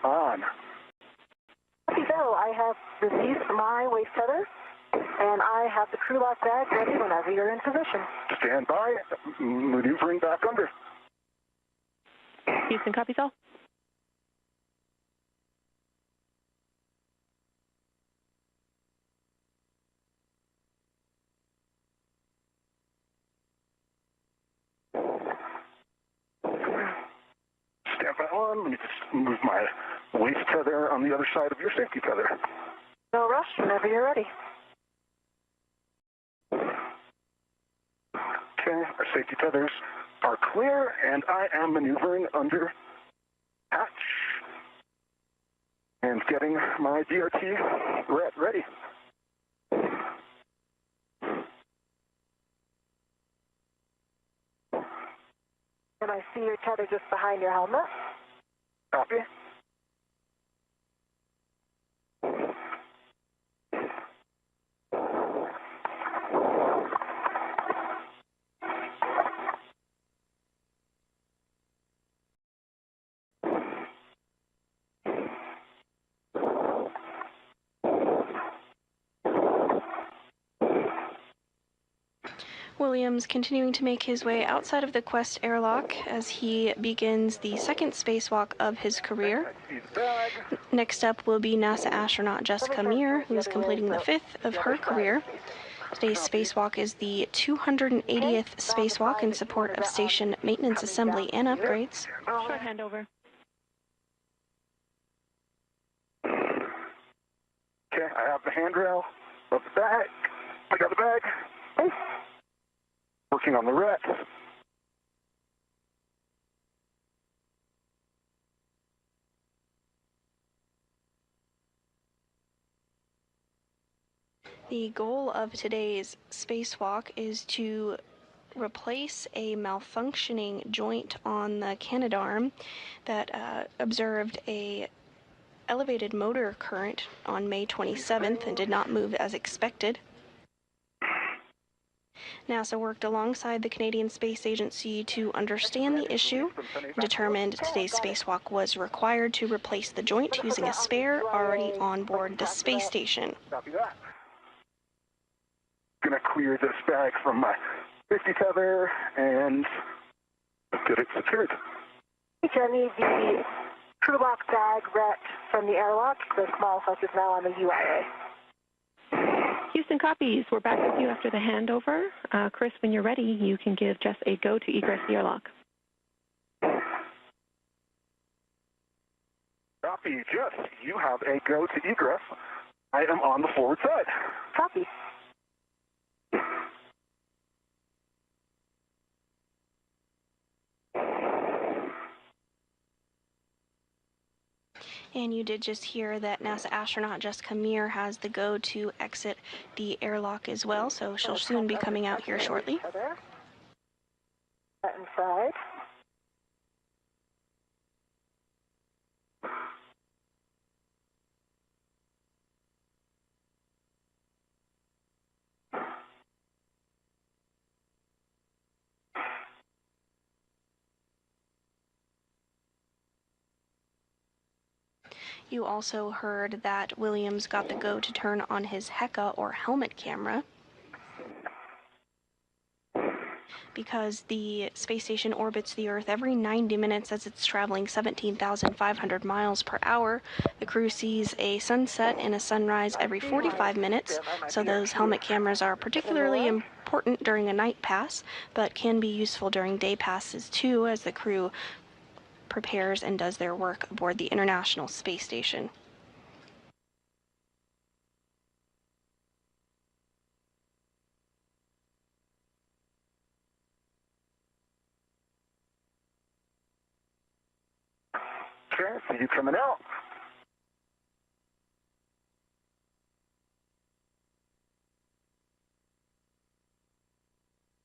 on. Copy, Bill. I have released my waist tether, and I have the crew lock bag ready whenever you're in position. Stand by. Maneuvering back under. Houston, copy, all. Stand by on. Let me just move my waist tether on the other side of your safety tether. No rush, whenever you're ready. Okay, our safety tethers are clear, and I am maneuvering under hatch and getting my DRT ready. And I see your tether just behind your helmet. Copy. Williams continuing to make his way outside of the Quest airlock as he begins the second spacewalk of his career. Next up will be NASA astronaut Jessica Meir, who is completing the fifth of her career. Today's spacewalk is the 280th spacewalk in support of station maintenance assembly and upgrades. Short handover. Okay, I have the handrail of the bag. I got the bag. Working on the rec. The goal of today's spacewalk is to replace a malfunctioning joint on the Canadarm that observed a elevated motor current on May 27th and did not move as expected. NASA worked alongside the Canadian Space Agency to understand the issue and determined today's spacewalk was required to replace the joint using a spare already on board the space station. Copy that. Gonna clear this bag from my safety tether and get it secured. Jenny, the crew lock bag wrecked from the airlock. The small hook is now on the UIA. Houston, copies. We're back with you after the handover. Chris, when you're ready, you can give Jess a go to egress the airlock. Copy, Jess. You have a go to egress. I am on the forward side. Copy. And you did just hear that NASA astronaut Jessica Meir has the go to exit the airlock as well, so she'll soon be coming out here shortly. Inside. You also heard that Williams got the go to turn on his HECA or helmet camera. Because the space station orbits the Earth every 90 minutes as it's traveling 17,500 miles per hour, the crew sees a sunset and a sunrise every 45 minutes, so those helmet cameras are particularly important during a night pass, but can be useful during day passes too, as the crew prepares and does their work aboard the International Space Station. Okay, see you coming out.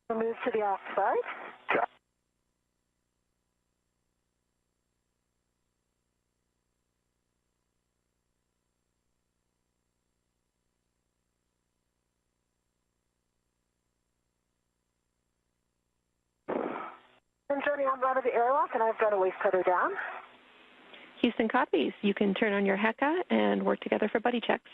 We'll move to the off side. Okay. And Jenny, I'm out of the airlock, and I've got a waist tether down. Houston copies. You can turn on your HECA and work together for buddy checks.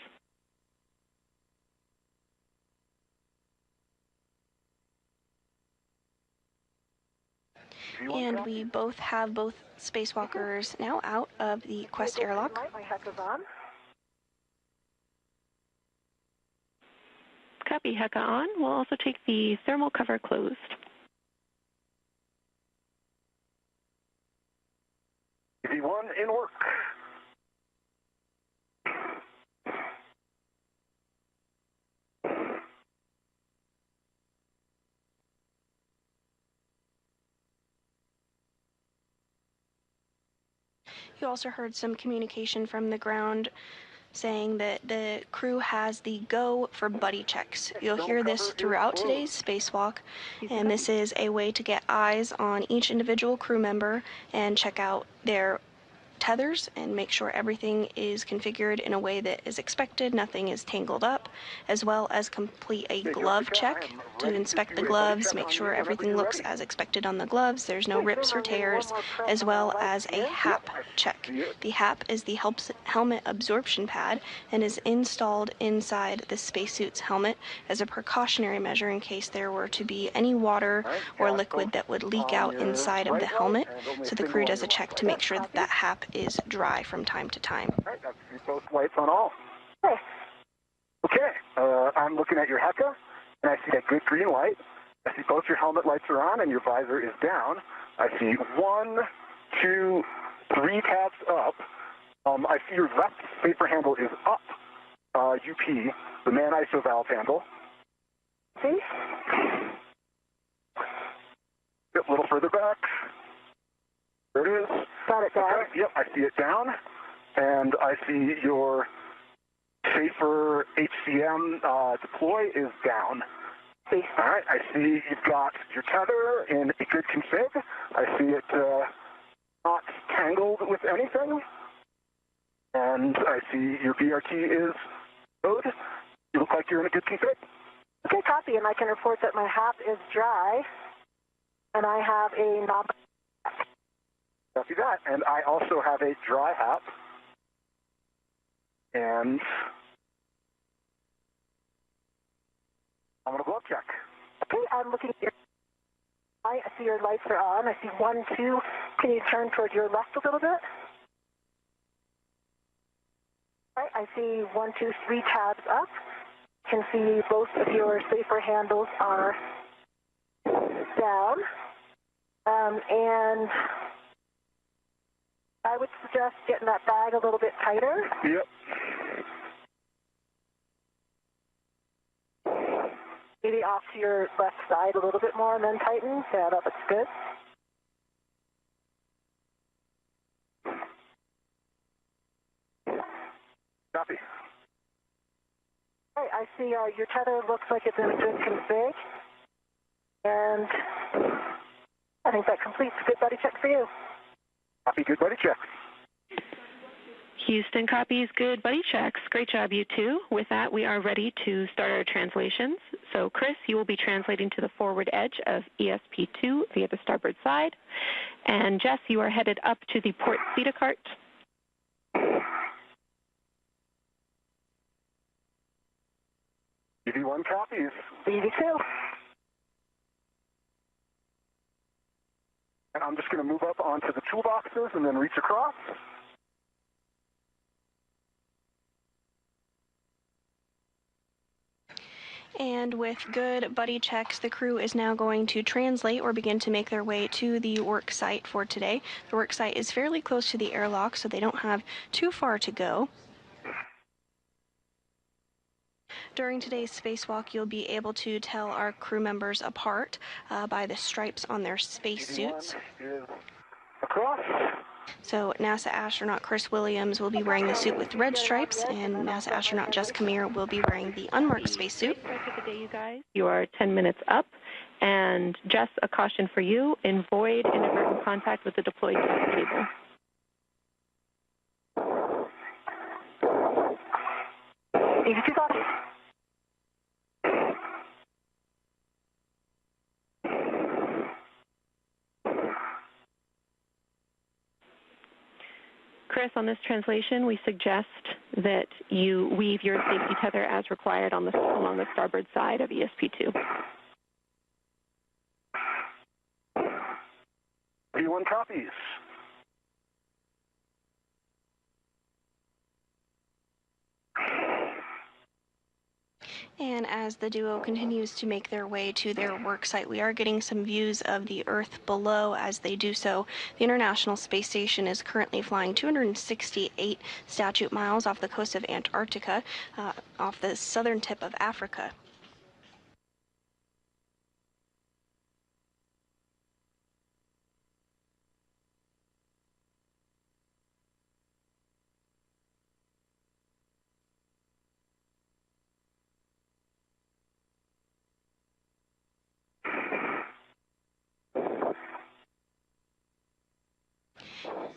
And we both have both spacewalkers now out of the Quest airlock. My HECA's on. Copy, HECA on. We'll also take the thermal cover closed. TV1 in work. You also heard some communication from the ground saying that the crew has the go for buddy checks. You'll hear this throughout today's spacewalk, and this is a way to get eyes on each individual crew member and check out their tethers and make sure everything is configured in a way that is expected, nothing is tangled up, as well as complete a glove check to inspect the gloves, make sure everything looks as expected on the gloves, there's no rips or tears, as well as a HAP check. The HAP is the helmet absorption pad and is installed inside the spacesuit's helmet as a precautionary measure in case there were to be any water or liquid that would leak out inside of the helmet. So the crew does a check to make sure that that HAP is dry from time to time. All right, that's both lights on all. Okay, I'm looking at your HECA, and I see a good green light. I see both your helmet lights are on and your visor is down. I see 1, 2, 3 tabs up. I see your left paper handle is up, UP, the man ISO valve handle. See? A little further back. There it is. Got it, Dad. Okay, yep, I see it down. And I see your safer HCM deploy is down. See. All right, I see you've got your tether in a good config. I see it not tangled with anything. And I see your BRT is good. You look like you're in a good config. Okay, copy, and I can report that my HAP is dry, and I have a knob. Copy that. And I also have a dry HAP. And I'm going to glove check. Okay, I'm looking at your I see your lights are on. I see 1, 2. Can you turn towards your left a little bit? All right, I see 1, 2, 3 tabs up. Can see both of your safer handles are down. And I would suggest getting that bag a little bit tighter. Yep. Maybe off to your left side a little bit more and then tighten. Yeah, that looks good. Copy. All right, I see your tether looks like it's in a good config. And I think that completes a good buddy check for you. Copy, good buddy check. Houston copies, good buddy checks. Great job, you two. With that, we are ready to start our translations. So, Chris, you will be translating to the forward edge of ESP2 via the starboard side. And Jess, you are headed up to the port CETA cart. EV1 copies. EV2. And I'm just going to move up onto the toolboxes and then reach across. And with good buddy checks, the crew is now going to translate or begin to make their way to the work site for today. The work site is fairly close to the airlock, so they don't have too far to go. During today's spacewalk, you'll be able to tell our crew members apart by the stripes on their spacesuits. Across. So NASA astronaut Chris Williams will be wearing the suit with red stripes, and NASA astronaut Jessica Meir will be wearing the unmarked spacesuit. You are 10 minutes up. And Jess, a caution for you, avoid inadvertent contact with the deployed test cable. EV2 copies. Chris, on this translation, we suggest that you weave your safety tether as required along the starboard side of ESP2. A1 copies. And as the duo continues to make their way to their work site, we are getting some views of the Earth below as they do so. The International Space Station is currently flying 268 statute miles off the coast of Antarctica, off the southern tip of Africa.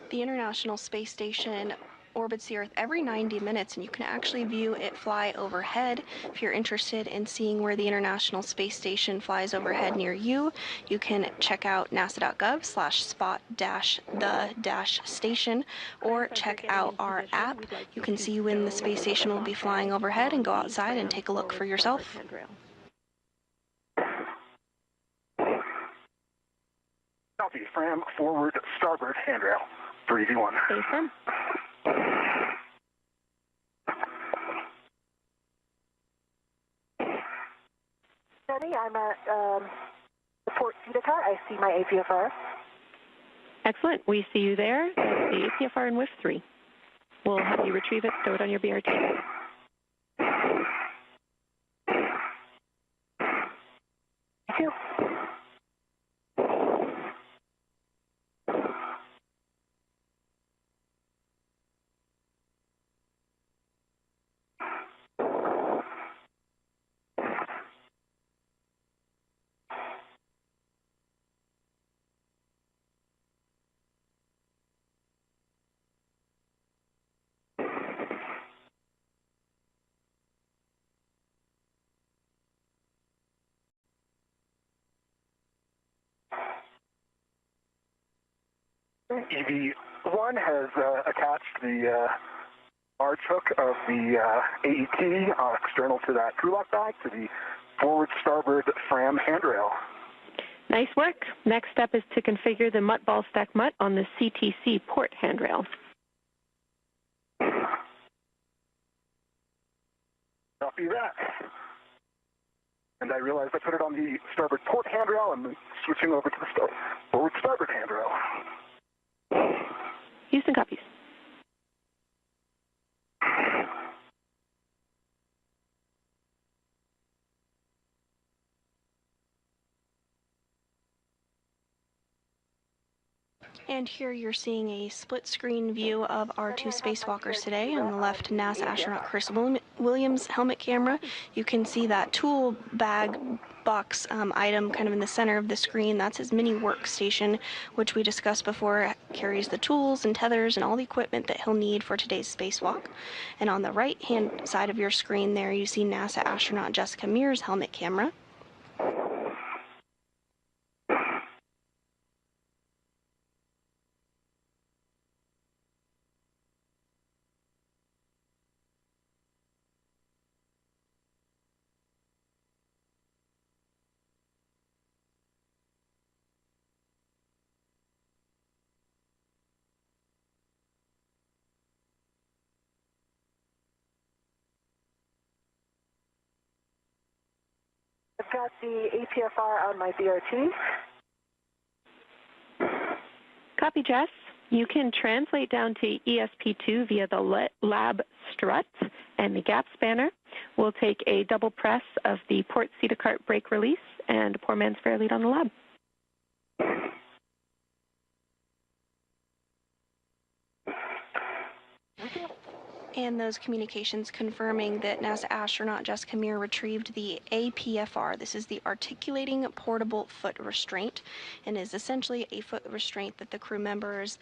The International Space Station orbits the Earth every 90 minutes, and you can actually view it fly overhead. If you're interested in seeing where the International Space Station flies overhead near you, you can check out nasa.gov/spot-the-station or check out our app. You can see when the space station will be flying overhead and go outside and take a look for yourself. Copy. Fram forward starboard handrail for EV1. Stay firm. Jenny, I'm at the port Utica. I see my APFR. Excellent. We see you there. That's the APFR in WIF 3. We'll have you retrieve it, stow it on your BRT. Thank you. EV1 has attached the arch hook of the AET external to that crew lock bag to the forward starboard Fram handrail. Nice work. Next step is to configure the MUT ball stack MUT on the CTC port handrail. Copy that. And I realized I put it on the starboard port handrail. I'm switching over to the forward starboard handrail. Houston copies. And here you're seeing a split screen view of our two spacewalkers today. On the left, NASA astronaut Chris Williams' helmet camera. You can see that tool bag box item kind of in the center of the screen. That's his mini workstation, which we discussed before. Carries the tools and tethers and all the equipment that he'll need for today's spacewalk. And on the right hand side of your screen there, you see NASA astronaut Jessica Meir's helmet camera. I've got the APFR on my BRT. Copy, Jess. You can translate down to ESP2 via the lab strut and the gap spanner. We'll take a double press of the port Cedar cart brake release and poor man's fair lead on the lab. And those communications confirming that NASA astronaut Jessica Meir retrieved the APFR. This is the Articulating Portable Foot Restraint, and is essentially a foot restraint that the crew members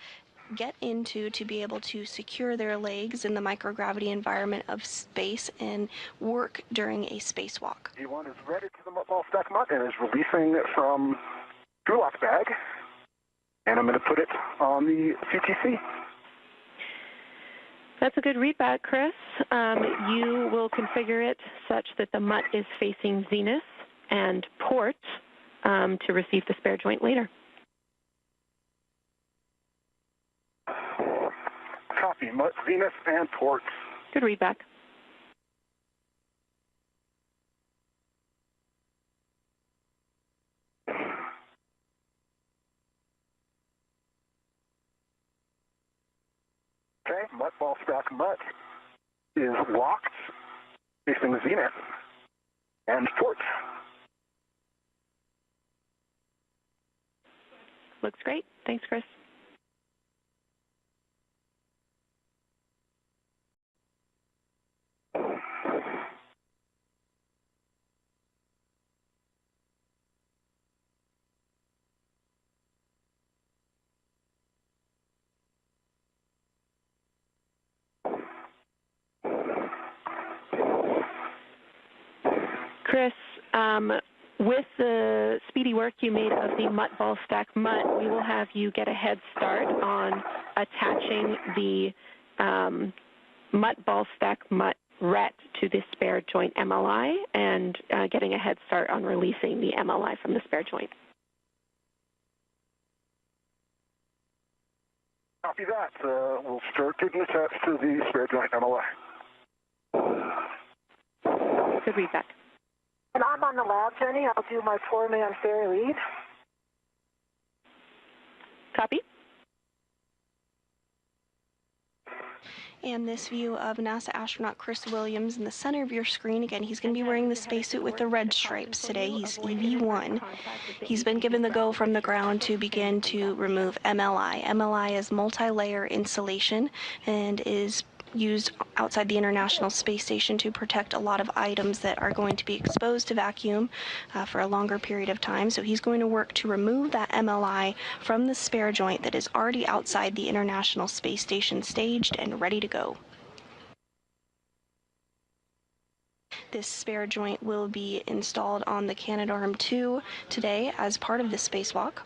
get into to be able to secure their legs in the microgravity environment of space and work during a spacewalk. E1 is ready to the ball stack MUT and is releasing from crew lock bag, and I'm going to put it on the CTC. That's a good readback, Chris. You will configure it such that the MUT is facing zenith and port to receive the spare joint later. Copy. MUT, zenith, and port. Good readback. Okay, MUT ball stack MUT is locked, facing zenith and port. Looks great. Thanks, Chris. Chris, with the speedy work you made of the MUT ball stack MUT, we will have you get a head start on attaching the MUT ball stack MUT RET to the spare joint MLI and getting a head start on releasing the MLI from the spare joint. Copy that. We'll start getting attached to the spare joint MLI. Good readback. And I'm on the lab, Jenny. I'll do my four-man fair lead. Copy. And this view of NASA astronaut Chris Williams in the center of your screen. Again, he's going to be wearing the spacesuit with the red stripes today. He's EV1. He's been given the go from the ground to begin to remove MLI. MLI is multi-layer insulation and is used outside the International Space Station to protect a lot of items that are going to be exposed to vacuum for a longer period of time. So he's going to work to remove that MLI from the spare joint that is already outside the International Space Station, staged and ready to go. This spare joint will be installed on the Canadarm2 today as part of the spacewalk.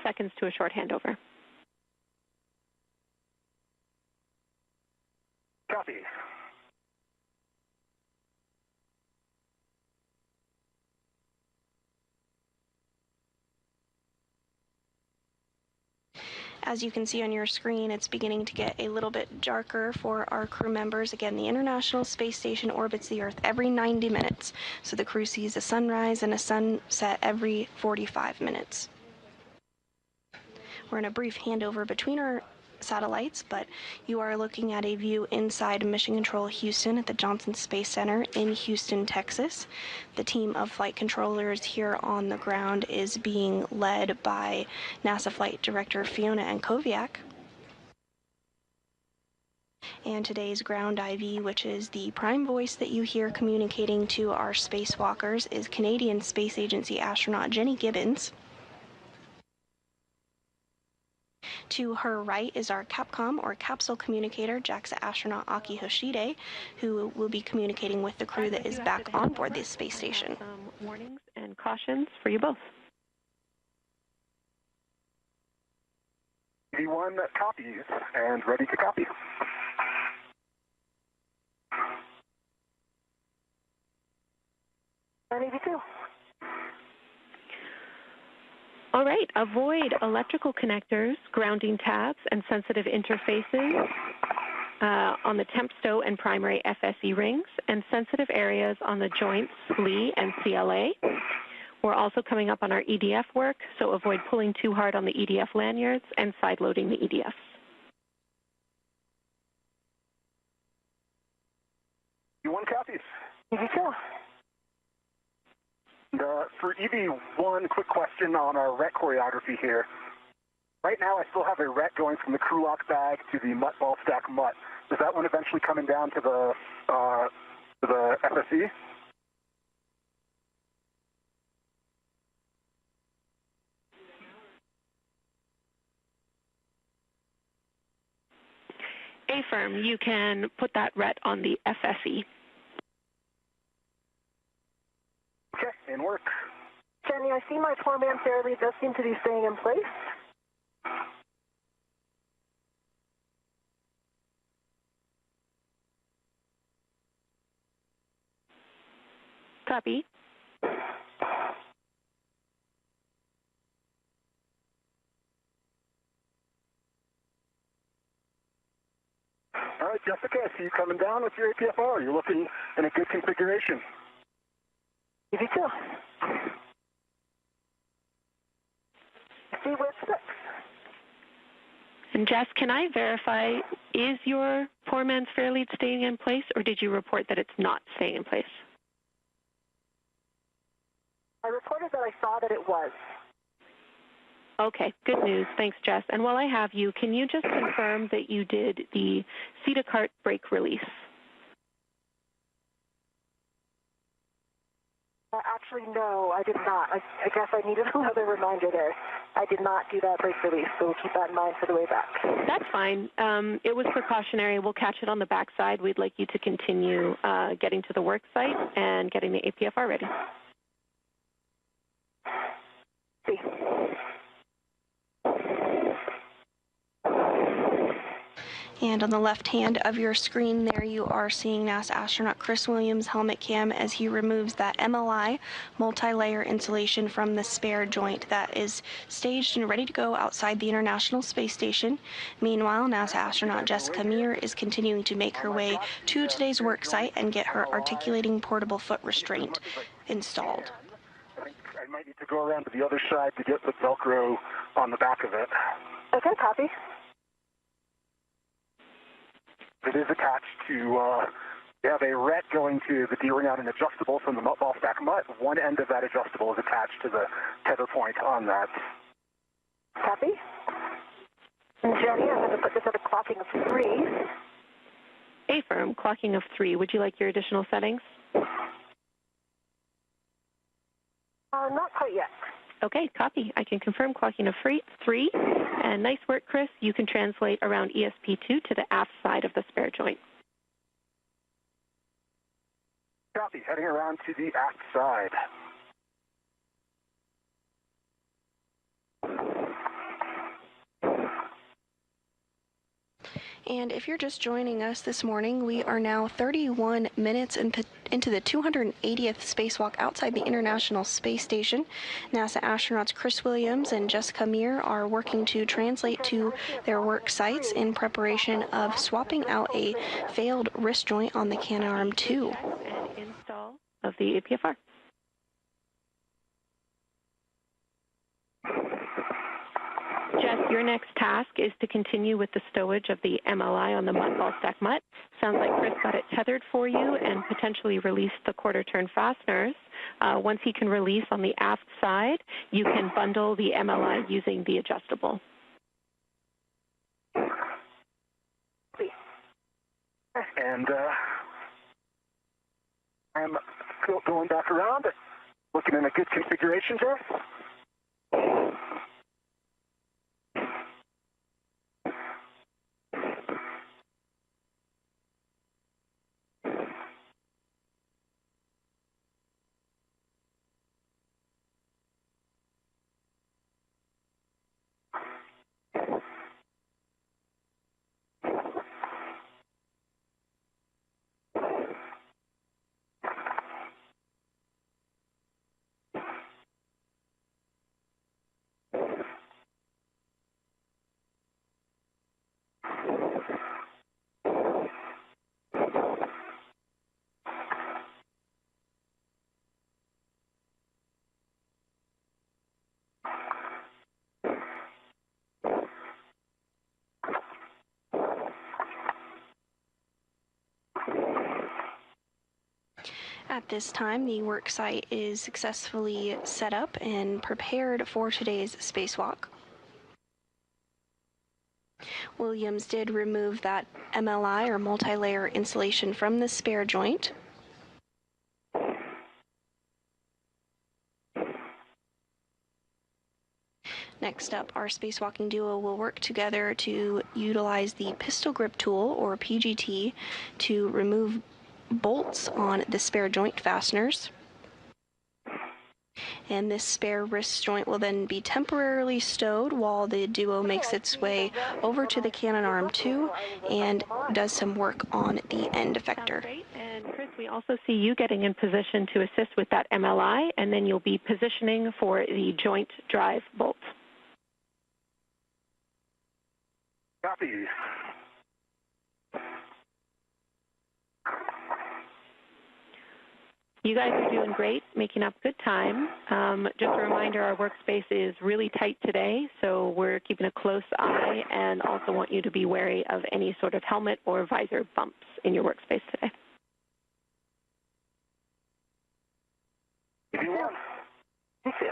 Seconds to a short handover. Copy. As you can see on your screen, it's beginning to get a little bit darker for our crew members. Again, the International Space Station orbits the Earth every 90 minutes, so the crew sees a sunrise and a sunset every 45 minutes. We're in a brief handover between our satellites, but you are looking at a view inside Mission Control Houston at the Johnson Space Center in Houston, Texas. The team of flight controllers here on the ground is being led by NASA Flight Director Fiona Ankoviak. And today's ground IV, which is the prime voice that you hear communicating to our spacewalkers, is Canadian Space Agency astronaut Jenny Gibbons. To her right is our Capcom, or capsule communicator, JAXA astronaut Aki Hoshide, who will be communicating with the crew that is back on board this space station. Some warnings and cautions for you both. EV1 copies and ready to copy. And EV2. All right, avoid electrical connectors, grounding tabs, and sensitive interfaces on the temp stow and primary FSE rings, and sensitive areas on the joints, SLE and CLA. We're also coming up on our EDF work, so avoid pulling too hard on the EDF lanyards and side-loading the EDFs. EV1 copies. EV2. For EV1, quick question on our RET choreography here. Right now, I still have a RET going from the crew lock bag to the MUT ball stack MUT. Is that one eventually coming down to the FSE? A-firm, you can put that RET on the FSE. Okay, in work. Jenny, I see my four-man fair lead does seem to be staying in place. Copy. All right, Jessica, I see you coming down with your APFR. You're looking in a good configuration. You too. See where it's six. And Jess, can I verify, is your poor man's fair lead staying in place, or did you report that it's not staying in place? I reported that I saw that it was. Okay, good news. Thanks, Jess. And while I have you, can you just confirm that you did the seat-a-cart brake release? Actually, no, I did not. I guess I needed another reminder there. I did not do that brake release, so we'll keep that in mind for the way back. That's fine. It was precautionary. We'll catch it on the backside. We'd like you to continue getting to the work site and getting the APFR ready. See. And on the left hand of your screen there, you are seeing NASA astronaut Chris Williams' helmet cam as he removes that MLI multi-layer insulation from the spare joint that is staged and ready to go outside the International Space Station. Meanwhile, NASA astronaut Jessica Meir is continuing to make her way to today's work site and get her articulating portable foot restraint installed. I think I might need to go around to the other side to get the Velcro on the back of it. Okay, copy. It is attached to, you have a ret going to the D-ring out and adjustable from the ball stack mutt. One end of that adjustable is attached to the tether point on that. Copy. And Jenny, I'm going to put this at a clocking of 3. Affirm, clocking of 3. Would you like your additional settings? Not quite yet. Okay, copy. I can confirm clocking of 3. And nice work, Chris. You can translate around ESP2 to the aft side of the spare joint. Copy. Heading around to the aft side. And if you're just joining us this morning, we are now 31 minutes into the 280th spacewalk outside the International Space Station. NASA astronauts Chris Williams and Jessica Meir are working to translate to their work sites in preparation of swapping out a failed wrist joint on the Canadarm2. And install of the APFR. Jess, your next task is to continue with the stowage of the MLI on the ball stack mutt. Sounds like Chris got it tethered for you and potentially released the quarter-turn fasteners. Once he can release on the aft side, you can bundle the MLI using the adjustable. And I'm going back around, looking in a good configuration, Jeff. At this time, the work site is successfully set up and prepared for today's spacewalk. Williams did remove that MLI or multi-layer insulation from the spare joint. Next up, our spacewalking duo will work together to utilize the pistol grip tool, or PGT, to remove bolts on the spare joint fasteners. And this spare wrist joint will then be temporarily stowed while the duo makes its way over to the Canadarm2 and does some work on the end effector. And Chris, we also see you getting in position to assist with that MLI, and then you'll be positioning for the joint drive bolt. Copy. You guys are doing great, making up good time. Just a reminder, our workspace is really tight today, so we're keeping a close eye and also want you to be wary of any sort of helmet or visor bumps in your workspace today. Me too.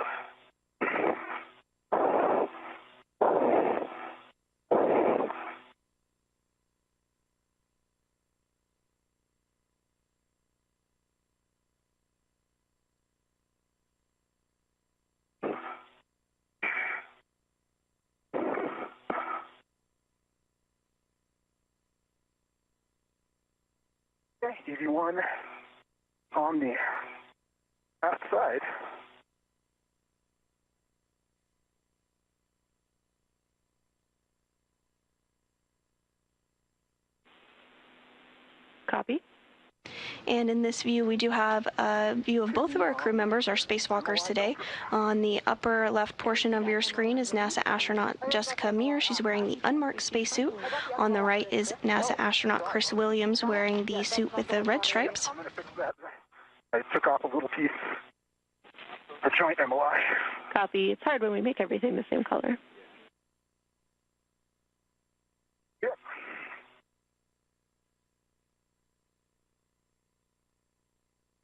Okay, EV1 on the aft side. Copy. And in this view, we do have a view of both of our crew members, our spacewalkers today. On the upper left portion of your screen is NASA astronaut Jessica Meir. She's wearing the unmarked spacesuit. On the right is NASA astronaut Chris Williams wearing the suit with the red stripes. I'm going to fix that. I took off a little piece, the joint MLI. Copy. It's hard when we make everything the same color. Yep.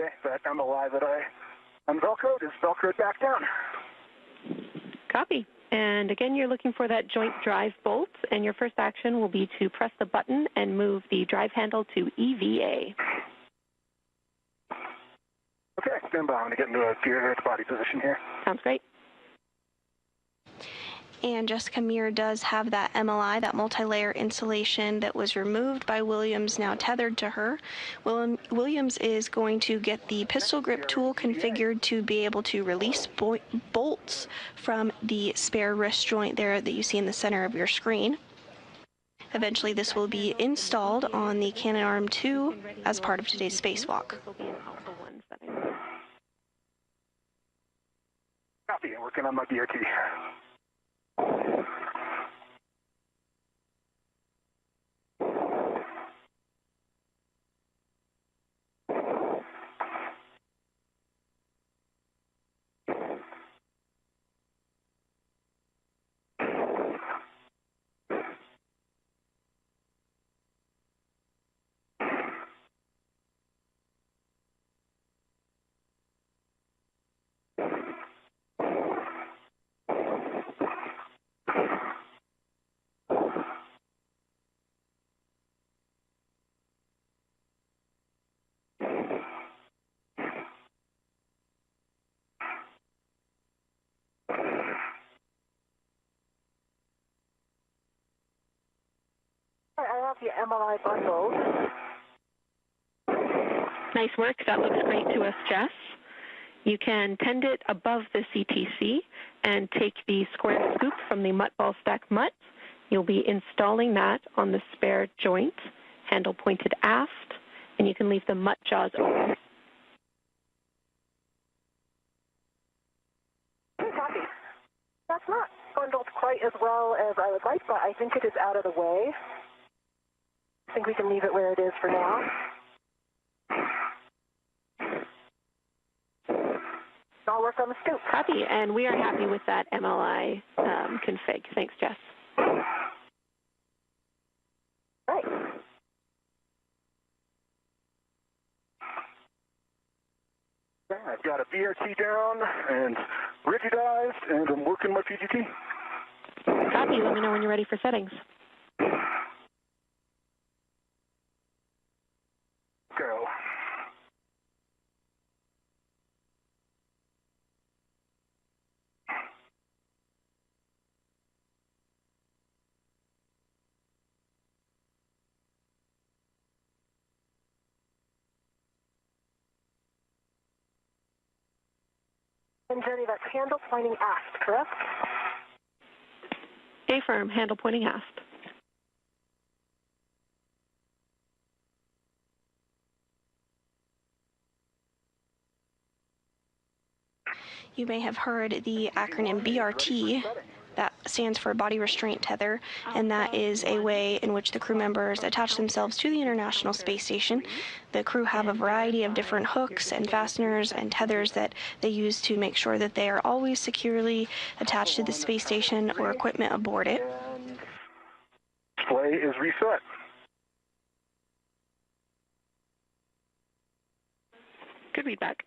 Okay, that MLI that I unvelcroed is velcroed back down. Copy. And again, you're looking for that joint drive bolt, and your first action will be to press the button and move the drive handle to EVA. Okay, stand by. I'm going to get into a gear body position here. Sounds great. And Jessica Meir does have that MLI, that multi-layer insulation that was removed by Williams, now tethered to her. Williams is going to get the pistol grip tool configured to be able to release bolts from the spare wrist joint there that you see in the center of your screen. Eventually, this will be installed on the Canadarm2 as part of today's spacewalk. Copy. Working on my BRT. I have the MLI bundled. Nice work. That looks great to us, Jess. You can tend it above the CTC and take the square scoop from the mutt ball stack mutt. You'll be installing that on the spare joint, handle pointed aft, and you can leave the mutt jaws open. Copy. That's not bundled quite as well as I would like, but I think it is out of the way. I think we can leave it where it is for now. I'll work on the scoop. Copy, and we are happy with that MLI config. Thanks, Jess. Right. I've got a BRT down and rigidized, and I'm working my PGT. Copy. Let me know when you're ready for settings. Go. And Jenny, that's handle pointing aft, correct? A-firm, handle pointing aft. You may have heard the acronym BRT. That stands for Body Restraint Tether, and that is a way in which the crew members attach themselves to the International Space Station. The crew have a variety of different hooks and fasteners and tethers that they use to make sure that they are always securely attached to the space station or equipment aboard it. Display is reset. Good feedback.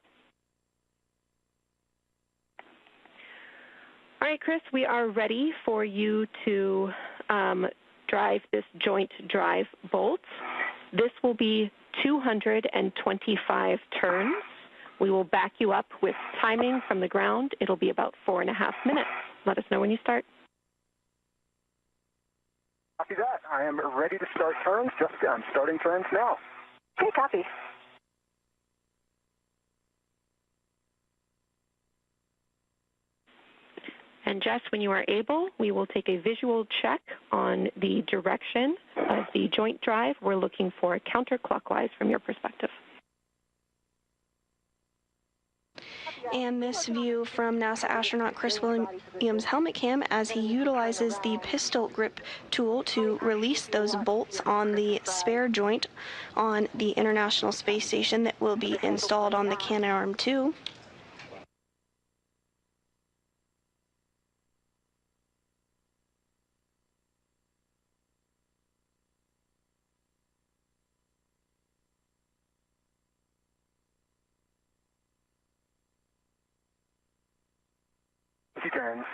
All right, Chris, we are ready for you to drive this joint drive bolt. This will be 225 turns. We will back you up with timing from the ground. It'll be about 4.5 minutes. Let us know when you start. Copy that. I am ready to start turns. Jessica, I'm starting turns now. Okay, copy. And Jess, when you are able, we will take a visual check on the direction of the joint drive. We're looking for counterclockwise from your perspective. And this view from NASA astronaut Chris Williams' helmet cam as he utilizes the pistol grip tool to release those bolts on the spare joint on the International Space Station that will be installed on the Canadarm2. Turns.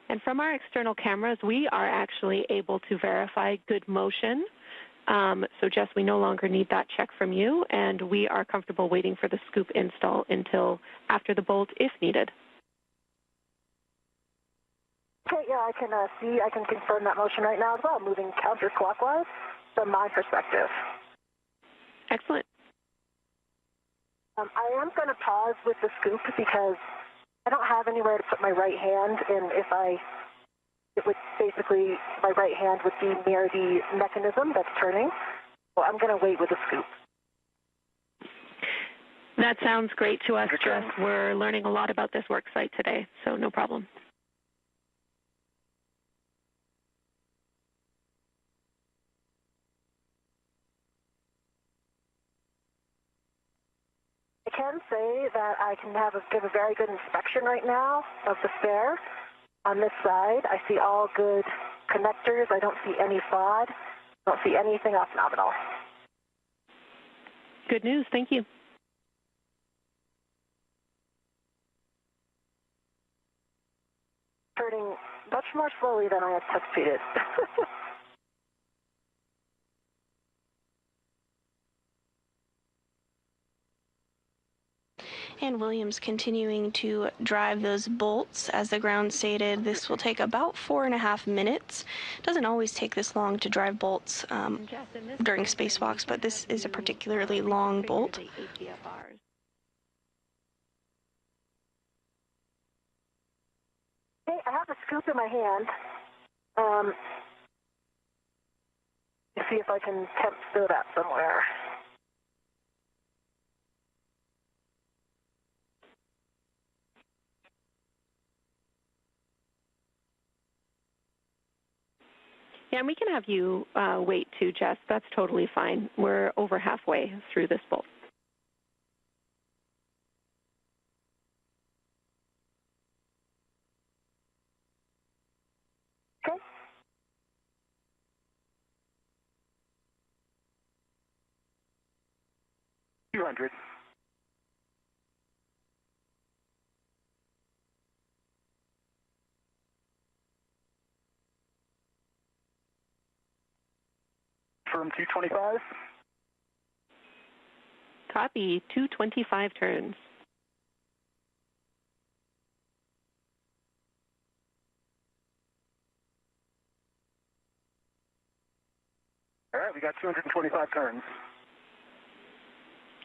And from our external cameras, we are actually able to verify good motion. So, Jess, we no longer need that check from you, and we are comfortable waiting for the scoop install until after the bolt if needed. Okay, yeah, I can confirm that motion right now as well, moving counterclockwise from my perspective. Excellent. I am going to pause with the scoop because I don't have anywhere to put my right hand, and it would basically, my right hand would be near the mechanism that's turning. So I'm going to wait with the scoop. That sounds great to us, Jess. We're learning a lot about this work site today, so no problem. I can say that I can give a very good inspection right now of the spare. On this side, I see all good connectors. I don't see any fraud. I don't see anything off nominal. Good news. Thank you. Turning much more slowly than I anticipated. And Williams continuing to drive those bolts. As the ground stated, this will take about 4.5 minutes. Doesn't always take this long to drive bolts during spacewalks, but this is a particularly long bolt. Okay, I have a scoop in my hand. Let's see if I can temp fill that somewhere. Yeah, and we can have you wait too, Jess. That's totally fine. We're over halfway through this bolt. Okay. $200. Firm 225. Copy. 225 turns. All right, we got 225 turns.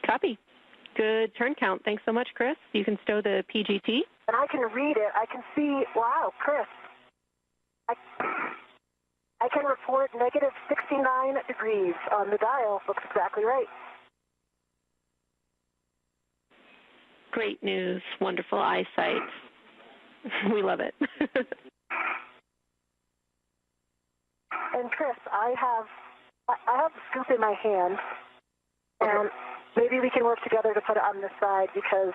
Copy. Good turn count. Thanks so much, Chris. You can stow the PGT. And I can read it. I can see, wow, Chris. I can report report negative 69 degrees on the dial. Looks exactly right. Great news. Wonderful eyesight. We love it. And Chris, I have the scoop in my hand, and maybe we can work together to put it on this side because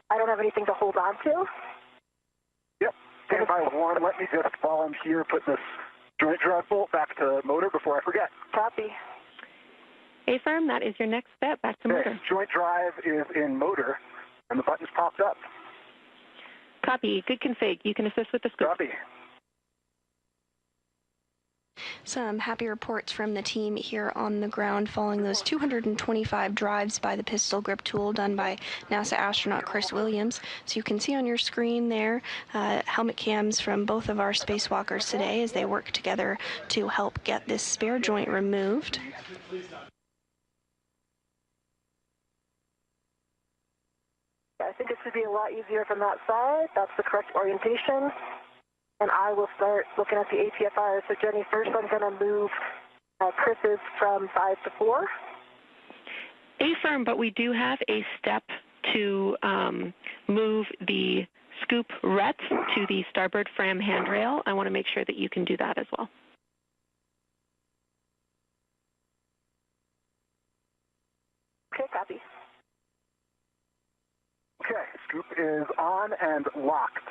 I don't have anything to hold on to. Yep. Stand by one. Let me just, while I'm here, put this joint drive bolt back to motor before I forget. Copy. A-firm, that is your next step, back to motor. Joint drive is in motor, and the button's popped up. Copy. Good config. You can assist with the scoop. Copy. Some happy reports from the team here on the ground following those 225 drives by the pistol grip tool done by NASA astronaut Chris Williams. So you can see on your screen there helmet cams from both of our spacewalkers today as they work together to help get this spare joint removed. I think it should be a lot easier from that side. That's the correct orientation. And I will start looking at the ATFR. So, Jenny, first I'm going to move Chris's from 5 to 4. A-firm, but we do have a step to move the scoop ret to the starboard fram handrail. I want to make sure that you can do that as well. Okay, copy. Okay, scoop is on and locked.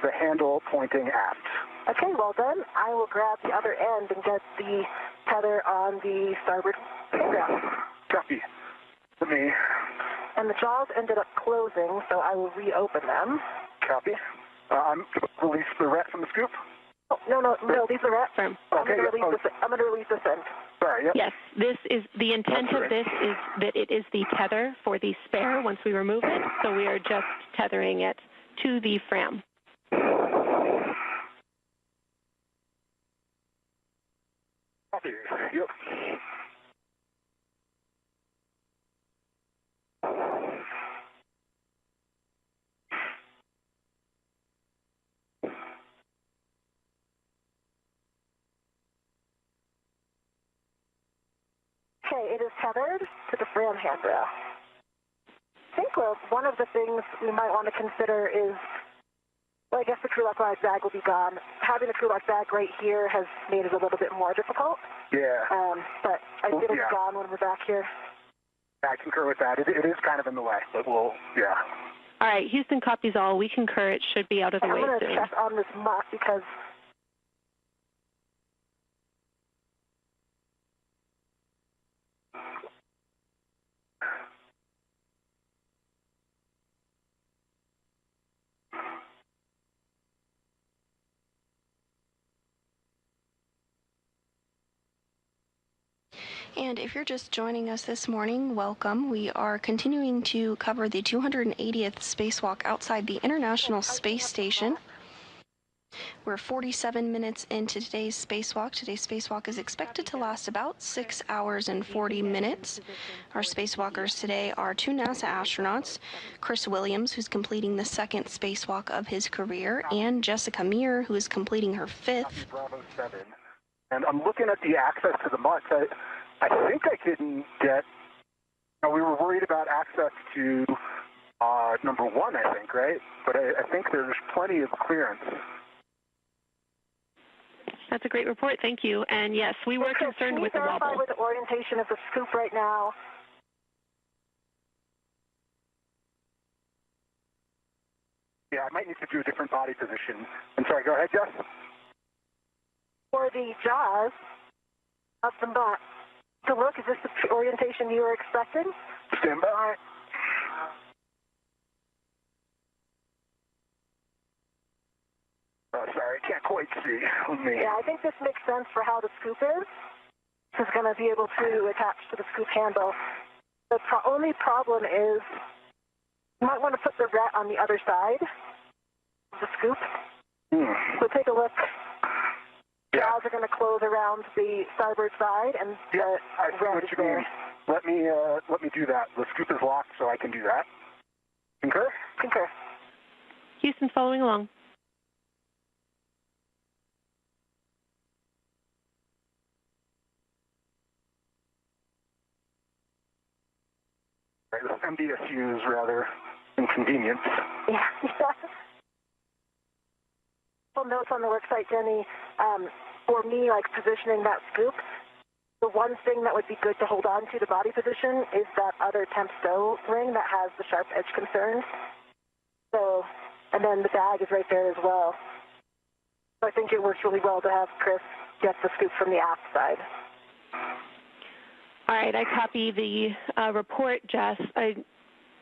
The handle pointing aft. Okay, well done. I will grab the other end and get the tether on the starboard handrail. Copy. Let me. And the jaws ended up closing, so I will reopen them. Copy. I'm going to release the ret from the scoop. Oh, no, leave the ret. Firm. I'm going to release this end. Sorry, yep. Yes, this is the intent of this is that it is the tether for the spare once we remove it, so we are just tethering it to the fram. Copy. Yep. Okay, it is tethered to the fram handrail. I think one of the things we might want to consider is, well, I guess the crew lock bag will be gone. Having a crew lock bag right here has made it a little bit more difficult. Yeah. But it'll be gone when we're back here. I concur with that. It is kind of in the way, but we'll, yeah. All right, Houston copies all. We concur. It should be out of the way soon. I'm going to check on this muck because And if you're just joining us this morning, welcome. We are continuing to cover the 280th spacewalk outside the International Space Station. We're 47 minutes into today's spacewalk. Today's spacewalk is expected to last about 6 hours and 40 minutes. Our spacewalkers today are 2 NASA astronauts, Chris Williams, who's completing the 2nd spacewalk of his career, and Jessica Meir, who is completing her 5th. Bravo 7. And I'm looking at the access to the mutts. I think I can get, we were worried about access to number 1, I think, right? But I think there's plenty of clearance. That's a great report. Thank you. And yes, we were concerned with the wobble. Can you verify with the orientation of the scoop right now? Yeah, I might need to do a different body position. I'm sorry, go ahead, Jess. For the jaws of the butt. So look, is this the orientation you were expecting? Stand by. Oh, sorry, I can't quite see. Yeah, I think this makes sense for how the scoop is. This is going to be able to attach to the scoop handle. The only problem is you might want to put the ret on the other side of the scoop. So take a look. Jaws are going to close around the starboard side, and the ret is there. Let me do that. The scoop is locked, so I can do that. Concur? Concur. Houston's following along. Right, this MDSU is rather inconvenient. Yeah. Well, notes on the worksite, Jenny. For me, like positioning that scoop, the one thing that would be good to hold on to the body position is that other temp stow ring that has the sharp edge concerns. So, and then the bag is right there as well. So I think it works really well to have Chris get the scoop from the aft side. All right, I copy the report, Jess.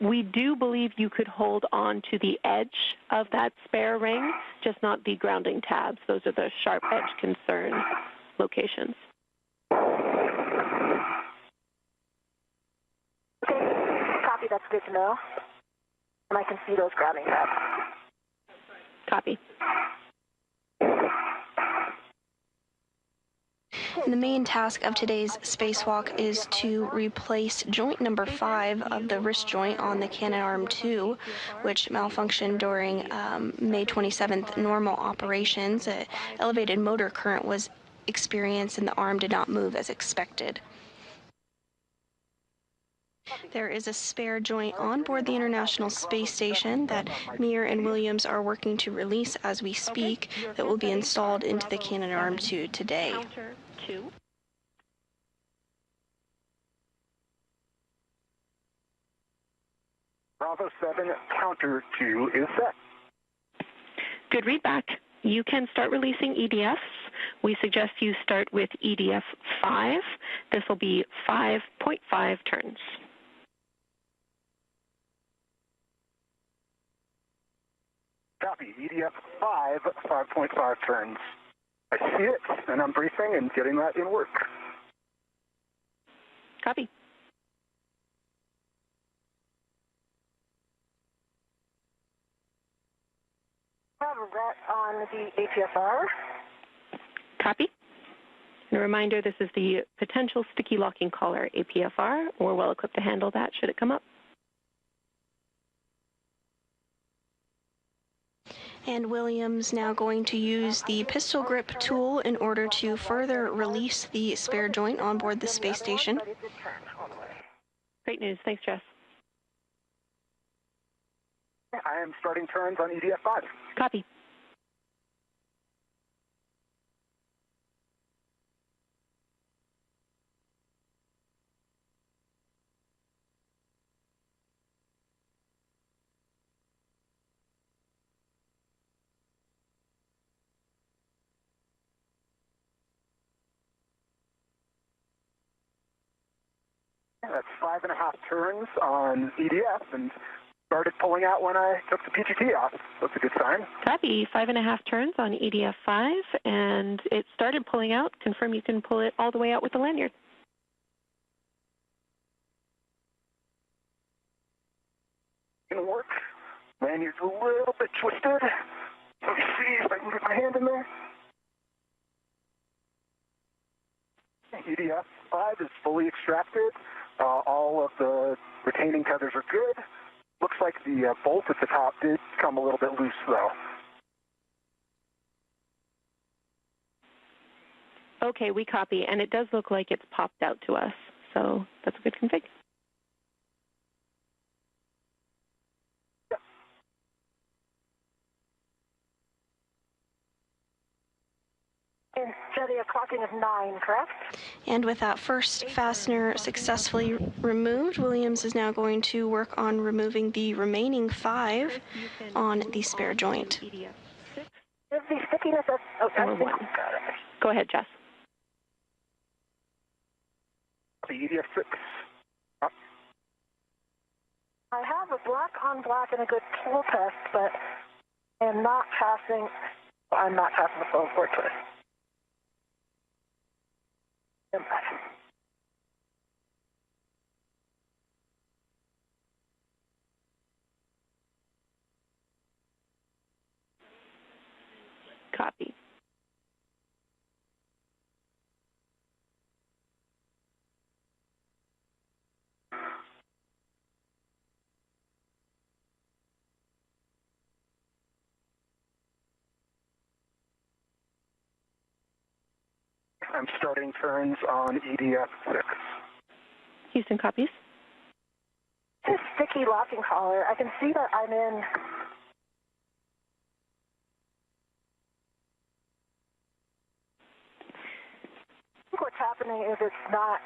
We do believe you could hold on to the edge of that spare ring, just not the grounding tabs. Those are the sharp edge concern locations. Okay, copy, that's good to know. And I can see those grounding tabs. Copy. The main task of today's spacewalk is to replace joint number 5 of the wrist joint on the Canadarm2, which malfunctioned during May 27th normal operations. An elevated motor current was experienced and the arm did not move as expected. There is a spare joint on board the International Space Station that Meir and Williams are working to release as we speak that will be installed into the Canadarm2 today. Bravo 7, counter 2 is set. Good readback. You can start releasing EDFs. We suggest you start with EDF 5. This will be 5.5 turns. Copy, EDF 5, 5.5 turns. I see it, and I'm briefing and getting that in work. Copy. Have a ret on the APSR. Copy. And a reminder, this is the potential sticky locking collar APFR. We're well equipped to handle that should it come up. And Williams now going to use the pistol grip tool in order to further release the spare joint on board the space station. Great news. Thanks, Jess. I am starting turns on EDF 5. Copy. That's 5.5 turns on EDF, and started pulling out when I took the PGT off. That's a good sign. Copy. 5.5 turns on EDF 5, and it started pulling out. Confirm you can pull it all the way out with the lanyard. Gonna work. Lanyard's a little bit twisted. Let me see if I can get my hand in there. EDF 5 is fully extracted. All of the retaining tethers are good. Looks like the bolt at the top did come a little bit loose, though. Okay, we copy, and it does look like it's popped out to us, so that's a good config. And Jenny, a clocking of 9, correct? And with that first fastener successfully removed, Williams is now going to work on removing the remaining 5 on the spare joint. Is the stickiness of... Oh, Or 1. Go ahead, Jess. The EDF 6. I have a black on black and a good tool test, but I'm not passing the phone port twist. Copy. I'm starting turns on EDF 6. Houston copies. this sticky locking collar. I can see that I'm in. I think what's happening is it's not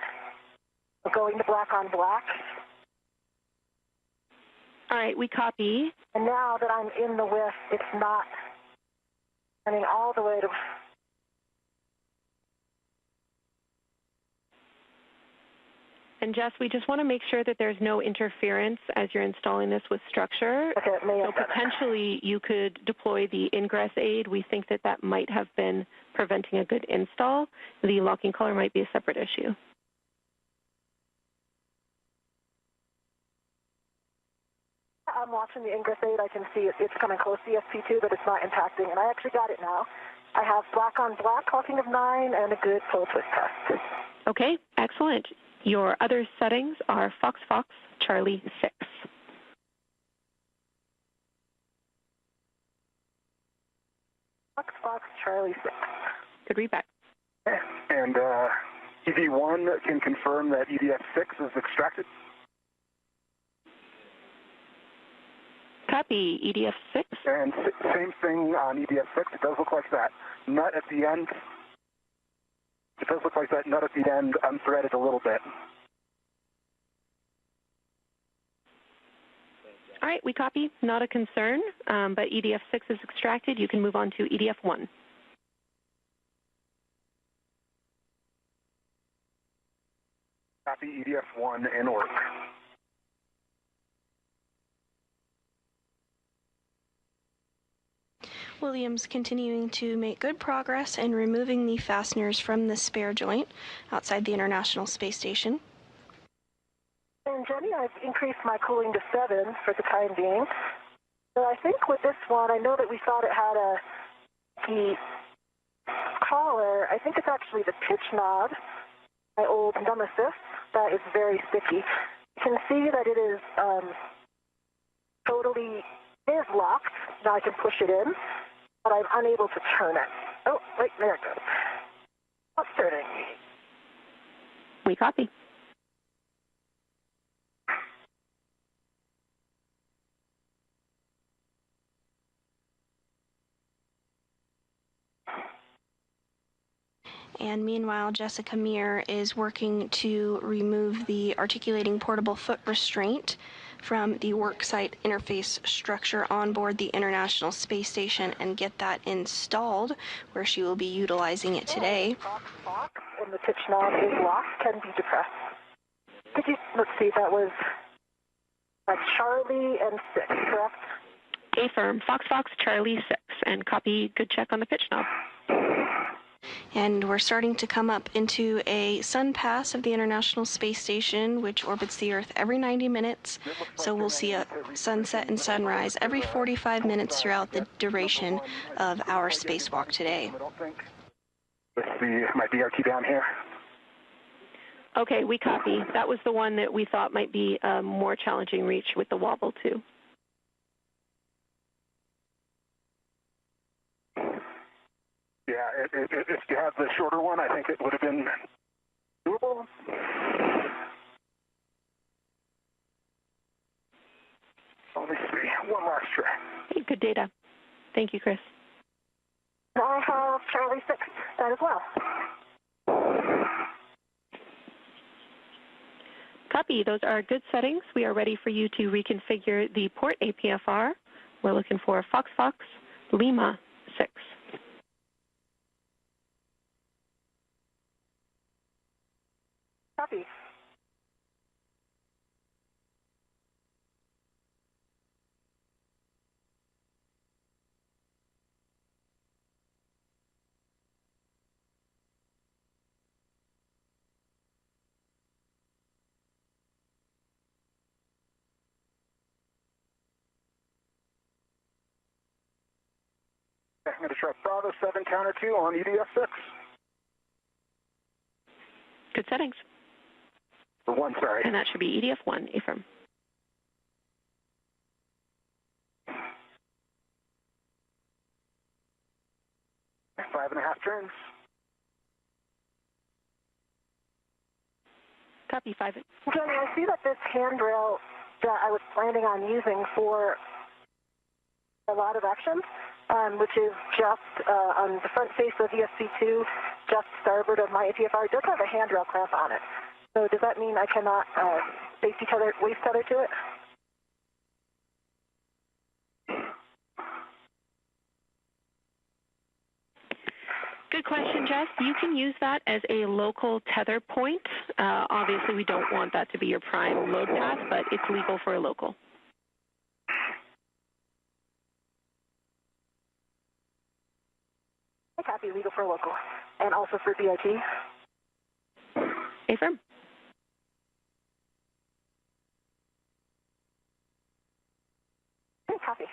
going to black on black. All right, we copy. And now that I'm in the whiff, it's not running all the way to. And Jess, we just want to make sure that there's no interference as you're installing this with structure. Okay, so potentially you could deploy the ingress aid. We think that that might have been preventing a good install. The locking collar might be a separate issue. I'm watching the ingress aid. I can see it's coming close to ESP2, but it's not impacting. And I actually got it now. I have black on black, locking of 9, and a good full twist test. Okay, excellent. Your other settings are Fox Fox Charlie 6. Fox Fox Charlie 6. Good readback. And EV1 can confirm that EDF6 is extracted. Copy, EDF6. And same thing on EDF6. It does look like that nut at the end. It does look like that nut at the end unthreaded a little bit. All right, we copy. Not a concern, but EDF6 is extracted. You can move on to EDF1. Copy, EDF1 in order. Williams continuing to make good progress in removing the fasteners from the spare joint outside the International Space Station. And Jenny, I've increased my cooling to 7 for the time being. So I think with this one, I know that we thought it had the collar. I think it's actually the pitch knob, my old nemesis, that is very sticky. You can see that it is locked. Now I can push it in, but I'm unable to turn it. Oh, wait, there it goes. It's turning. We copy. And meanwhile, Jessica Meir is working to remove the articulating portable foot restraint from the worksite interface structure on board the International Space Station and get that installed, where she will be utilizing it today. And the pitch knob is locked, can be depressed. Did you, let's see, that was Charlie and 6, correct? Affirm, Fox Fox Charlie 6, and copy, good check on the pitch knob. And we're starting to come up into a sun pass of the International Space Station, which orbits the Earth every 90 minutes. So we'll see a sunset and sunrise every 45 minutes throughout the duration of our spacewalk today. With my BRT down here. Okay, we copy. That was the one that we thought might be a more challenging reach with the wobble, too. Yeah, if you had the shorter one, I think it would have been doable. Let me see. One last try. Hey, good data. Thank you, Chris. I have Charlie 6 that as well. Copy. Those are good settings. We are ready for you to reconfigure the port APFR. We're looking for Fox Fox Lima 6. Copy. I'm going to try Bravo 7 counter 2 on EDF6. Good settings. For 1, sorry. And that should be EDF1, Affirm. Five and a half turns. Copy, 5. Jenny, I see that this handrail that I was planning on using for a lot of actions, which is just on the front face of ESP2, just starboard of my ATFR. It does have a handrail clamp on it. So does that mean I cannot waist tether to it? Good question, Jess. You can use that as a local tether point. Obviously, we don't want that to be your prime load path, but it's legal for a local. I copy, legal for a local. And also for BIT. Affirm. Okay, copy.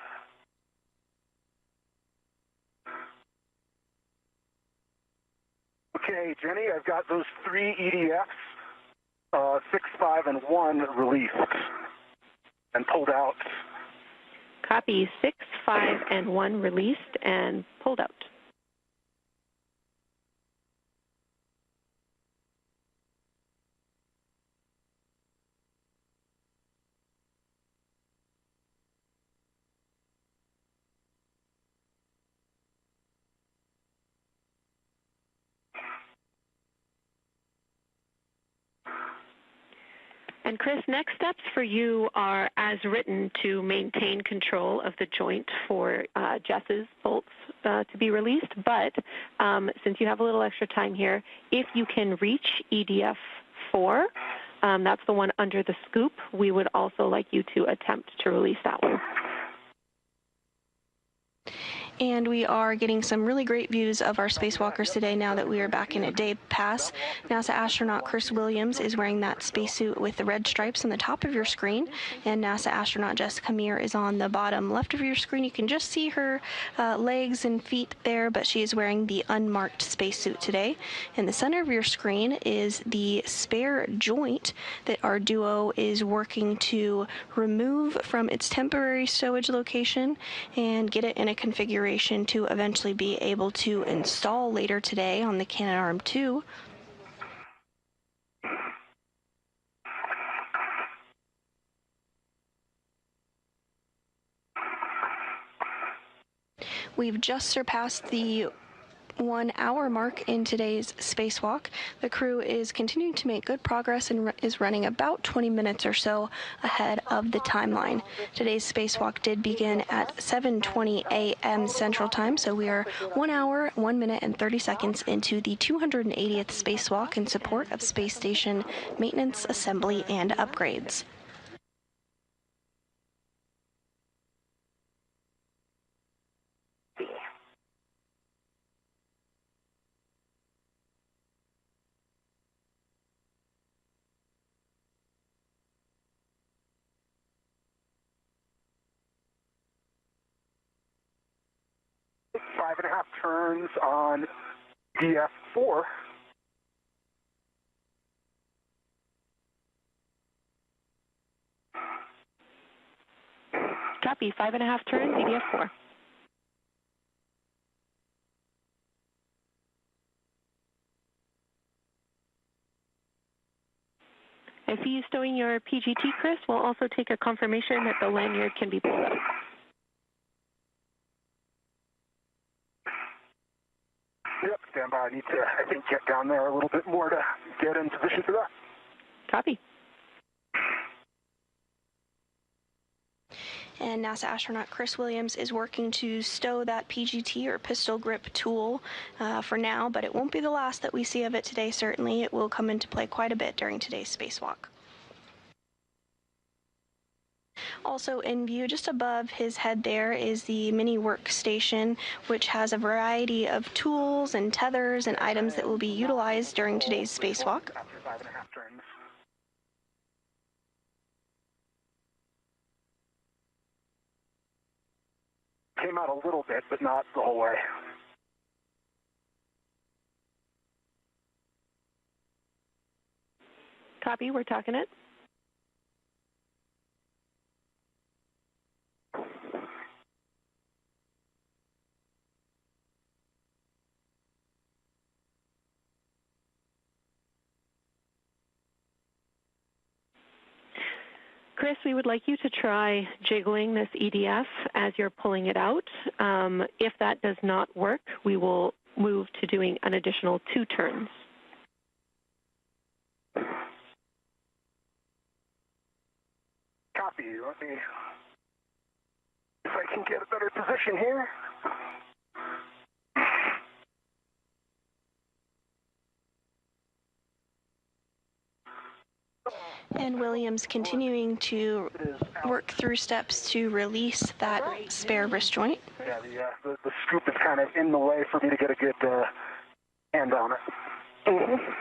Okay, Jenny, I've got those 3 EDFs, 6, 5, and 1 released and pulled out. Copy. 6, 5, and 1 released and pulled out. And Chris, next steps for you are, as written, to maintain control of the joint for Jess's bolts to be released. But since you have a little extra time here, if you can reach EDF 4, that's the one under the scoop, we would also like you to attempt to release that one. And we are getting some really great views of our spacewalkers today now that we are back in a day pass. NASA astronaut Chris Williams is wearing that spacesuit with the red stripes on the top of your screen, and NASA astronaut Jessica Meir is on the bottom left of your screen. You can just see her legs and feet there, but she is wearing the unmarked spacesuit today. In the center of your screen is the spare joint that our duo is working to remove from its temporary stowage location and get it in a configuration to eventually be able to install later today on the Canadarm2. We've just surpassed the 1 hour mark in today's spacewalk. The crew is continuing to make good progress and is running about 20 minutes or so ahead of the timeline. Today's spacewalk did begin at 7:20 a.m. Central Time, so we are 1 hour, 1 minute, and 30 seconds into the 280th spacewalk in support of space station maintenance, assembly, and upgrades. Five and a half turns on DF4. Copy. 5.5 turns, EDF4. I see you stowing your PGT, Chris. We'll also take a confirmation that the lanyard can be pulled out. Yep, stand by. I need to, I think, get down there a little bit more to get in position for that. Copy. And NASA astronaut Chris Williams is working to stow that PGT or pistol grip tool for now, but it won't be the last that we see of it today, certainly. It will come into play quite a bit during today's spacewalk. Also in view just above his head there is the mini workstation, which has a variety of tools and tethers and items that will be utilized during today's spacewalk. After 5.5 turns. Came out a little bit, but not the whole way. Copy, we're talking it. Chris, we would like you to try jiggling this EDF as you're pulling it out. If that does not work, we will move to doing an additional 2 turns. Copy. Let me, if I can get a better position here. And Williams continuing to work through steps to release that spare wrist joint. Yeah, the scoop is kind of in the way for me to get a good hand on it. Mm-hmm.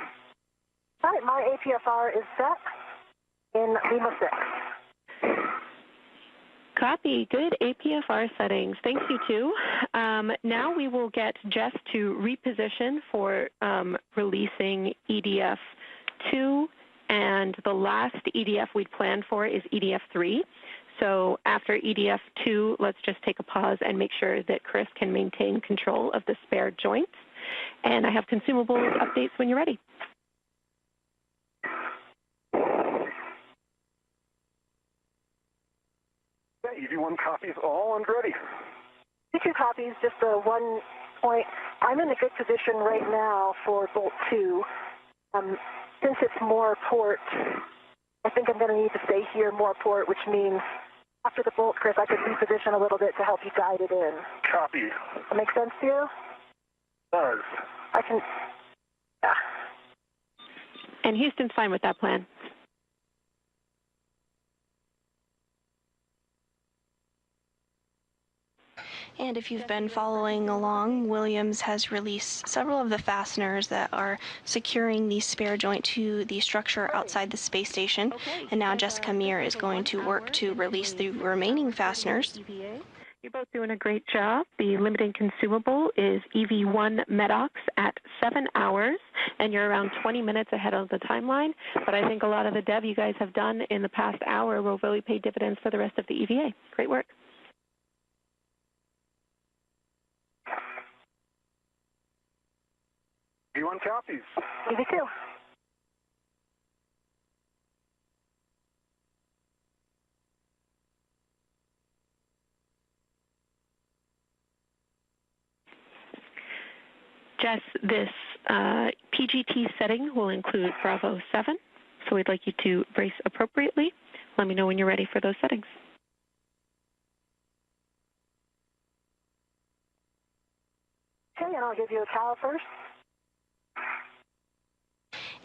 All right, my APFR is set in Lima 6. Copy. Good APFR settings. Thanks, you two. Now we will get Jess to reposition for releasing EDF 2, and the last EDF we'd planned for is EDF 3. So after EDF 2, let's just take a pause and make sure that Chris can maintain control of the spare joints. And I have consumables updates when you're ready. EV1 copies all and ready. EV2 copies, just one point. I'm in a good position right now for Bolt 2. Since it's more port, I think I'm going to need to stay here more port, which means after the bolt, Chris, I could reposition a little bit to help you guide it in. Copy. That make sense to you? Does. I can, yeah. And Houston's fine with that plan. And if you've been following along, Williams has released several of the fasteners that are securing the spare joint to the structure outside the space station. And now Jessica Meir is going to work to release the remaining fasteners. You're both doing a great job. The limiting consumable is EV1 MEDOX at 7 hours, and you're around 20 minutes ahead of the timeline. But I think a lot of the dev you guys have done in the past hour will really pay dividends for the rest of the EVA. Great work. EV1 copies. EV2. Jess, this PGT setting will include Bravo 7, so we'd like you to brace appropriately. Let me know when you're ready for those settings. Okay, and I'll give you a cow first.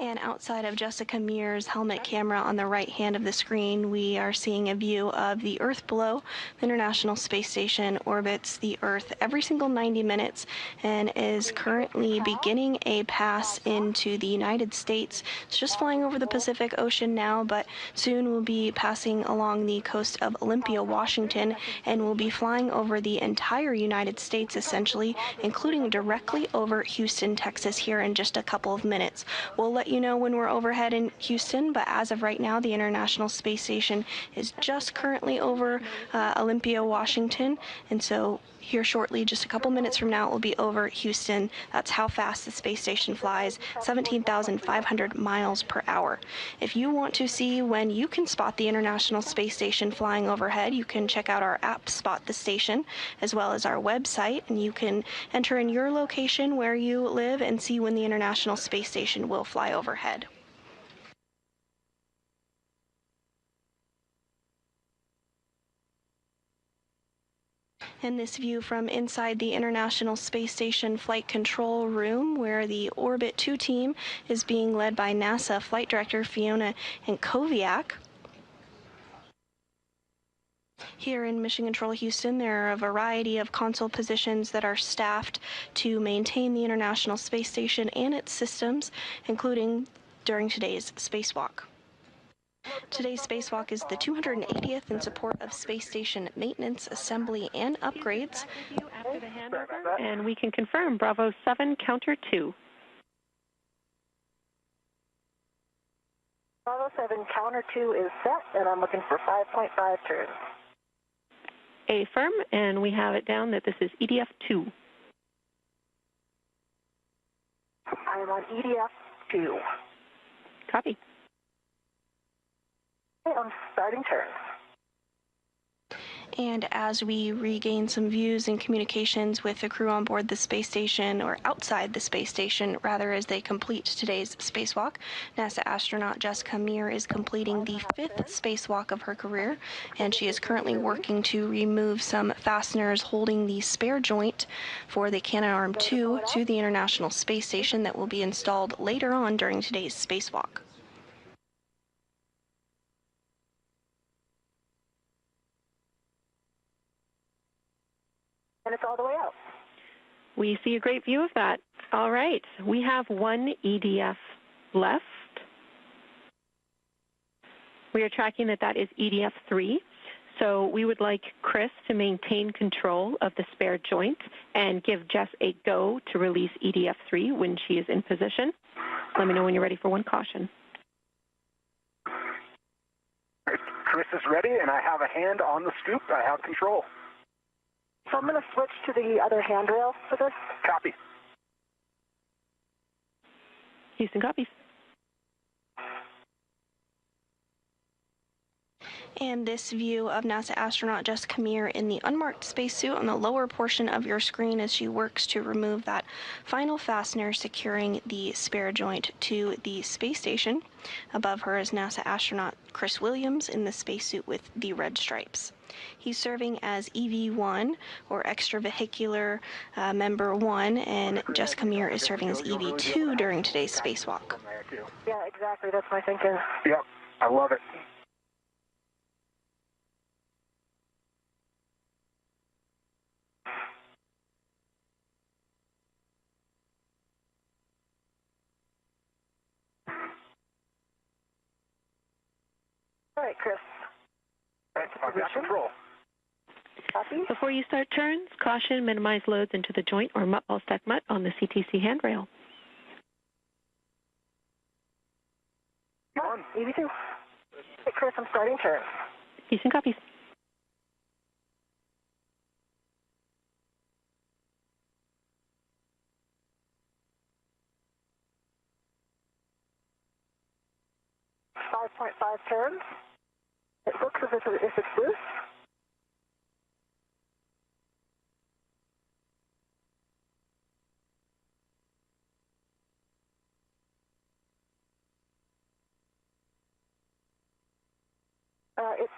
And outside of Jessica Meir's helmet camera on the right hand of the screen, we are seeing a view of the Earth below. The International Space Station orbits the Earth every single 90 minutes and is currently beginning a pass into the United States. It's just flying over the Pacific Ocean now, but soon will be passing along the coast of Olympia, Washington, and will be flying over the entire United States, essentially, including directly over Houston, Texas, here in just a couple of minutes. We'll let you know when we're overhead in Houston, but as of right now, the International Space Station is just currently over Olympia, Washington, and so here shortly, just a couple minutes from now, it will be over Houston. That's how fast the space station flies, 17,500 miles per hour. If you want to see when you can spot the International Space Station flying overhead, you can check out our app, Spot the Station, as well as our website, and you can enter in your location where you live and see when the International Space Station will fly overhead. And this view from inside the International Space Station Flight Control Room, where the Orbit 2 team is being led by NASA Flight Director Fiona Enkoviak. Here in Mission Control Houston, there are a variety of console positions that are staffed to maintain the International Space Station and its systems, including during today's spacewalk. Today's spacewalk is the 280th in support of space station maintenance, assembly, and upgrades. After the handover, and we can confirm Bravo 7, counter 2. Bravo 7, counter 2 is set, and I'm looking for 5.5 turns. Affirm, and we have it down that this is EDF 2. I am on EDF 2. Copy. Okay, I'm starting turn. And as we regain some views and communications with the crew on board the space station, or outside the space station, rather, as they complete today's spacewalk, NASA astronaut Jessica Meir is completing the 5th spacewalk of her career, and she is currently working to remove some fasteners holding the spare joint for the Canadarm2 to the International Space Station that will be installed later on during today's spacewalk. And it's all the way out. We see a great view of that. All right, we have one EDF left. We are tracking that is EDF 3. So we would like Chris to maintain control of the spare joint and give Jess a go to release EDF 3 when she is in position. Let me know when you're ready for one caution. Chris is ready, and I have a hand on the scoop. I have control. So I'm going to switch to the other handrail for this. Copy. Houston copies. And this view of NASA astronaut Jessica Meir in the unmarked spacesuit on the lower portion of your screen as she works to remove that final fastener securing the spare joint to the space station. Above her is NASA astronaut Chris Williams in the spacesuit with the red stripes. He's serving as EV1, or extravehicular member 1, and Jessica Meir is serving as EV2 during today's spacewalk. Yeah, exactly. That's my thinking. Yep, I love it. All right, Chris. I've got control. Copy. Before you start turns, caution, minimize loads into the joint or mutt ball stack mutt on the CTC handrail. On. EV2. Hey, Chris, I'm starting turn. Houston copies. .5 turns. It looks as if it's loose.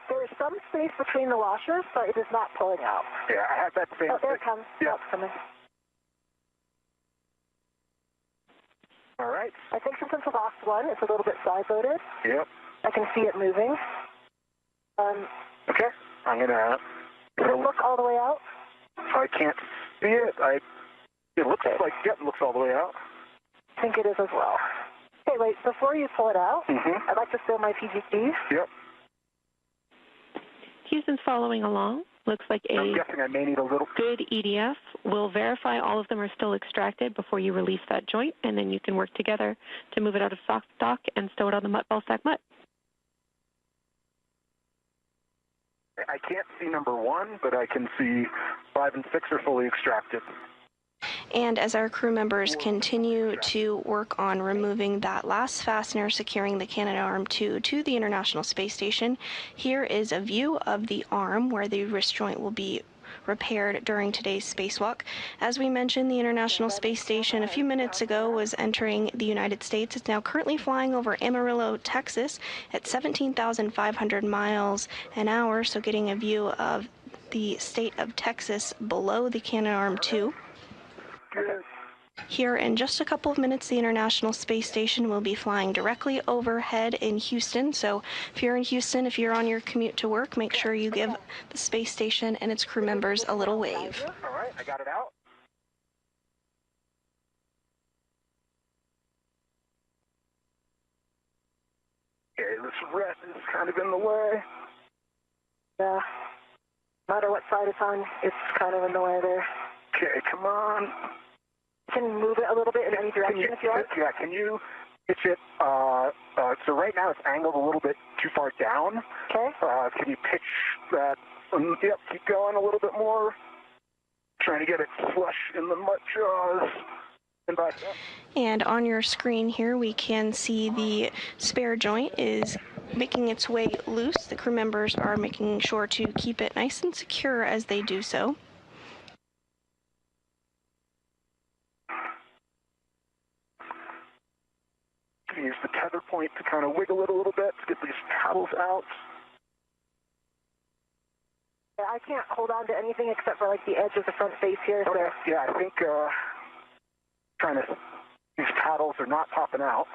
There's some space between the washers, but it is not pulling out. Yeah, I have that same Oh, there it thing. comes. Yep. Oh, it's coming. All right. I think since it's the last one, it's a little bit side-loaded. Yep. I can see it moving. Okay. I'm gonna. Does it look all the way out? I can't see it. It looks like it looks all the way out. I think it is as well. Okay, wait. Before you pull it out, I'd like to fill my PGTs. Yep. Houston's following along. Looks like I'm a guessing I may need a little. good EDF. We'll verify all of them are still extracted before you release that joint, and then you can work together to move it out of stock and stow it on the mutt ball stack mutt. I can't see number 1, but I can see 5 and 6 are fully extracted. And as our crew members continue to work on removing that last fastener securing the Canadarm2 to the International Space Station, here is a view of the arm where the wrist joint will be repaired during today's spacewalk. As we mentioned, the International Space Station a few minutes ago was entering the United States. It's now currently flying over Amarillo, Texas at 17,500 miles an hour, so getting a view of the state of Texas below the Canadarm2. Here in just a couple of minutes, the International Space Station will be flying directly overhead in Houston. So if you're in Houston, if you're on your commute to work, make sure you give the space station and its crew members a little wave. All right, I got it out. Okay, this red is kind of in the way. Yeah. No matter what side it's on, it's kind of in the way there. Okay, come on. You can move it a little bit in any direction if you like. Yeah, can you pitch it? So right now it's angled a little bit too far down. Okay. Can you pitch that? Yep, keep going a little bit more. Trying to get it flush in the mutt jaws. And back up. And on your screen here, we can see the spare joint is making its way loose. The crew members are making sure to keep it nice and secure as they do so. Use the tether point to kind of wiggle it a little bit to get these paddles out. Yeah, I can't hold on to anything except for like the edge of the front face here. So. Okay. Yeah, I think these paddles are not popping out.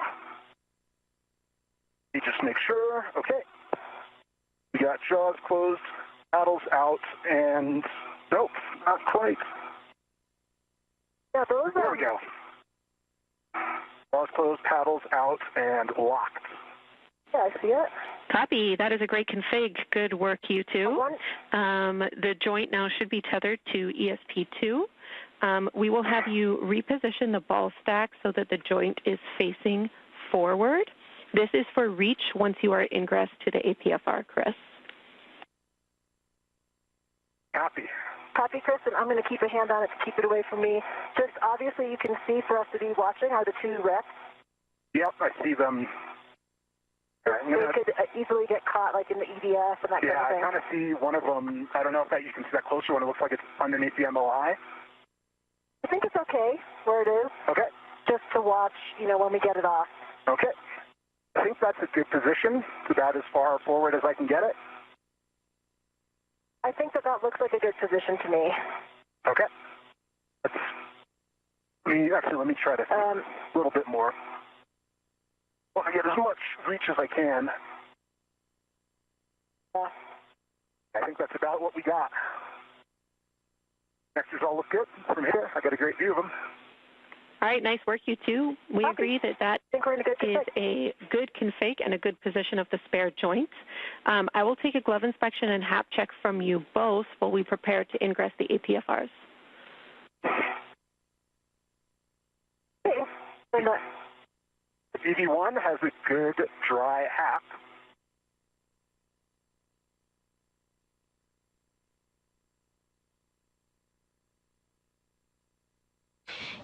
You just make sure. Okay. We got jaws closed, paddles out, and nope, not quite. Yeah, those There we go. Jaws closed, paddles out, and locked. Yeah, I see it. Copy. That is a great config. Good work, you two. The joint now should be tethered to ESP2. We will have you reposition the ball stack so that the joint is facing forward. This is for reach once you are ingress to the APFR, Chris. Copy. Copy, Chris, and I'm going to keep a hand on it to keep it away from me. Just obviously you can see for us to be watching are the two wrecks. Yep, I see them. They could easily get caught like in the EDF and that kind of thing. Yeah, I kind of see one of them. I don't know if you can see that closer one. It looks like it's underneath the MOI. I think it's okay where it is. Okay. Just to watch, when we get it off. Okay. I think that's a good position. It's about as far forward as I can get it. I think that looks like a good position to me. Okay. Let me try to see a little bit more. Well, I get as much reach as I can. I think that's about what we got. Vectors all look good from here. I got a great view of them. All right, nice work, you two. We agree that is a good config and a good position of the spare joint. I will take a glove inspection and HAP check from you both while we prepare to ingress the APFRs. The BV1 has a good dry HAP.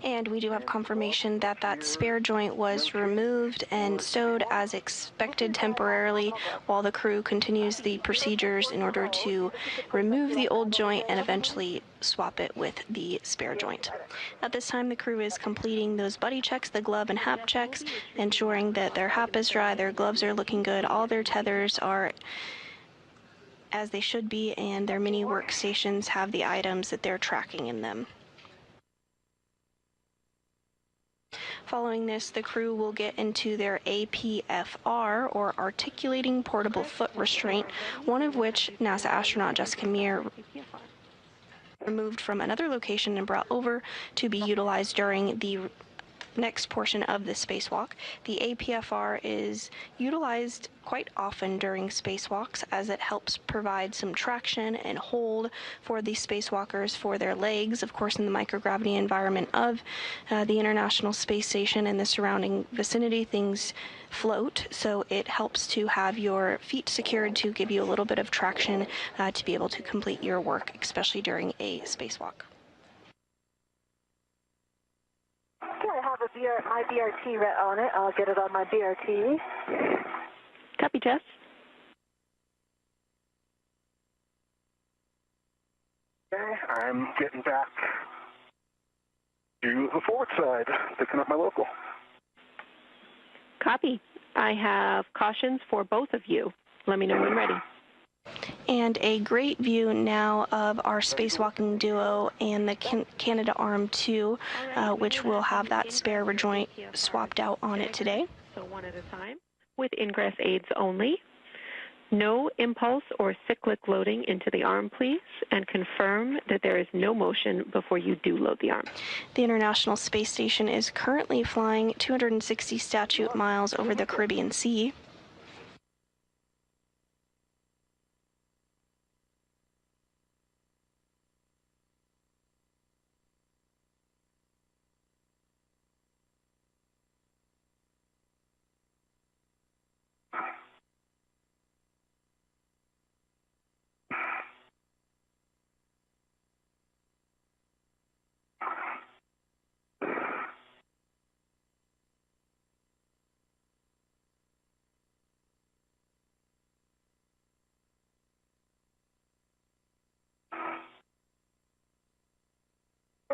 And we do have confirmation that that spare joint was removed and stowed as expected temporarily while the crew continues the procedures in order to remove the old joint and eventually swap it with the spare joint. At this time, the crew is completing those buddy checks, the glove and HAP checks, ensuring that their HAP is dry, their gloves are looking good, all their tethers are as they should be, and their mini workstations have the items that they're tracking in them. Following this, the crew will get into their APFR, or Articulating Portable Foot Restraint, one of which NASA astronaut Jessica Meir removed from another location and brought over to be utilized during the next portion of the spacewalk. The APFR is utilized quite often during spacewalks as it helps provide some traction and hold for the spacewalkers for their legs, of course in the microgravity environment of the International Space Station and the surrounding vicinity. Things float, so it helps to have your feet secured to give you a little bit of traction to be able to complete your work, especially during a spacewalk. I have my BRT on it. I'll get it on my BRT. Copy, Jess. Okay, I'm getting back to the forward side, picking up my local. Copy. I have cautions for both of you. Let me know when ready. And a great view now of our spacewalking duo and the Canadarm2, which will have that spare joint swapped out on it today. So one at a time with ingress aids only. No impulse or cyclic loading into the arm, please, and confirm that there is no motion before you do load the arm. The International Space Station is currently flying 260 statute miles over the Caribbean Sea.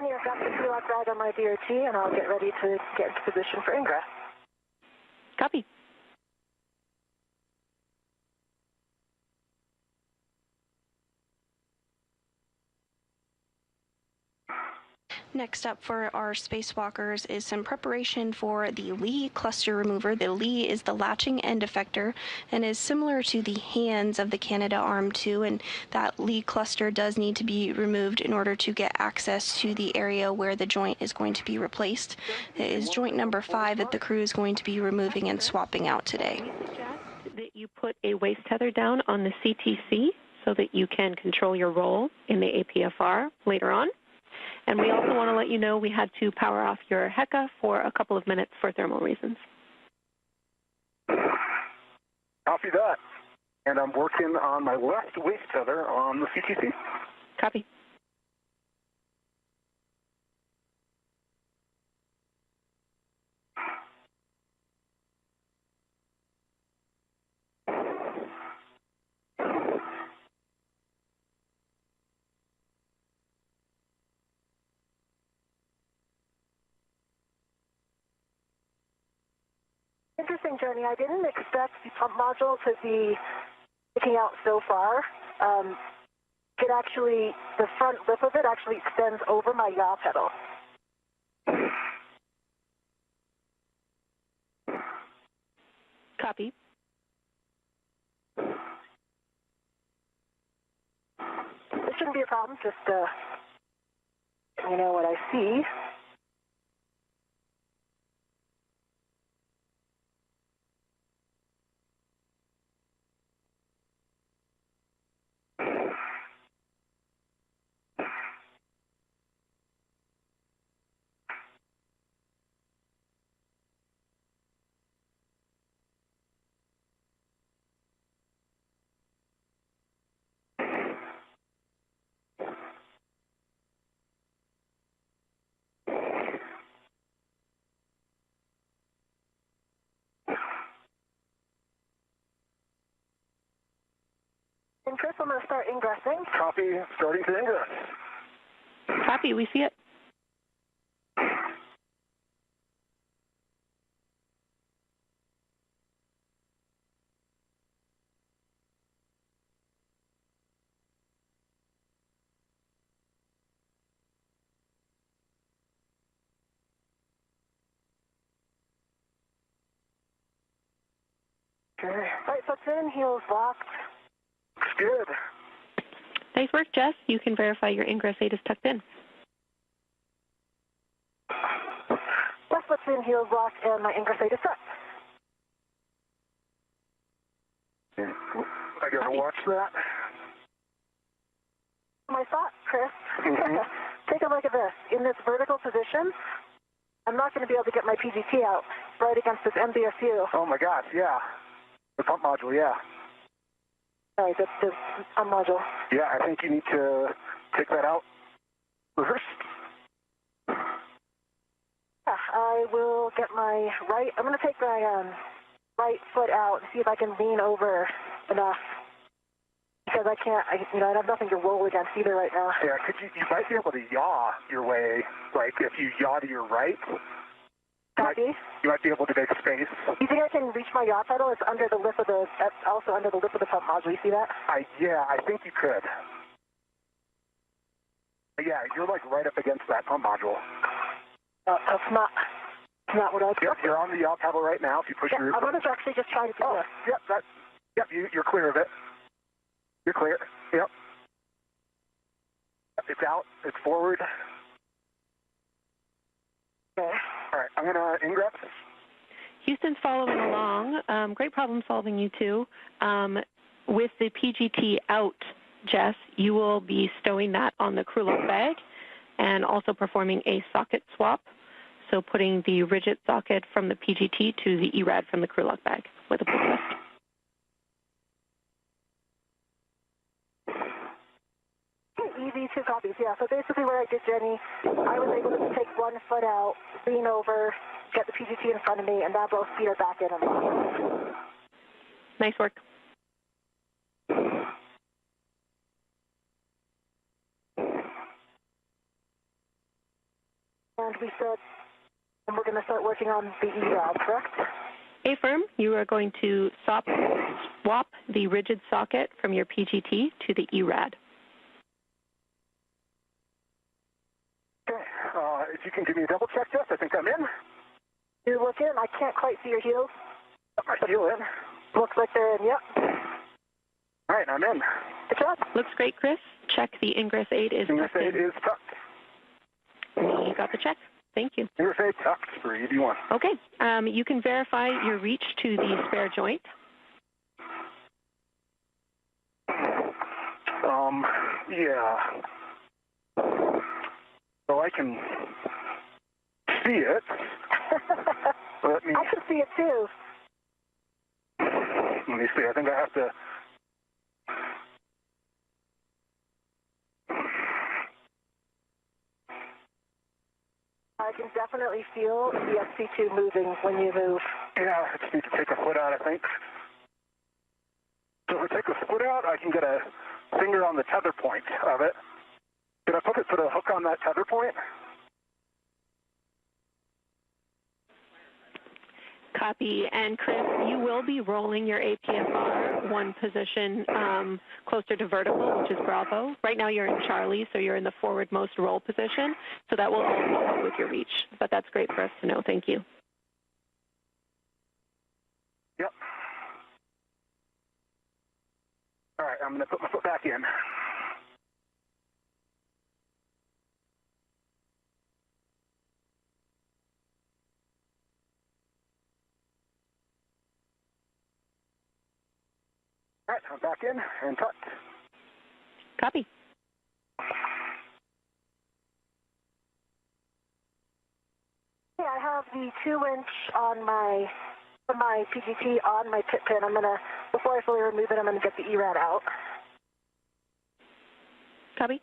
Jenny, I've got the pre-lock bag on my DRT, and I'll get ready to get into position for ingress. Copy. Next up for our spacewalkers is some preparation for the Lee cluster remover. The Lee is the latching end effector and is similar to the hands of the Canadarm2, and that Lee cluster does need to be removed in order to get access to the area where the joint is going to be replaced. It is joint number 5 that the crew is going to be removing and swapping out today. We suggest that you put a waist tether down on the CTC so that you can control your role in the APFR later on. And we also want to let you know we had to power off your HECA for a couple of minutes for thermal reasons. Copy that. And I'm working on my left waist tether on the CTC. Copy. Interesting, Jenny. I didn't expect the pump module to be sticking out so far. It actually, the front lip of it actually extends over my yaw pedal. Copy. This shouldn't be a problem, just you know what I see. And Chris, I'm going to start ingressing. Copy, starting to ingress. Copy, we see it. Okay. All right, so it's in, heels locked. Looks good. Nice work, Jess. You can verify your ingress 8 is tucked in. Left foot's in, heels locked, and my ingress 8 is set. I gotta watch that. My thought, Chris, take a look at this. In this vertical position, I'm not going to be able to get my PGT out right against this MBSU. Oh my gosh, yeah. The pump module, yeah. All right, that's the module. Yeah, I think you need to take that out reverse. Yeah, I will get my right, I'm going to take my right foot out and see if I can lean over enough. Because I can't, I have nothing to roll against either right now. Yeah, you might be able to yaw your way, like if you yaw to your right. Copy. You might be able to make space. You think I can reach my yaw pedal? It's under the lip of the, that's also under the lip of the pump module. You see that? Yeah, I think you could. Yeah, you're like right up against that pump module. That's not what I Yep, you're on the yaw pedal right now. If you push your... I'm going to actually just try to do this. Yep, you're clear of it. You're clear. Yep. It's out. It's forward. Okay. All right, I'm going to ingress. Houston's following along. Great problem solving, you two. With the PGT out, Jess, you will be stowing that on the crew lock bag and also performing a socket swap. So putting the rigid socket from the PGT to the ERAD from the crew lock bag with a pull twist. Easy, 2 copies, yeah. So basically what I did, Jenny, I was able to take 1 foot out, lean over, get the PGT in front of me, and that will feed her back in and lock. Nice work. and we said, and we're going to start working on the ERAD, correct? Affirm, you are going to swap the rigid socket from your PGT to the ERAD. Okay, if you can give me a double check, Jess, I think I'm in. You're looking. I can't quite see your heels. I feel in. Looks like they're in, yep. All right, I'm in. Good job. Looks great, Chris. Check the ingress aid is Ingress tucked aid in. is tucked. You got the check. Thank you. Ingress aid tucked for ED1. Okay, you can verify your reach to the spare joint. Yeah. So I can see it. Let me I can see it too. see. I think I have to. I can definitely feel the SC2 moving when you move. Yeah, I just need to take a foot out, I think. So if I take a foot out, I can get a finger on the tether point of it. Did I put a hook on that tether point? Copy. And Chris, you will be rolling your APFR one position closer to vertical, which is Bravo. Right now you're in Charlie, so you're in the forwardmost roll position. So that will also help with your reach. But that's great for us to know. Thank you. Yep. All right, I'm going to put my foot back in. All right, I'm back in and tucked. Copy. Yeah, I have the 2-inch on my PGT on my pit pin. I'm gonna, before I fully remove it, I'm gonna get the ERAD out. Copy.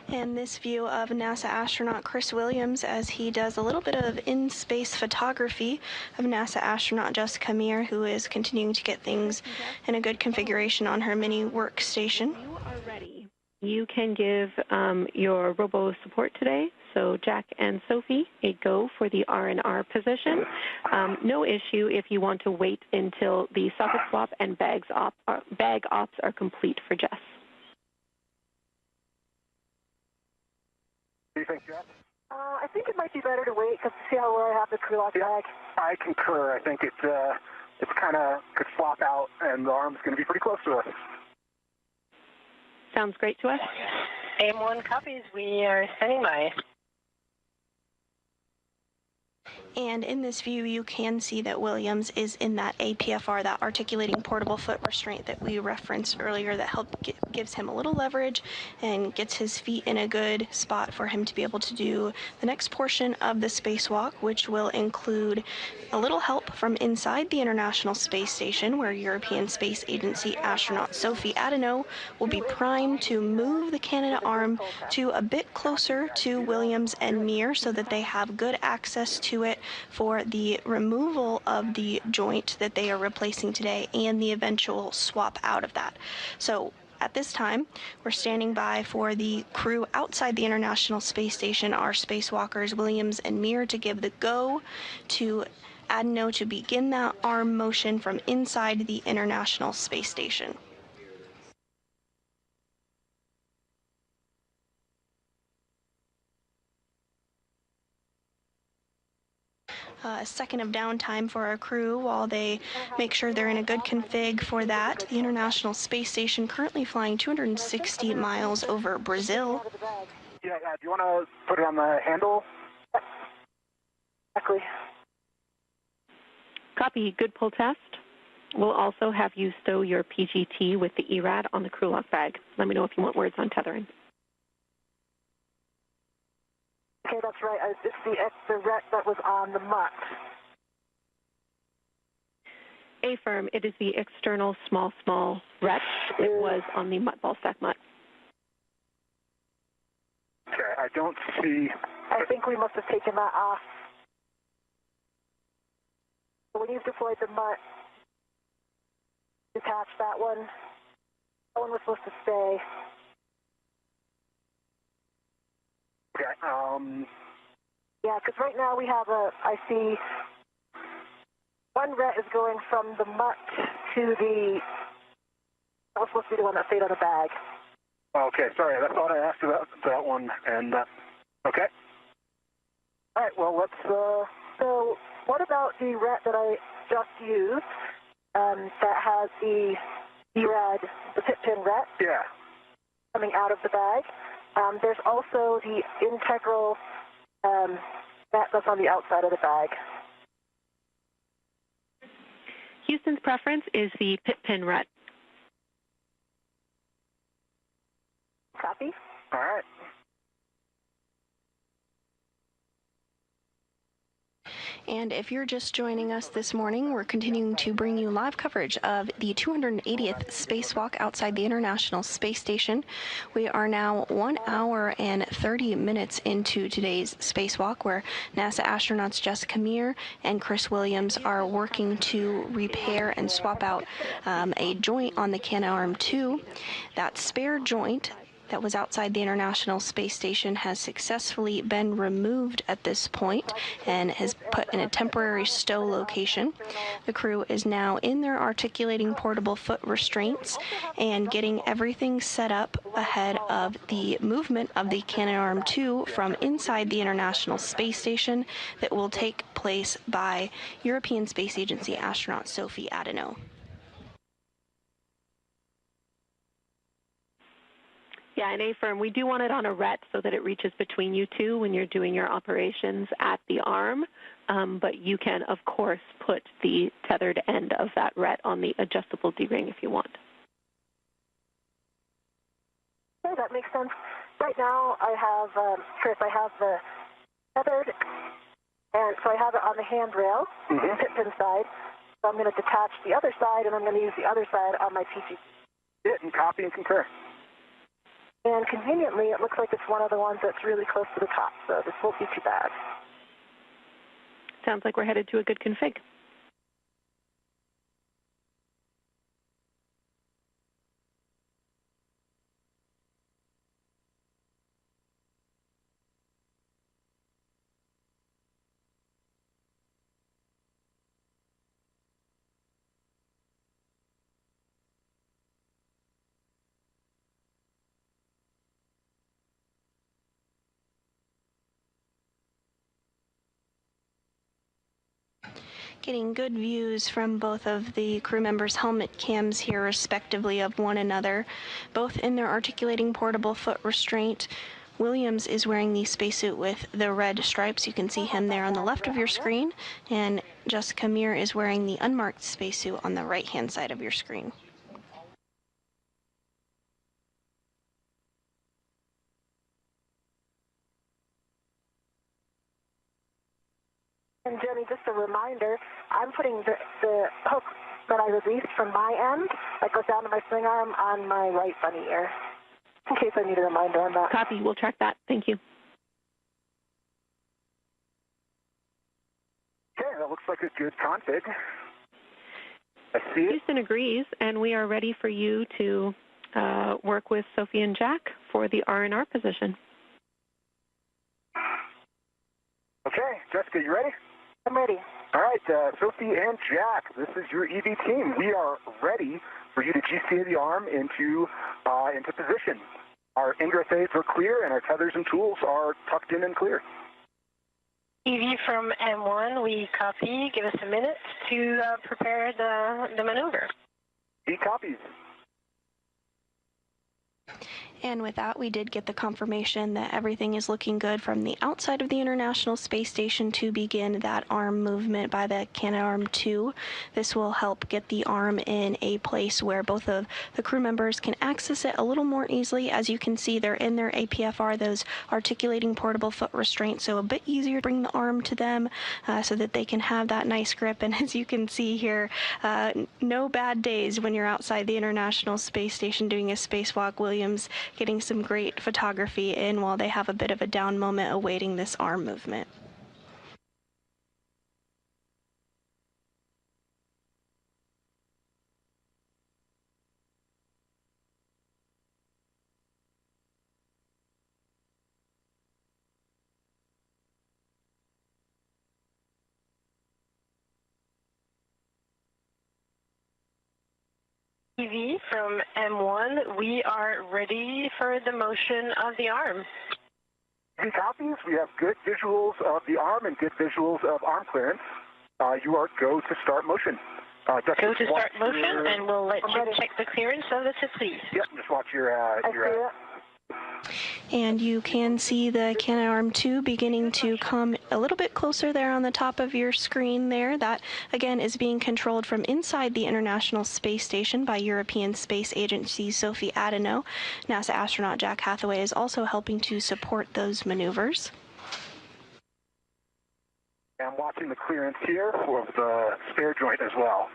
And this view of NASA astronaut Chris Williams as he does a little bit of in-space photography of NASA astronaut Jessica Meir, who is continuing to get things in a good configuration on her mini workstation. You are ready. You can give your robo support today. So Jack and Sophie, a go for the R&R position. No issue if you want to wait until the socket swap and bag ops are complete for Jess. What do you think, Jeff? I think it might be better to wait because to see how well I have the crew lock bag. I concur. I think it's kind of could flop out, and the arm's going to be pretty close to us. Sounds great to us. AM1 copies. We are standing by. And in this view, you can see that Williams is in that APFR, that articulating portable foot restraint that we referenced earlier that gives him a little leverage and gets his feet in a good spot for him to be able to do the next portion of the spacewalk, which will include a little help from inside the International Space Station, where European Space Agency astronaut Sophie Adeneau will be primed to move the Canadarm to a bit closer to Williams and Meir so that they have good access to it for the removal of the joint that they are replacing today and the eventual swap out of that. So at this time, we're standing by for the crew outside the International Space Station, our spacewalkers Williams and Meir, to give the go to Adeneau to begin that arm motion from inside the International Space Station. A second of downtime for our crew while they make sure they're in a good config for that. The International Space Station currently flying 260 miles over Brazil. Yeah, do you want to put it on the handle? Exactly. Copy. Good pull test. We'll also have you stow your PGT with the ERAD on the crew lock bag. Let me know if you want words on tethering. Okay, that's right. It's the ret that was on the mutt. Affirm, it is the external small ret. It was on the mutt ball stack mutt. Okay, I don't see. I think we must have taken that off. when you've deployed the MUT, detach that one. That one was supposed to stay. Okay. Yeah, because right now we have I see one ret is going from the MUT to the, that was supposed to be the one that stayed on the bag. Okay, sorry, I thought I asked you about that one, and, okay. All right, well, let's, So what about the ret that I just used that has the red, the pit pin ret yeah. coming out of the bag? There's also the integral ret that's on the outside of the bag. Houston's preference is the pit pin ret. Copy. All right. And if you're just joining us this morning, we're continuing to bring you live coverage of the 280th spacewalk outside the International Space Station. We are now 1 hour and 30 minutes into today's spacewalk, where NASA astronauts Jessica Meir and Chris Williams are working to repair and swap out a joint on the Canadarm2. That spare joint that was outside the International Space Station has successfully been removed at this point and has put in a temporary stow location. The crew is now in their articulating portable foot restraints and getting everything set up ahead of the movement of the Canadarm2 from inside the International Space Station that will take place by European Space Agency astronaut Sophie Adeno. Yeah, and A-firm, we do want it on a ret so that it reaches between you two when you're doing your operations at the arm, but you can, of course, put the tethered end of that ret on the adjustable D-ring if you want. Okay, that makes sense. Right now I have, Chris, I have the tethered, and so I have it on the handrail, the pit pin side, so I'm going to detach the other side, and I'm going to use the other side on my PG. Hit and copy and concur. And conveniently, it looks like it's one of the ones that's really close to the top, so this won't be too bad. Sounds like we're headed to a good config. Getting good views from both of the crew members' helmet cams here, respectively, of one another, both in their articulating portable foot restraint. Williams is wearing the spacesuit with the red stripes. You can see him there on the left of your screen, and Jessica Meir is wearing the unmarked spacesuit on the right-hand side of your screen. And Jenny, just a reminder, I'm putting the hook that I released from my end, that goes down to my swing arm, on my right bunny ear, in case I need a reminder on that. Copy. We'll track that. Thank you. Okay, that looks like a good config. I see it. Houston agrees, and we are ready for you to work with Sophie and Jack for the R&R position. Okay, Jessica, you ready? I'm ready. All right, Sophie and Jack, this is your EV team. We are ready for you to GCA the arm into position. Our ingress aids are clear, and our tethers and tools are tucked in and clear. EV from M1, we copy. Give us a minute to prepare the maneuver. He copies. And with that, we did get the confirmation that everything is looking good from the outside of the International Space Station to begin that arm movement by the Canadarm2. This will help get the arm in a place where both of the crew members can access it a little more easily. As you can see, they're in their APFR, those articulating portable foot restraints, so a bit easier to bring the arm to them so that they can have that nice grip. And as you can see here, no bad days when you're outside the International Space Station doing a spacewalk. Williams getting some great photography in while they have a bit of a down moment awaiting this arm movement. TV from M1, we are ready for the motion of the arm. Any copies? We have good visuals of the arm and good visuals of arm clearance. You are go to start motion. Go to start motion, and we'll let you check the clearance of the tip, please. Yep, just watch your And you can see the Canadarm2 beginning to come a little bit closer there on the top of your screen there. That, again, is being controlled from inside the International Space Station by European Space Agency Sophie Adano. NASA astronaut Jack Hathaway is also helping to support those maneuvers. I'm watching the clearance here for the spare joint as well.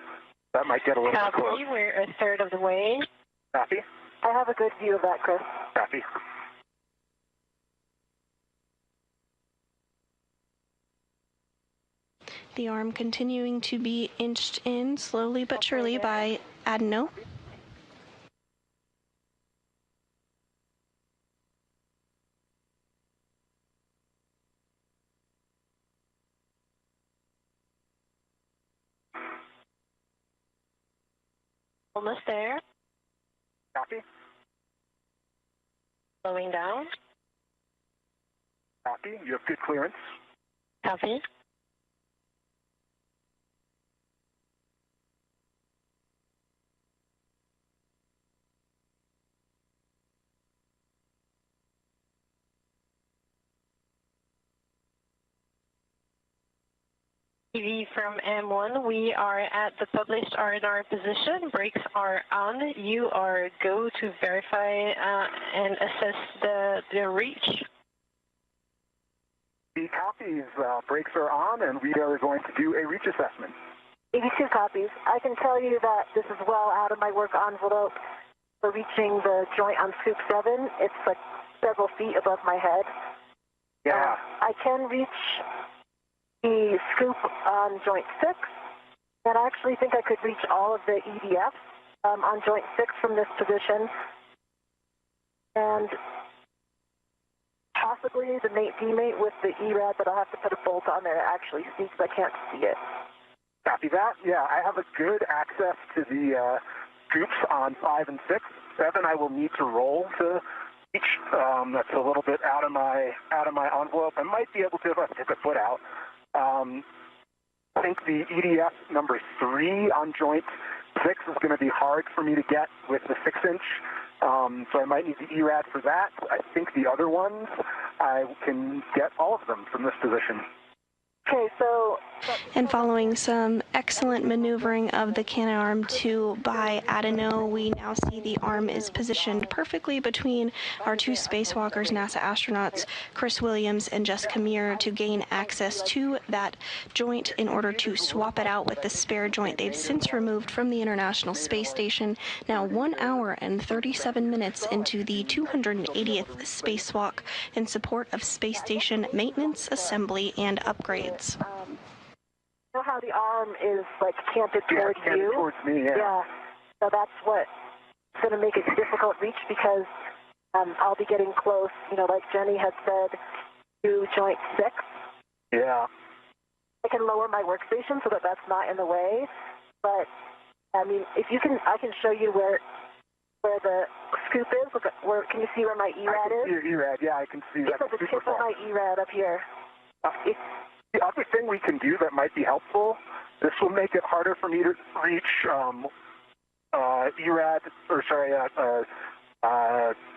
That might get a little bit close. We're a third of the way. Copy. I have a good view of that, Chris. Copy. The arm continuing to be inched in slowly but surely by Adano. Almost there. Copy. Slowing down. Copy. You have good clearance. Copy. TV from M1, we are at the published R&R position. Brakes are on. You are go to verify and assess the reach. The copies, brakes are on, and we are going to do a reach assessment. 82 copies. I can tell you that this is well out of my work envelope for reaching the joint on scoop 7. It's like several feet above my head. Yeah. I can reach the scoop on joint 6, and I actually think I could reach all of the EDF on joint 6 from this position, and possibly the mate demate with the ERAD, but I'll have to put a bolt on there to actually see because I can't see it. Copy that. Yeah, I have a good access to the scoops on 5 and 6. 7 I will need to roll to reach. That's a little bit out of my envelope. I might be able to if I stick a foot out. I think the EDF number 3 on joint 6 is going to be hard for me to get with the 6-inch, so I might need the ERAD for that. I think the other ones, I can get all of them from this position. Okay, so... And following some excellent maneuvering of the Canadarm2 by Adano, we now see the arm is positioned perfectly between our two spacewalkers, NASA astronauts Chris Williams and Jessica Meir, to gain access to that joint in order to swap it out with the spare joint they've since removed from the International Space Station, now 1 hour and 37 minutes into the 280th spacewalk in support of space station maintenance, assembly, and upgrades. You know how the arm is like canted towards canted you? Towards me, yeah. Yeah. So that's what's going to make it difficult reach because I'll be getting close, you know, like Jenny had said, to joint 6. Yeah. I can lower my workstation so that that's not in the way. But, I mean, if you can, I can show you where the scoop is. Look, can you see where my ERAD is? Your ERAD, yeah, I can see that. It's at the tip of my ERAD up here. The other thing we can do that might be helpful, this will make it harder for me to reach ERAD, or sorry,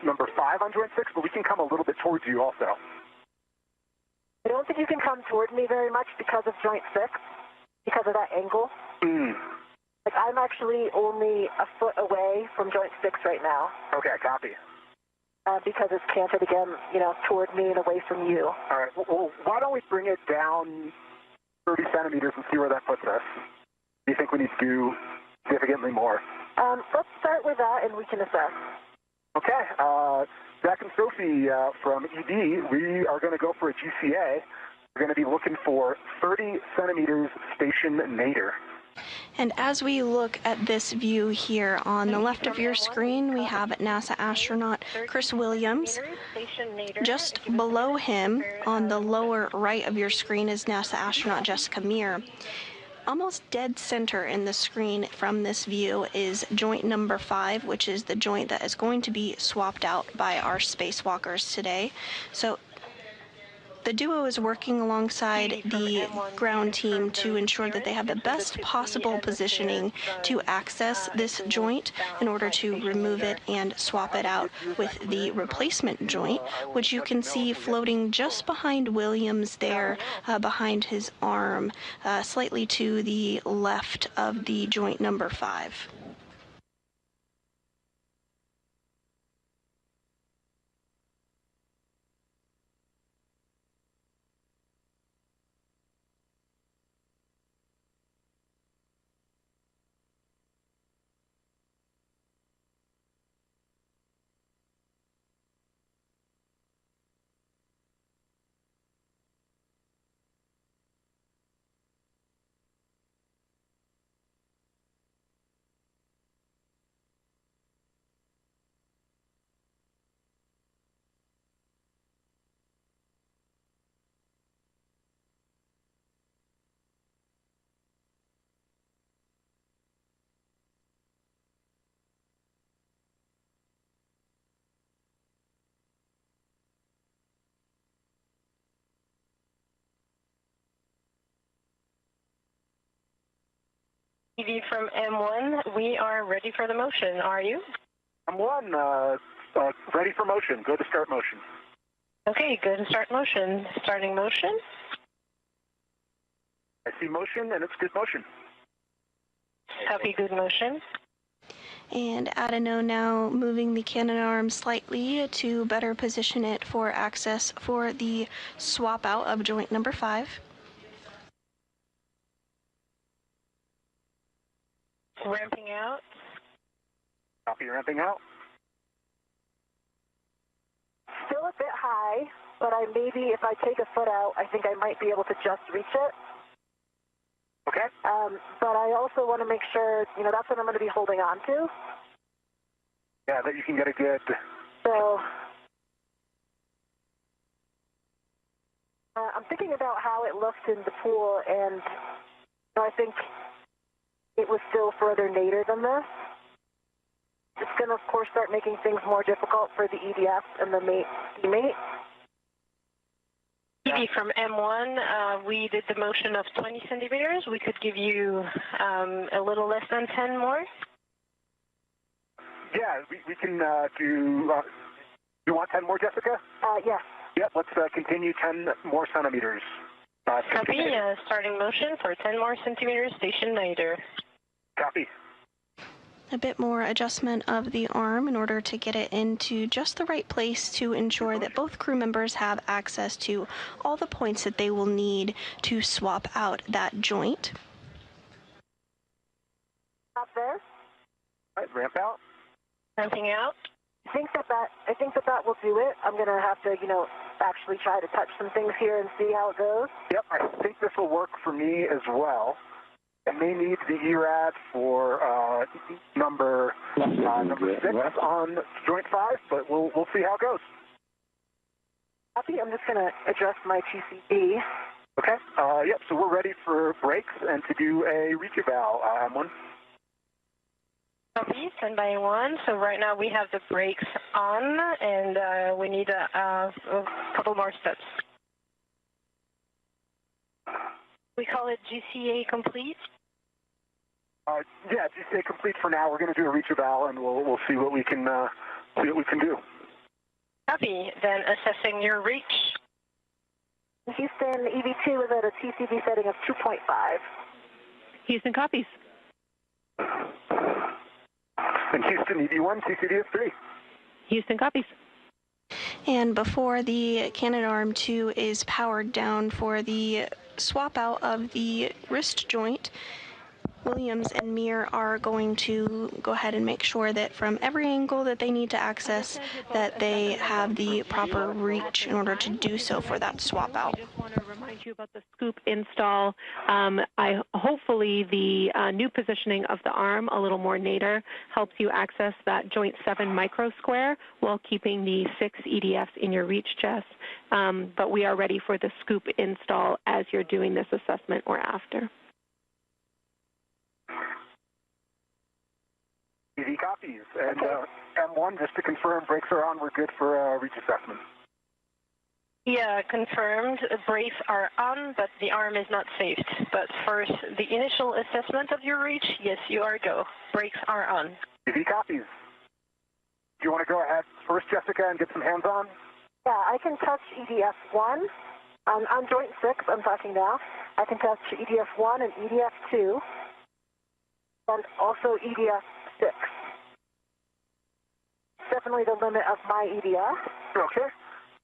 number 5 on joint 6, but we can come a little bit towards you also. I don't think you can come toward me very much because of joint 6, because of that angle. Like, I'm actually only a foot away from joint 6 right now. Okay, copy. Because it's canted again, you know, toward me and away from you. All right. Well, why don't we bring it down 30 centimeters and see where that puts us? Do you think we need to do significantly more? Let's start with that, and we can assess. Okay. Zach and Sophie from ED, we are going to go for a GCA. We're going to be looking for 30 centimeters station nadir. And as we look at this view here on the left of your screen, we have NASA astronaut Chris Williams. Just below him, on the lower right of your screen, is NASA astronaut Jessica Meir. Almost dead center in the screen from this view is joint number 5, which is the joint that is going to be swapped out by our spacewalkers today. So the duo is working alongside the ground team to ensure that they have the best possible positioning to access this joint in order to remove it and swap it out with the replacement joint, which you can see floating just behind Williams there, behind his arm, slightly to the left of the joint number 5. TV from M1, we are ready for the motion. Are you? M1, ready for motion. Go to start motion. Okay, go to start motion. Starting motion. I see motion, and it's good motion. Copy, good motion. And Adeno now moving the cannon arm slightly to better position it for access for the swap out of joint number 5. Ramping out. Copy, ramping out. Still a bit high, but maybe if I take a foot out, I think I might be able to just reach it. Okay. But I also want to make sure, that's what I'm going to be holding on to. Yeah, that you can get a good... So I'm thinking about how it looked in the pool, and I think it was still further nadir than this. It's going to, of course, start making things more difficult for the EDF and the teammate. TV from M1, we did the motion of 20 centimeters. We could give you a little less than 10 more. Yeah, we can do... you want 10 more, Jessica? Yes. Yep, let's continue 10 more centimeters. Copy, starting motion for 10 more centimeters, station nadir. Copy. A bit more adjustment of the arm in order to get it into just the right place to ensure that both crew members have access to all the points that they will need to swap out that joint. Up there. All right, ramp out. Ramping out. I think that will do it. I'm going to have to, actually try to touch some things here and see how it goes. Yep, I think this will work for me as well. I may need the ERAD for number 6 on joint 5, but we'll see how it goes. Copy. I'm just going to adjust my TCB. Okay. Yep. So we're ready for brakes and to do a reach eval. M1. Copy. Stand by 1. So right now we have the brakes on, and we need a couple more steps. We call it GCA complete. Yeah, GCA complete for now. We're going to do a reach eval, and we'll see what we can do. Copy. Then assessing your reach. Houston, EV2 is at a TCB setting of 2.5. Houston copies. And Houston, EV1, TCD of 3. Houston copies. And before the cannon arm 2 is powered down for the swap out of the wrist joint, Williams and Meir are going to go ahead and make sure that from every angle that they need to access, that they have the proper reach in order to do so for that swap out. I just want to remind you about the scoop install. Hopefully the new positioning of the arm, a little more nadir, helps you access that joint 7 micro square while keeping the 6 EDFs in your reach, Jess. But we are ready for the scoop install as you're doing this assessment or after. copies. And M1, just to confirm, brakes are on. We're good for reach assessment. Yeah, confirmed. Brakes are on, but the arm is not saved. But for the initial assessment of your reach, yes, you are go. Brakes are on. TV copies. Do you want to go ahead first, Jessica, and get some hands on? Yeah, I can touch EDF1. On joint 6, I'm talking now. I can touch EDF1 and EDF2, and also EDF6. Definitely the limit of my EDF. Okay.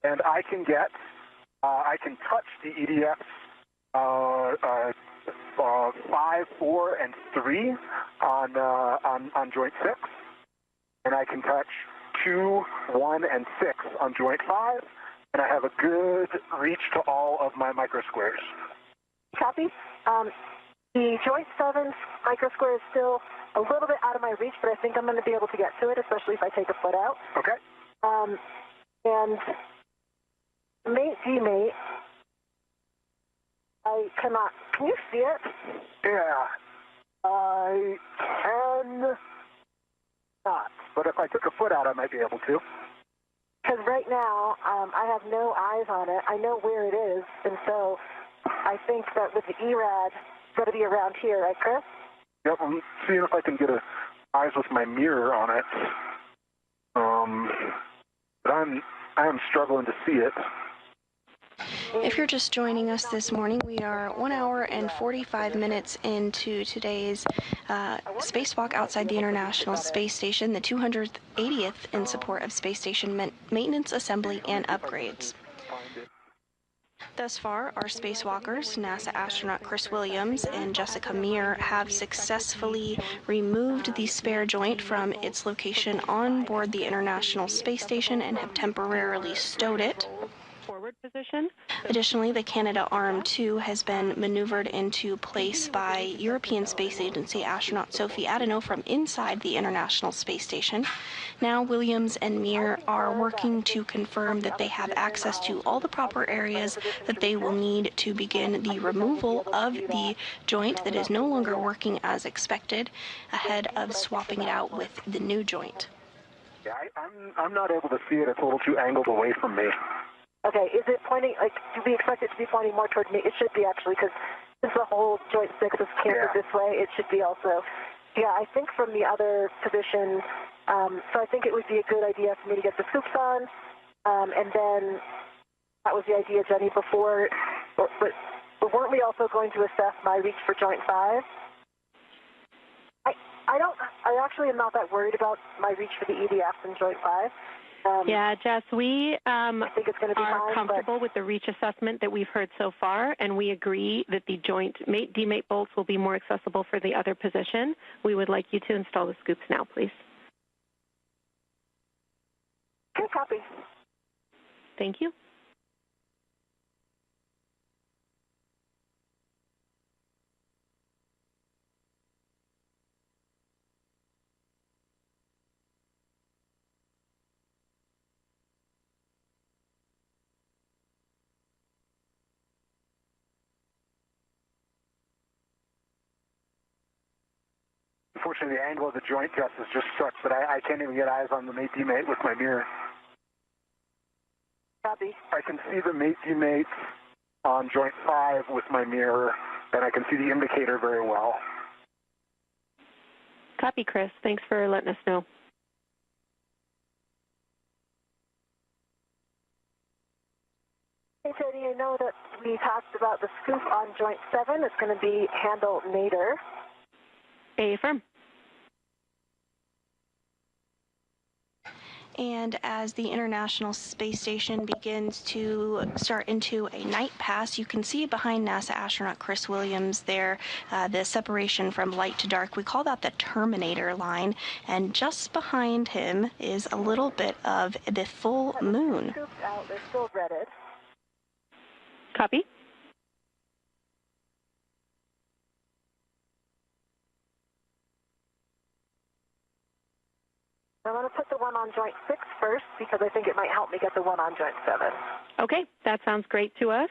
And I can get, I can touch the EDF 5, 4, and 3 on joint 6. And I can touch 2, 1, and 6 on joint 5. And I have a good reach to all of my microsquares. Copy. The joint 7 microsquare is still a little bit out of my reach, but I think I'm going to be able to get to it, especially if I take a foot out. Okay. And mate, D-mate, I cannot. Can you see it? Yeah. I can not. But if I took a foot out, I might be able to. Because right now, I have no eyes on it. I know where it is, and so I think that with the ERAD, it's going to be around here, right, Chris? Yep, I'm seeing if I can get eyes with my mirror on it. But I am struggling to see it. If you're just joining us this morning, we are 1 hour and 45 minutes into today's spacewalk outside the International Space Station, the 280th in support of space station maintenance, assembly, and upgrades. Thus far, our spacewalkers, NASA astronaut Chris Williams and Jessica Meir, have successfully removed the spare joint from its location on board the International Space Station and have temporarily stowed it. Forward position. Additionally, the Canadarm2 has been maneuvered into place by European Space Agency astronaut Sophie Adano from inside the International Space Station. Now, Williams and Meir are working to confirm that they have access to all the proper areas that they will need to begin the removal of the joint that is no longer working as expected, ahead of swapping it out with the new joint. Yeah, I'm not able to see it. It's a little too angled away from me. Okay, is it pointing, like, do we expect it to be pointing more toward me? It should be, actually, because since the whole joint 6 is canted this way, it should be also. Yeah, I think from the other position, so I think it would be a good idea for me to get the scoops on, and then that was the idea, Jenny, before, but weren't we also going to assess my reach for joint 5? I actually am not that worried about my reach for the EDFs in joint 5. Yeah, Jess, we I think it's going to be are fine, comfortable with the reach assessment that we've heard so far, and we agree that the joint mate demate bolts will be more accessible for the other position. We would like you to install the scoops now, please. Okay, copy. Thank you. Unfortunately, the angle of the joint test is just such that I can't even get eyes on the mate demate with my mirror. Copy. I can see the mate demate on joint 5 with my mirror, and I can see the indicator very well. Copy, Chris. Thanks for letting us know. Hey, Jenny, I know that we talked about the scoop on joint 7. It's going to be handle nadir. Affirm. And as the International Space Station begins to start into a night pass, you can see behind NASA astronaut Chris Williams there the separation from light to dark. We call that the Terminator line. And just behind him is a little bit of the full moon. They're still redded. Copy. I'm going to put the one on joint 6 first because I think it might help me get the one on joint 7. Okay, that sounds great to us.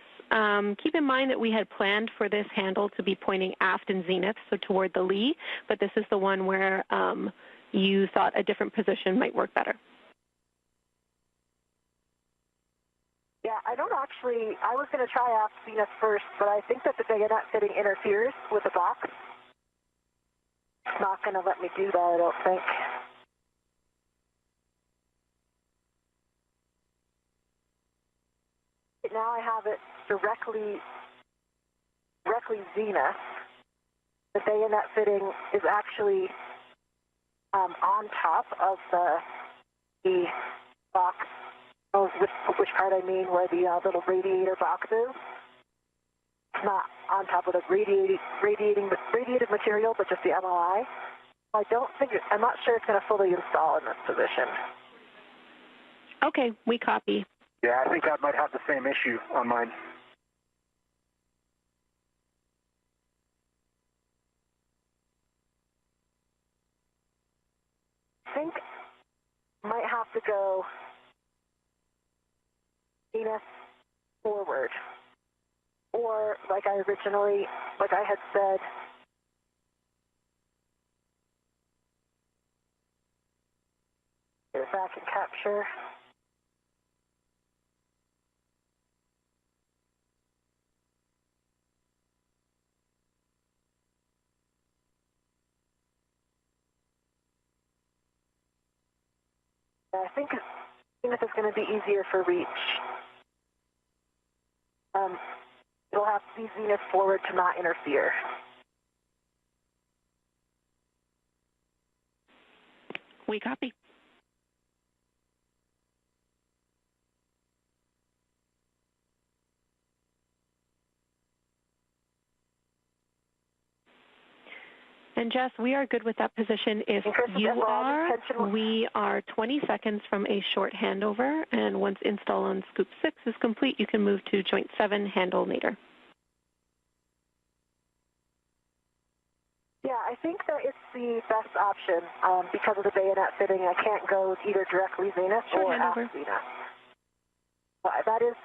Keep in mind that we had planned for this handle to be pointing aft in zenith, so toward the lee, but this is the one where you thought a different position might work better? Yeah, I don't actually, I was going to try off Venus first, but I think that the bayonet fitting interferes with the box. It's not going to let me do that, I don't think. Now I have it directly Venus. The bayonet fitting is actually on top of the box. Oh, which part I mean, where the little radiator box is. It's not on top of the radiated material, but just the MLI. I don't think I'm not sure it's going to fully install in this position. Okay, we copy. Yeah, I think that might have the same issue on mine. I think I might have to go Venus forward, or like I had said, if I can capture. I think Venus is going to be easier for reach. It'll have to be Venus forward to not interfere. We copy. And Jess, we are good with that position. If you are, we are 20 seconds from a short handover, and once install on Scoop 6 is complete, you can move to Joint 7, handle nadir. Yeah, I think that it's the best option because of the bayonet fitting. I can't go either directly Venus or aft Venus. That is.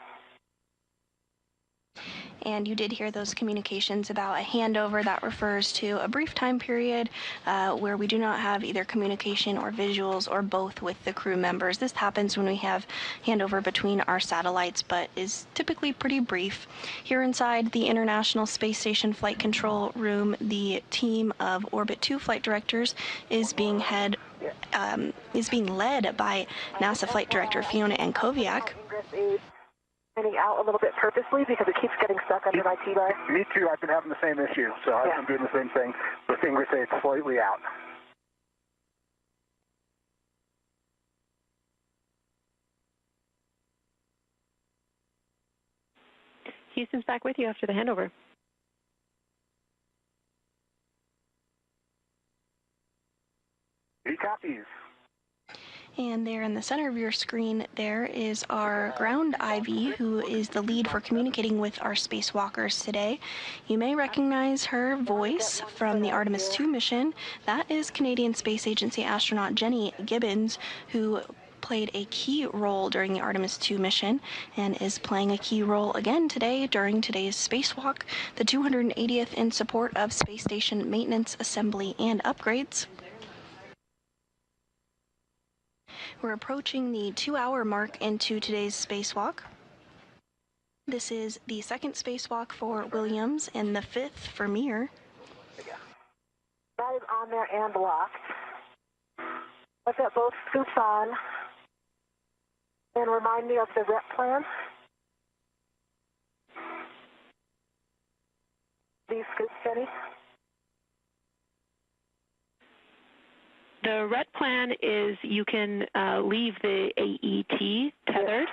And you did hear those communications about a handover. That refers to a brief time period where we do not have either communication or visuals or both with the crew members. This happens when we have handover between our satellites, but is typically pretty brief. Here inside the International Space Station Flight Control Room, the team of Orbit 2 flight directors is being led by NASA Flight Director Fiona Ankoviak. Getting out a little bit purposely because it keeps getting stuck under my T-bar. Me too. I've been having the same issue, so yeah. I'm doing the same thing. The fingers say it's slightly out. Houston's back with you after the handover. He copies. And there in the center of your screen, there is our ground Ivy, who is the lead for communicating with our spacewalkers today. You may recognize her voice from the Artemis 2 mission. That is Canadian Space Agency astronaut Jenny Gibbons, who played a key role during the Artemis 2 mission and is playing a key role again today during today's spacewalk, the 280th in support of space station maintenance, assembly, and upgrades. We're approaching the 2-hour mark into today's spacewalk. This is the second spacewalk for Williams and the 5th for Meir. That is on there and locked. I've got both scoops on. And remind me of the rep plan. These scoops, Jenny? The RET plan is you can leave the AET tethered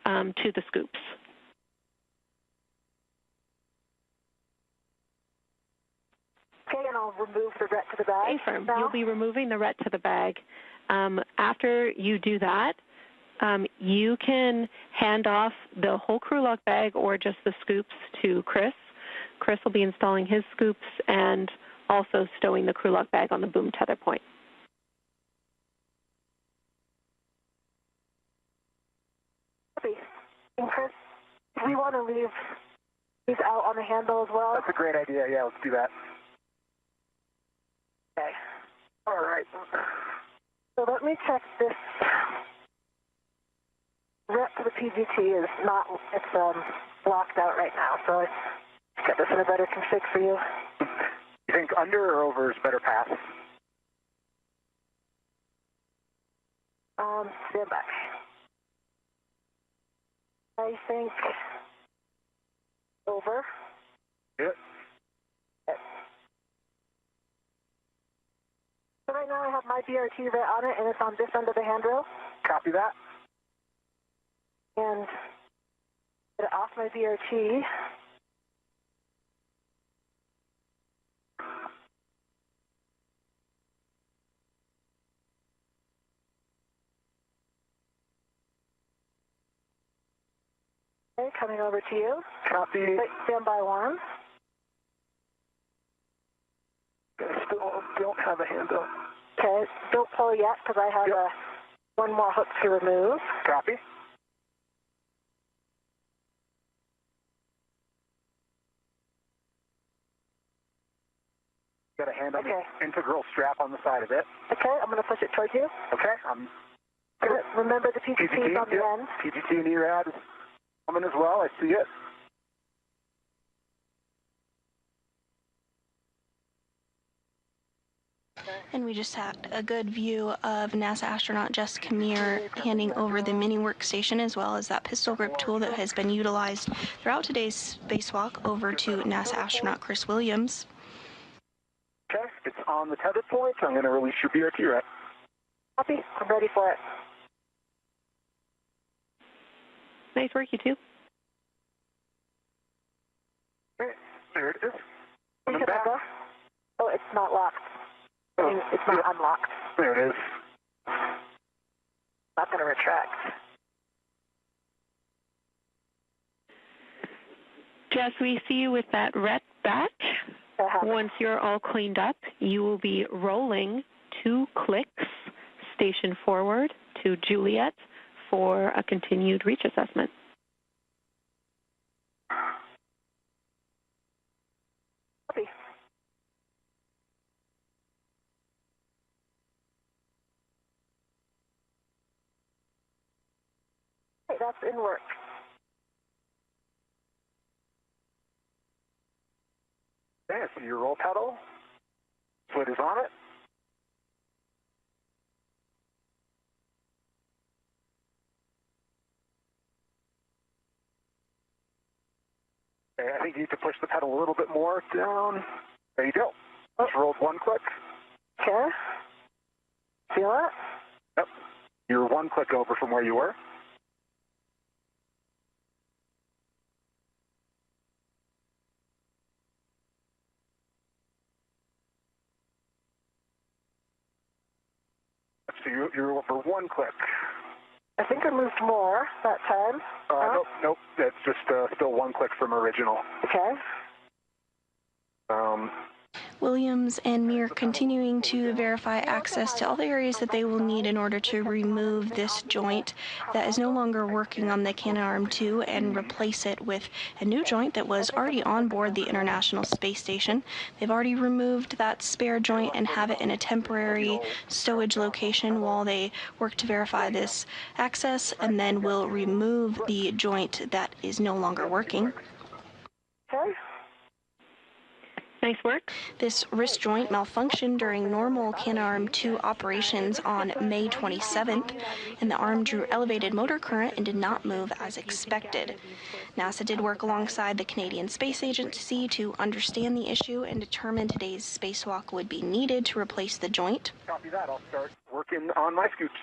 to the scoops. Okay, and I'll remove the RET to the bag. Affirm. You'll be removing the RET to the bag. After you do that, you can hand off the whole crew lock bag or just the scoops to Chris. Chris will be installing his scoops and also stowing the crew lock bag on the boom tether point. And Chris, do we want to leave these out on the handle as well? That's a great idea. Yeah, let's do that. Okay. All right. So let me check this. Rep to the PGT is not, it's blocked out right now, so let's get this in a better config for you. You think under or over is better path? Stand by. I think over. Yep. So right now I have my BRT right on it, and it's on this end of the handrail. Copy that. And get it off my BRT. Okay, coming over to you. Copy. Wait, stand by one. I still don't have a hand up. Okay, don't pull yet because I have one more hook to remove. Copy. Got a hand on the integral strap on the side of it. Okay, I'm going to push it towards you. Okay, Remember the PGT is on the end. PGT and ERAD is coming as well. I see it. And we just had a good view of NASA astronaut Jessica Meir handing over the mini workstation as well as that pistol grip tool that has been utilized throughout today's spacewalk over to NASA astronaut Chris Williams. Okay, it's on the tether point. I'm going to release your BRT rack. Copy. I'm ready for it. Nice work, you two. Okay, there it is. You can go. Oh, it's not locked. I mean, it's not unlocked. There it is. Not going to retract. Jess, we see you with that ret back. Once you're all cleaned up, you will be rolling 2 clicks station forward to Juliet for a continued reach assessment. Copy. Okay, that's in work. Okay, I see your roll pedal. Foot is on it. Okay, I think you need to push the pedal a little bit more down. There you go. Just rolled 1 click. Okay. Feel it? Yep. You're 1 click over from where you were. So you're over 1 click. I think I moved more that time. Nope. That's just still 1 click from original. Okay. Williams and Meir continuing to verify access to all the areas that they will need in order to remove this joint that is no longer working on the Canadarm2 and replace it with a new joint that was already on board the International Space Station. They've already removed that spare joint and have it in a temporary stowage location while they work to verify this access, and then will remove the joint that is no longer working. Okay. Nice work. This wrist joint malfunctioned during normal Canadarm2 operations on May 27th, and the arm drew elevated motor current and did not move as expected. NASA did work alongside the Canadian Space Agency to understand the issue and determine today's spacewalk would be needed to replace the joint. Copy that. I'll start working on my scoops.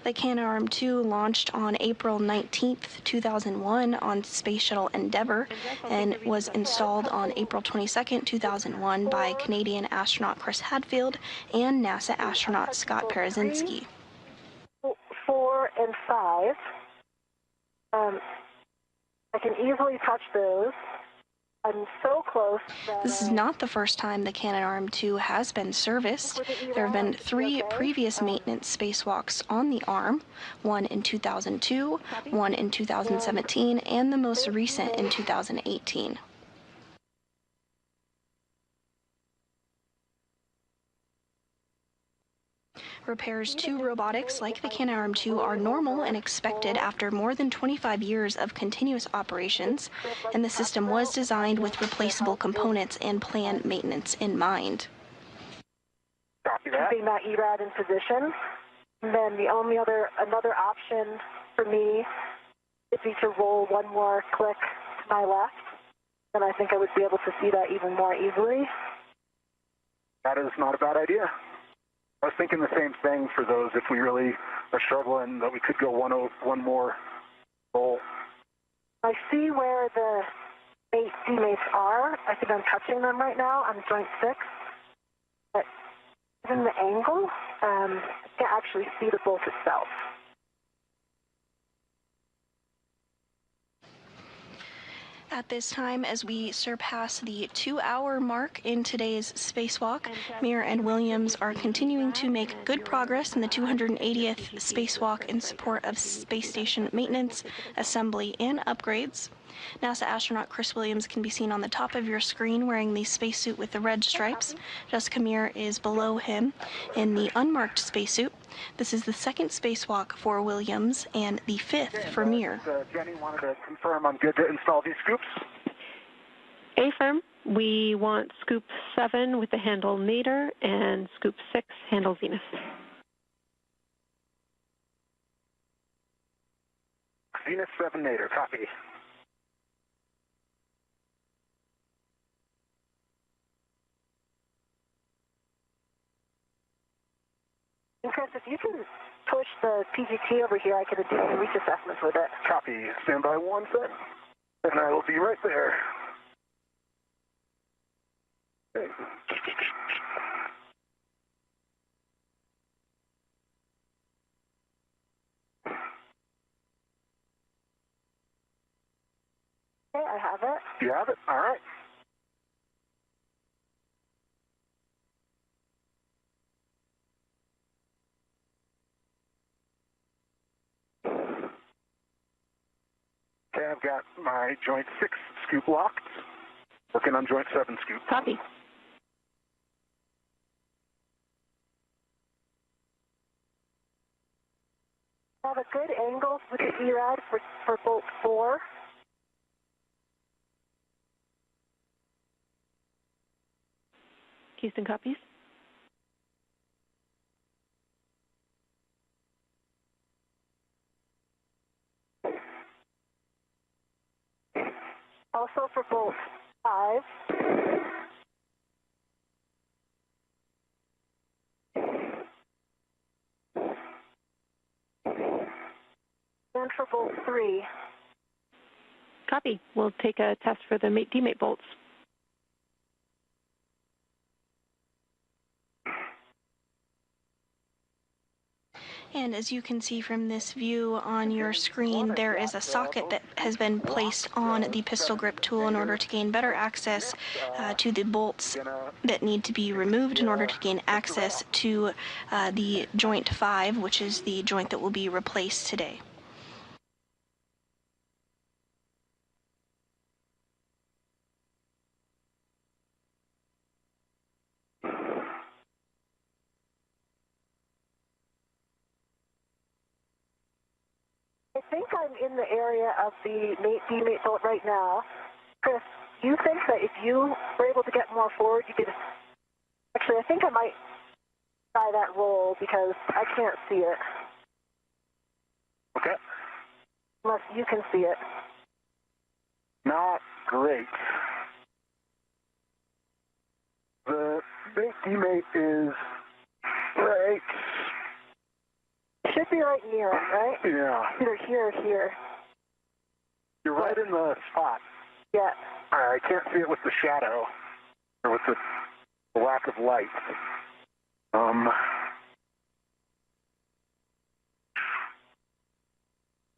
The Canadarm2 launched on April 19th, 2001 on Space Shuttle Endeavour and was installed on April 22nd, 2001 by Canadian astronaut Chris Hadfield and NASA astronaut Scott Parazynski. 4 and 5. I can easily touch those. I'm so close that, This is not the first time the Canadarm2 has been serviced. There have been 3 previous maintenance spacewalks on the arm, one in 2002, one in 2017, and the most recent in 2018. Repairs to robotics like the Canadarm2 are normal and expected after more than 25 years of continuous operations, and the system was designed with replaceable components and planned maintenance in mind. Keeping that ERAD in position. And then the another option for me would be to roll one more click to my left, and I think I would be able to see that even more easily. That is not a bad idea. I was thinking the same thing for those if we really are struggling that we could go one more roll. I see where the teammates are. I think I'm touching them right now. I'm joint 6. But given the angle, I can't actually see the bolt itself. At this time, as we surpass the 2-hour mark in today's spacewalk, Meir and Williams are continuing to make good progress in the 280th spacewalk in support of space station maintenance, assembly, and upgrades. NASA astronaut Chris Williams can be seen on the top of your screen wearing the spacesuit with the red stripes. Jessica Meir is below him in the unmarked spacesuit. This is the 2nd spacewalk for Williams and the 5th for Meir. Jenny wanted to confirm I'm good to install these scoops. Affirm. We want scoop 7 with the handle Meir and scoop 6 handle Venus. Venus 7 Meir, copy. And Chris, if you can push the PGT over here, I can do some reach assessments with it. Copy. Stand by 1 sec, and I will be right there. Okay. Okay, I have it. You have it? All right. Okay, I've got my joint 6 scoop locked. Working on joint 7 scoop. Copy. I have a good angle with the ERAD for bolt 4. Houston copies. Also for bolt 5. And for bolt 3. Copy. We'll take a test for the demate bolts. And as you can see from this view on your screen, there is a socket that has been placed on the pistol grip tool in order to gain better access to the bolts that need to be removed in order to gain access to the joint 5, which is the joint that will be replaced today. I think I'm in the area of the demate bolt right now. Chris, do you think that if you were able to get more forward, you could... Actually, I think I might try that roll because I can't see it. Okay. Unless you can see it. Not great. The big demate is right. Should be right near it, right? Yeah. Either here or here. You're right in the spot. Yeah. I can't see it with the shadow, or with the lack of light. Let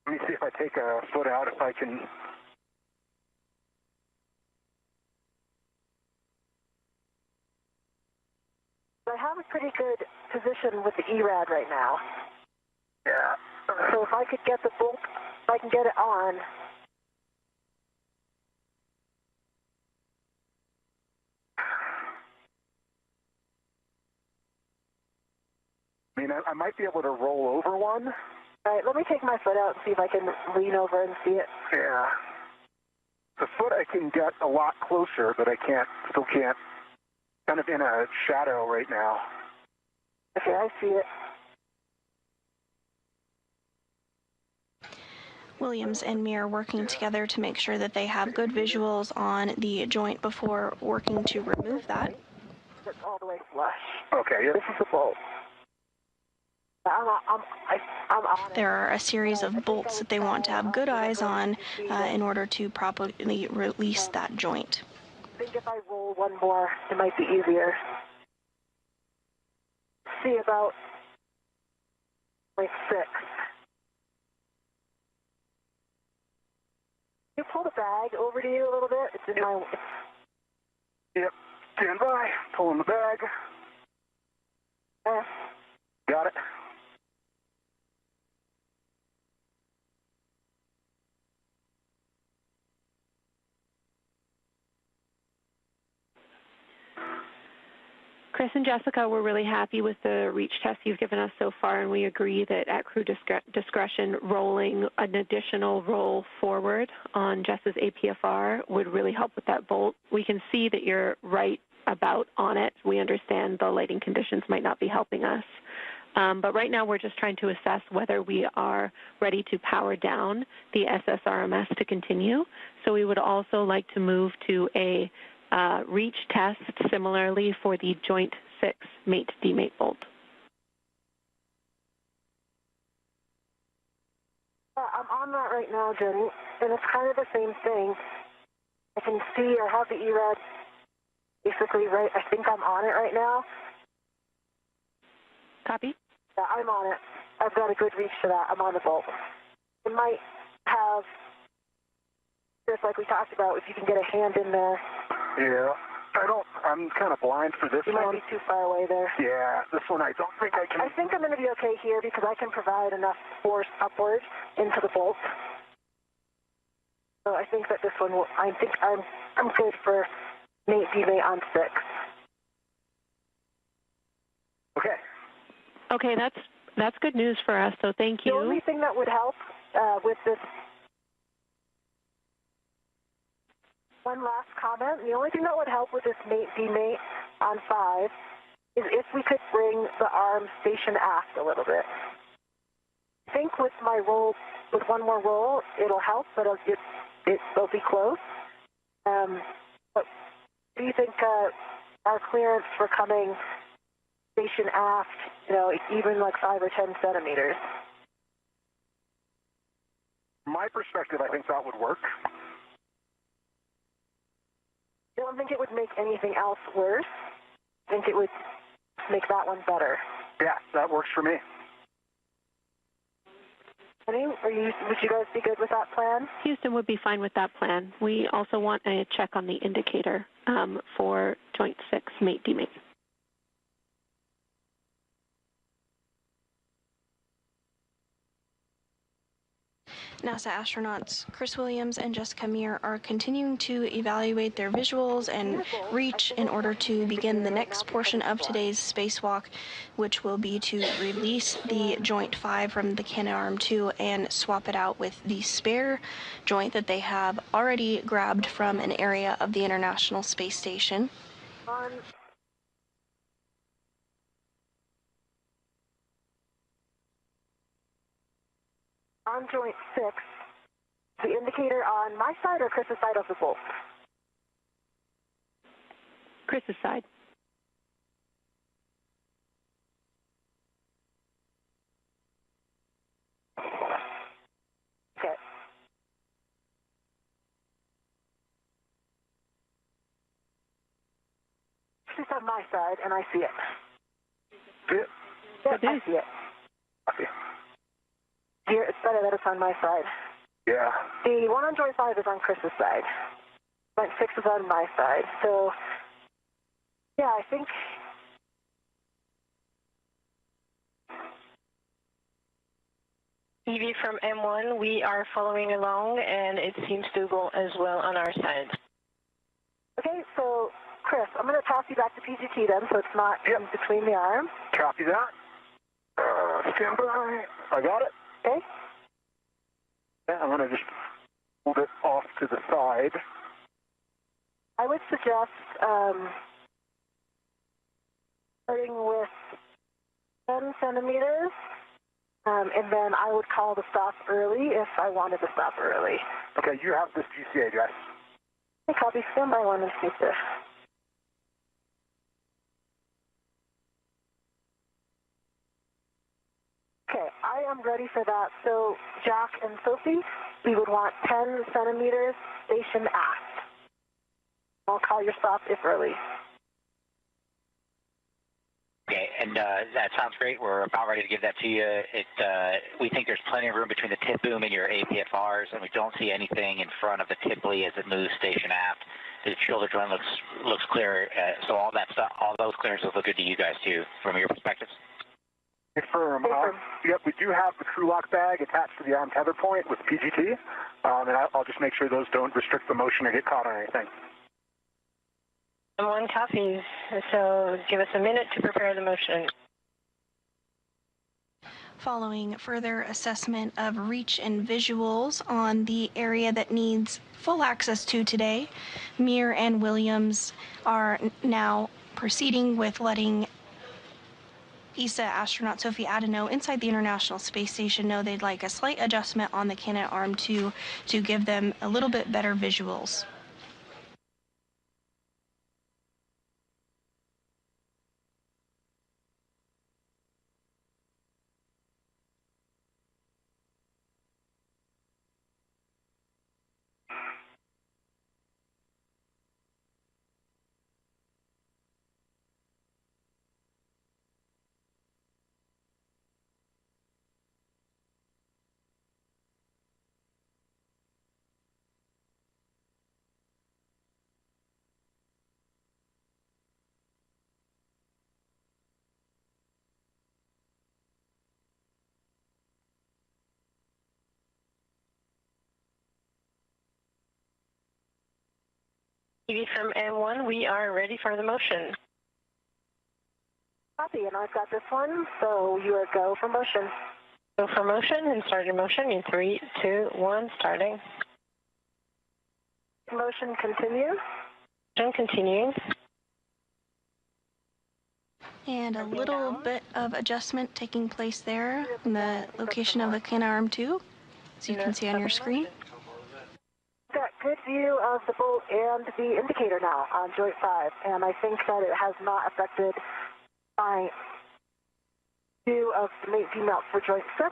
me see if I take a foot out, if I can. I have a pretty good position with the ERAD right now. Yeah. So if I could get the bolt, if I can get it on. I mean, I might be able to roll over one. All right, let me take my foot out and see if I can lean over and see it. Yeah. The foot I can get a lot closer, but I still can't. Kind of in a shadow right now. Okay, I see it. Williams and Meir working together to make sure that they have good visuals on the joint before working to remove that. It's all the way flush. Okay, yeah. This is the bolt. I'm on it. There are a series of bolts that they want to have good eyes on in order to properly release that joint. I think if I roll one more, it might be easier. See about like 6. Can you pull the bag over to you a little bit? It's in my... Yep. Stand by. Pulling the bag. Got it. Chris and Jessica, we're really happy with the reach test you've given us so far, and we agree that at crew discretion, rolling an additional roll forward on Jess's APFR would really help with that bolt. We can see that you're right about on it. We understand the lighting conditions might not be helping us. But right now we're just trying to assess whether we are ready to power down the SSRMS to continue. So we would also like to move to a reach test similarly for the joint 6 mate-demate bolt. I'm on that right now, Jenny, and it's kind of the same thing. I can see I have the ERAD basically right. I think I'm on it right now. Copy? Yeah, I'm on it. I've got a good reach to that. I'm on the bolt. It might have, just like we talked about, if you can get a hand in there. Yeah. I'm kind of blind for this one. You might be too far away there. Yeah, this one I don't think I can. I think I'm going to be okay here because I can provide enough force upward into the bolt. So I think that this one will, I think I'm good for mate-demate on 6. Okay. Okay, that's good news for us, so thank you. The only thing that would help with this, one last comment, the only thing that would help with this mate-demate on 5 is if we could bring the arm station aft a little bit. I think with my roll, with one more roll, it'll help, but it'll be close. But do you think our clearance for coming station aft, even like 5 or 10 centimeters? From my perspective, I think that would work. I don't think it would make anything else worse. I think it would make that one better. Yeah, that works for me. Would you guys be good with that plan? Houston would be fine with that plan. We also want a check on the indicator for joint 6 mate-demate. NASA astronauts Chris Williams and Jessica Meir are continuing to evaluate their visuals and reach in order to begin the next portion of today's spacewalk, which will be to release the joint 5 from the Canadarm2 and swap it out with the spare joint that they have already grabbed from an area of the International Space Station. On joint 6, the indicator on my side or Chris's side of the bolt? Chris's side. Okay. It's on my side, and I see it. Yeah. Yeah, I see it. Okay. Here, it's better that it's on my side. Yeah. The one on joint 5 is on Chris's side. Joint 6 is on my side. So, yeah, I think... EV from M1, we are following along, and it seems to go as well on our side. Okay, so, Chris, I'm going to toss you back to PGT then, so it's not in between the arms. Copy that. Stand by. I got it. Okay. Yeah, I'm going to just move it off to the side. I would suggest starting with 10 centimeters, and then I would call the stop early if I wanted to stop early. Okay, you have this GCA address. Okay, copy. Stand by 1 and speak this. Okay, I am ready for that. So, Jack and Sophie, we would want 10 centimeters station aft. I'll call your stop if early. Okay, and that sounds great. We're about ready to give that to you. We think there's plenty of room between the tip boom and your APFRs, and we don't see anything in front of the Tipley as it moves station aft. The shoulder joint looks clear, so all that stuff, all those clearances look good to you guys too, from your perspectives. Confirm. Yep, we do have the crew lock bag attached to the arm tether point with PGT, and I'll just make sure those don't restrict the motion or get caught on anything. One copies, so give us a minute to prepare the motion. Following further assessment of reach and visuals on the area that needs full access to today, Meir and Williams are now proceeding with letting ESA astronaut Sophie Adeno inside the International Space Station know they'd like a slight adjustment on the Canadarm 2 to give them a little bit better visuals. TV from M1, we are ready for the motion. Copy, and I've got this one, so you are go for motion. Go for motion and start your motion in 3, 2, 1, starting. Motion continue. Motion continuing. And a little bit of adjustment taking place there in the location of the Canadarm 2, as you can see on your screen. Got good view of the bolt and the indicator now on joint 5, and I think that it has not affected my view of the mate demount for joint 6.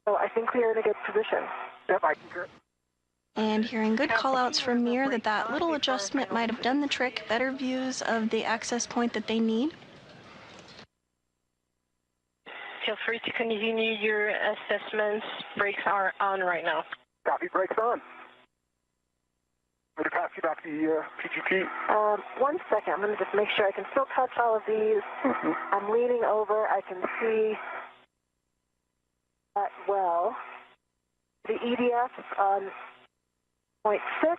So I think we are in a good position. Yep, I concur. And hearing good call-outs from Meir that little adjustment might have done the trick, better views of the access point that they need. Feel free to continue your assessments. Brakes are on right now. Copy, brakes on. I'm going to pass you back the PGT. 1 second, I'm going to just make sure I can still touch all of these. I'm leaning over, I can see that well. The EDFs on point 6,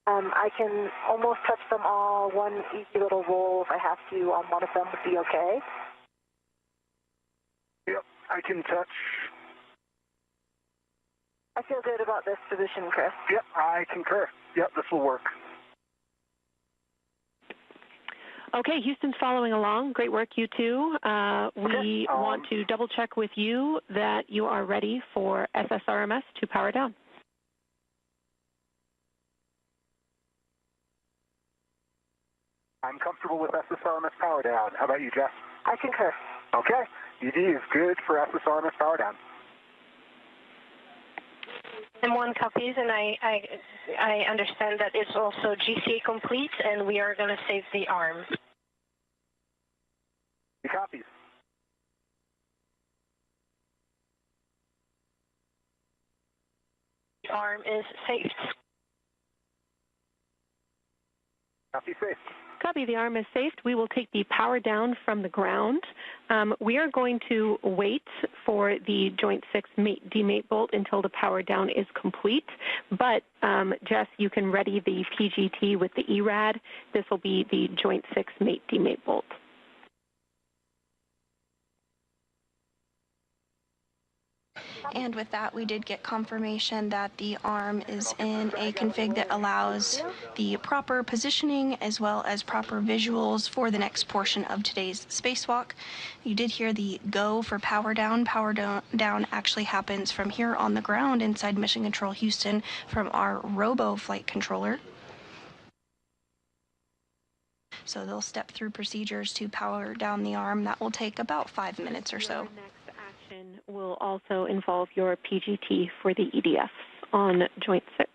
I can almost touch them all. One easy little roll if I have to on one of them would be okay. Yep, I can touch. I feel good about this position, Chris. Yep, I concur. Yep, this will work. Okay, Houston's following along. Great work, you two. We want to double check with you that you are ready for SSRMS to power down. I'm comfortable with SSRMS power down. How about you, Jess? I concur. Okay, ED is good for SSRMS power down. M1 copies, and I understand that it's also GCA complete, and we are going to save the arm. He copies. The arm is saved. Copy, safe. Copy, the arm is saved. We will take the power down from the ground. We are going to wait for the joint 6 demate bolt until the power down is complete. But, Jess, you can ready the PGT with the ERAD. This will be the joint 6 mate demate bolt. And with that, we did get confirmation that the arm is in a config that allows the proper positioning as well as proper visuals for the next portion of today's spacewalk. You did hear the go for power down. Power down actually happens from here on the ground inside Mission Control Houston from our robo flight controller. So they'll step through procedures to power down the arm. That will take about 5 minutes or so. Will also involve your PGT for the EDFs on Joint 6.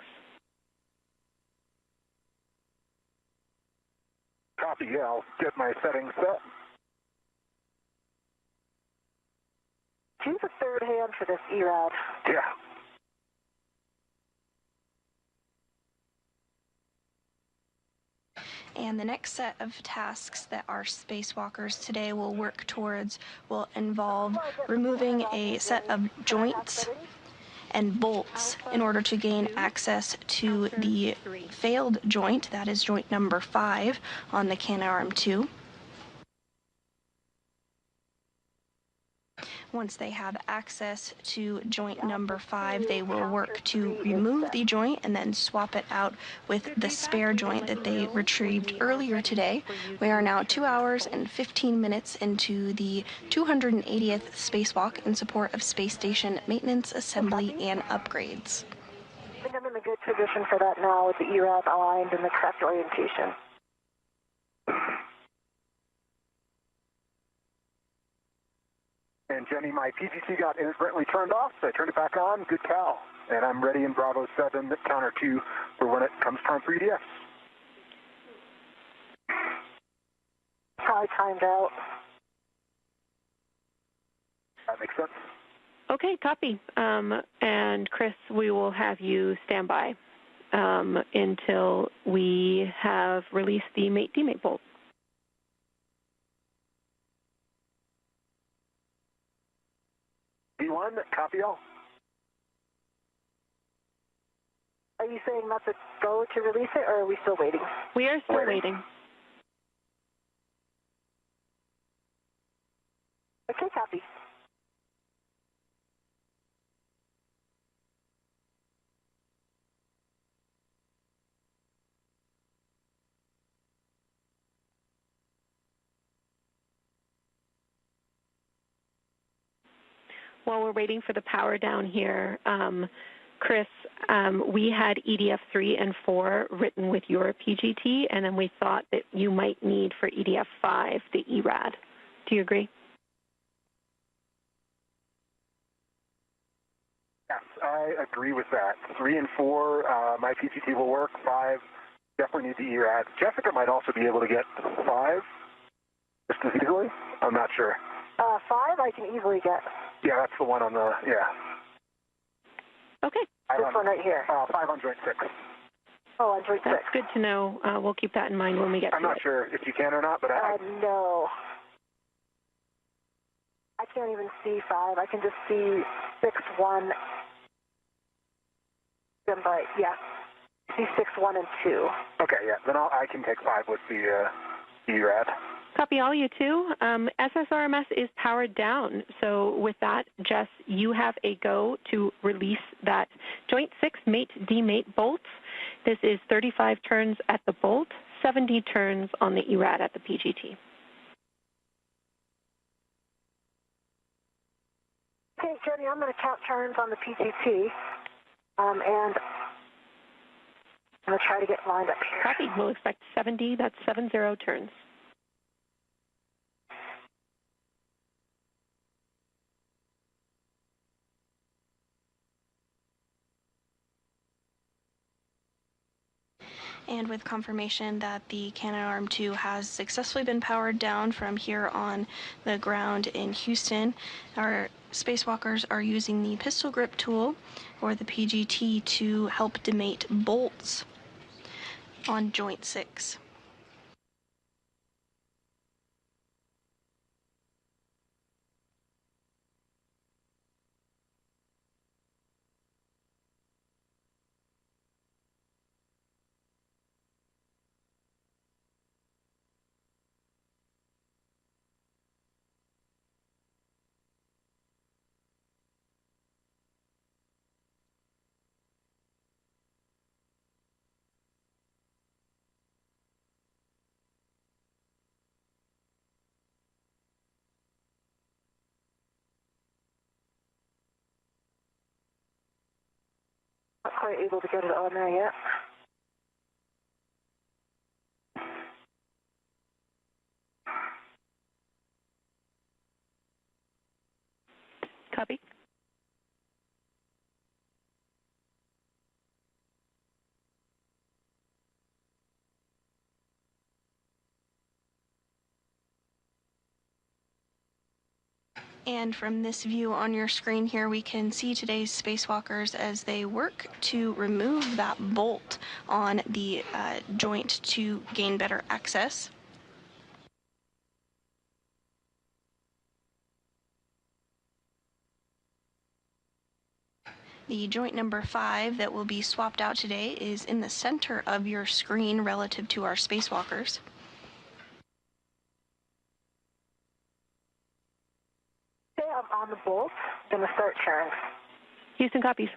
Copy, yeah, I'll get my settings set. Choose a third hand for this ERAD. Yeah. And the next set of tasks that our spacewalkers today will work towards will involve removing a set of joints and bolts in order to gain access to the failed joint, that is joint number 5 on the Canadarm2. Once they have access to joint number 5, they will work to remove the joint and then swap it out with the spare joint that they retrieved earlier today. We are now 2 hours and 15 minutes into the 280th spacewalk in support of space station maintenance, assembly, and upgrades. I think I'm in a good position for that now with the ERAD aligned in the correct orientation. And Jenny, my PGT got inadvertently turned off, so I turned it back on. Good cow. And I'm ready in Bravo 7, counter 2, for when it comes time for EDF. Probably timed out. That makes sense. Okay, copy. And Chris, we will have you stand by until we have released the mate-demate bolt. B1, copy all. Are you saying that's a go to release it, or are we still waiting? We are still waiting. Okay, copy. While we're waiting for the power down here, Chris, we had EDF 3 and 4 written with your PGT, and then we thought that you might need for EDF 5 the ERAD. Do you agree? Yes, I agree with that. 3 and 4, my PGT will work. 5, definitely need the ERAD. Jessica might also be able to get 5 just as easily. I'm not sure. 5 I can easily get. Yeah, that's the one on the, yeah. Okay. This one right here. 5 on Joint 6. Oh, on Joint 6. That's good to know. We'll keep that in mind when we get to it. I'm not sure if you can or not, but no. I can't even see 5. I can just see 6, 1. But, yeah. See 6, 1, and 2. Okay, yeah. Then I can take 5 with the ERAD. Copy all, you two. SSRMS is powered down. So with that, Jess, you have a go to release that Joint 6 mate-demate bolt. This is 35 turns at the bolt, 70 turns on the ERAD at the PGT. Okay, Jenny, I'm going to count turns on the PGT, and I'm going to try to get lined up here. Copy. We'll expect 70. That's 70 turns. And with confirmation that the Canadarm2 has successfully been powered down from here on the ground in Houston, our spacewalkers are using the pistol grip tool, or the PGT, to help demate bolts on Joint 6. quite able to get it on there yet. Copy. And from this view on your screen here, we can see today's spacewalkers as they work to remove that bolt on the joint to gain better access. The joint number 5 that will be swapped out today is in the center of your screen relative to our spacewalkers. Okay, I'm on the bolt. I'm going to start turn. Houston copies.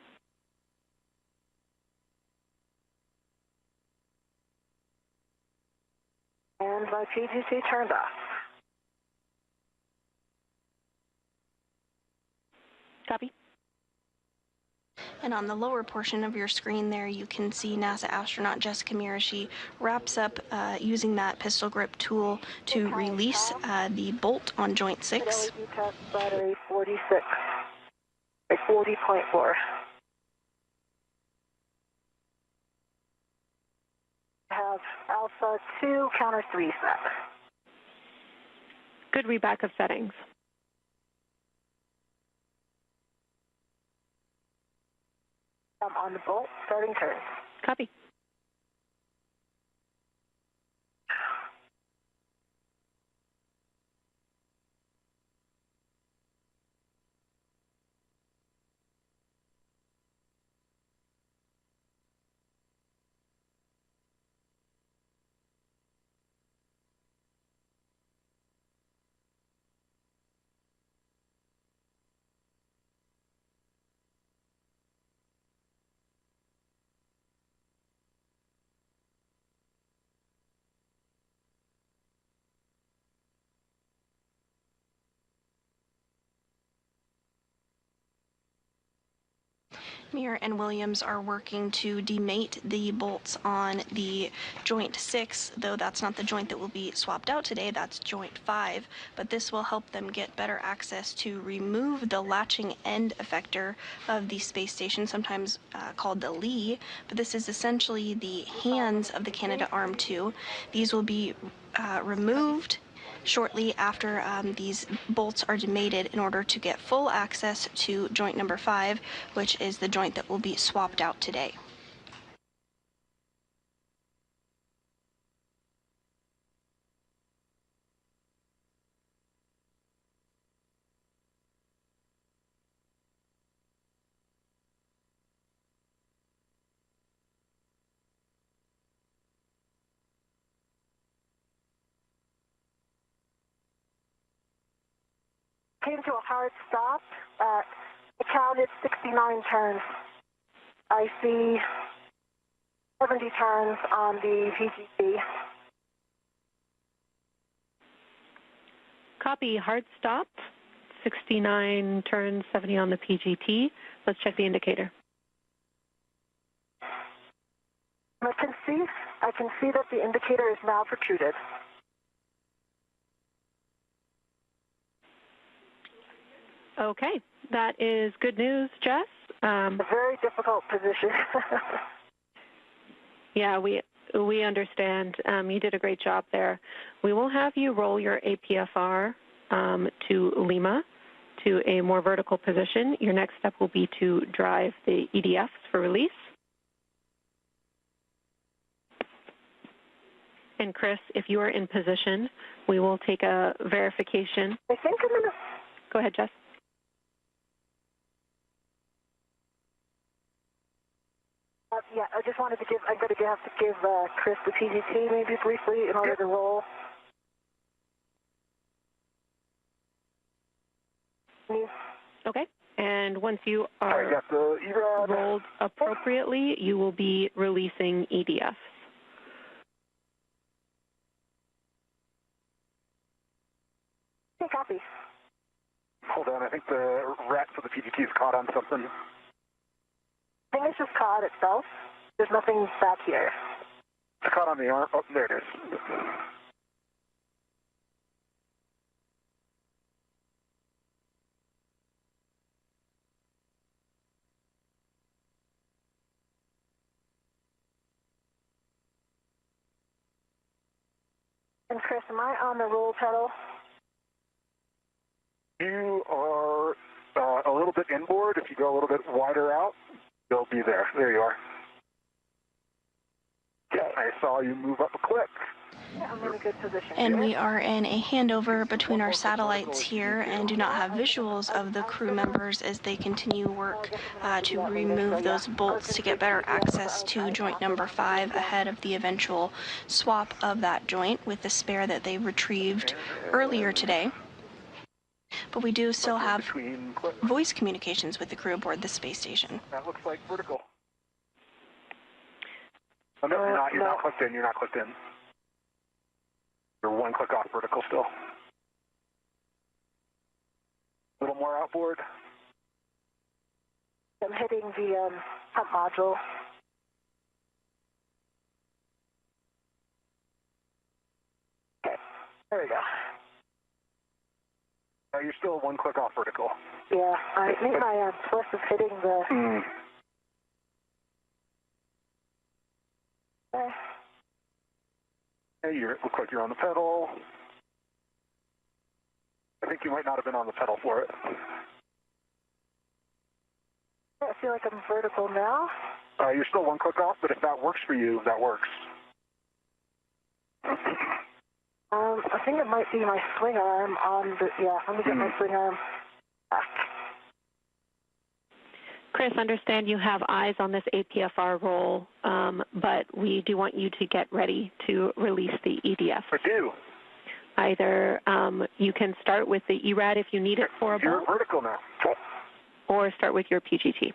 And my PGC turned off. Copy. And on the lower portion of your screen there, you can see NASA astronaut Jessica Meir. She wraps up using that pistol grip tool to release the bolt on joint 6. LED test battery 46, 40.4. Have alpha 2, counter 3 set. Good readback of settings. I'm on the bolt, starting turn. Copy. Meir and Williams are working to demate the bolts on the joint 6, though that's not the joint that will be swapped out today, that's joint 5, but this will help them get better access to remove the latching end effector of the space station, sometimes called the lee, but this is essentially the hands of the Canadarm2. These will be removed shortly after these bolts are demated in order to get full access to joint number 5, which is the joint that will be swapped out today. Came to a hard stop. I counted 69 turns. I see 70 turns on the PGC. Copy. Hard stop. 69 turns, 70 on the PGT. Let's check the indicator. I can see that the indicator is now protruded. Okay, that is good news, Jess. A very difficult position. Yeah, we understand. You did a great job there. We will have you roll your APFR to Lima to a more vertical position. Your next step will be to drive the EDFs for release. And Chris, if you are in position, we will take a verification. I think I'm going to... Go ahead, Jess. Yeah, I just wanted to give, I'm going to have to give Chris the PGT maybe briefly in order to roll. Okay, and once you are rolled appropriately, you will be releasing EDFs. Okay, copy. Hold on, I think the rat for the PGT is caught on something. I think it's just caught itself. There's nothing back here. It's caught on the arm. Oh, there it is. And Chris, am I on the roll pedal? You are a little bit inboard. If you go a little bit wider out, you'll be there. There you are. Okay. I saw you move up a clip. Yeah, I'm in a good position. And we are in a handover between our satellites here and do not have visuals of the crew members as they continue work to remove those bolts to get better access to joint number 5 ahead of the eventual swap of that joint with the spare that they retrieved earlier today. But we do still have voice communications with the crew aboard the space station. That looks like vertical. Oh, no, you're not. You're not clicked in. You're not clicked in. You're one click off vertical still. A little more outboard. I'm hitting the pump module. Okay, there we go. You're still one click off vertical. Yeah, I think my plus is hitting the... Okay. Hey, you look like you're on the pedal. I think you might not have been on the pedal for it. I feel like I'm vertical now. You're still one click off, but if that works for you, that works. I think it might be my swing arm on the... Yeah, let me get my swing arm back. Chris, understand you have eyes on this APFR roll, but we do want you to get ready to release the EDF. I do. Either you can start with the ERAD if you need it for a You're bolt, vertical now. or start with your PGT.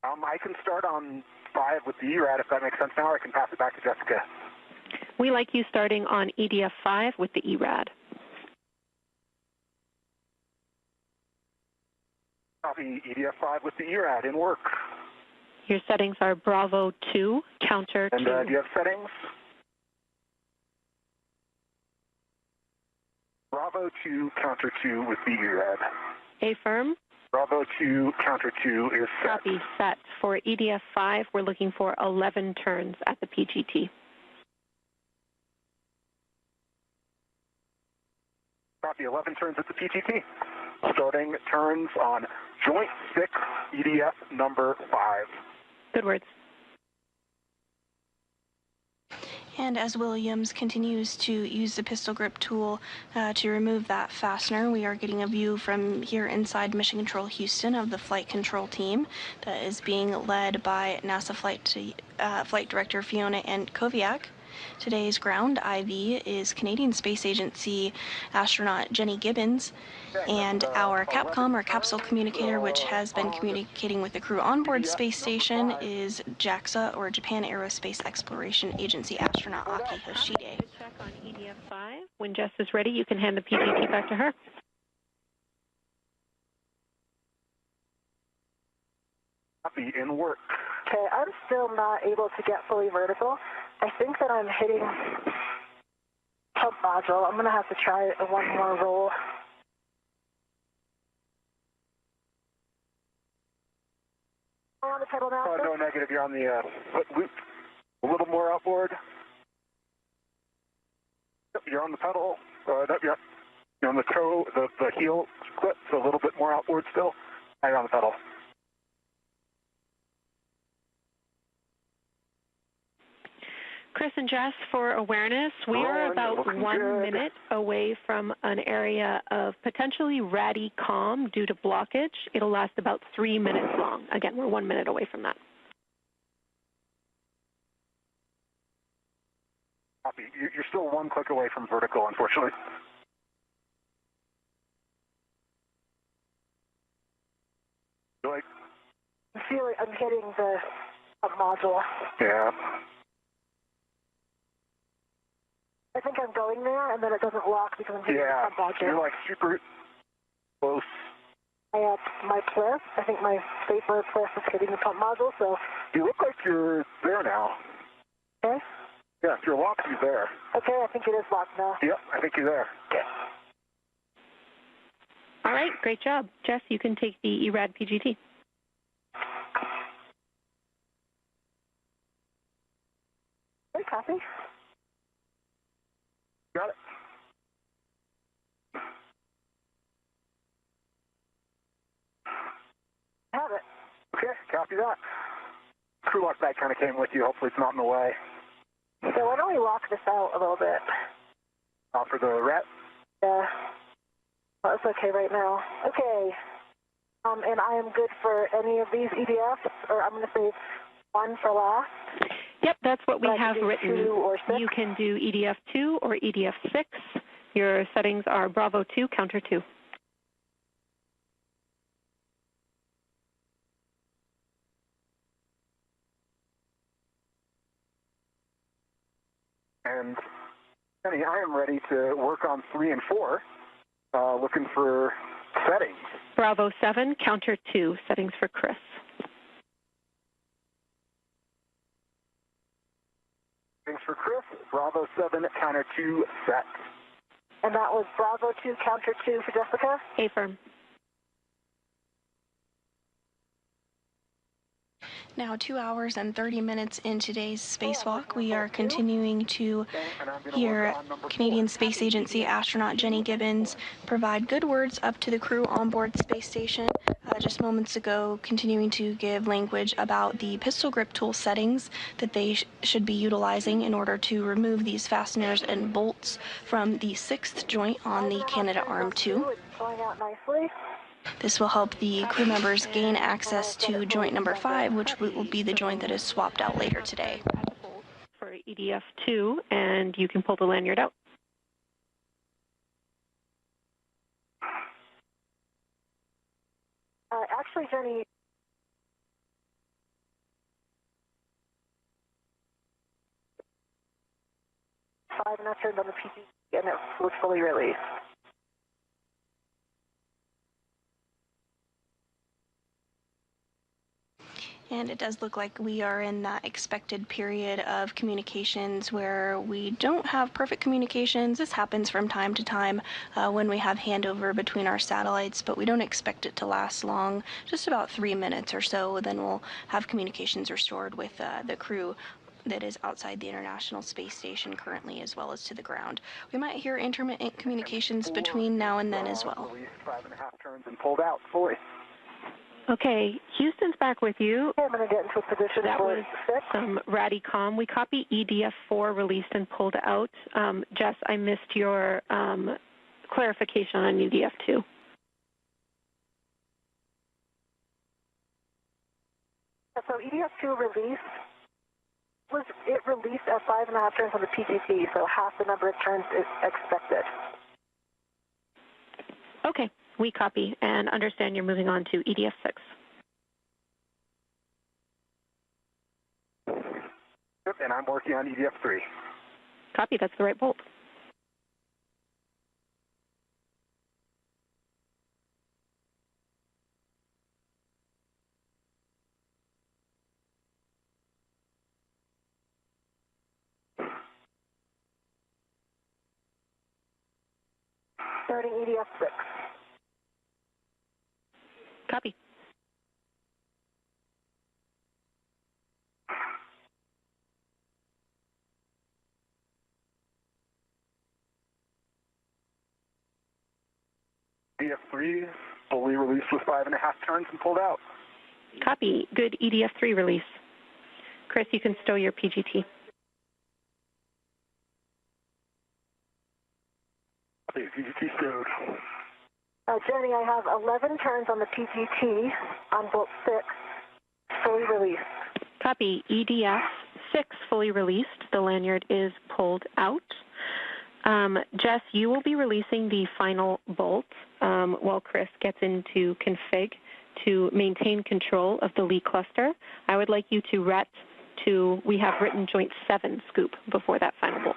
I can start on 5 with the ERAD if that makes sense now, or I can pass it back to Jessica. We like you starting on EDF 5 with the ERAD. Copy EDF 5 with the ERAD in work. Your settings are Bravo 2, counter 2. And do you have settings? Bravo 2, counter 2 with the ERAD. Affirm. Bravo 2, counter 2 is set. Copy, set. For EDF 5, we're looking for 11 turns at the PGT. Copy, 11 turns at the PGT. Starting turns on Joint 6, EDF number 5. Good words. And as Williams continues to use the pistol grip tool to remove that fastener, we are getting a view from here inside Mission Control Houston of the flight control team that is being led by NASA Flight Director Fiona Koviak. Today's ground IV is Canadian Space Agency astronaut Jenny Gibbons, and our CAPCOM, or capsule communicator, which has been communicating with the crew onboard space station, is JAXA, or Japan Aerospace Exploration Agency astronaut Aki Hoshide. Check on EDF 5. When Jess is ready, you can hand the PGT back to her. Copy, in work. Okay, I'm still not able to get fully vertical. I think that I'm hitting pump module. I'm going to have to try one more roll. Am I on the pedal now? No, negative. You're on the foot loop. A little more outboard. Yep, you're on the pedal. Yep. You're on the toe, the heel clip, so a little bit more outboard still. Now you're on the pedal. Chris and Jess, for awareness, we are about 1 minute away from an area of potentially ratty calm due to blockage. It'll last about 3 minutes long. Again, we're 1 minute away from that. Copy. You're still one click away from vertical, unfortunately. Like, I feel like I'm hitting the module. yeah. I think I'm going there, and then it doesn't lock because I'm hitting the module. You're like super close. I have my pliff. I think my vapor pliff is hitting the pump module, so... You look like you're there now. Okay. Yeah, if you're locked, you're there. Okay, I think it is locked now. Yep, I think you're there. Okay. All right, great job. Jess, you can take the ERAD PGT. Okay, copy. Got it. Have it. Okay, copy that. Crew lock bag kind of came with you. Hopefully it's not in the way. So why don't we lock this out a little bit? For the ret? Yeah. Well, it's okay right now. Okay. And I am good for any of these EDFs, or I'm going to say one for last. Yep, that's what we So have written. 2 or 6. You can do EDF 2 or EDF 6. Your settings are Bravo 2, counter 2. And Jenny, I am ready to work on 3 and 4, looking for settings. Bravo 7, counter 2, settings for Chris. Settings for Chris, Bravo 7, counter 2, set. And that was Bravo 2, counter 2 for Jessica? Affirm. Now 2 hours and 30 minutes in today's spacewalk, we are continuing to hear Canadian Space Agency astronaut Jenny Gibbons provide good words up to the crew on board space station. Just moments ago, continuing to give language about the pistol grip tool settings that they should be utilizing in order to remove these fasteners and bolts from the 6th joint on the Canadarm2. It's going out nicely. This will help the crew members gain access to joint number 5, which will be the joint that is swapped out later today. For EDF 2, and you can pull the lanyard out. Actually, Jenny, five and I turned on the PG and it was fully released. And it does look like we are in that expected period of communications where we don't have perfect communications. This happens from time to time when we have handover between our satellites, but we don't expect it to last long, just about 3 minutes or so. Then we'll have communications restored with the crew that is outside the International Space Station currently, as well as to the ground. We might hear intermittent communications between now and then as well. Released 5.5 turns and pulled out fully. Okay, Houston's back with you. Okay, I'm going to get into a position That for was 6. some Radicom. We copy EDF 4 released and pulled out. Jess, I missed your clarification on EDF 2. So EDF 2 released, it released at 5.5 turns on the PGT, so half the number of turns is expected. Okay, we copy and understand you're moving on to EDF 6. Yep, and I'm working on EDF 3. Copy, that's the right bolt. Starting EDF 6. Copy. EDF 3 fully released with 5.5 turns and pulled out. Copy. Good EDF 3 release. Chris, you can stow your PGT. Okay, PGT stowed. Jenny, I have 11 turns on the PGT on bolt 6, fully released. Copy. EDF 6 fully released. The lanyard is pulled out. Jess, you will be releasing the final bolt while Chris gets into config to maintain control of the lead cluster. I would like you to ret to, we have written joint 7 scoop before that final bolt.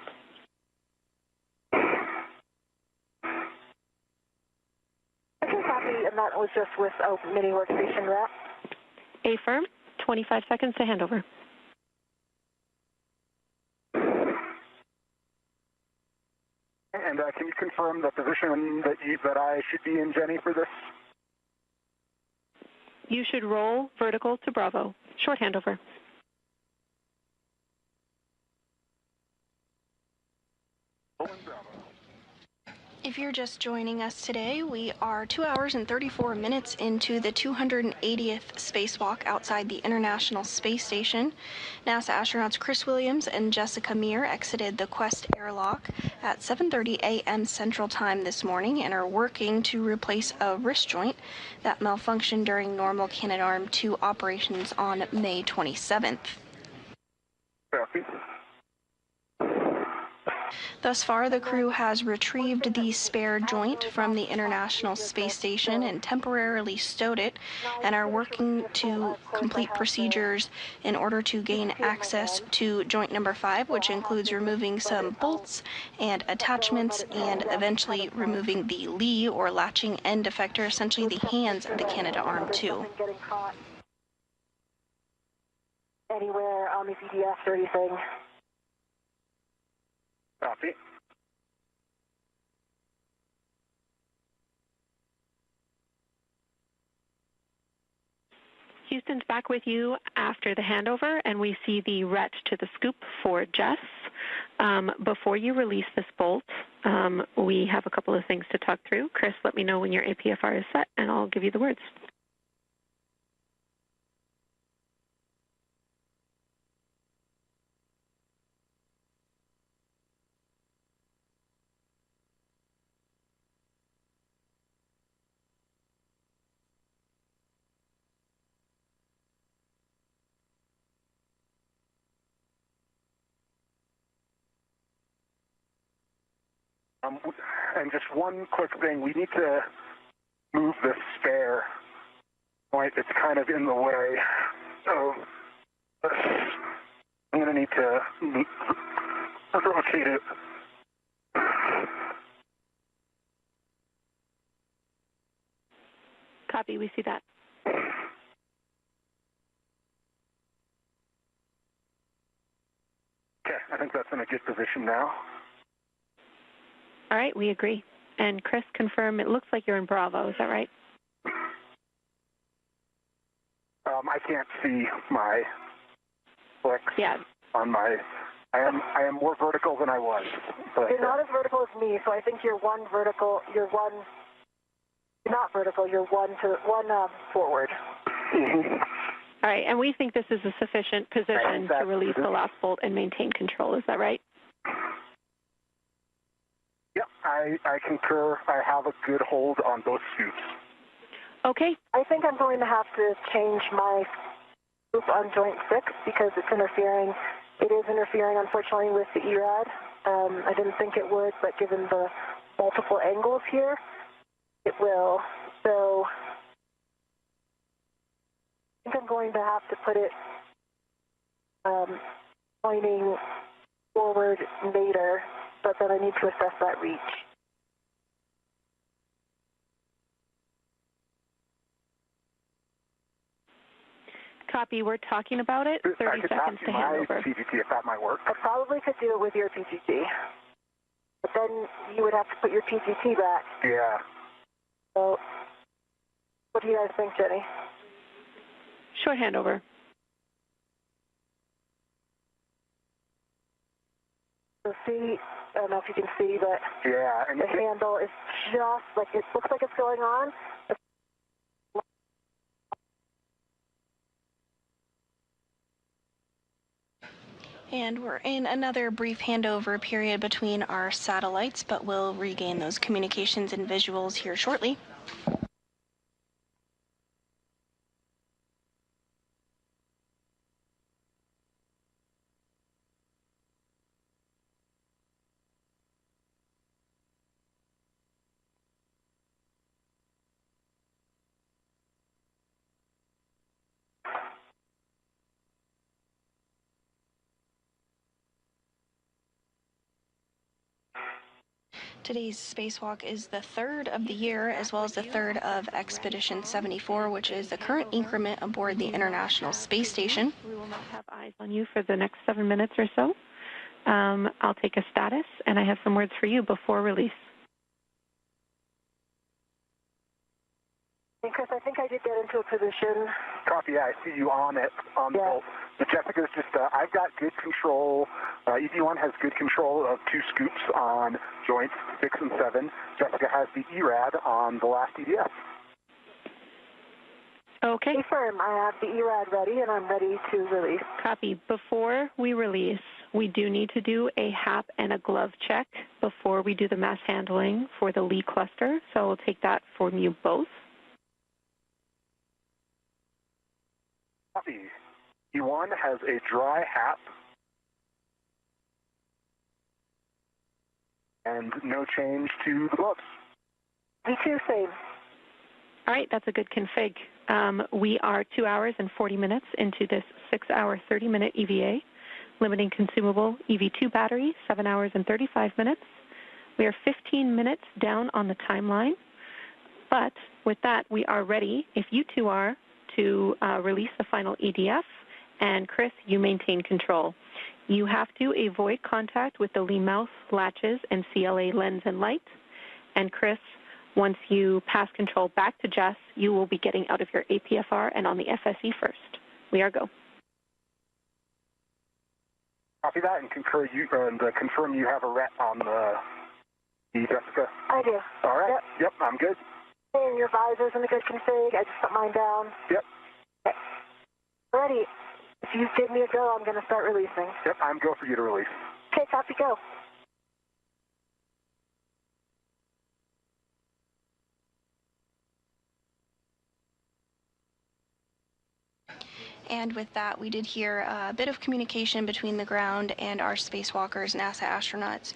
Okay, copy. and that was just with a mini workstation wrap. Affirm. 25 seconds to handover. And can you confirm the position that I should be in, Jenny, for this? You should roll vertical to Bravo. Short handover. If you're just joining us today, we are 2 hours and 34 minutes into the 280th spacewalk outside the International Space Station. NASA astronauts Chris Williams and Jessica Meir exited the Quest airlock at 7:30 a.m. Central Time this morning and are working to replace a wrist joint that malfunctioned during normal Canadarm2 operations on May 27th. Copy. Thus far, the crew has retrieved the spare joint from the International Space Station and temporarily stowed it, and are working to complete procedures in order to gain access to joint number 5, which includes removing some bolts and attachments and eventually removing the lee or latching end effector, essentially the hands of the Canadarm2. Anywhere on the PDF or anything. Copy. Houston's back with you after the handover, and we see the ret to the scoop for Jess. Before you release this bolt, we have a couple of things to talk through. Chris, let me know when your APFR is set, and I'll give you the words. And just one quick thing, we need to move this spare point. It's kind of in the way. So I'm going to need to rotate it. Copy, we see that. Okay, I think that's in a good position now. All right, we agree. And Chris, confirm, it looks like you're in Bravo, is that right? I can't see my flicks on my... I am more vertical than I was. But, you're not as vertical as me, so I think you're one vertical, you're not vertical, you're one forward. Mm-hmm. All right, and we think this is a sufficient position to release the last bolt and maintain control, is that right? Yep, I concur. I have a good hold on both scoops. Okay. I think I'm going to have to change my scoop on joint 6 because it's interfering. It is interfering, unfortunately, with the ERAD. I didn't think it would, but given the multiple angles here, it will. So I think I'm going to have to put it pointing forward later, but then I need to assess that reach. Copy, we're talking about it. 30 seconds to hand over. I could PGT if that might work. I probably could do it with your PGT, but then you would have to put your PGT back. Yeah. So what do you guys think, Jenny? Short handover. So see, I don't know if you can see, but yeah, and the handle is just like, it looks like it's going on. And we're in another brief handover period between our satellites, but we'll regain those communications and visuals here shortly. Today's spacewalk is the third of the year, as well as the third of Expedition 74, which is the current increment aboard the International Space Station. We will not have eyes on you for the next 7 minutes or so. I'll take a status, and I have some words for you before release. And Chris, I think I did get into a position. Copy, yeah, I see you on it. But Jessica's just, I've got good control. EV1 has good control of 2 scoops on joints 6 and 7. Jessica has the ERAD on the last EDF. Okay. Confirm, I have the ERAD ready, and I'm ready to release. Copy. Before we release, we do need to do a HAP and a glove check before we do the mass handling for the Lee cluster, so I'll take that from you both. Copy. E1 has a dry HAP and no change to the gloves. V2, same. All right, that's a good config. We are 2 hours and 40 minutes into this 6-hour, 30-minute EVA, limiting consumable EV2 battery, 7 hours and 35 minutes. We are 15 minutes down on the timeline, but with that, we are ready, if you two are, to release the final EDF, and Chris, you maintain control. You have to avoid contact with the Lee mouth, latches, and CLA lens and light, and Chris, once you pass control back to Jess, you will be getting out of your APFR and on the FSE first. We are go. Copy that and confirm you have a rep on the Jessica. I do. All right. Yep, I'm good. And your visor's in a good config. I just put mine down. Yep. Okay. Ready. If you give me a go, I'm going to start releasing. Yep, I'm go for you to release. Okay, copy, go. And with that, we did hear a bit of communication between the ground and our spacewalkers, NASA astronauts,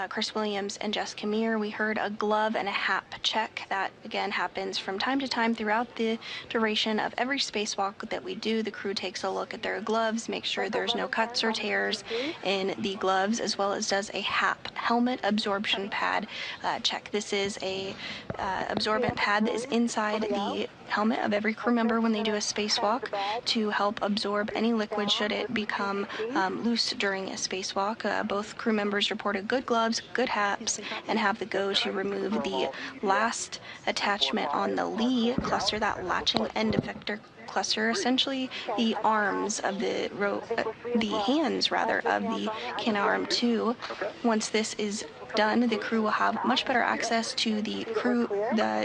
Chris Williams and Jessica Meir. We heard a glove and a HAP check. That, again, happens from time to time throughout the duration of every spacewalk that we do. The crew takes a look at their gloves, makes sure there's no cuts or tears in the gloves, as well as does a HAP, helmet absorption pad check. This is a absorbent pad that is inside the helmet of every crew member when they do a spacewalk to help absorb any liquid should it become loose during a spacewalk. Both crew members reported good gloves, good HAPs, and have the go to remove the last attachment on the Lee cluster, that latching end effector cluster, essentially the arms of the hands rather of the Canadarm2. Once this is done, the crew will have much better access to the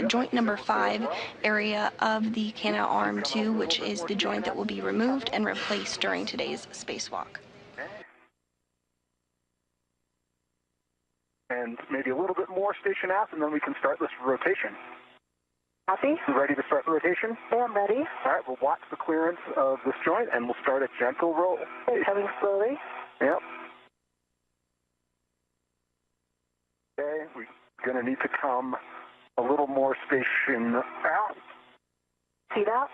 joint number 5 area of the Canadarm2, which is the joint that will be removed and replaced during today's spacewalk. And maybe a little bit more station aft, and then we can start this rotation. Copy. You ready to start the rotation? Yeah, I'm ready. All right, we'll watch the clearance of this joint, and we'll start a gentle roll. Okay, coming slowly. Yep. Okay, we're going to need to come a little more station out. See that?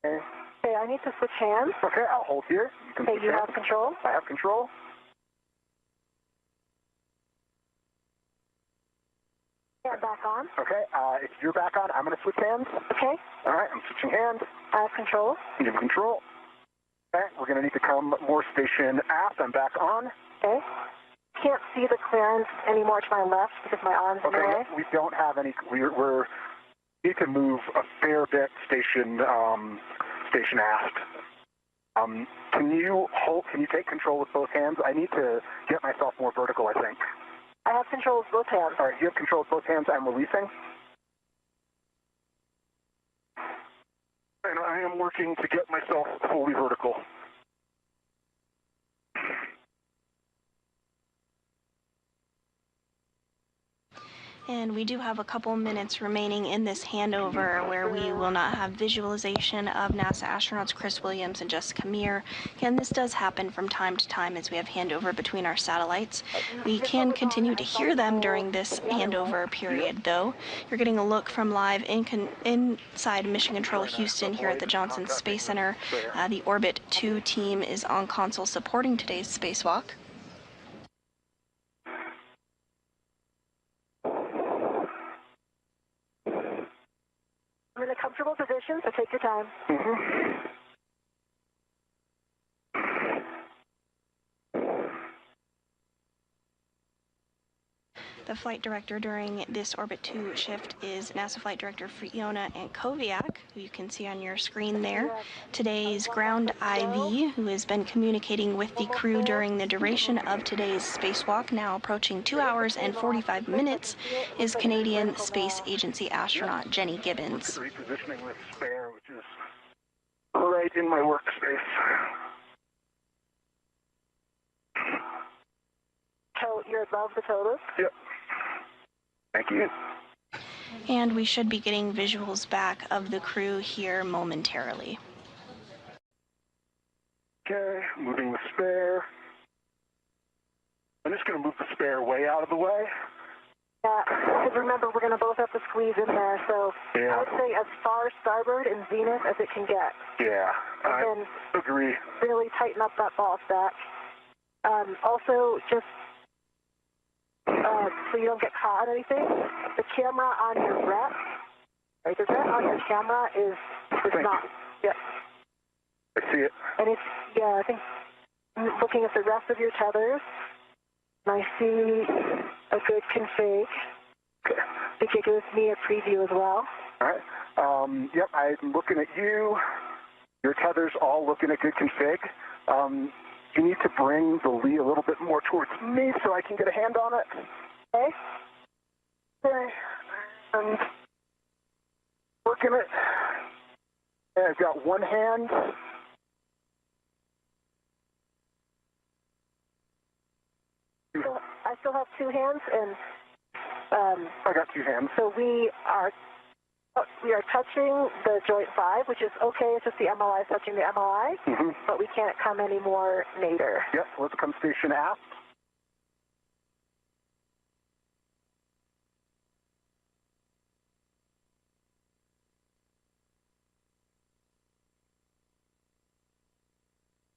Okay. Okay, I need to switch hands. Okay, I'll hold here. Okay, you have control? I have control. Yeah, back on. Okay, if you're back on, I'm going to switch hands. Okay. All right, I'm switching hands. I have control. You have control. Okay, we're going to need to come more station aft. I'm back on. Okay. Can't see the clearance anymore to my left because my arm's in the way. Okay, we don't have any. We need to move a fair bit station aft. Can you take control with both hands? I need to get myself more vertical, I think. I have control with both hands. All right, you have control with both hands. I'm releasing. And I am working to get myself fully vertical. And we do have a couple minutes remaining in this handover where we will not have visualization of NASA astronauts Chris Williams and Jessica Meir. Again, this does happen from time to time as we have handover between our satellites. We can continue to hear them during this handover period, though. You're getting a look from live inside Mission Control Houston here at the Johnson Space Center. The Orbit 2 team is on console supporting today's spacewalk. a comfortable position, so take your time. The flight director during this Orbit 2 shift is NASA Flight Director Fiona Ankoviak, who you can see on your screen there. Today's ground IV, who has been communicating with the crew during the duration of today's spacewalk, now approaching 2 hours and 45 minutes, is Canadian Space Agency astronaut Jenny Gibbons. Repositioning this spare, which is right in my workspace. So you're above the total? Yep. Thank you. And we should be getting visuals back of the crew here momentarily. Okay, moving the spare. I'm just going to move the spare way out of the way. Yeah, because remember, we're going to both have to squeeze in there, so yeah. I would say as far starboard and zenith as it can get. Yeah, I agree. Really tighten up that ball stack. Also, just so you don't get caught on anything, the camera on your rep, right, the rep on your camera is not, yeah. I see it. And it's, yeah, I think looking at the rest of your tethers, and I see a good config. I think it gives me a preview as well. All right. Yep, I'm looking at you. Your tethers all looking at good config. You need to bring the Lee a little bit more towards me so I can get a hand on it. Okay. Okay. Working it. Yeah, I've got one hand. I still have two hands, and I got two hands. So we are touching the joint 5, which is okay. It's just the MLI touching the MLI, but we can't come any more nadir. Yep, let's come station aft.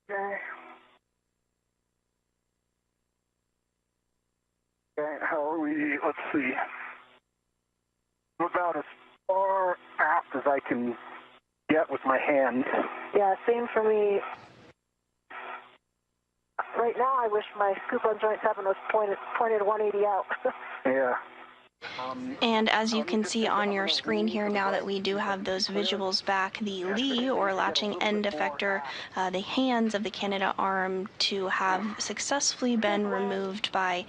Okay. Okay, how are we? Let's see. I'm about as far aft as I can get with my hands. Yeah, same for me. Right now, I wish my scoop on joint 7 was pointed 180 out. Yeah. And as you can see on your screen here, now that we do have those visuals back, the Lee, or latching end effector, the hands of the Canadarm to have successfully been removed by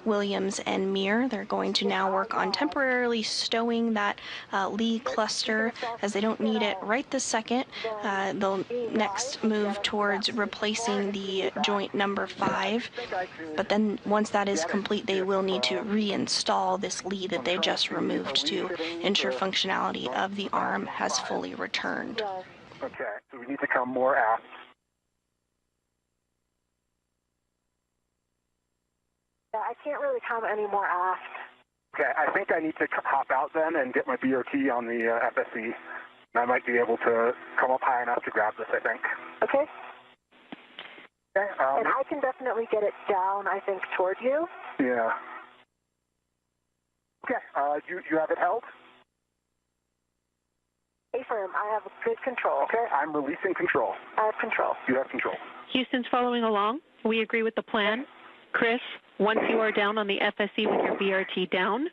Williams and Meir. They're going to now work on temporarily stowing that Lee cluster, as they don't need it right this second. They'll next move towards replacing the joint number 5, but then once that is complete, they will need to reinstall this Lee that they just removed to ensure functionality of the arm has fully returned. Okay, so we need to come more aft. Yeah, I can't really come any more aft. Okay, I think I need to hop out then and get my BRT on the FSE. I might be able to come up high enough to grab this, I think. Okay. Okay. And I can definitely get it down, I think, toward you. Yeah. Okay, you have it held? Stay firm. I have good control. Okay, I'm releasing control. I have control. You have control. Houston's following along. We agree with the plan. Chris, once you are down on the FSE with your BRT down,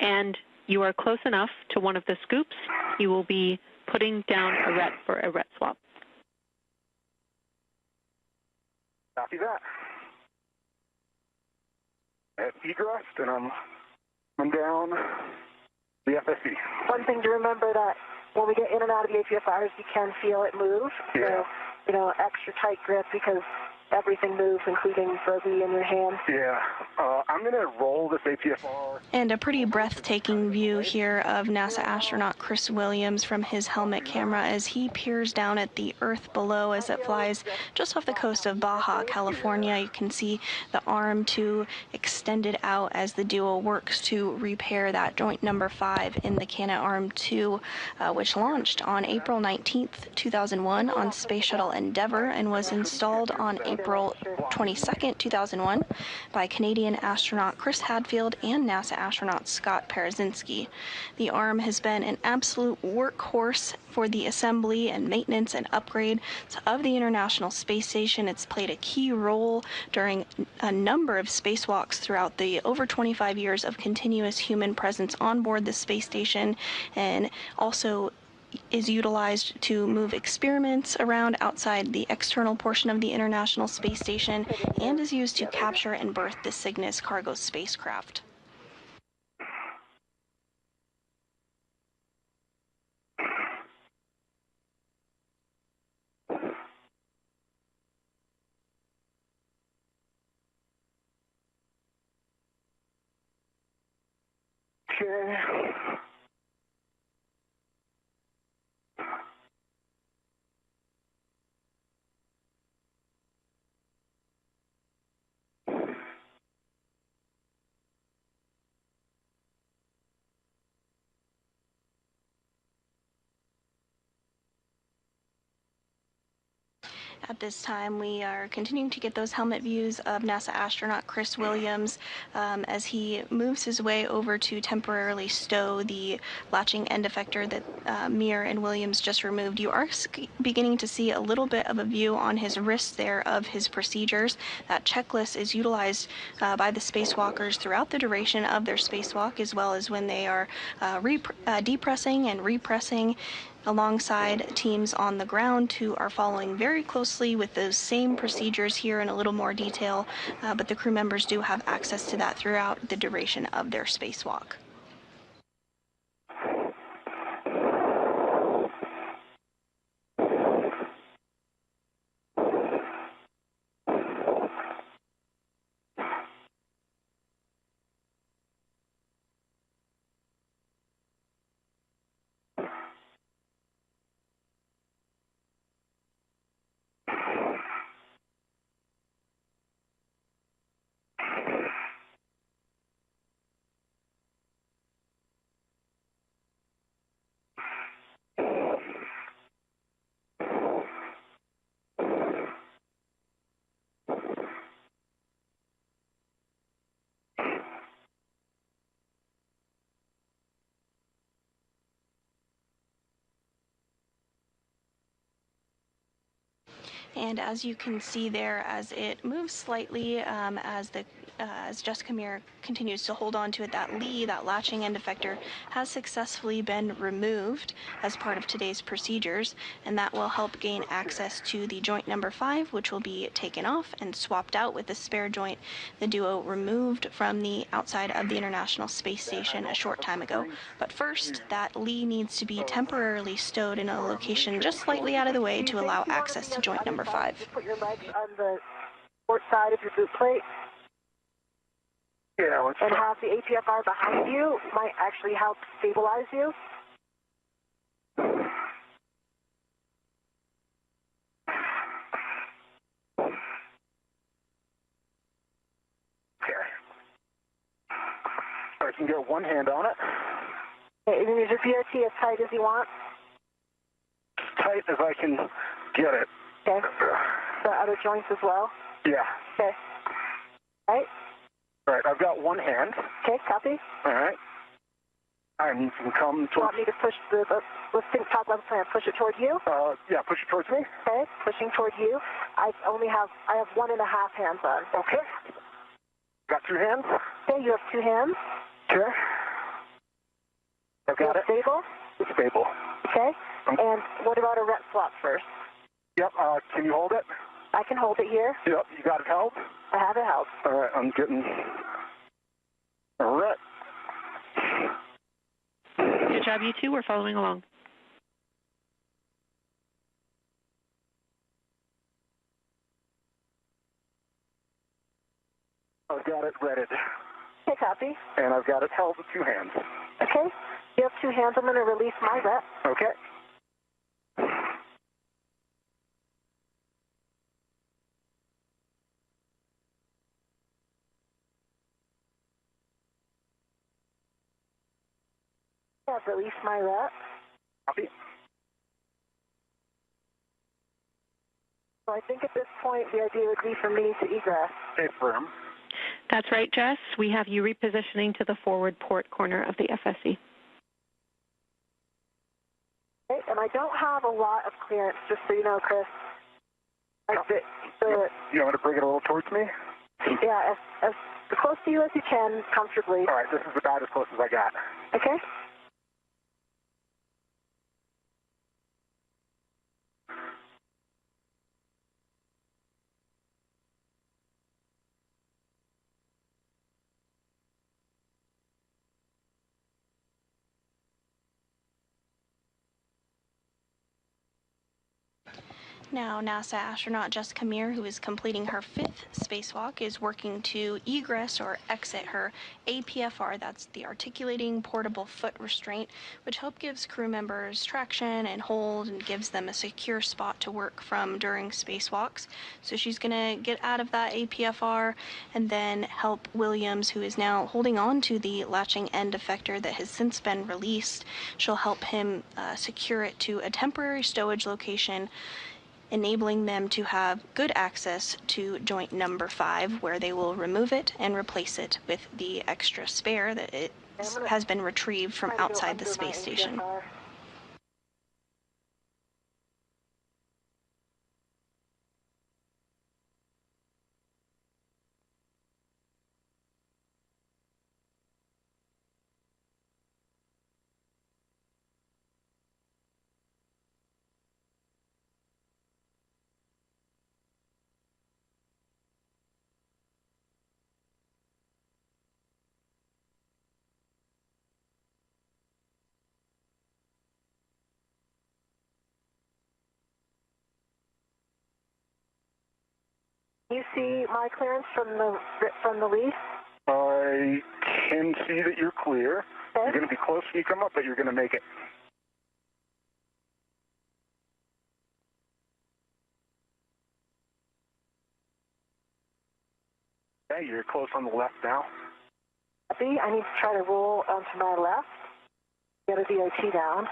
and you are close enough to one of the scoops, you will be putting down a RET for a RET swap. Copy that. I have egressed, and I'm down the FSE. One thing to remember that when we get in and out of the APFRs, you can feel it move. Yeah. So, extra tight grip because everything moves, including the Lee in your hand. Yeah. I'm going to roll this APFR. And a pretty breathtaking view here of NASA astronaut Chris Williams from his helmet camera as he peers down at the Earth below as it flies just off the coast of Baja, California. You can see the arm 2 extended out as the duo works to repair that joint number 5 in the Canadarm2, which launched on April 19th, 2001 on Space Shuttle Endeavour and was installed on April 22nd, 2001 by Canadian astronaut astronaut Chris Hadfield and NASA astronaut Scott Parazynski. The arm has been an absolute workhorse for the assembly and maintenance and upgrade of the International Space Station. It's played a key role during a number of spacewalks throughout the over 25 years of continuous human presence on board the space station, and also is utilized to move experiments around outside the external portion of the International Space Station, and is used to capture and berth the Cygnus cargo spacecraft. Okay. At this time, we are continuing to get those helmet views of NASA astronaut Chris Williams as he moves his way over to temporarily stow the latching end effector that Meir and Williams just removed. You are beginning to see a little bit of a view on his wrist there of his procedures. That checklist is utilized by the spacewalkers throughout the duration of their spacewalk, as well as when they are depressing and repressing, alongside teams on the ground who are following very closely with those same procedures here in a little more detail, but the crew members do have access to that throughout the duration of their spacewalk. And as you can see there, as it moves slightly, as Jessica Meir continues to hold on to it, that latching end effector has successfully been removed as part of today's procedures, and that will help gain access to the joint number 5, which will be taken off and swapped out with the spare joint the duo removed from the outside of the International Space Station a short time ago. But first, that Lee needs to be temporarily stowed in a location just slightly out of the way to allow access to joint number 5. Just put your legs on the port side of your boot plate. Yeah, and have the APFR behind you might actually help stabilize you. Okay. I can get one hand on it. Okay, and is your BRT as tight as you want? As tight as I can get it. Okay. The other joints as well? Yeah. Okay. All right. All right, I've got one hand. Okay, copy. All right. And you can come towards... You want me to push let's think top left hand, push it toward you? Yeah, push it towards me. Okay, pushing toward you. I have 1.5 hands on. Okay. Got 2 hands? Okay, you have 2 hands. Okay. I've got it. Stable? It's stable. Okay. And what about a rep swap first? Yep, can you hold it? I can hold it here. Yep, you got it held? I have it held. All right, I'm getting a rep. Good job, you two. We're following along. I've got it readied. Okay, copy. And I've got it held with 2 hands. Okay. You have 2 hands. I'm going to release my rep. Okay. I've released my rep. Copy. So I think at this point the idea would be for me to egress. Stay firm. That's right, Jess. We have you repositioning to the forward port corner of the FSE. Okay, and I don't have a lot of clearance, just so you know, Chris. You want to bring it a little towards me? Yeah, as close to you as you can, comfortably. All right, this is about as close as I got. Okay. Now, NASA astronaut Jessica Meir, who is completing her 5th spacewalk, is working to egress or exit her APFR, that's the articulating portable foot restraint, which helps gives crew members traction and hold and gives them a secure spot to work from during spacewalks. So she's going to get out of that APFR and then help Williams, who is now holding on to the latching end effector that has since been released. She'll help him secure it to a temporary stowage location, enabling them to have good access to joint number 5, where they will remove it and replace it with the extra spare that has been retrieved from outside the space station. You see my clearance from the lead? I can see that you're clear. Okay. You're going to be close when you come up, but you're going to make it. Okay, you're close on the left now. Copy. I need to try to roll onto my left. Get a DOT down.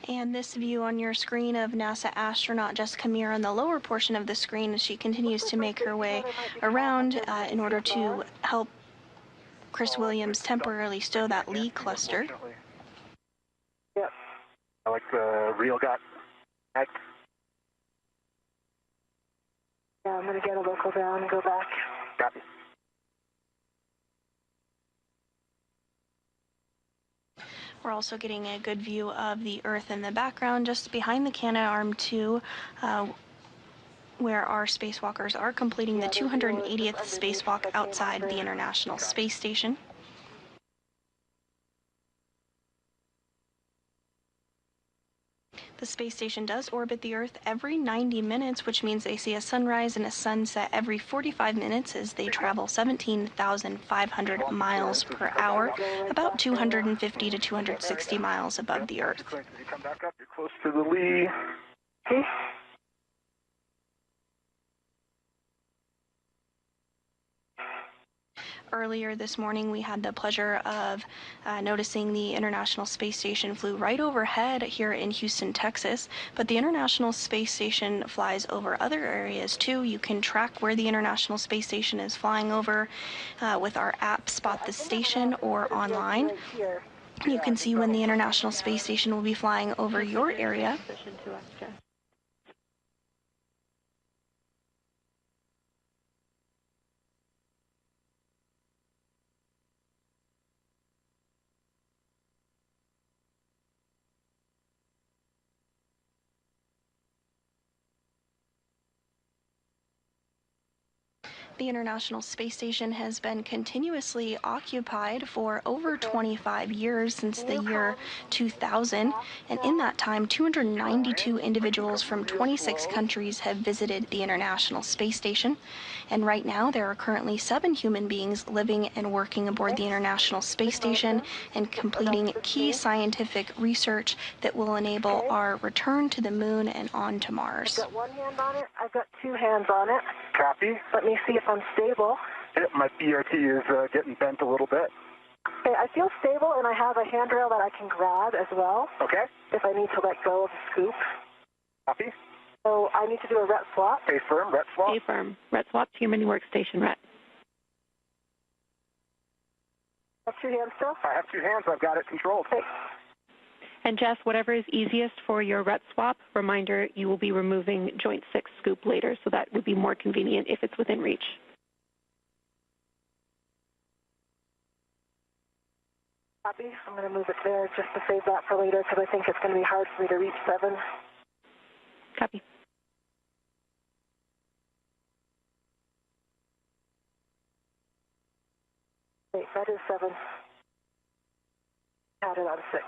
And this view on your screen of NASA astronaut Jessica Meir on the lower portion of the screen as she continues to make her way around in order to help Chris Williams temporarily stow that Lee cluster. Yep. I like the reel got back. Yeah, I'm going to get a local down and go back. Copy. We're also getting a good view of the Earth in the background just behind the Canadarm2, where our spacewalkers are completing the 280th spacewalk outside the International Space Station. The space station does orbit the Earth every 90 minutes, which means they see a sunrise and a sunset every 45 minutes as they travel 17,500 miles per hour, about 250 to 260 miles above the Earth. You come back up, you're close to the lee. Okay. Earlier this morning, we had the pleasure of noticing the International Space Station flew right overhead here in Houston, Texas. But the International Space Station flies over other areas too. You can track where the International Space Station is flying over with our app, Spot the Station, or online. You can see when the International Space Station will be flying over your area. The International Space Station has been continuously occupied for over 25 years, since the year 2000, and in that time 292 individuals from 26 countries have visited the International Space Station. And right now there are currently 7 human beings living and working aboard the International Space Station and completing key scientific research that will enable our return to the moon and on to Mars. I've got one hand on it. I've got 2 hands on it. Copy. Let me see if I'm stable. My BRT is getting bent a little bit. Okay, I feel stable, and I have a handrail that I can grab as well. Okay. If I need to let go of the scoop. Copy. So I need to do a ret swap. Stay firm, ret swap. Stay firm. Ret swap to your mini workstation, ret. Have 2 hands still? I have 2 hands. I've got it controlled. Okay. And Jess, whatever is easiest for your ret swap, reminder, you will be removing joint 6 scoop later, so that would be more convenient if it's within reach. Copy. I'm going to move it there just to save that for later because I think it's going to be hard for me to reach 7. Copy. Wait, that is 7. Had it on 6.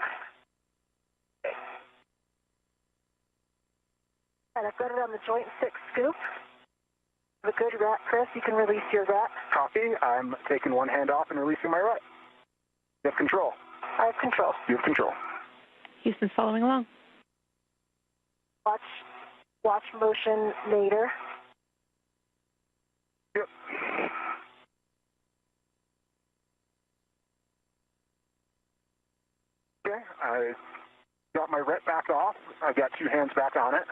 Okay. And I've got it on the joint 6 scoop. The good rat, Chris, you can release your rat. Copy. I'm taking one hand off and releasing my rat. You have control. I have control. You have control. Houston's following along. Watch motion later. Yep. Okay, I got my ret back off. I've got 2 hands back on it.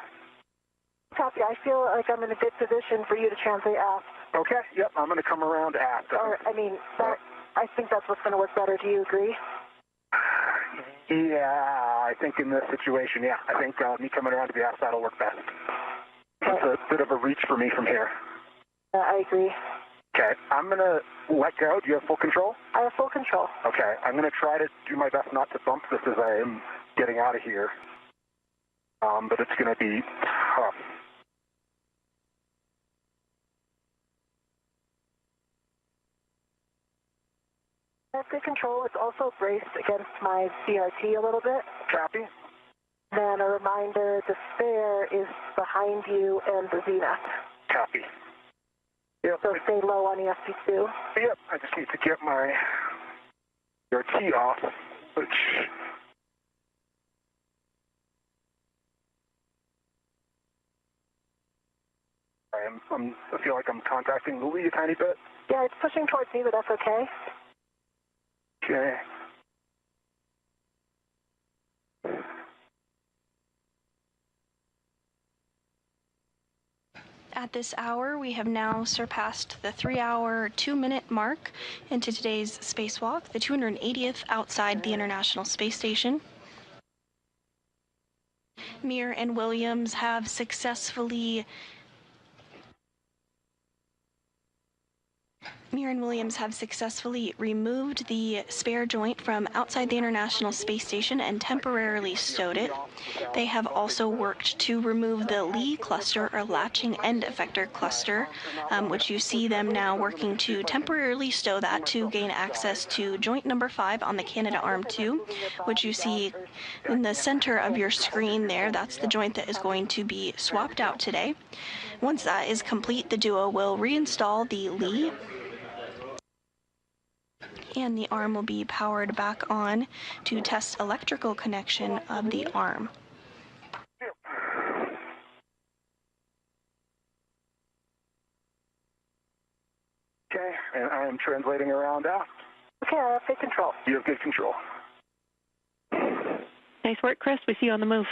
Copy. I feel like I'm in a good position for you to translate aft. Okay, yep, I'm going to come around aft. Or, I mean, I think that's what's going to work better. Do you agree? Yeah, I think in this situation, yeah. I think me coming around to the aft side will work best. It's a bit of a reach for me from here. I agree. Okay, I'm going to let go. Do you have full control? I have full control. Okay, I'm going to try to do my best not to bump this as I am getting out of here. But it's going to be tough. I have good control. It's also braced against my CRT a little bit. Copy. Then a reminder, the spare is behind you and the zenith. Copy. Yep. So stay low on ESP2. Yep, I just need to get my CRT off, which... I feel like I'm contacting the lead a tiny bit. Yeah, it's pushing towards me, but that's okay. Okay. At this hour, we have now surpassed the 3-hour, 2-minute mark into today's spacewalk, the 280th outside the International Space Station. Meir and Williams have successfully removed the spare joint from outside the International Space Station and temporarily stowed it. They have also worked to remove the Lee cluster, or latching end effector cluster, which you see them now working to temporarily stow that to gain access to joint number 5 on the Canadarm2, which you see in the center of your screen there. That's the joint that is going to be swapped out today. Once that is complete, the duo will reinstall the Lee, and the arm will be powered back on to test electrical connection of the arm. Okay, and I am translating around aft. Okay, I have good control. You have good control. Nice work, Chris. We see you on the move.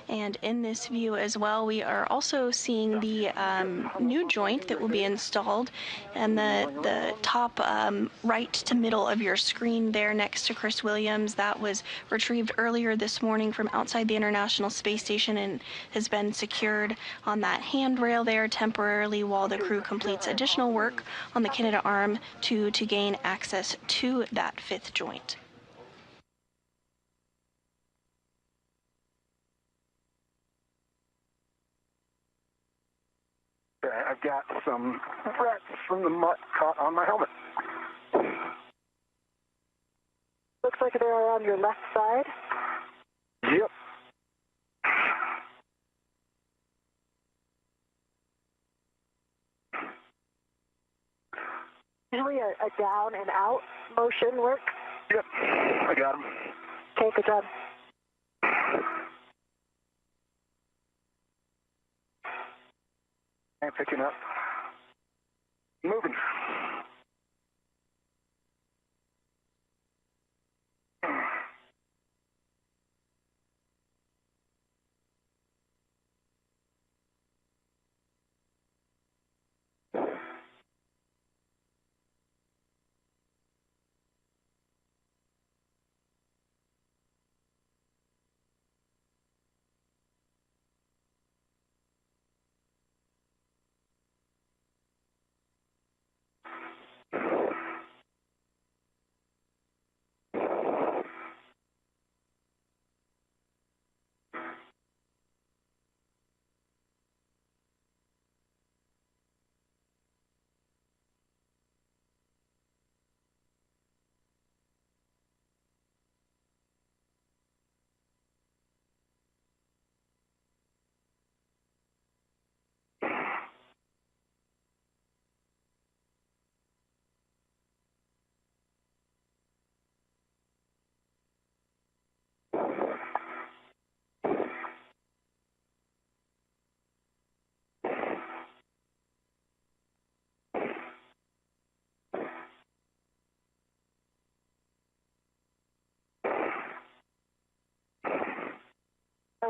And in this view as well, we are also seeing the new joint that will be installed, and the top right to middle of your screen there next to Chris Williams. That was retrieved earlier this morning from outside the International Space Station and has been secured on that handrail there temporarily while the crew completes additional work on the Canadarm to gain access to that 5th joint. I've got some rats from the mutt caught on my helmet. Looks like they're on your left side. Yep. Usually a down and out motion work. Yep, I got them. Okay, good job. I'm picking up. Moving.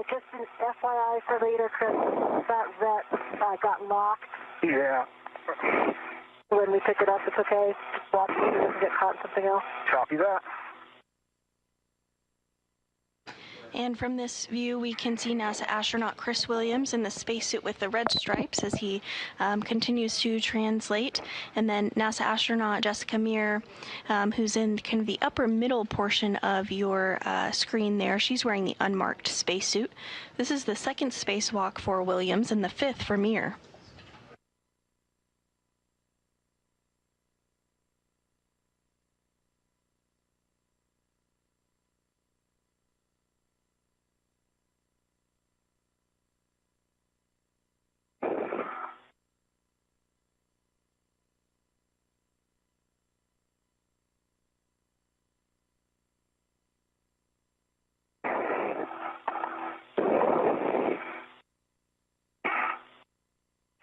Just an FYI for later, Chris, that vet got locked. Yeah. When we pick it up, it's okay. Just watch it so it doesn't get caught in something else. Copy that. And from this view, we can see NASA astronaut Chris Williams in the spacesuit with the red stripes as he continues to translate. And then NASA astronaut Jessica Meir, who's in kind of the upper middle portion of your screen there. She's wearing the unmarked spacesuit. This is the second spacewalk for Williams and the fifth for Meir.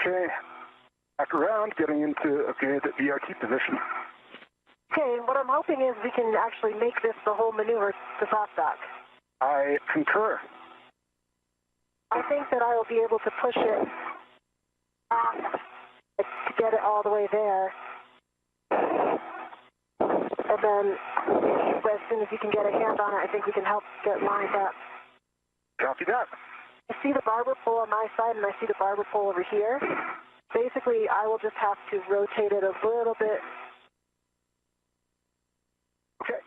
Okay. Back around, getting into a good VRT position. Okay, what I'm hoping is we can actually make this the whole maneuver to soft dock. I concur. I think that I will be able to push it to get it all the way there. And then as soon as you can get a hand on it, I think we can help get lined up. Copy that. I see the barber pole on my side and I see the barber pole over here. Basically, I will just have to rotate it a little bit. Okay.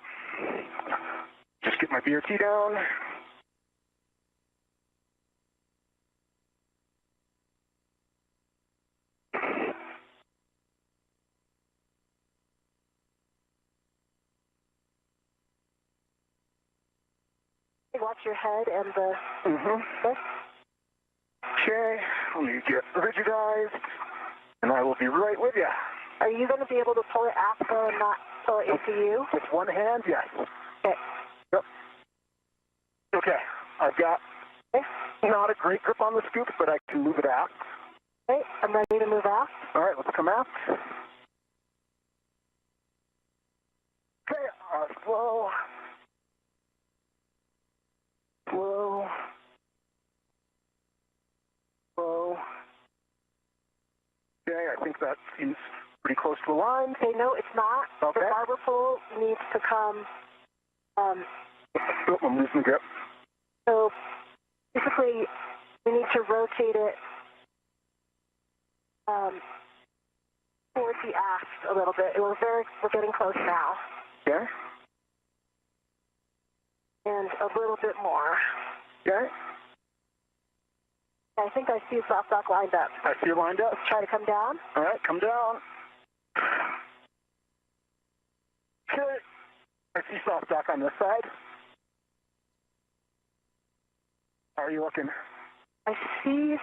Just get my VRT down. Watch your head and the... Okay, let me get rigidized, and I will be right with you. Are you going to be able to pull it after and not pull it into you? With one hand, yes. Okay. Yep. Okay, I've got not a great grip on the scoop, but I can move it out. Okay, I'm ready to move out. All right, let's come out. Okay, slow. Slow. Slow. Okay, I think that seems pretty close to a line. Okay, no, it's not. Okay. The barber pole needs to come... Oh, I'm losing the grip. So, basically, we need to rotate it towards the aft a little bit. We're getting close now. Okay. And a little bit more. Okay. I think I see soft dock lined up. I see you lined up. Let's try to come down. All right, come down. Okay. I see soft dock on this side. How are you looking? I see...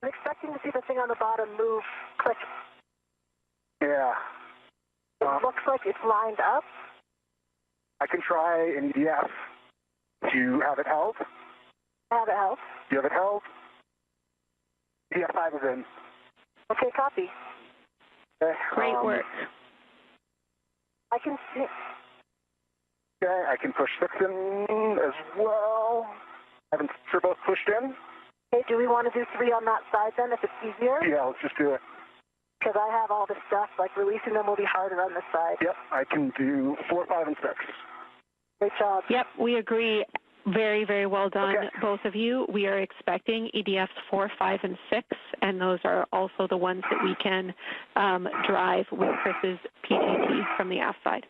I'm expecting to see the thing on the bottom move, click. Yeah. It looks like it's lined up. I can try an EDF to have it held. Have it help. You have it held. EDF5 is in. Okay, copy. Okay, Great work. I can see. Okay, I can push 6 in as well. Haven't sure both pushed in. Hey, do we want to do 3 on that side then, if it's easier? Yeah, let's just do it. Because I have all the stuff, like releasing them will be harder on this side. Yep, I can do 4, 5, and 6. Great job. Yep, we agree. Very, very well done, Okay. both of you. We are expecting EDFs 4, 5, and 6, and those are also the ones that we can drive with Chris's PGT from the aft side.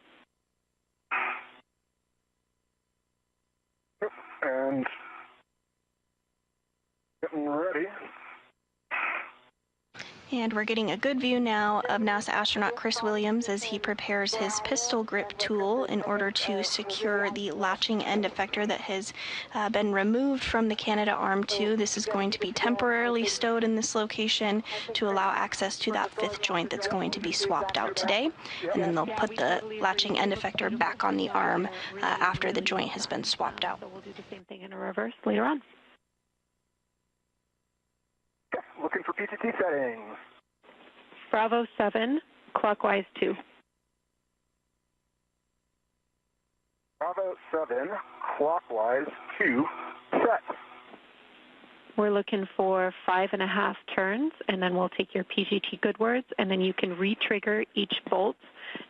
Yep, and getting ready. And we're getting a good view now of NASA astronaut Chris Williams as he prepares his pistol grip tool in order to secure the latching end effector that has been removed from the Canadarm2. This is going to be temporarily stowed in this location to allow access to that 5th joint that's going to be swapped out today. And then they'll put the latching end effector back on the arm after the joint has been swapped out. So we'll do the same thing in a reverse later on. Looking for PGT settings. Bravo 7, clockwise 2. Bravo 7, clockwise 2, set. We're looking for 5.5 turns, and then we'll take your PGT good words, and then you can re-trigger each bolt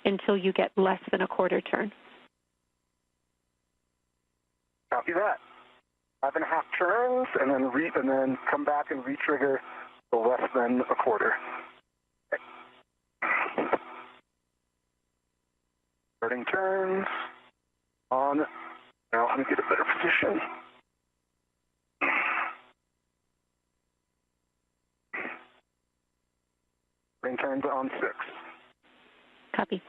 until you get less than a quarter turn. Copy that. 5.5 turns, and then come back and re-trigger the less than a quarter. Okay. Starting turns on. Now let me get a better position. Starting turns on 6. Copy.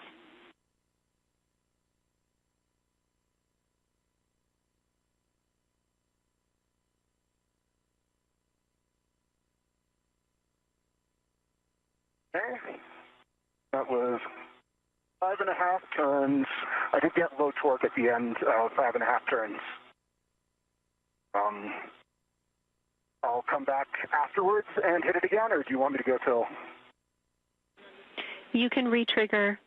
Okay. That was 5.5 turns. I did get low torque at the end of 5.5 turns. I'll come back afterwards and hit it again, or do you want me to go till? You can re-trigger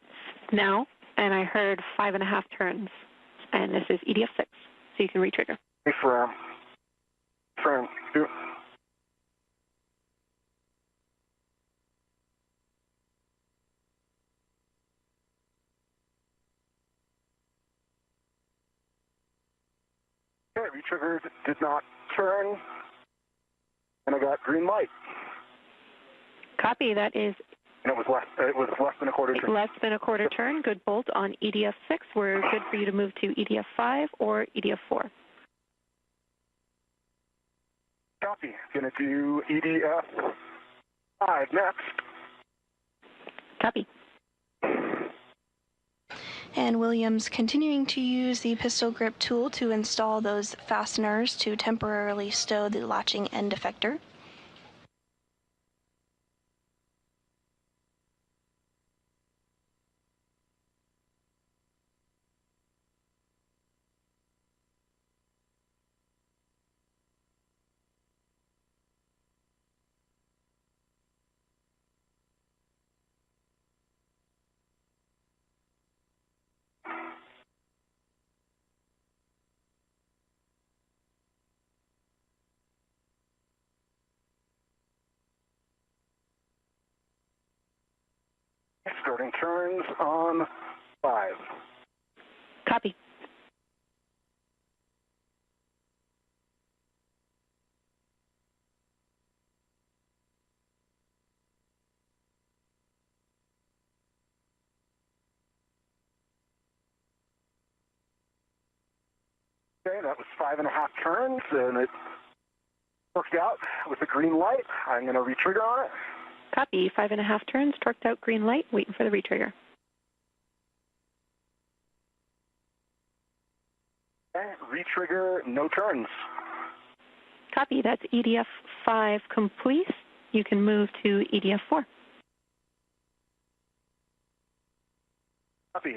now, and I heard 5.5 turns, and this is EDF 6, so you can re-trigger. Hey, firm. Do. Okay, re-triggered, did not turn, and I got green light. Copy, that is And it was less than a quarter turn. less than a quarter turn. Good bolt on EDF 6. We're good for you to move to EDF 5 or EDF 4. Copy. Gonna do EDF 5 next. Copy. And Williams continuing to use the pistol grip tool to install those fasteners to temporarily stow the latching end effector. Starting turns on 5. Copy. Okay, that was 5.5 turns, and it worked out with the green light. I'm gonna re-trigger on it. Copy. 5.5 turns, torqued out, green light, waiting for the re-trigger. Okay, re-trigger, no turns. Copy. That's EDF 5 complete. You can move to EDF 4. Copy.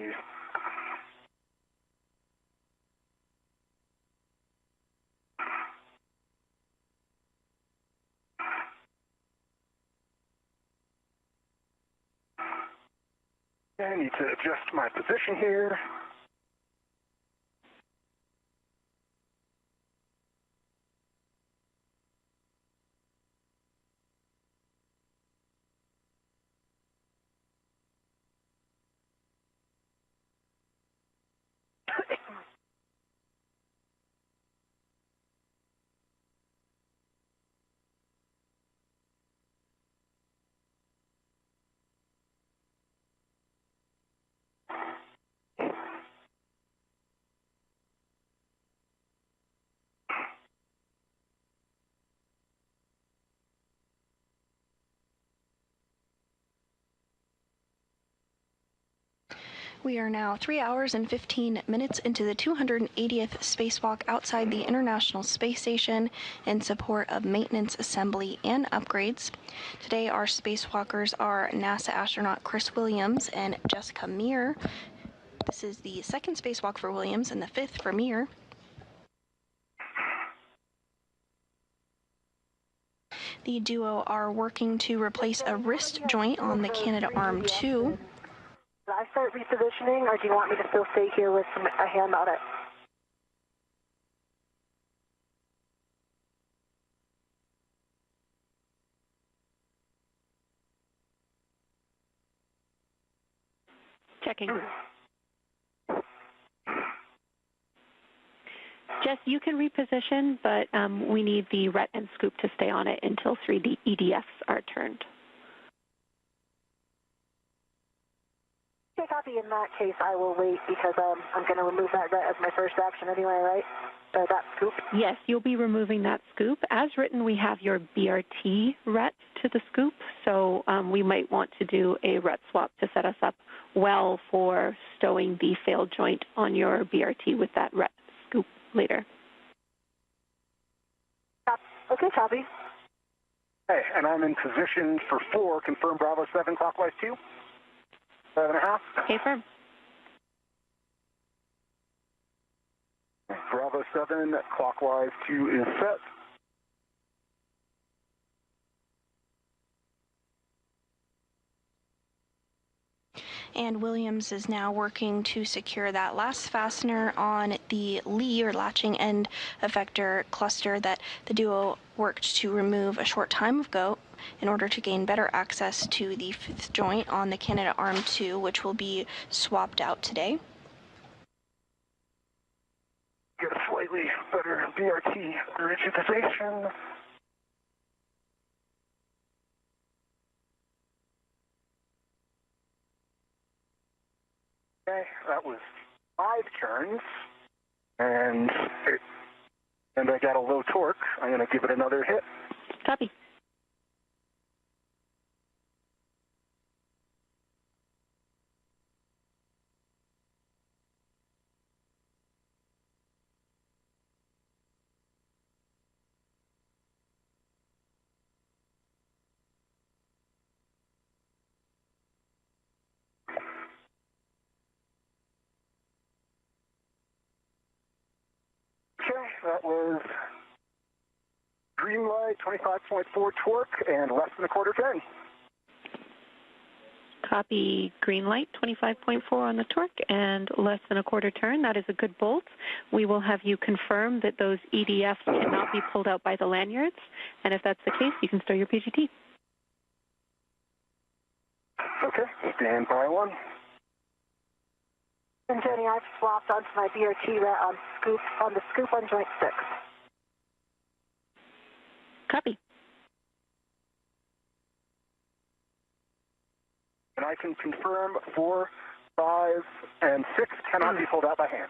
I need to adjust my position here. We are now 3 hours and 15 minutes into the 280th spacewalk outside the International Space Station in support of maintenance, assembly, and upgrades. Today, our spacewalkers are NASA astronaut Chris Williams and Jessica Meir. This is the second spacewalk for Williams and the fifth for Meir. The duo are working to replace a wrist joint on the Canadarm2. Did I start repositioning, or do you want me to still stay here with a hand on it? Checking. Jess, you can reposition, but we need the RET and scoop to stay on it until 3D EDFs are turned. Okay, copy. In that case, I will wait because I'm going to remove that RET as my first action anyway, right? That scoop? Yes, you'll be removing that scoop. As written, we have your BRT RET to the scoop, so we might want to do a RET swap to set us up well for stowing the failed joint on your BRT with that RET scoop later. Okay, copy. Hey, and I'm in position for 4. Confirm Bravo 7 clockwise 2. 7.5. Okay, firm. Bravo 7 clockwise 2 is set. And Williams is now working to secure that last fastener on the lee or latching end effector cluster that the duo worked to remove a short time ago in order to gain better access to the fifth joint on the Canadarm2, which will be swapped out today. Get a slightly better BRT rigidization. Okay, that was 5 turns, and I got a low torque. I'm going to give it another hit. Copy. Okay, that was green light, 25.4 torque, and less than a quarter turn. Copy green light, 25.4 on the torque and less than a quarter turn. That is a good bolt. We will have you confirm that those EDFs cannot be pulled out by the lanyards, and if that's the case, you can store your PGT. Okay, stand by 1. And Jenny, I've swapped onto my BRT RET on the scoop on joint 6. Copy. And I can confirm 4, 5, and 6 cannot be pulled out by hand.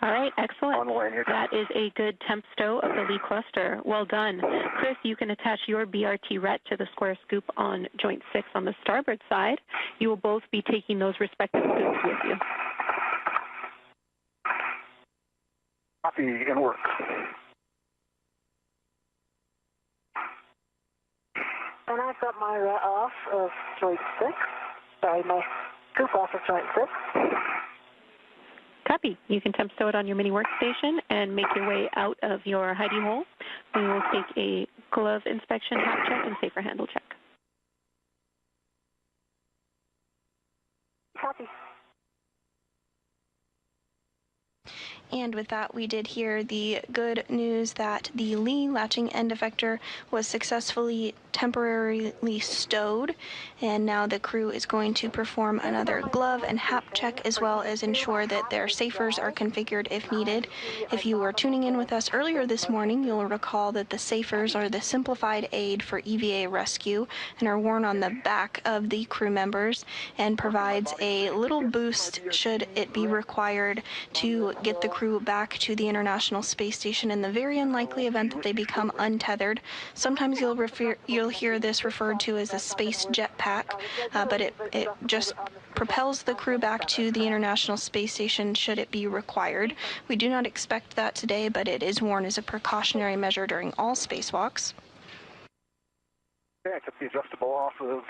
All right, excellent. On the lanyard. That is a good temp stow of the lee cluster. Well done. Chris, you can attach your BRT RET to the square scoop on joint 6 on the starboard side. You will both be taking those respective scoops with you. Copy and work. And I've got my RET off of joint 6. Sorry, my scoop off of joint 6. Copy. You can temp stow it on your mini workstation and make your way out of your hidey hole. We will take a glove inspection, hat check, and safer handle check. Copy. And with that, we did hear the good news that the lee latching end effector was successfully temporarily stowed, and now the crew is going to perform another glove and hap check, as well as ensure that their safers are configured if needed. If you were tuning in with us earlier this morning, you'll recall that the safers are the simplified aid for EVA rescue and are worn on the back of the crew members and provides a little boost should it be required to get the crew back to the International Space Station in the very unlikely event that they become untethered. Sometimes you'll hear this referred to as a space jetpack, but it just propels the crew back to the International Space Station should it be required. We do not expect that today, but it is worn as a precautionary measure during all spacewalks. Okay, I took the adjustable off of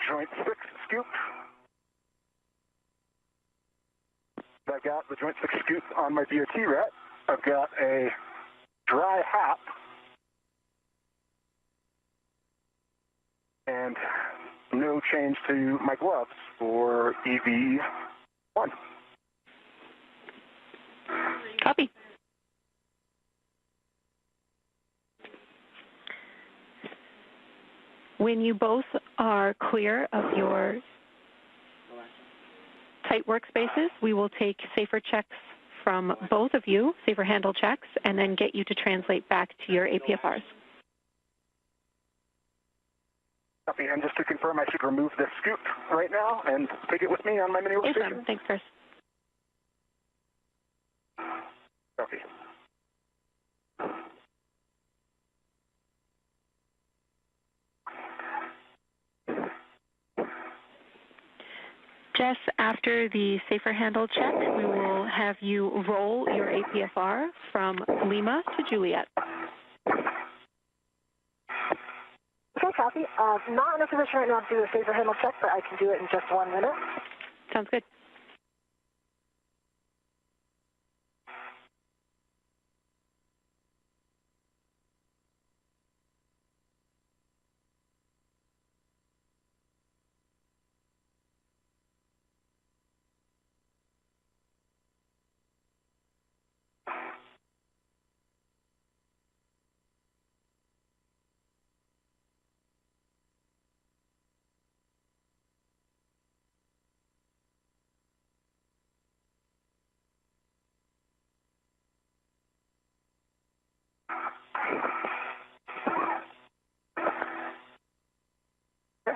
joint 6 scoop. I've got the joint 6 scoop on my DOT ret. I've got a dry hap and no change to my gloves for EV1. Copy. When you both are clear of your tight workspaces, we will take safer checks from both of you, safer handle checks, and then get you to translate back to your APFRs. Copy, and just to confirm, I should remove this scoop right now and take it with me on my maneuver station? Awesome. Thanks, Chris. Copy. Jess, after the safer handle check, we will have you roll your APFR from Lima to Juliet. Okay, copy. Not in a position right now to do a safer handle check, but I can do it in just 1 minute. Sounds good.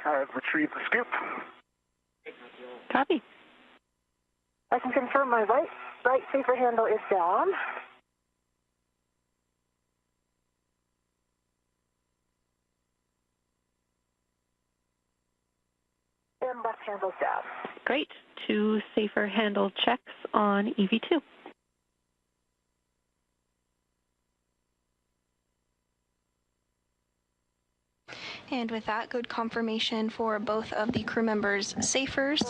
I've retrieved the scoop. Copy. I can confirm my right safer handle is down. And left handle's down. Great. 2 safer handle checks on EV2. And with that, good confirmation for both of the crew members' safers,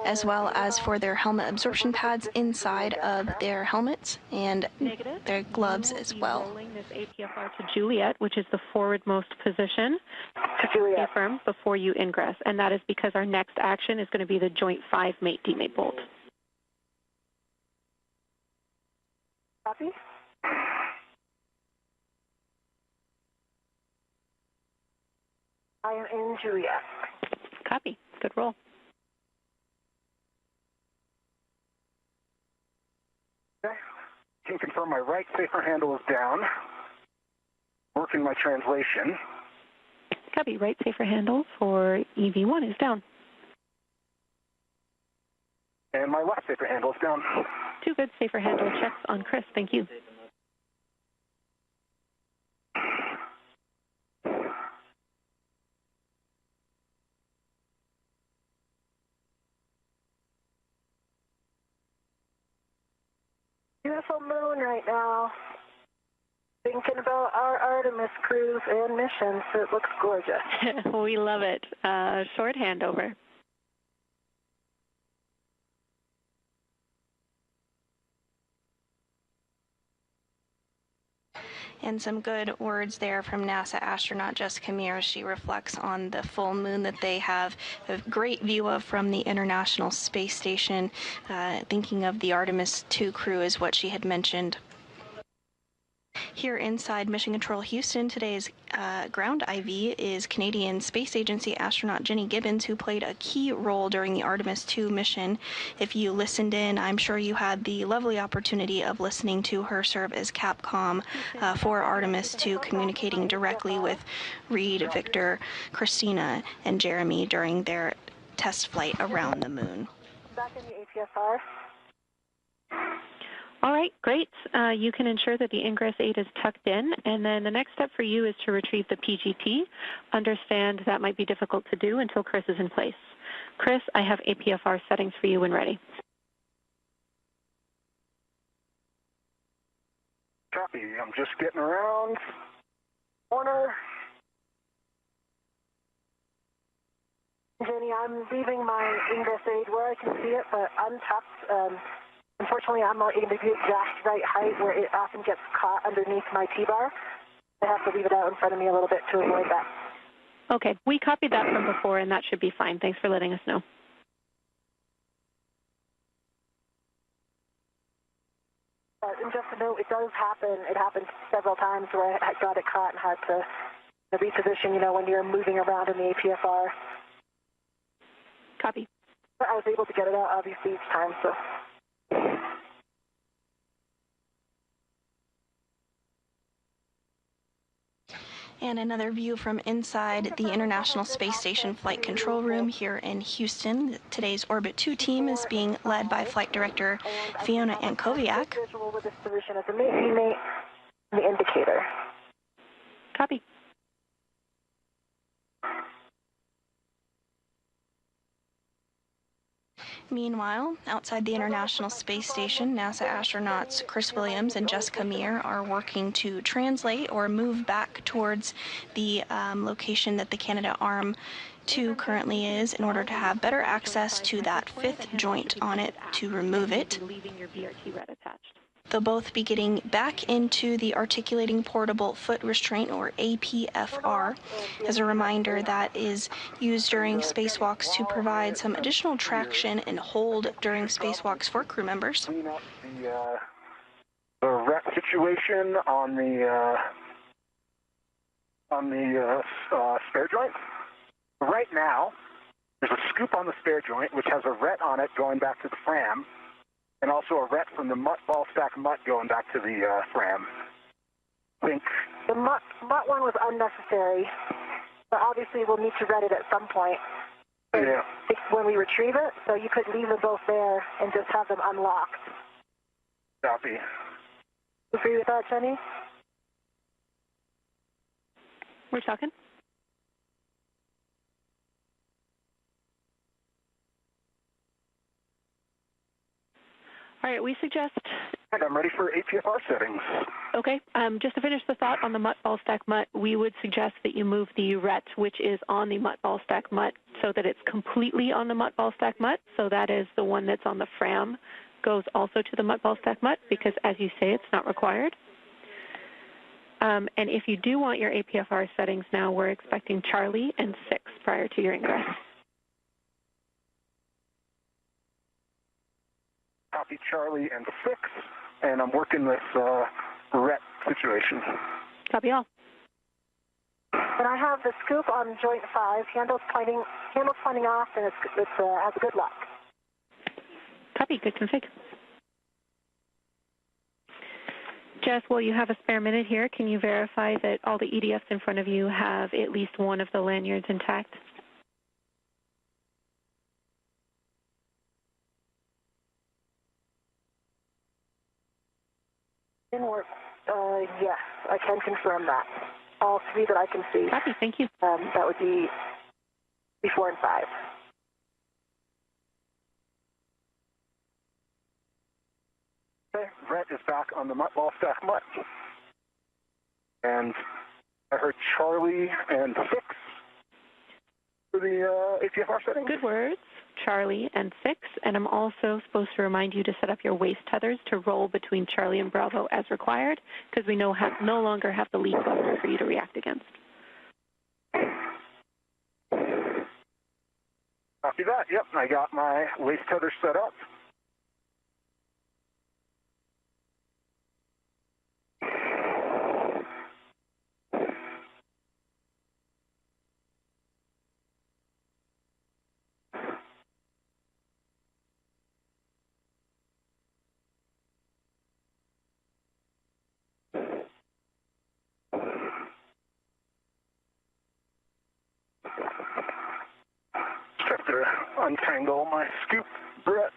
as well as for their helmet absorption pads inside of their helmets and their gloves as well. Rolling this APFR to Juliet, which is the forwardmost position, To Juliet. affirm before you ingress, and that is because our next action is going to be the joint 5 mate demate bolt. Copy. I am in Juliet. Copy. Good roll. Okay. Can confirm my right safer handle is down. Working my translation. Copy. Right safer handle for EV1 is down. And my left safer handle is down. 2 good safer handle checks on Chris. Thank you. Beautiful moon right now. Thinking about our Artemis cruise and missions. It looks gorgeous. We love it. Short handover. And some good words there from NASA astronaut Jessica Meir. She reflects on the full moon that they have a great view of from the International Space Station. Thinking of the Artemis II crew is what she had mentioned. Here inside Mission Control Houston, today's ground IV is Canadian Space Agency astronaut Jenny Gibbons, who played a key role during the Artemis II mission. If you listened in, I'm sure you had the lovely opportunity of listening to her serve as Capcom for Artemis II, communicating directly with Reed, Victor, Christina, and Jeremy during their test flight around the moon. Back in the APSR. All right, great. You can ensure that the ingress aid is tucked in, and then the next step for you is to retrieve the PGT. Understand that might be difficult to do until Chris is in place. Chris, I have APFR settings for you when ready. Copy. I'm just getting around. Corner. Jenny, I'm leaving my ingress aid where I can see it, but untucked. Unfortunately, I'm not in the exact right height where it often gets caught underneath my T-bar. I have to leave it out in front of me a little bit to avoid that. Okay, we copied that from before, and that should be fine. Thanks for letting us know. And just to note, it does happen. It happened several times where I got it caught and had to reposition, when you're moving around in the APFR. Copy. But I was able to get it out, obviously, each time, so... And another view from inside the International Space Station Flight Control Room here in Houston. Today's Orbit 2 team is being led by Flight Director Fiona Ankoviak. Visual with this position as a mate, the indicator. Copy. Meanwhile, outside the International Space Station, NASA astronauts Chris Williams and Jessica Meir are working to translate or move back towards the location that the Canadarm2 currently is in order to have better access to that fifth joint on it to remove it. They'll both be getting back into the Articulating Portable Foot Restraint, or APFR. As a reminder, that is used during spacewalks to provide some additional traction and hold during spacewalks for crew members. Clean up the wreck situation on the spare joint. Right now, there's a scoop on the spare joint which has a ret on it going back to the fram, and also a ret from the ball stack mutt going back to the fram. Think. The mutt one was unnecessary, but obviously we'll need to ret it at some point. Yeah. When we retrieve it, so you could leave them both there and just have them unlocked. Copy. Agree with that, Jenny? We're talking. All right, we suggest... I'm ready for APFR settings. Okay, just to finish the thought on the mutt ball stack mutt, we would suggest that you move the ret, which is on the mutt ball stack mutt, so that it's completely on the mutt ball stack mutt. So that is the one that's on the fram, goes also to the mutt ball stack mutt, because as you say, it's not required. And if you do want your APFR settings now, we're expecting Charlie and 6 prior to your ingress. Copy Charlie and 6, and I'm working this ret situation. Copy all. And I have the scoop on joint 5, handles pointing off, and it has a good lock. Copy, good config. Jess, while you have a spare minute here, can you verify that all the EDFs in front of you have at least one of the lanyards intact? Yes, I can confirm that. All 3 that I can see. Copy, thank you. That would be 4 and 5. Okay, ret is back on the mutt ball stack mutt. And I heard Charlie and 6 for the APFR setting. Good words. Charlie and 6, and I'm also supposed to remind you to set up your waist tethers to roll between Charlie and Bravo as required, because we no longer have the lead cluster for you to react against. Copy that. Yep, I got my waist tether set up. Have to untangle my scoop Brett.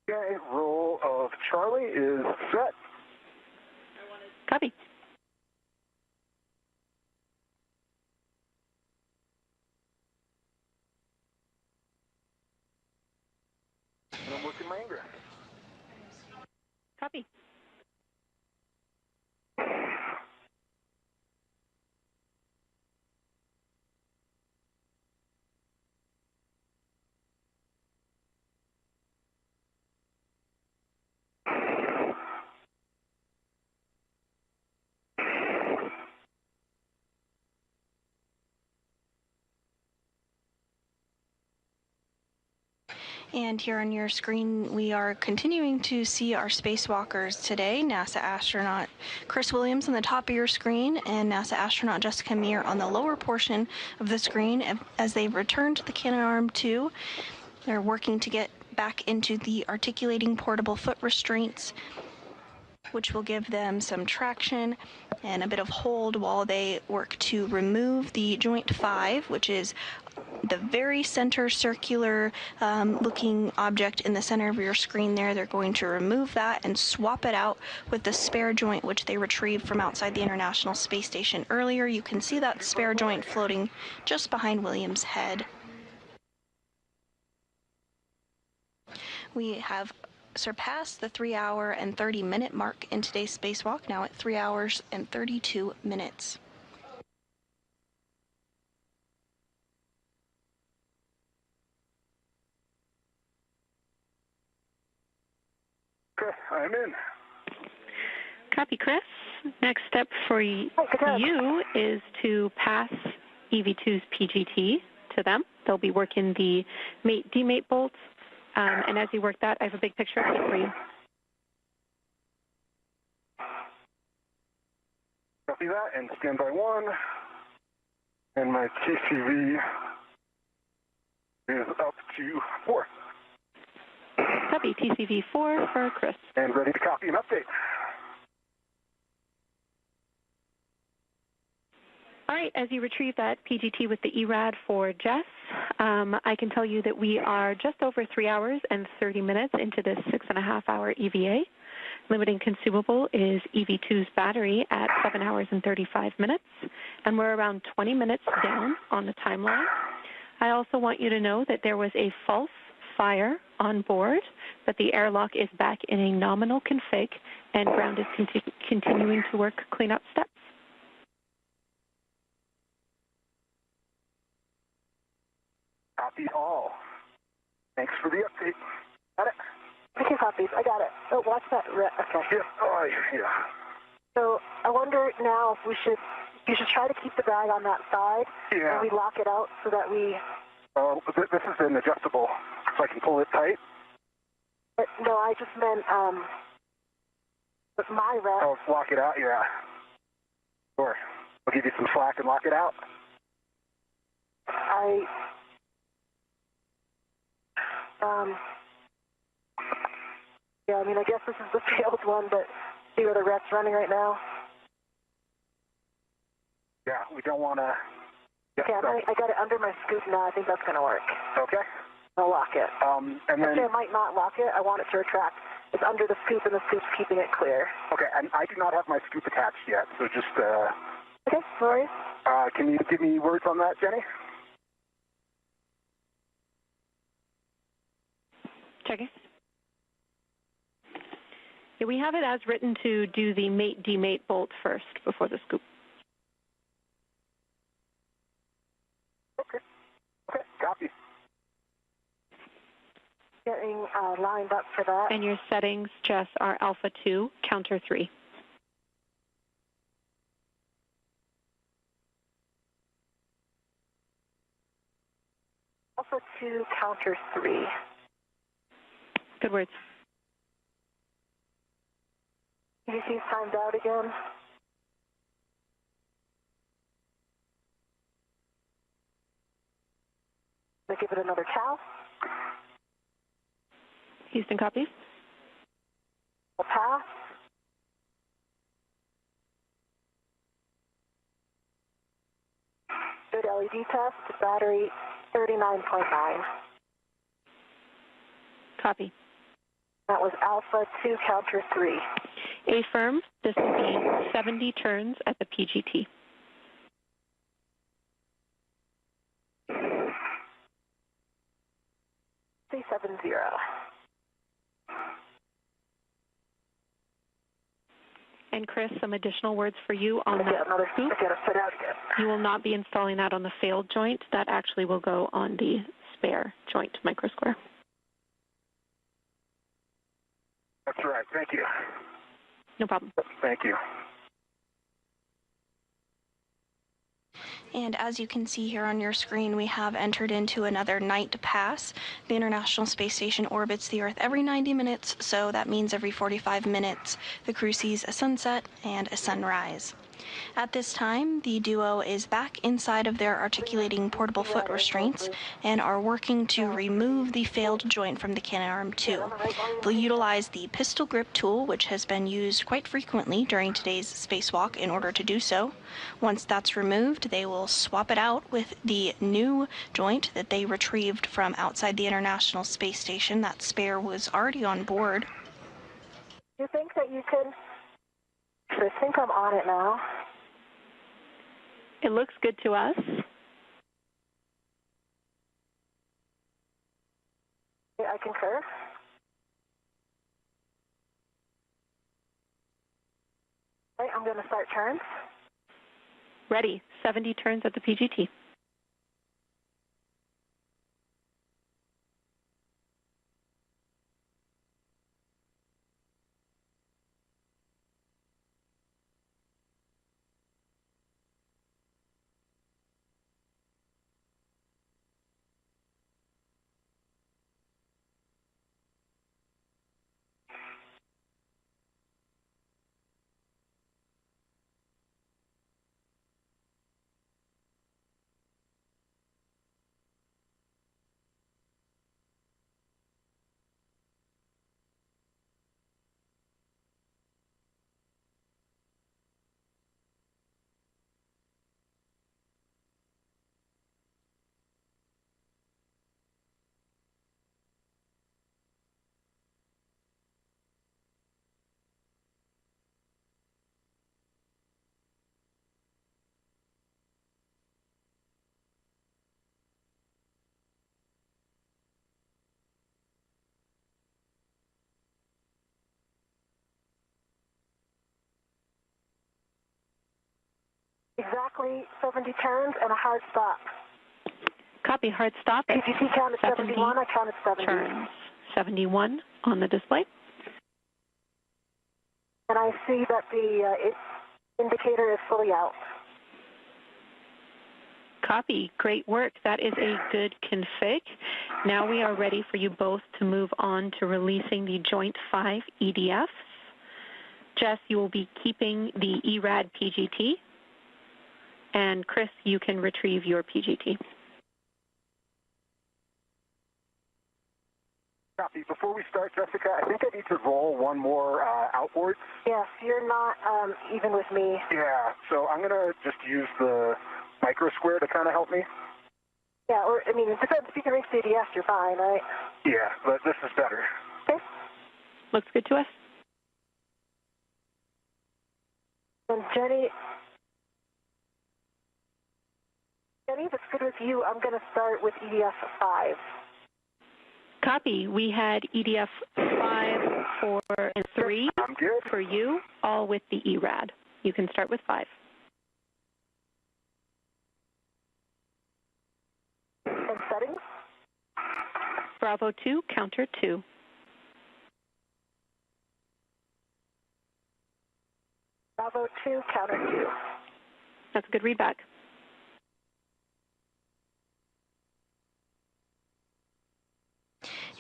Okay, roll of Charlie is set. Copy. And I'm working my ingress. Copy. And here on your screen, we are continuing to see our spacewalkers today. NASA astronaut Chris Williams on the top of your screen and NASA astronaut Jessica Meir on the lower portion of the screen as they return to the Canadarm2. They're working to get back into the articulating portable foot restraints, which will give them some traction and a bit of hold while they work to remove the joint 5, which is the very center circular looking object in the center of your screen there. They're going to remove that and swap it out with the spare joint, which they retrieved from outside the International Space Station earlier. You can see that spare joint floating just behind Williams' head. We have surpassed the 3-hour and 30-minute mark in today's spacewalk, now at 3 hours and 32 minutes. Okay, I'm in. Copy, Chris. Next step for you is to pass EV2's PGT to them. They'll be working the mate-demate bolts, and as you work that, I have a big picture of it for you. Copy that, and standby 1. And my TCV is up to 4. Copy, TCV 4 for Chris. And ready to copy and update. All right, as you retrieve that PGT with the ERAD for Jess, I can tell you that we are just over 3 hours and 30 minutes into this 6.5-hour EVA. Limiting consumable is EV2's battery at 7 hours and 35 minutes, and we're around 20 minutes down on the timeline. I also want you to know that there was a false fire on board, but the airlock is back in a nominal config, and ground is continuing to work cleanup steps. Copy all. Thanks for the update. Got it? Okay, copies. I got it. Oh, watch that. Okay. Yeah. Oh, yeah. So I wonder now if you should try to keep the bag on that side. Yeah. And we lock it out so that we... This is an adjustable, so I can pull it tight. No, I just meant with my rest. Oh, lock it out? Yeah. Sure. I'll give you some slack and lock it out. Yeah, I mean, I guess this is the failed one, but see where the ret's running right now? Yeah, we don't want to... Okay, I got it under my scoop now. I think that's going to work. Okay. I'll lock it. And then... Actually, I might not lock it. I want it to retract. It's under the scoop, and the scoop's keeping it clear. Okay, and I do not have my scoop attached yet, so just... Okay, no worries. Can you give me words on that, Jenny? Checking. Yeah, we have it as written to do the mate-demate bolt first before the scoop. Okay, copy. Getting lined up for that. And your settings, Jess, are Alpha 2, Counter 3. Alpha 2, Counter 3. Good words. PGT's timed out again. I'll give it another cow. Houston, copy. A pass. Good LED test. Battery 39.9. Copy. That was Alpha 2, Counter 3. Affirm, this will be 70 turns at the PGT. C70. And Chris, some additional words for you on that scoop. I gotta fit out again. You will not be installing that on the failed joint. That actually will go on the spare joint microsquare. That's right. Thank you. No problem. Thank you. And as you can see here on your screen, we have entered into another night pass. The International Space Station orbits the Earth every 90 minutes, so that means every 45 minutes the crew sees a sunset and a sunrise. At this time, the duo is back inside of their articulating portable foot restraints and are working to remove the failed joint from the Canadarm2. They'll utilize the pistol grip tool, which has been used quite frequently during today's spacewalk, in order to do so. Once that's removed, they will swap it out with the new joint that they retrieved from outside the International Space Station. That spare was already on board. You think that you could... I think I'm on it now. It looks good to us. I concur. Okay, I'm going to start turns. Ready. 70 turns at the PGT. Exactly 70 turns and a hard stop. Copy. Hard stop at PGT counted 71, I counted 70. Turns. 71 on the display. And I see that the indicator is fully out. Copy. Great work. That is a good config. Now we are ready for you both to move on to releasing the Joint 5 EDFs. Jess, you will be keeping the ERAD PGT. And Chris, you can retrieve your PGT. Copy. Before we start, Jessica, I think I need to roll one more outboard. Yes, you're not even with me. Yeah, so I'm going to just use the micro square to kind of help me. Yeah, or, I mean, it depends. If you can reach the ADS, you're fine, right? Yeah, but this is better. Okay. Looks good to us. And Jenny, if it's good with you, I'm going to start with EDF 5. Copy. We had EDF 5, 4, and 3 I'm good. for you, all with the ERAD. You can start with 5. And settings? Bravo 2, counter 2. Bravo 2, counter 2. That's a good readback.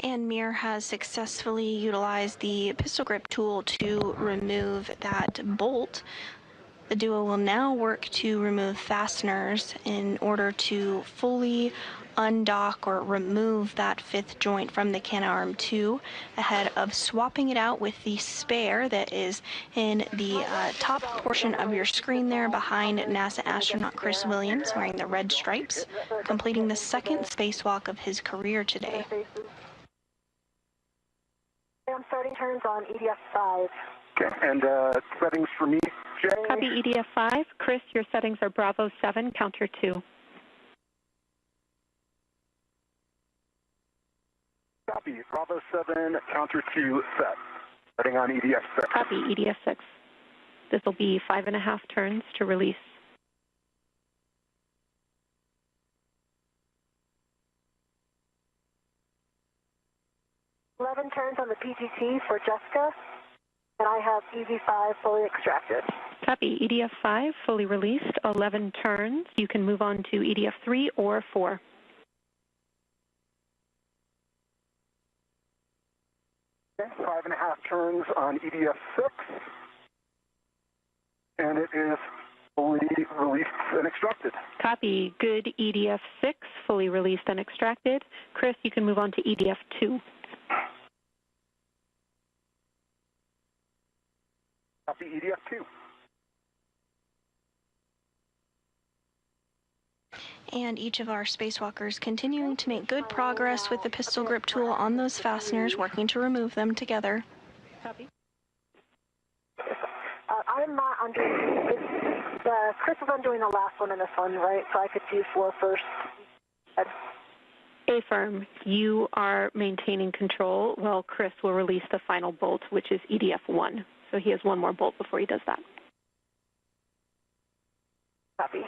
And Meir has successfully utilized the pistol grip tool to remove that bolt. The duo will now work to remove fasteners in order to fully undock or remove that 5th joint from the Canadarm 2 ahead of swapping it out with the spare that is in the top portion of your screen there behind NASA astronaut Chris Williams wearing the red stripes, completing the 2nd spacewalk of his career today. I'm starting turns on EDF 5. Okay, and settings for me, Jay? Copy EDF 5. Chris, your settings are Bravo 7, counter 2. Copy. Bravo 7, counter 2, set. Setting on EDF 6. Copy EDF 6. This will be 5.5 turns to release. Turns on the PGT for Jessica, and I have EV5 fully extracted. Copy. EDF 5 fully released, 11 turns. You can move on to EDF 3 or 4. Okay, 5.5 turns on EDF 6, and it is fully released and extracted. Copy. Good. EDF 6 fully released and extracted. Chris, you can move on to EDF 2. Copy EDF 2. And each of our spacewalkers continuing to make good progress with the pistol grip tool on those fasteners, working to remove them together. Copy. I'm not undoing Chris is undoing the last one in this one, right? So I could do 4 first. Affirm. You are maintaining control while Chris will release the final bolt, which is EDF 1. So he has one more bolt before he does that. Copy.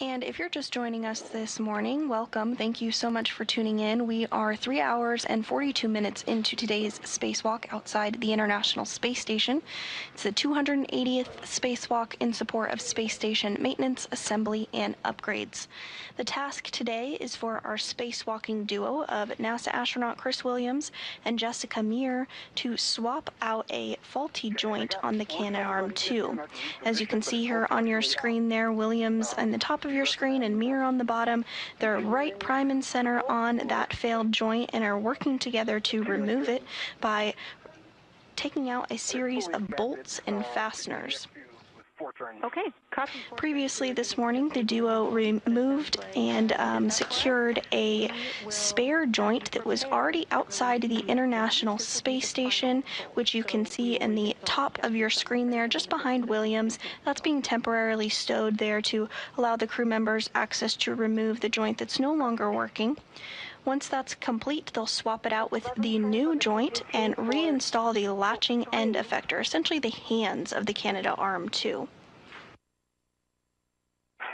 And if you're just joining us this morning, welcome. Thank you so much for tuning in. We are 3 hours and 42 minutes into today's spacewalk outside the International Space Station. It's the 280th spacewalk in support of space station maintenance, assembly, and upgrades. The task today is for our spacewalking duo of NASA astronaut Chris Williams and Jessica Meir to swap out a faulty joint on the Canadarm2. As you can see here on your screen there, Williams on the top of your screen and Meir on the bottom, they're right prime and center on that failed joint and are working together to remove it by taking out a series of bolts and fasteners. Okay. Copy. Previously this morning, the duo removed and secured a spare joint that was already outside the International Space Station, which you can see in the top of your screen there, just behind Williams. That's being temporarily stowed there to allow the crew members access to remove the joint that's no longer working. Once that's complete, they'll swap it out with the new joint and reinstall the latching end effector, essentially the hands of the Canadarm2.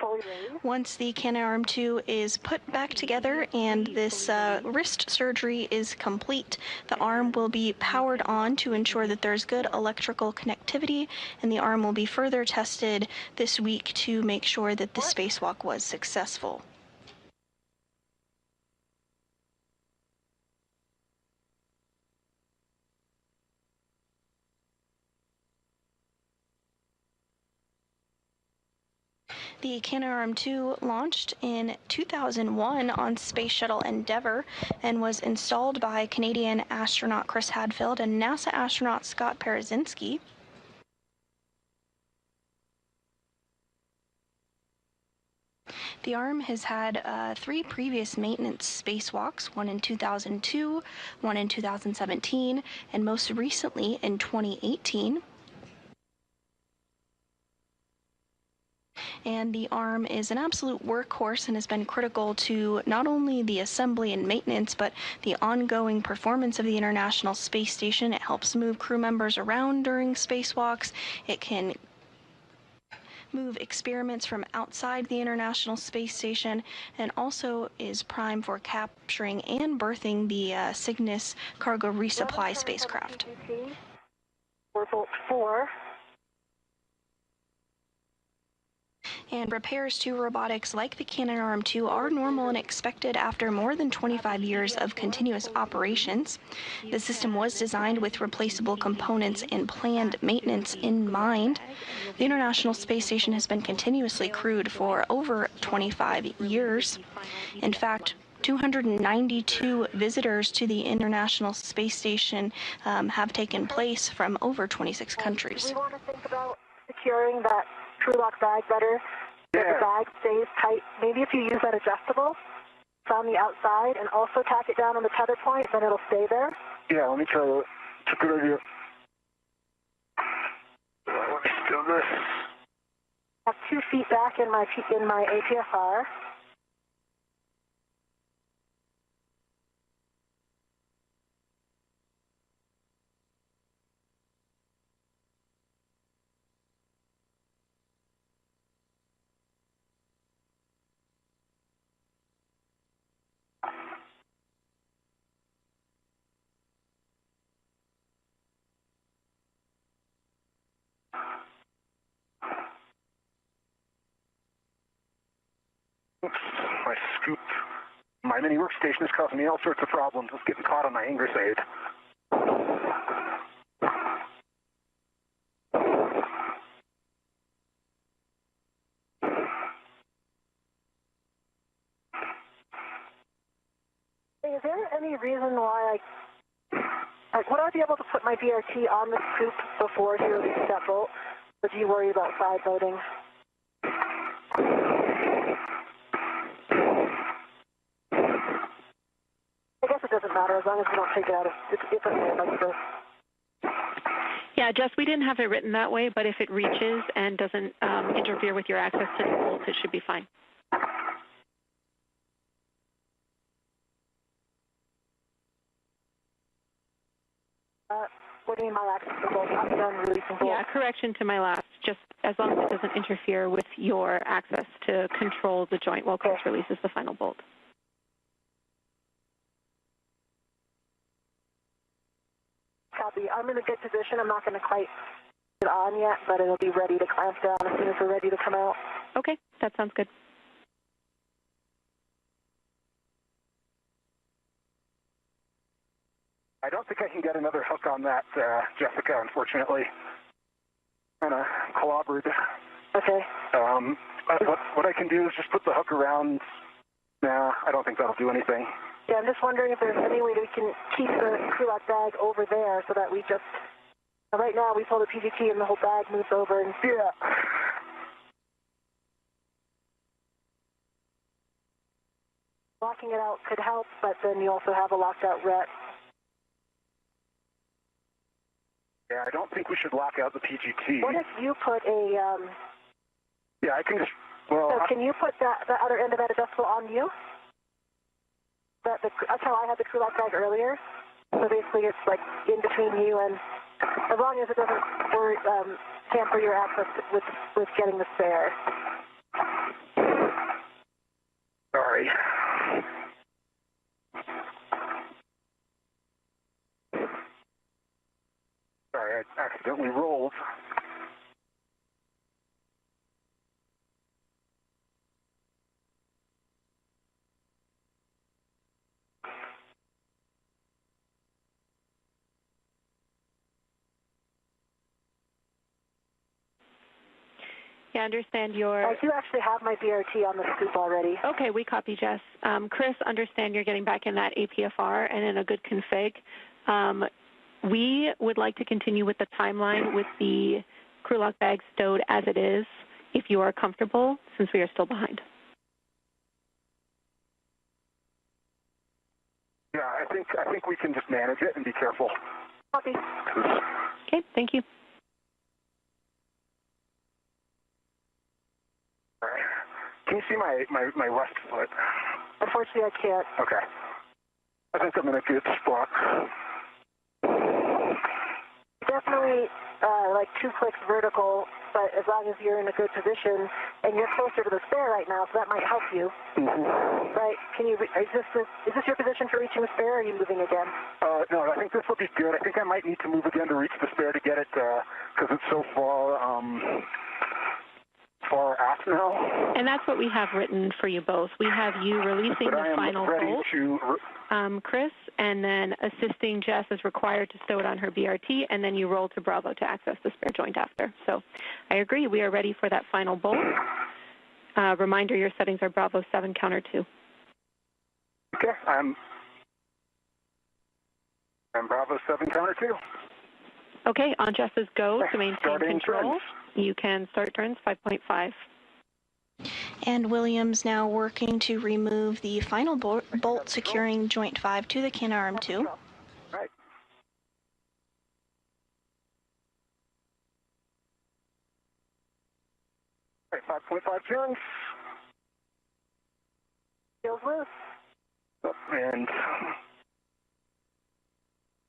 Fully Once the Canadarm2 is put back together and this wrist surgery is complete, the arm will be powered on to ensure that there's good electrical connectivity, and the arm will be further tested this week to make sure that the spacewalk was successful. The Canadarm2 launched in 2001 on Space Shuttle Endeavour and was installed by Canadian astronaut Chris Hadfield and NASA astronaut Scott Parazynski. The arm has had 3 previous maintenance spacewalks, one in 2002, one in 2017, and most recently in 2018. And the arm is an absolute workhorse and has been critical to not only the assembly and maintenance, but the ongoing performance of the International Space Station. It helps move crew members around during spacewalks. It can move experiments from outside the International Space Station, and also is prime for capturing and berthing the Cygnus cargo resupply spacecraft. 4. And repairs to robotics like the Canadarm2 are normal and expected after more than 25 years of continuous operations. The system was designed with replaceable components and planned maintenance in mind. The International Space Station has been continuously crewed for over 25 years. In fact, 292 visitors to the International Space Station have taken place from over 26 countries. We want to think about securing that crew lock bag better. Yeah. The bag stays tight. Maybe if you use that adjustable, it's on the outside, and also tack it down on the tether point, then it'll stay there. Yeah, let me try that. It's a good idea. Let me do this. I have 2 feet back in my APFR. Oops, my scoop. My mini workstation is causing me all sorts of problems. It's getting caught on my Ingress aid. Is there any reason why would I be able to put my DRT on the scoop before he releases that bolt, or do you worry about side loading? I guess it doesn't matter as long as we don't take it out of it's okay like this. Yeah, Jess, we didn't have it written that way, but if it reaches and doesn't interfere with your access to the bolt, it should be fine. What do you mean my access to the bolt? I'm done releasing bolt. Yeah, correction to my last. Just as long as it doesn't interfere with your access to control the joint while Chris releases the final bolt. Copy. I'm in a good position. I'm not going to quite get it on yet, but it'll be ready to clamp down as soon as we're ready to come out. Okay, that sounds good. I don't think I can get another hook on that, Jessica, unfortunately. Kind of clobbered. Okay. What I can do is just put the hook around. Nah, I don't think that'll do anything. Yeah, I'm just wondering if there's any way that we can keep the crew lock bag over there so that we just... Right now, we pull the PGT and the whole bag moves over and... Yeah. Locking it out could help, but then you also have a locked out ret. Yeah, I don't think we should lock out the PGT. What if you put a... Yeah, I can just... Well... So can you put the other end of that adjustable on you? That's how I had the crew lock bag earlier. So basically it's like in between you and... As long as it doesn't hamper your access with getting the spare. accidentally rolled. Yeah, I understand your... I do actually have my BRT on the scoop already. Okay, we copy, Jess. Chris, understand you're getting back in that APFR and in a good config. We would like to continue with the timeline with the crew lock bag stowed as it is, if you are comfortable, since we are still behind. Yeah, I think we can just manage it and be careful. Copy. Okay, thank you. All right. Can you see my left foot? Unfortunately, I can't. Okay. I think I'm in a good spot. Definitely like 2 clicks vertical, but as long as you're in a good position, and you're closer to the spare right now, so that might help you. Mm-hmm. Right? Can you? Is this your position for reaching the spare, or are you moving again? No, I think this will be good. I think I might need to move again to reach the spare to get it, because it's so far aft now. And that's what we have written for you both. We have you releasing the final bolt, Chris, and then assisting Jess as required to stow it on her BRT, and then you roll to Bravo to access the spare joint after. So I agree. We are ready for that final bolt. Reminder, your settings are Bravo 7, counter 2. Okay, I'm Bravo 7, counter 2. Okay, on Jess's go to maintain Starting control. turns. You can start turns 5.5. And Williams now working to remove the final bolt securing joint 5 to the can arm 2. Right. Right, 5.5 turns. Feels loose. And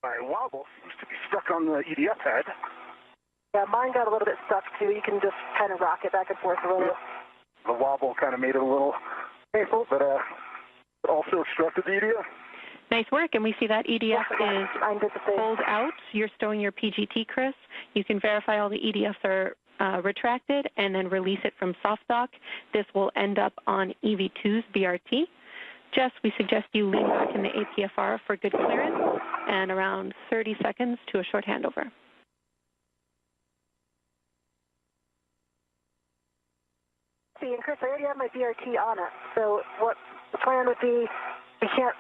my wobble seems to be stuck on the EDF head. Yeah, mine got a little bit stuck too. You can just kind of rock it back and forth a little. The wobble kind of made it a little painful, but also obstructed the EDF. Nice work, and we see that EDF is pulled out. You're stowing your PGT, Chris. You can verify all the EDFs are retracted and then release it from soft dock. This will end up on EV2's BRT. Jess, we suggest you lean back in the APFR for good clearance and around 30 seconds to a short handover. And Chris, I already have my BRT on it. So what the plan would be, you can't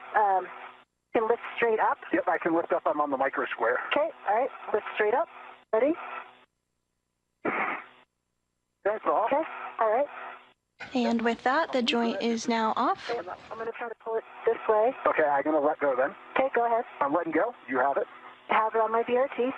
can lift straight up. Yep, I can lift up. I'm on the micro square. Okay, all right, lift straight up. Ready? That's all. Okay, all right. And with that, the joint is now off. I'm going to try to pull it this way. Okay, I'm going to let go then. Okay, go ahead. I'm letting go. You have it. I have it on my BRT.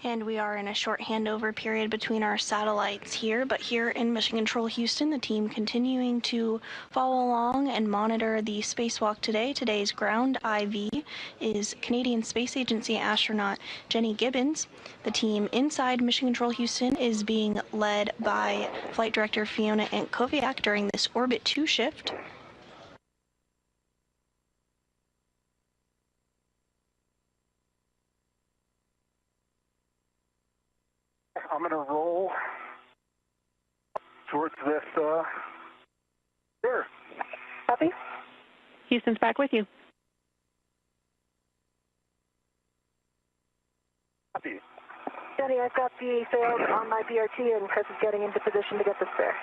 And we are in a short handover period between our satellites here, but here in Mission Control Houston, the team continuing to follow along and monitor the spacewalk today. Today's ground IV is Canadian Space Agency astronaut Jenny Gibbons. The team inside Mission Control Houston is being led by Flight Director Fiona Antkowiak during this Orbit 2 shift. I'm going to roll towards this, there. Copy? Houston's back with you. Copy. Jenny, I've got the sails on my BRT, and Chris is getting into position to get the spare.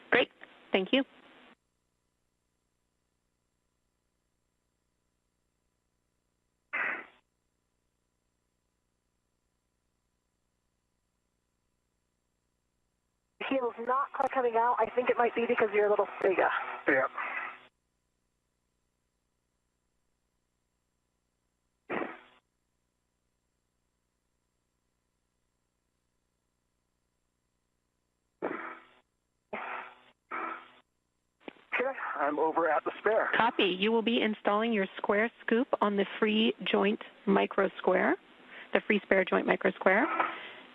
Great. Thank you. Heel's not quite coming out. I think it might be because you're a little bigger. Yeah. Okay, I'm over at the spare. Copy. You will be installing your square scoop on the free joint micro square, the free spare joint micro square.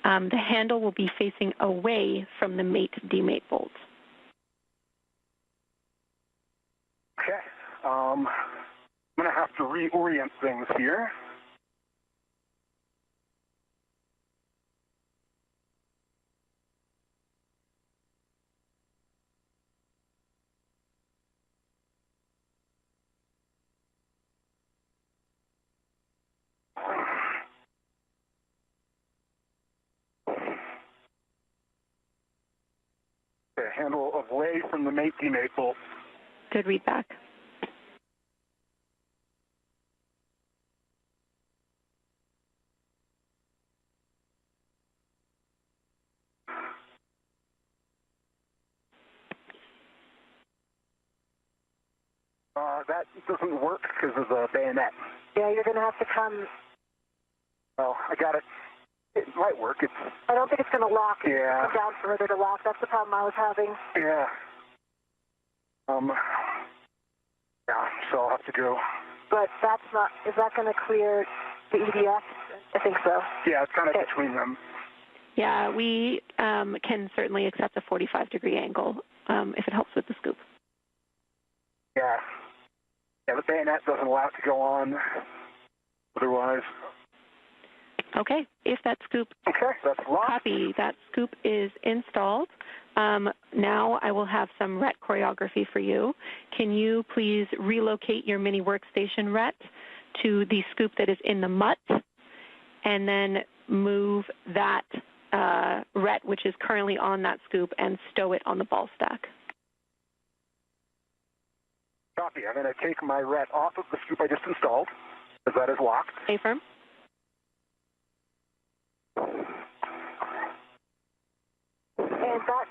The handle will be facing away from the mate demate bolt. Okay. I'm going to have to reorient things here. Okay, handle away from the mate-demate bolt. Good read back. That doesn't work because of the bayonet. Yeah, you're going to have to come. Oh, I got it. It might work. I don't think it's going to lock. Yeah. Come down further to lock. That's the problem I was having. Yeah. Yeah, so I'll have to go. But that's not, is that going to clear the EDF? I think so. Yeah, it's kind of between them. Yeah, we can certainly accept a 45-degree angle if it helps with the scoop. Yeah. Yeah, the bayonet doesn't allow it to go on otherwise. Okay, if that scoop... Okay, that's locked. Copy. That scoop is installed. Now I will have some RET choreography for you. Can you please relocate your mini workstation RET to the scoop that is in the mutt, and then move that RET, which is currently on that scoop, and stow it on the ball stack. Copy. I'm going to take my RET off of the scoop I just installed, because that is locked. Stay firm. And that,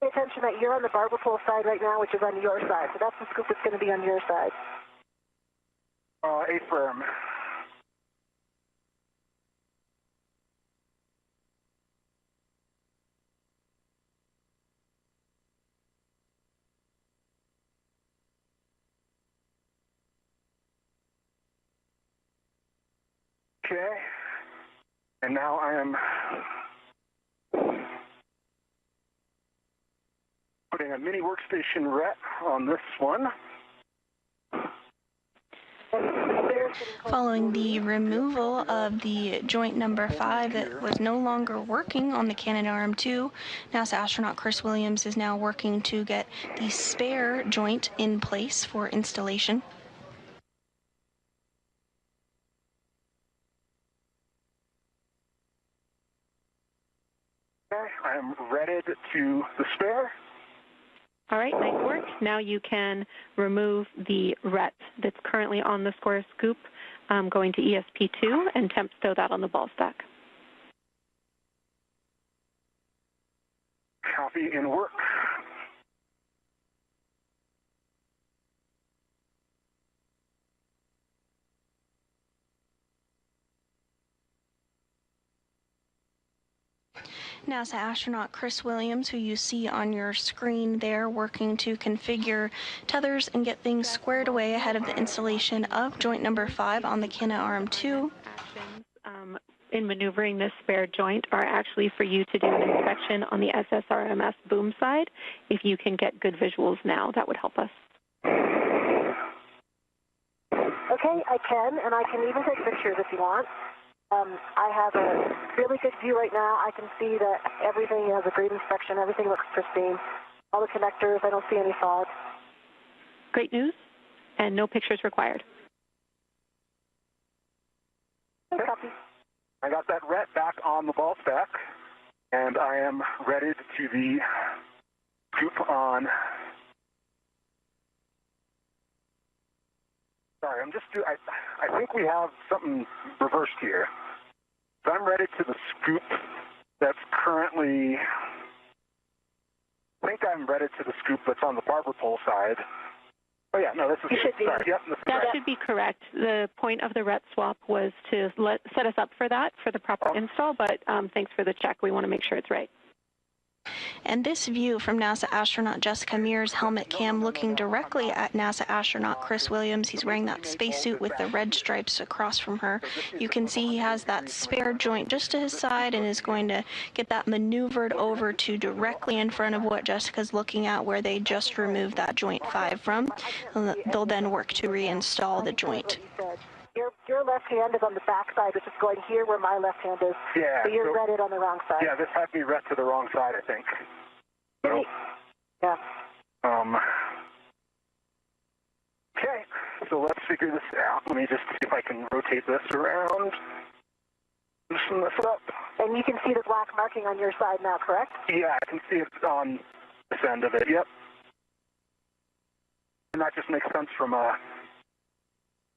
pay attention that you're on the barber pole side right now, which is on your side. So that's the scoop that's going to be on your side. A firm. Okay. And now I am putting a mini workstation RET on this one. Following the removal of the joint number 5 that was no longer working on the Canadarm2, NASA astronaut Chris Williams is now working to get the spare joint in place for installation. Okay, I am readied to the spare. All right, nice work. Now you can remove the RET that's currently on the square scoop, going to ESP2, and temp stow that on the ball stack. Copy and work. NASA astronaut Chris Williams, who you see on your screen there, working to configure tethers and get things squared away ahead of the installation of joint number 5 on the Canadarm2. Actions in maneuvering this spare joint are actually for you to do an inspection on the SSRMS boom side. If you can get good visuals now, that would help us. Okay, I can, and I can even take pictures if you want. I have a really good view right now. I can see that everything has a great inspection. Everything looks pristine. All the connectors, I don't see any fog. Great news, and no pictures required. Okay. Copy. I got that RET back on the ball stack, and I am ready to the scoop on. Sorry, I think we have something reversed here. So I'm ready to the scoop that's currently, I think I'm ready to the scoop that's on the barber pole side. Oh yeah, no, this is, sorry, yep, this is That right. should be correct. The point of the RET swap was to set us up for that, for the proper install, but thanks for the check. We want to make sure it's right. And this view from NASA astronaut Jessica Meir's helmet cam looking directly at NASA astronaut Chris Williams. He's wearing that spacesuit with the red stripes across from her. You can see he has that spare joint just to his side and is going to get that maneuvered over to directly in front of what Jessica's looking at, where they just removed that joint 5 from. They'll then work to reinstall the joint. Your left hand is on the back side, which is going here where my left hand is. Yeah. So you're read it on the wrong side. Yeah, this had me read to the wrong side, I think. So, yeah. Okay, so let's figure this out. Let me just see if I can rotate this around. Loosen this up. And you can see the black marking on your side now, correct? Yeah, I can see it on this end of it, yep. And that just makes sense from a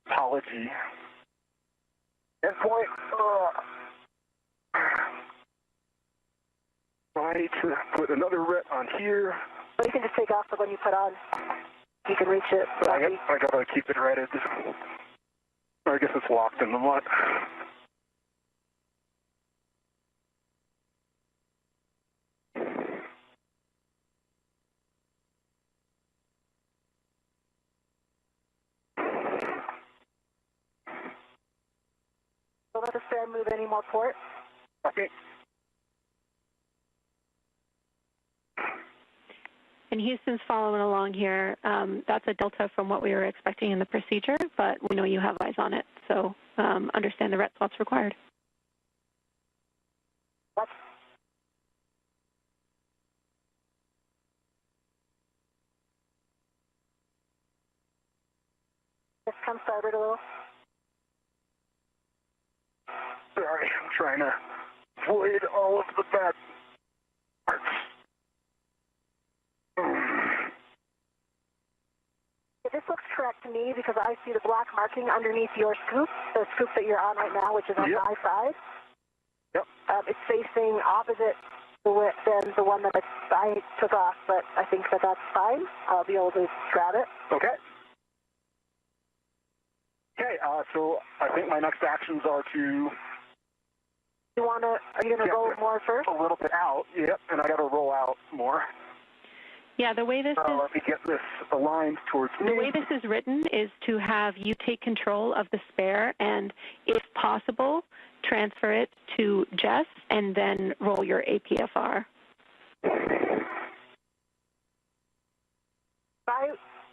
topology endpoint. I need to put another ret on here. Well, you can just take off the one you put on. You can reach it. But I gotta keep it redded. Or I guess it's locked in the mud. Don't let the spare move any more port. Okay. And Houston's following along here. That's a delta from what we were expecting in the procedure, but we know you have eyes on it, so understand the ret swaps required. What? Just come starboard a little. Sorry, I'm trying to avoid all of the bad parts. This looks correct to me because I see the black marking underneath your scoop, the scoop that you're on right now, which is on my side. Yep. It's facing opposite than the one that I took off, but I think that that's fine. I'll be able to grab it. Okay. Okay, so I think my next actions are to... Are you going to roll more first? A little bit out, yep, and I got to roll out more. Yeah, the way this is... Let me get this aligned towards me. The way this is written is to have you take control of the spare and, if possible, transfer it to Jess and then roll your APFR.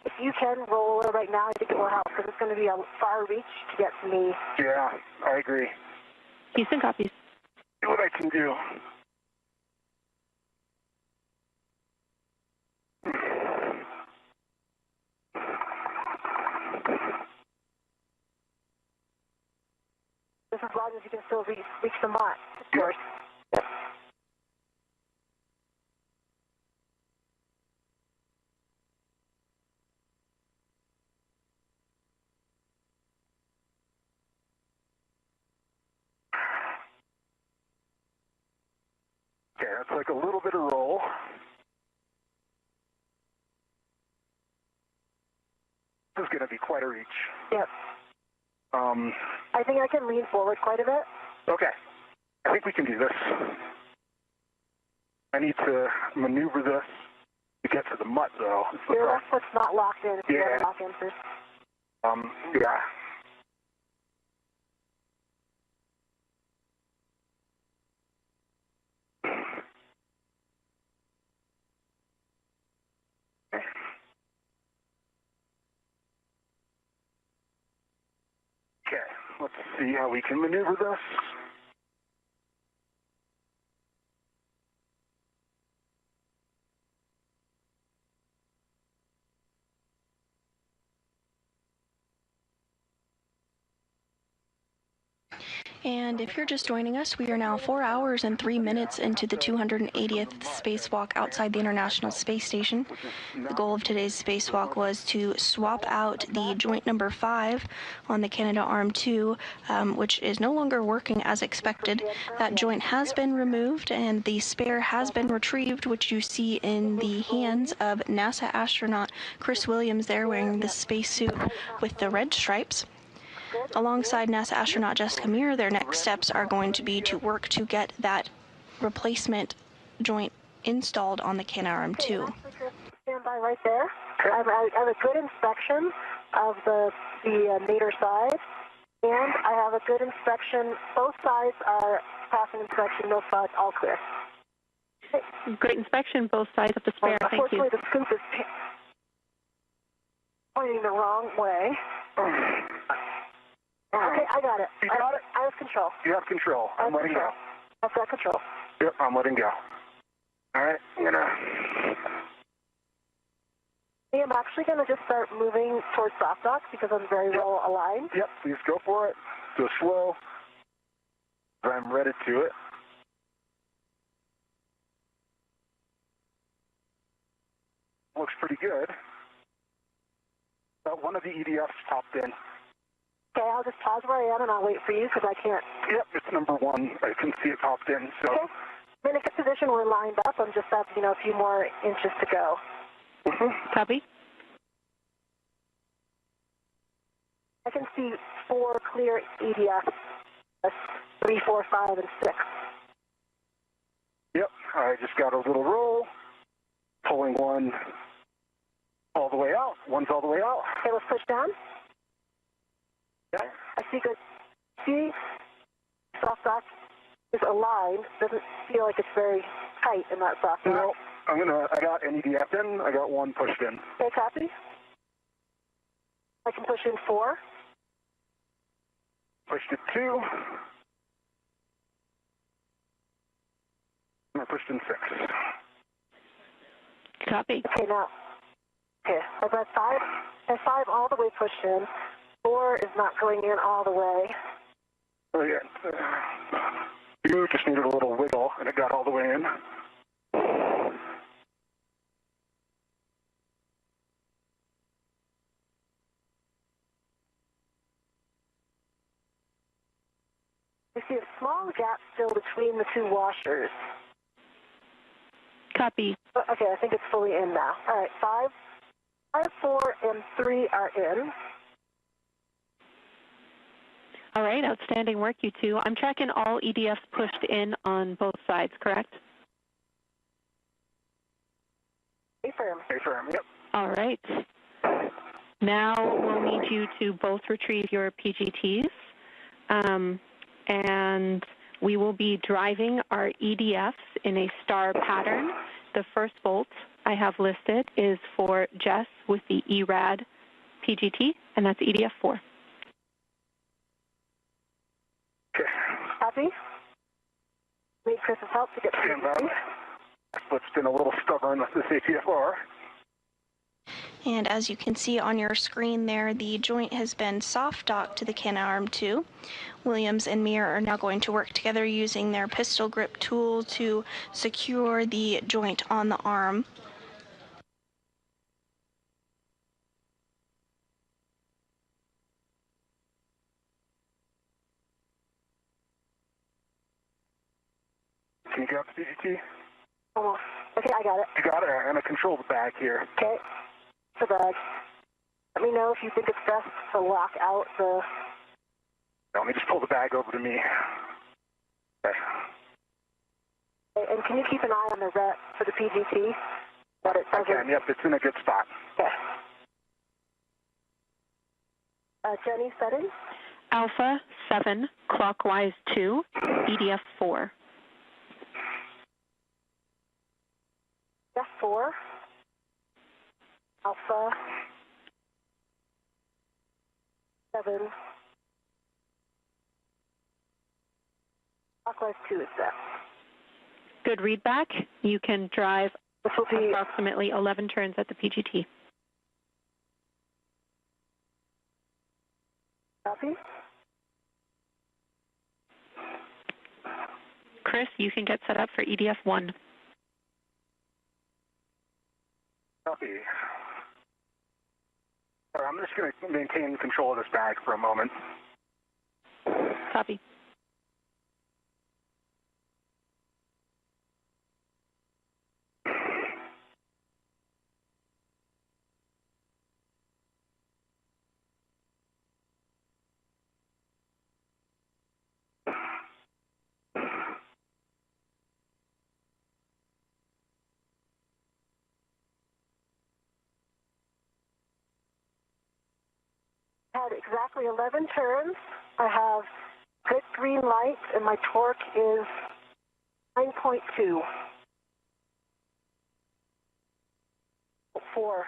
If you can roll it right now, I think it will help because it's going to be a far reach to get to me. Yeah, I agree. Houston copies. See what I can do. Just as long as you can still reach the mark, of course. Yep. Okay, that's like a little bit of roll. This is going to be quite a reach. Yep. I think I can lean forward quite a bit. Okay. I think we can do this. I need to maneuver this to get to the mutt, though. Your left foot's not locked in. Yeah. You want to lock in first. Yeah. Okay, let's see how we can maneuver this. And if you're just joining us, we are now 4 hours and 3 minutes into the 280th spacewalk outside the International Space Station. The goal of today's spacewalk was to swap out the joint number 5 on the Canadarm2, which is no longer working as expected. That joint has been removed and the spare has been retrieved, which you see in the hands of NASA astronaut Chris Williams there wearing the spacesuit with the red stripes. Alongside NASA astronaut Jessica Meir, their next steps are going to be to work to get that replacement joint installed on the Canarum-2. Stand by right there. I have a good inspection of the Meir side, and I have a good inspection. Both sides are passing inspection, no spots, all clear. Great inspection, both sides of the spare. Thank you. Unfortunately, the scoop is pointing the wrong way. Okay, I got it. You got it? I have control. You have control. I'm letting go. I've got control. Yep, I'm letting go. All right, I'm actually going to just start moving towards soft dock because I'm very well aligned. Yep, please go for it. Go slow. I'm ready to it. Looks pretty good. One of the EDFs popped in. Okay, I'll just pause where I am and I'll wait for you because I can't. Yep, it's number one. I can see it popped in. So. Okay. I'm in a good position. We're lined up. I'm just at, a few more inches to go. Copy. I can see 4 clear EDFs. That's 3, 4, 5, and 6. Yep, I just got a little roll. Pulling one all the way out. One's all the way out. Okay, let's push down. Yeah. I see good. See, soft dock is aligned. Doesn't feel like it's very tight in that soft dock. No, I got an EDF in. I got one pushed in. Okay, copy. I can push in 4. Pushed it 2. And I pushed in 6. Copy. Okay, now. Okay, I've got 5. And 5 all the way pushed in. 4 is not going in all the way. Oh, yeah. You just needed a little wiggle, and it got all the way in. I see a small gap still between the 2 washers. Copy. Okay, I think it's fully in now. All right, 5, 4, and 3 are in. All right, outstanding work, you two. I'm tracking all EDFs pushed in on both sides, correct? A-firm. A-firm, yep. All right. Now we'll need you to both retrieve your PGTs, and we will be driving our EDFs in a star pattern. The first bolt I have listed is for Jess with the ERAD PGT, and that's EDF 4. Okay. Copy. Need Chris's help to get Stand by. Split's been a little stubborn with this ATFR. And as you can see on your screen there, the joint has been soft docked to the Canarum-2. Williams and Meir are now going to work together using their pistol grip tool to secure the joint on the arm. Can you grab the PGT? Almost. Okay, I got it. You got it. I'm going to control the bag here. Okay. The bag. Let me know if you think it's best to lock out the... Let me just pull the bag over to me. Okay. And can you keep an eye on the ret for the PGT? That it doesn't... I can, yep, it's in a good spot. Okay. Jenny, settings? Alpha 7, clockwise 2, EDF 4. F4. Alpha 7. Clockwise 2 is set. Good readback. You can drive This will be approximately 11 turns at the PGT. copy. Chris, you can get set up for EDF 1. Copy. All right, I'm just going to maintain control of this bag for a moment. Copy. Had exactly 11 turns. I have good green light, and my torque is 9.2. 4.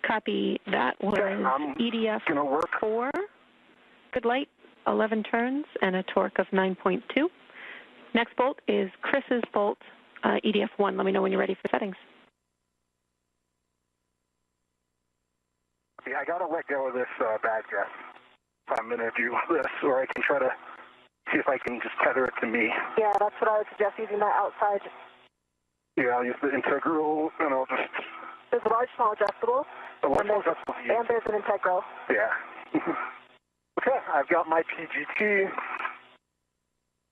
Copy. That was EDF 4. Good light, 11 turns, and a torque of 9.2. Next bolt is Chris's bolt, EDF 1. Let me know when you're ready for settings. Yeah, I got to let go of this bad guess. I'm going to do this, or I can try to see if I can just tether it to me. Yeah, that's what I would suggest, using that outside. Yeah, I'll use the integral, and I'll just... There's a large, small adjustable. And there's an integral. Yeah. Okay, I've got my PGT,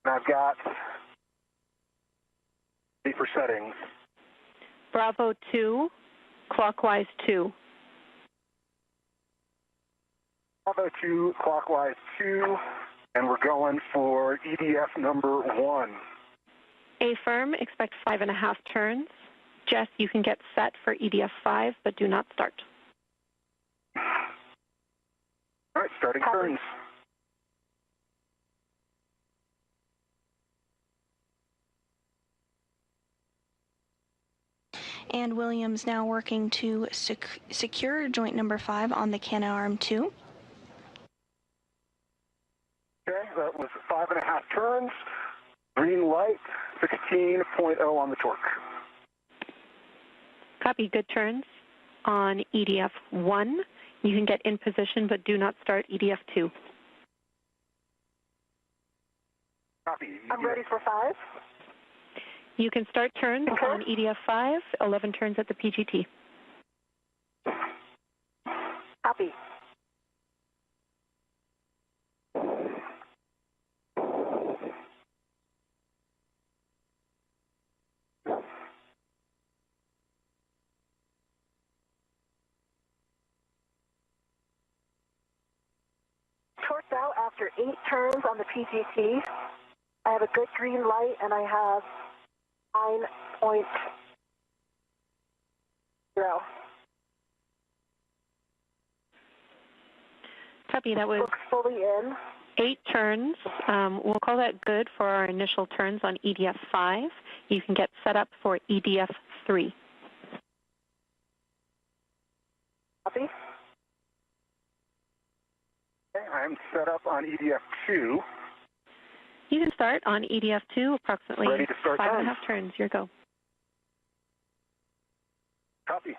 and I've got deeper settings. Bravo 2, clockwise 2. Bravo 2, clockwise 2, and we're going for EDF number 1. A-firm, expect 5.5 turns. Jess, you can get set for EDF 5, but do not start. All right, starting turns. And Williams now working to secure joint number 5 on the Canadarm 2. Okay, that was 5.5 turns. Green light, 16.0 on the torque. Copy. Good turns on EDF 1. You can get in position, but do not start EDF 2. Copy. I'm ready for 5. You can start turns on EDF 5, 11 turns at the PGT. Copy. Torqued out after 8 turns on the PGT. I have a good green light, and I have 9.0. Copy. That was Looks fully in. 8 turns. We'll call that good for our initial turns on EDF 5. You can get set up for EDF 3. Copy. Okay, I'm set up on EDF 2. You can start on EDF 2, approximately Ready to start 5.5 turns. Your go. Copy.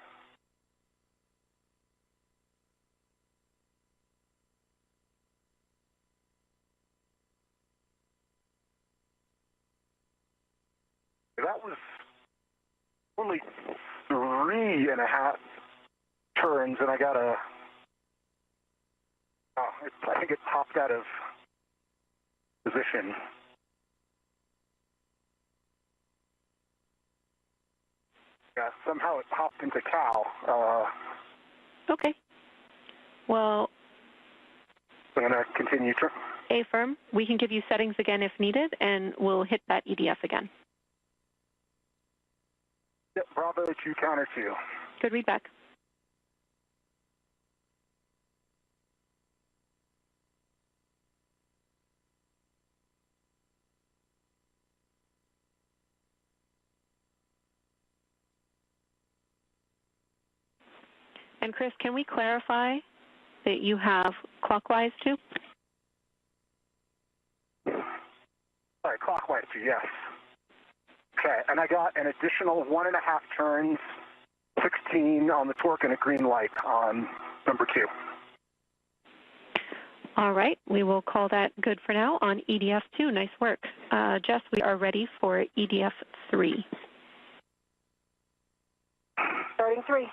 That was only 3.5 turns, and I got a... I think it popped out of position. Yeah, somehow it popped into cow. Okay. Well, I'm going to continue. A-firm, we can give you settings again if needed, and we'll hit that EDF again. Yep, Bravo 2, counter 2. Good read back. And Chris, can we clarify that you have clockwise 2? Sorry, clockwise 2, yes. Okay, and I got an additional 1.5 turns, 16 on the torque, and a green light on number 2. All right, we will call that good for now on EDF 2. Nice work. Jess, we are ready for EDF 3. Starting 3.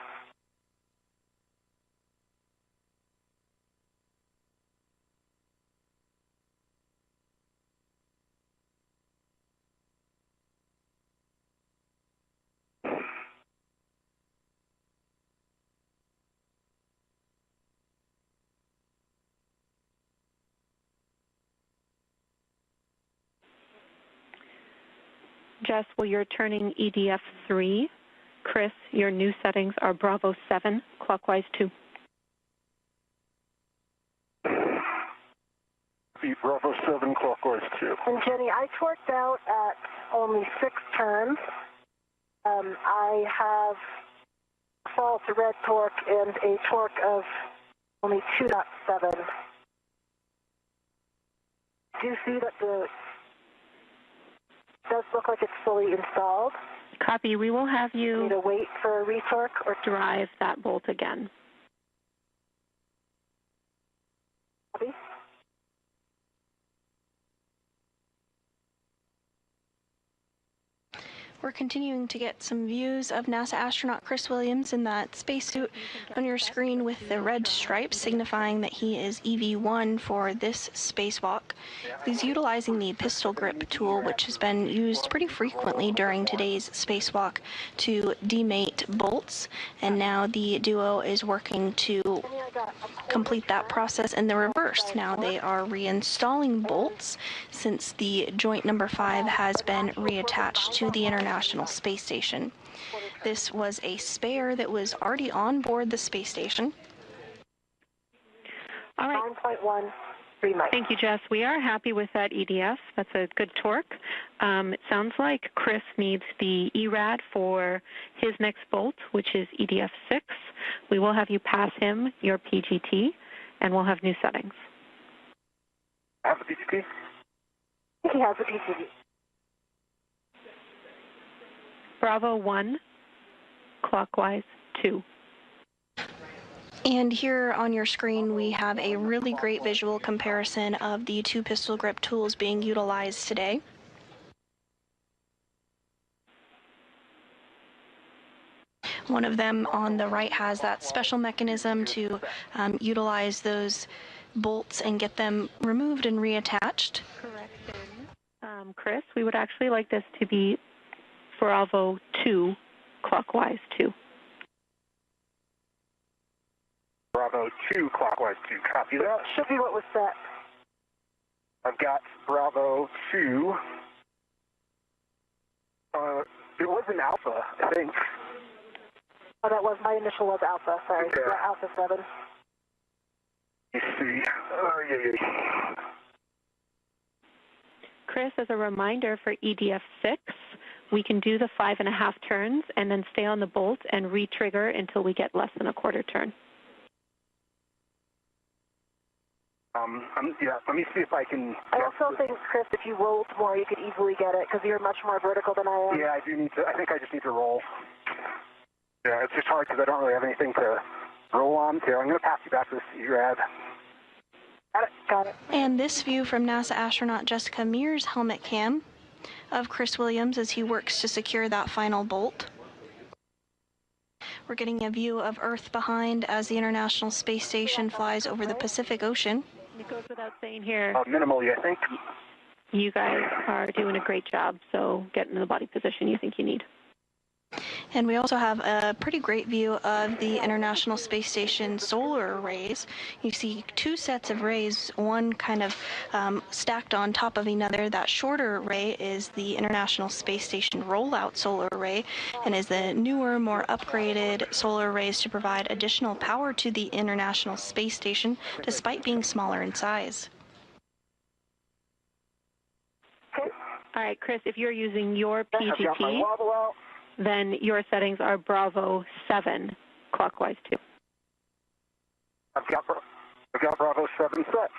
Jess, well, you're turning EDF 3. Chris, your new settings are Bravo 7, clockwise 2. Copy, Bravo 7, clockwise 2. And Jenny, I torqued out at only 6 turns. I have fall to red torque and a torque of only 2.7. Do you see that the does look like it's fully installed? Copy. We will have you Need to wait for a retorque or drive that bolt again. copy? We're continuing to get some views of NASA astronaut Chris Williams in that spacesuit on your screen with the red stripes signifying that he is EV1 for this spacewalk. He's utilizing the pistol grip tool, which has been used pretty frequently during today's spacewalk to demate bolts, and now the duo is working to complete that process in the reverse. Now they are reinstalling bolts since the joint number 5 has been reattached to the International Space Station. This was a spare that was already on board the space station. All right. 9.1, 3 miles. Thank you, Jess. We are happy with that EDF. That's a good torque. It sounds like Chris needs the ERAD for his next bolt, which is EDF 6. We will have you pass him your PGT, and we'll have new settings. Have the PGT? He has a PGT. Bravo 1, clockwise 2. And here on your screen, we have a really great visual comparison of the 2 pistol grip tools being utilized today. One of them on the right has that special mechanism to utilize those bolts and get them removed and reattached. Chris, we would actually like this to be Bravo 2, clockwise 2. Bravo 2, clockwise 2. Copy that. Should be what was set. I've got Bravo 2. It was an Alpha, I think. Oh, that was, my initial was Alpha, sorry. Okay. Yeah, Alpha 7. You see. Oh, yeah. Chris, as a reminder for EDF 6, we can do the 5.5 turns and then stay on the bolt and re-trigger until we get less than a quarter turn. Yeah, let me see if I can... I also think, Chris, if you rolled more, you could easily get it, because you're much more vertical than I am. Yeah, I do need to... I think I just need to roll. Yeah, it's just hard because I don't really have anything to roll on. Here, I'm going to pass you back to this ERAD. Got it. And this view from NASA astronaut Jessica Meir's helmet cam of Chris Williams as he works to secure that final bolt. We're getting a view of Earth behind as the International Space Station flies over the Pacific Ocean. It goes without saying here, Minimally, I think. you guys are doing a great job, so get in the body position you think you need. And we also have a pretty great view of the International Space Station solar arrays. You see 2 sets of rays, one kind of stacked on top of another. That shorter array is the International Space Station rollout solar array, and is the newer, more upgraded solar arrays to provide additional power to the International Space Station, despite being smaller in size. All right, Chris, if you're using your I've got my PGT, wobble out. then your settings are Bravo 7, clockwise 2. I've got Bravo 7 set.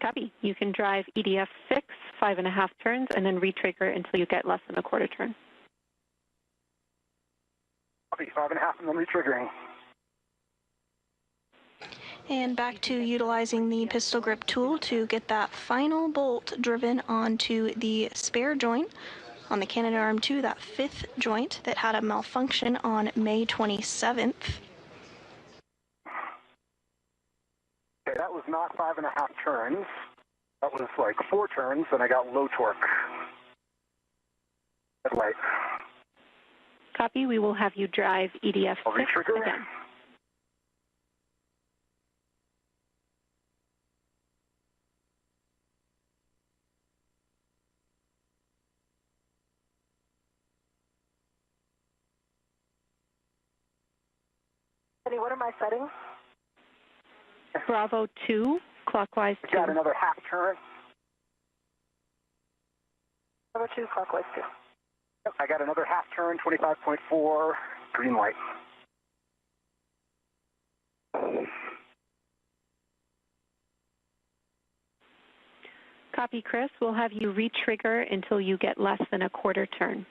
Copy. You can drive EDF 6, 5.5 turns, and then re-trigger until you get less than a quarter turn. Copy, 5.5 and then re-triggering. And back to utilizing the pistol grip tool to get that final bolt driven onto the spare joint on the Canadarm2, that 5th joint that had a malfunction on May 27th. Okay, that was not 5.5 turns. That was like 4 turns, and I got low torque. Red light. Copy. We will have you drive EDF 6 re-trigger. again. What are my settings? Bravo 2, clockwise 2. Got another half turn. Bravo 2, clockwise 2. Yep, I got another half turn, 25.4, green light. Copy, Chris. We'll have you re-trigger until you get less than a quarter turn.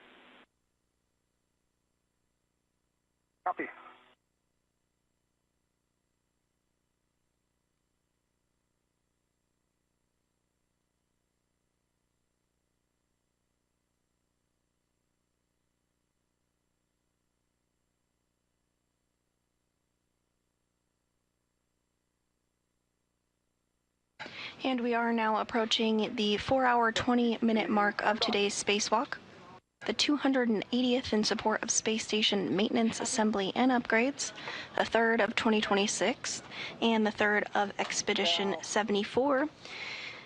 Copy. And we are now approaching the 4-hour, 20-minute mark of today's spacewalk. The 280th in support of space station maintenance, assembly, and upgrades, the third of 2026, and the third of Expedition 74.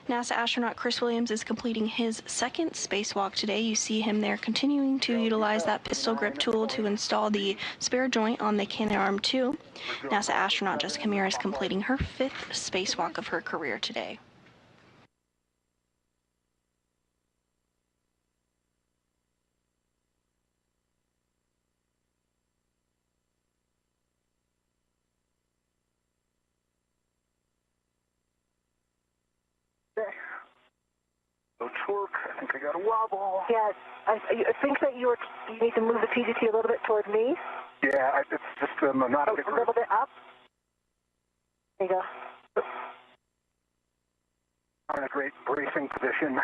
NASA astronaut Chris Williams is completing his second spacewalk today. You see him there continuing to utilize that pistol grip tool to install the spare joint on the Canadarm2. NASA astronaut Jessica Meir is completing her 5th spacewalk of her career today. No torque. I think I got a wobble. Yeah, I think that you need to move the PGT a little bit toward me. Yeah, it's just not a good A little bit up. There you go. I'm in a great bracing position.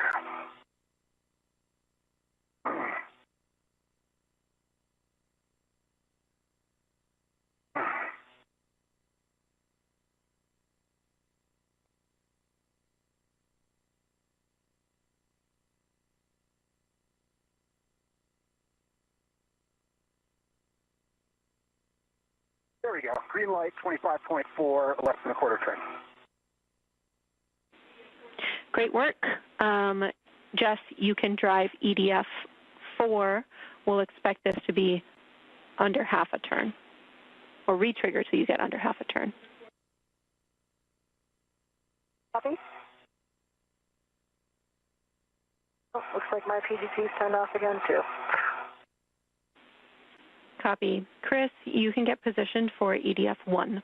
There we go. Green light, 25.4, less than a quarter turn. Great work. Jess, you can drive EDF 4. We'll expect this to be under half a turn, or re-trigger till you get under half a turn. Copy. Oh, looks like my PGT's turned off again, too. Copy. Chris, you can get positioned for EDF 1.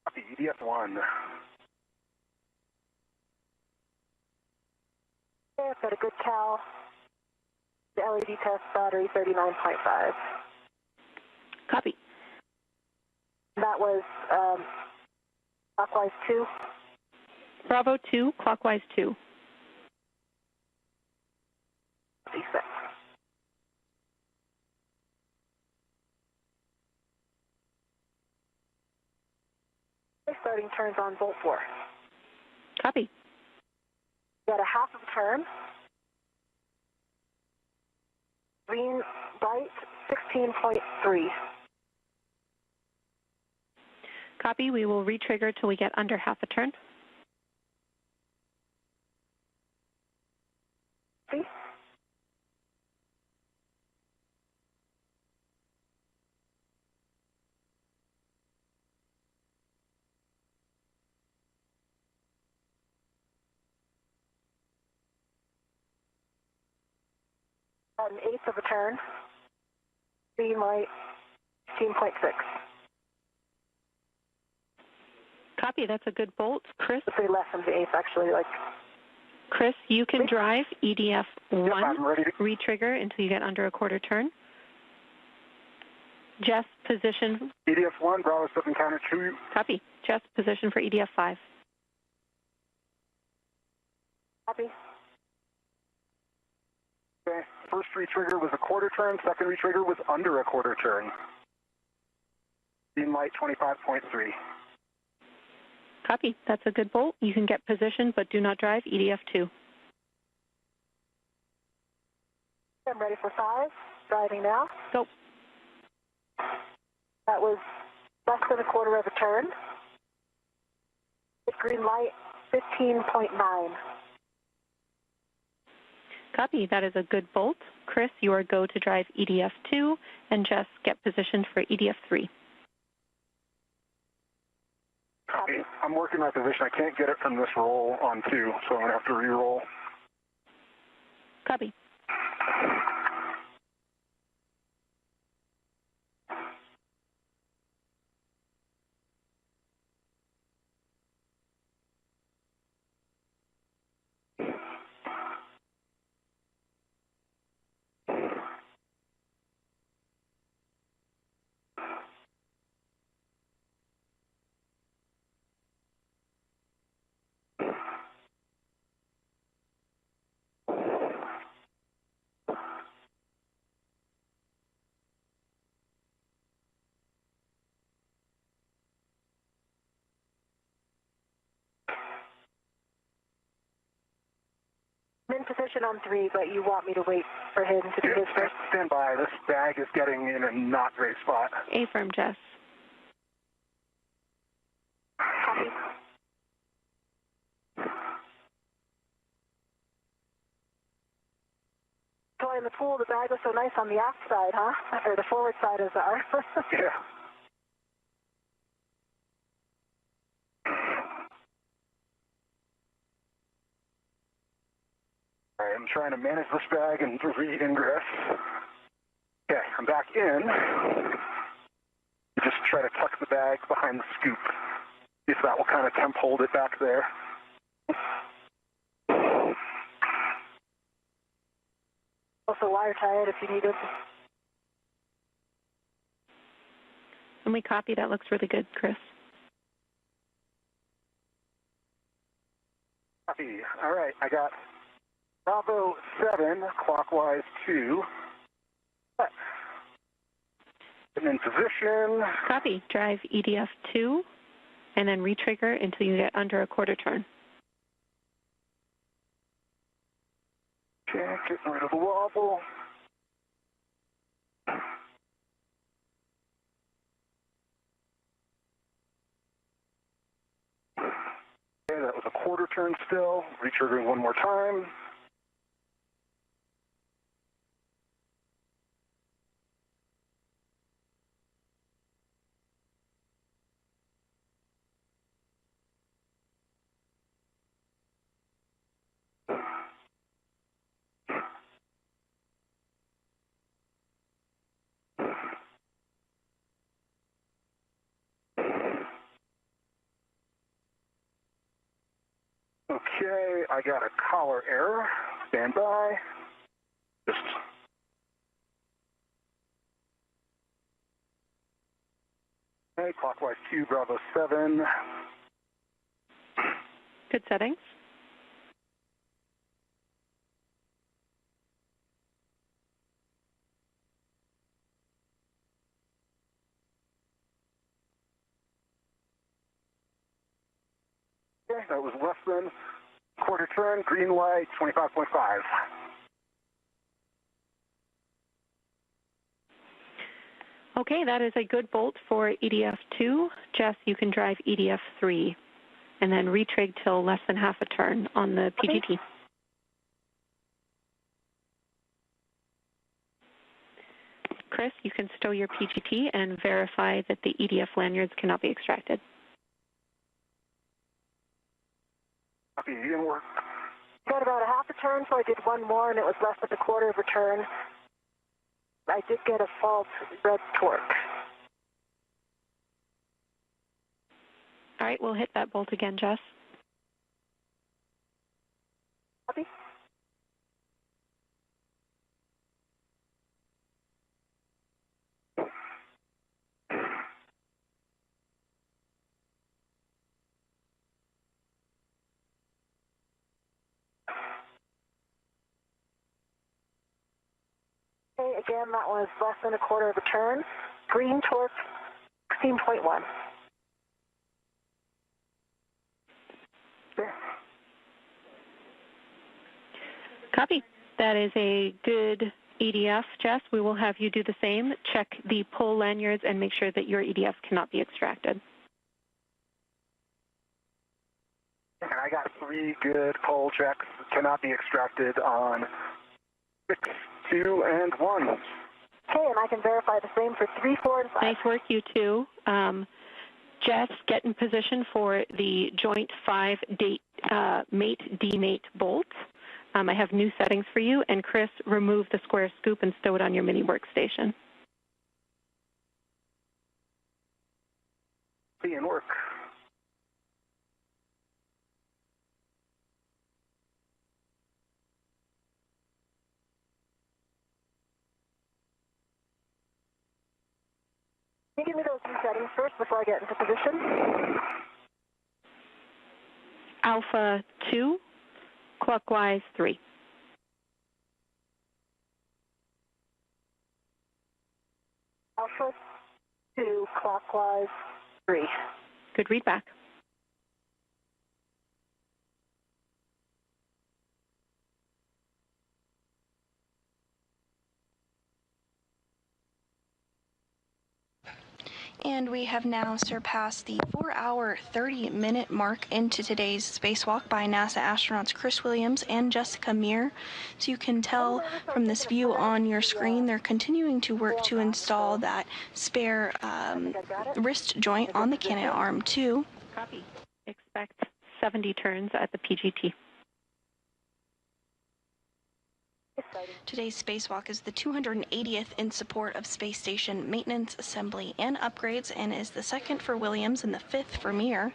Copy, EDF 1. Okay, I've got a good cal. The LED test battery, 39.5. Copy. That was clockwise 2. Bravo 2, clockwise 2. Reset. Starting turns on volt 4. Copy. Got a half of a turn. Green light, 16.3. Copy. We will re-trigger till we get under half a turn. See? An eighth of a turn. Green light, 16.6. Copy. That's a good bolt. Chris? Let's say less than the eighth, actually. Chris, you can drive EDF 1. Yep, I'm ready to... Re-trigger until you get under a quarter turn. Jess, position. EDF 1, Bravo 7, counter 2. Copy. Jess, position for EDF 5. Copy. Okay, first re-trigger was a quarter turn, second re-trigger was under a quarter turn. Green light, 25.3. Copy. That's a good bolt. You can get positioned, but do not drive EDF 2. I'm ready for 5. Driving now. Go. That was less than a quarter of a turn. Green light, 15.9. Copy. That is a good bolt. Chris, you are go to drive EDF 2, and Jess, get positioned for EDF 3. I'm working my position. I can't get it from this roll on 2, so I'm going to have to re-roll. Copy. I'm in position on 3, but you want me to wait for him to do his first? Stand by. This bag is getting in a not great spot. Affirm, Jess. Copy. Boy, in the pool, the bag was so nice on the aft side, huh? Or the forward side is our. Yeah. All right, I'm trying to manage this bag and re-ingress. Okay, I'm back in. Just try to tuck the bag behind the scoop. See if that will kind of temp hold it back there. Also wire tie it if you need it. And we copy. That looks really good, Chris. Copy. All right, I got Bravo 7, clockwise 2. And in position. Copy. Drive EDF 2, and then retrigger until you get under a quarter turn. Okay, getting rid of the wobble. Okay, that was a quarter turn still. Retriggering one more time. Okay, I got a collar error. Stand by. Just okay, clockwise 2, Bravo 7. Good settings. Okay, that was less than quarter turn, green light, 25.5. Okay, that is a good bolt for EDF 2. Jess, you can drive EDF 3, and then retrig till less than half a turn on the PGT. Okay. Chris, you can stow your PGT and verify that the EDF lanyards cannot be extracted. Copy, it didn't work. Got about a half a turn, so I did one more, and it was less than a quarter of a turn. I did get a false red torque. All right, we'll hit that bolt again, Jess. Copy. Okay, again, that was less than a quarter of a turn. Green torque, 16.1. Okay. Copy. That is a good EDF, Jess. We will have you do the same. Check the pull lanyards and make sure that your EDF cannot be extracted. And I got 3 good pull checks. Cannot be extracted on 6, 2, and 1. Okay, and I can verify the same for 3, 4, and 5. Nice work, you two. Jess, get in position for the joint 5 mate demate bolt. I have new settings for you. And Chris, remove the square scoop and stow it on your mini workstation. See and work. Can you give me those new settings first before I get into position? Alpha 2, clockwise 3. Alpha 2, clockwise 3. Good read back. And we have now surpassed the 4-hour, 30-minute mark into today's spacewalk by NASA astronauts Chris Williams and Jessica Meir. So you can tell from this view on your screen, they're continuing to work to install that spare wrist joint on the Canadarm2. Copy. Expect 70 turns at the PGT. Today's spacewalk is the 280th in support of space station maintenance, assembly, and upgrades, and is the 2nd for Williams and the 5th for Meir.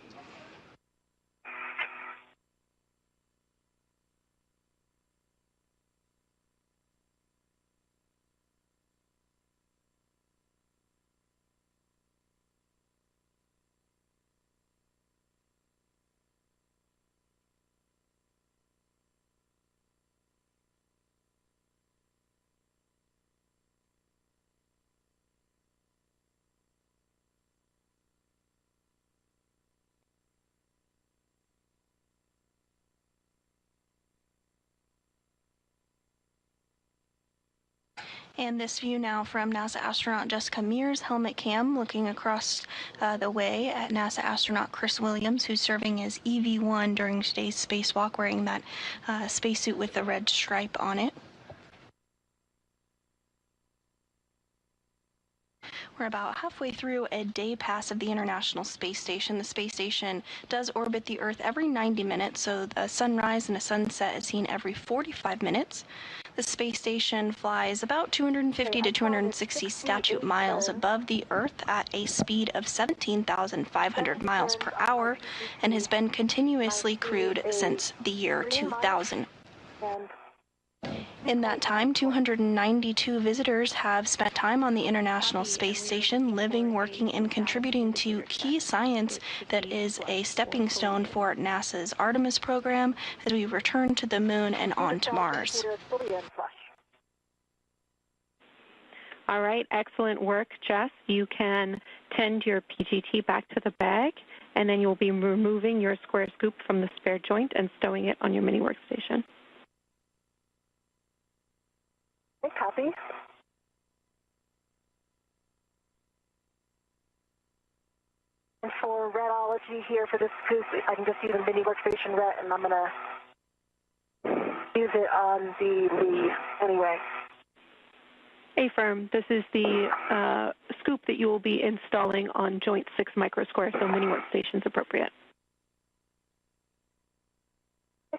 And this view now from NASA astronaut Jessica Meir's helmet cam, looking across the way at NASA astronaut Chris Williams, who's serving as EV1 during today's spacewalk, wearing that spacesuit with the red stripe on it. We're about halfway through a day pass of the International Space Station. The space station does orbit the Earth every 90 minutes, so a sunrise and a sunset is seen every 45 minutes. The space station flies about 250 to 260 statute miles above the Earth at a speed of 17,500 miles per hour and has been continuously crewed since the year 2000. In that time, 292 visitors have spent time on the International Space Station, living, working, and contributing to key science that is a stepping stone for NASA's Artemis program as we return to the Moon and on to Mars. All right, excellent work, Jess. You can tend your PGT back to the bag, and then you'll be removing your square scoop from the spare joint and stowing it on your mini workstation. Copy. And for redology here for this scoop, I can just use a mini workstation ret, and I'm going to use it on the lead anyway. Affirm, this is the scoop that you will be installing on joint 6 microsquare, so mini workstation's appropriate.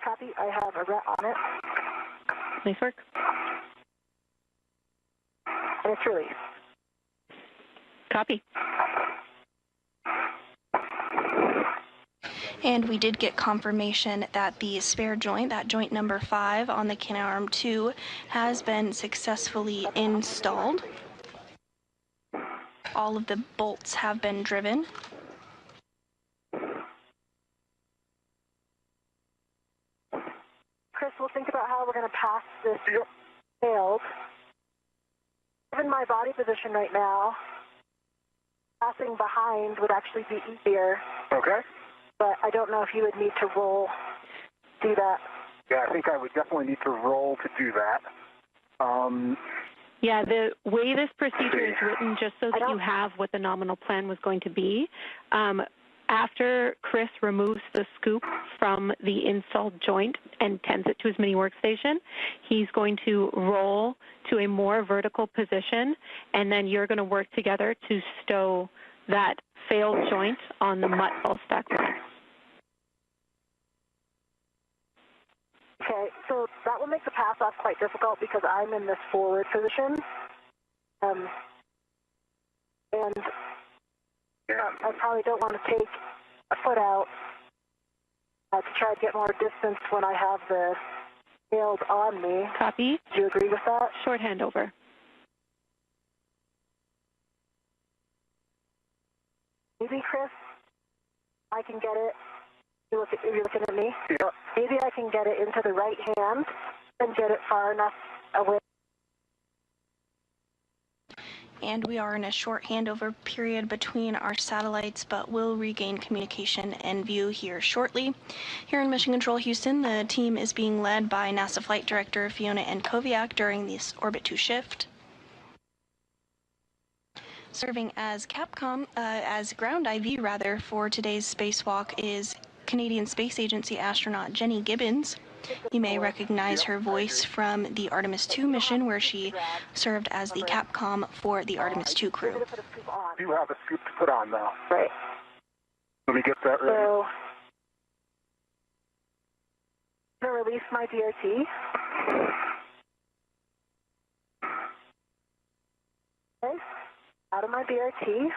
Copy. I have a ret on it. Nice work. And it's released. Copy. And we did get confirmation that the spare joint, that joint number 5 on the Canadarm2, has been successfully installed. All of the bolts have been driven. Chris, we'll think about how we're going to pass this failed. Given my body position right now, passing behind would actually be easier. Okay. But I don't know if you would need to do that. Yeah, I think I would definitely need to roll to do that. Yeah, the way this procedure is written, just so that you have what the nominal plan was going to be, after Chris removes the scoop from the installed joint and tends it to his mini workstation, he's going to roll to a more vertical position, and then you're going to work together to stow that failed joint on the mutt ball stack mutt. Okay, so that will make the pass off quite difficult because I'm in this forward position. And I probably don't want to take a foot out to try to get more distance when I have the failed on me. Copy. Do you agree with that? Short handover. Maybe, Chris, I can get it. You're looking at me? Yeah. Maybe I can get it into the right hand and get it far enough away. And we are in a short handover period between our satellites, but will regain communication and view here shortly. Here in Mission Control Houston, the team is being led by NASA Flight Director Fiona Enkoviak during this Orbit 2 shift. Serving as as ground IV for today's spacewalk is Canadian Space Agency astronaut Jenny Gibbons. You may recognize her voice from the Artemis 2 mission, where she served as the Capcom for the Artemis 2 crew. You have a scoop to put on now. Right. Let me get that ready. So, I'm going to release my DRT. Okay. Out of my BRT.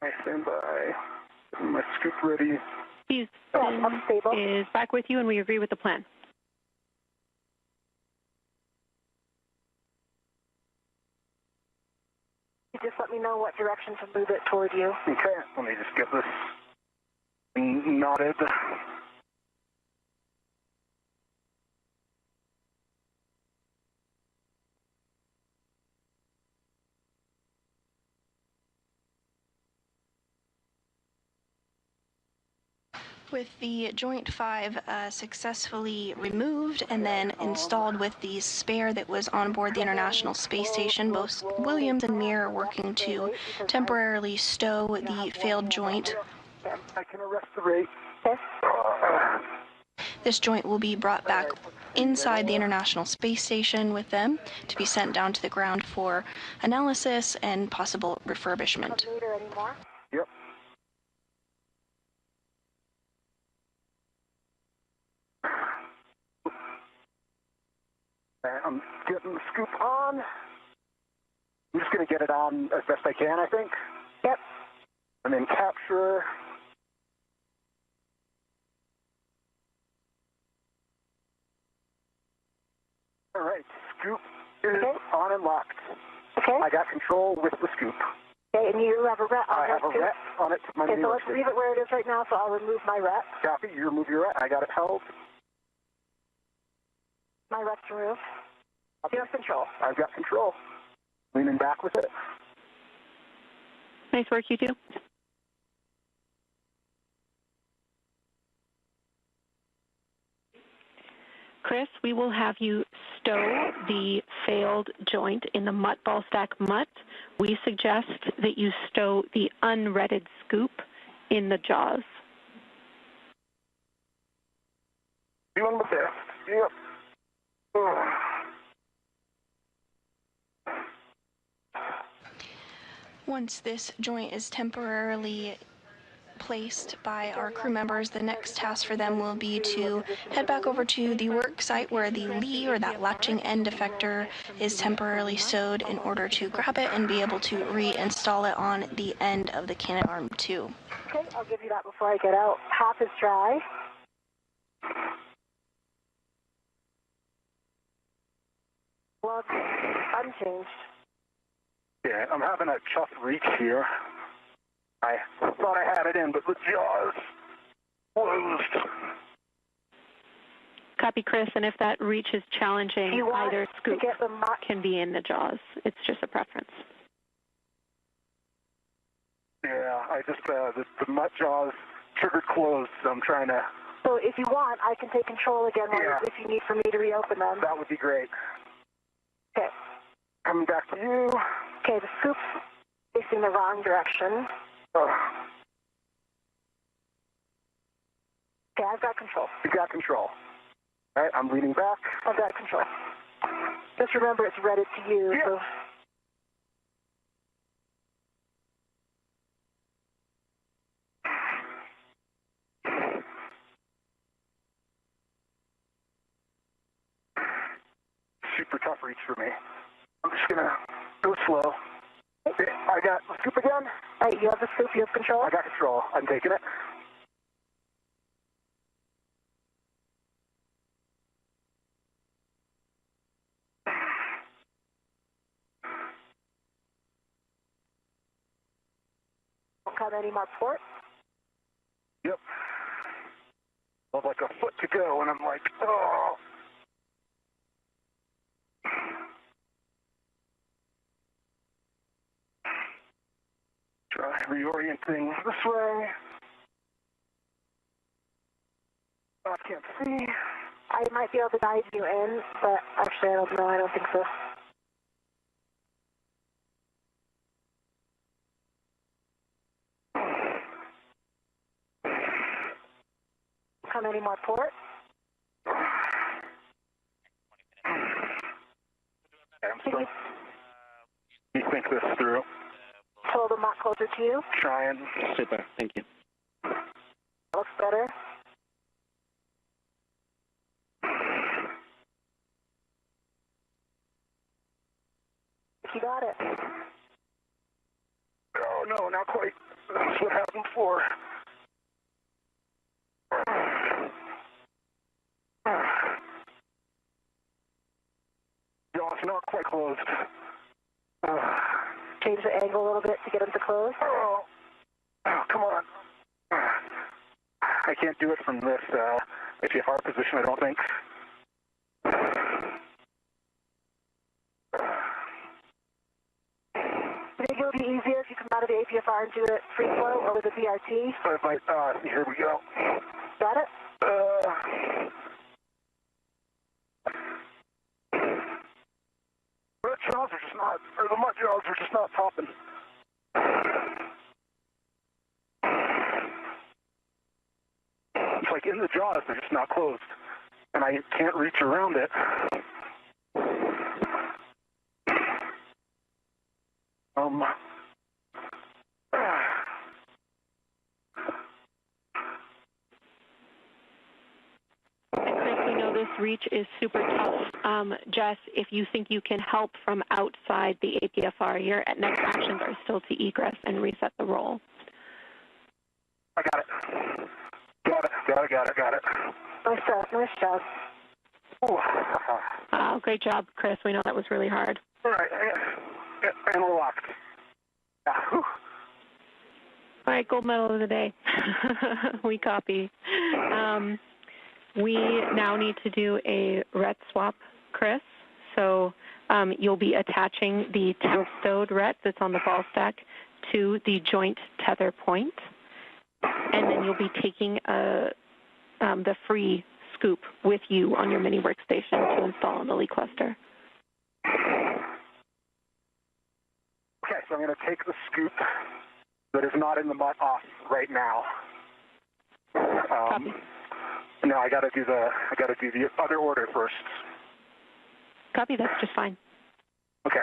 I stand by. My scoop ready. Houston is back with you, and we agree with the plan. You just let me know what direction to move it toward you. Okay, let me just get this knotted. With the Joint 5 successfully removed and then installed with the spare that was on board the International Space Station, both Williams and Meir are working to temporarily stow the failed joint. I can arrest the rate. This joint will be brought back inside the International Space Station with them to be sent down to the ground for analysis and possible refurbishment. Yep. I'm getting the scoop on. I'm just going to get it on as best I can, I think. Yep. And then capture. All right, scoop is on and locked. Okay. I got control with the scoop. Okay, and you have a ret on I have a ret on it. Okay, so let's leave it where it is right now, so I'll remove my ret. Copy, you remove your ret. I got it held. My ret's removed. You have control. I've got control. Leaning back with it. Nice work, you two. Chris, we will have you stow the failed joint in the mutt ball stack mutt. We suggest that you stow the unretted scoop in the jaws. Doing my best. Yep. Once this joint is temporarily placed by our crew members, the next task for them will be to head back over to the work site where the lee, or that latching end effector, is temporarily sewed in order to grab it and be able to reinstall it on the end of the cannon arm 2. Okay, I'll give you that before I get out. Half is dry. Gloves unchanged. Yeah, I'm having a tough reach here. I thought I had it in, but the jaws closed. Copy, Chris, and if that reach is challenging, either scoop can be in the jaws. It's just a preference. Yeah, I just, the mutt jaws triggered closed, so I'm trying to... So if you want, I can take control again if you need for me to reopen them. That would be great. Okay. Coming back to you. Okay, the scoop's facing the wrong direction. Okay, I've got control. You've got control. All right, I'm leaning back. I've got control. Just remember it's ready to use. Yeah. So. Super tough reach for me. I'm just gonna go slow. Okay, I got the scoop again. All right, you have the scoop, you have control? I got control. I'm taking it. Don't cut any more port. Yep. I have like a foot to go, and I'm like, oh. Try reorienting this way. I can't see. I might be able to guide you in, but actually I don't know. I don't think so. Come any more port? I'm still. You think this through? Pull the mach closer to you. Trying. Super, thank you. Looks better. You got it. Oh no, not quite. That's what happened before. No, it's not quite closed. Change the angle a little bit to get them to close. Oh, come on. I can't do it from this APFR position, I don't think. Do you think it would be easier if you come out of the APFR and do it free flow or with a BRT? Here we go. Got it? The jaws are just not, or the mud jaws are just not popping. It's like in the jaws, they're just not closed. And I can't reach around it. Chris, we know this reach is super tough. Jess, if you think you can help from outside the APFR, your next actions are still to egress and reset the roll. I got it. Got it. Nice job. Oh, great job, Chris. We know that was really hard. All right, and we're locked. All right, gold medal of the day. We copy. We now need to do a RET swap, Chris. So you'll be attaching the temp stowed RET that's on the ball stack to the joint tether point, and then you'll be taking the free scoop with you on your mini workstation to install on the leak cluster. Okay, so I'm going to take the scoop that is not in the mutt off right now. Copy. No, I got to do the other order first. Copy. That's just fine. Okay.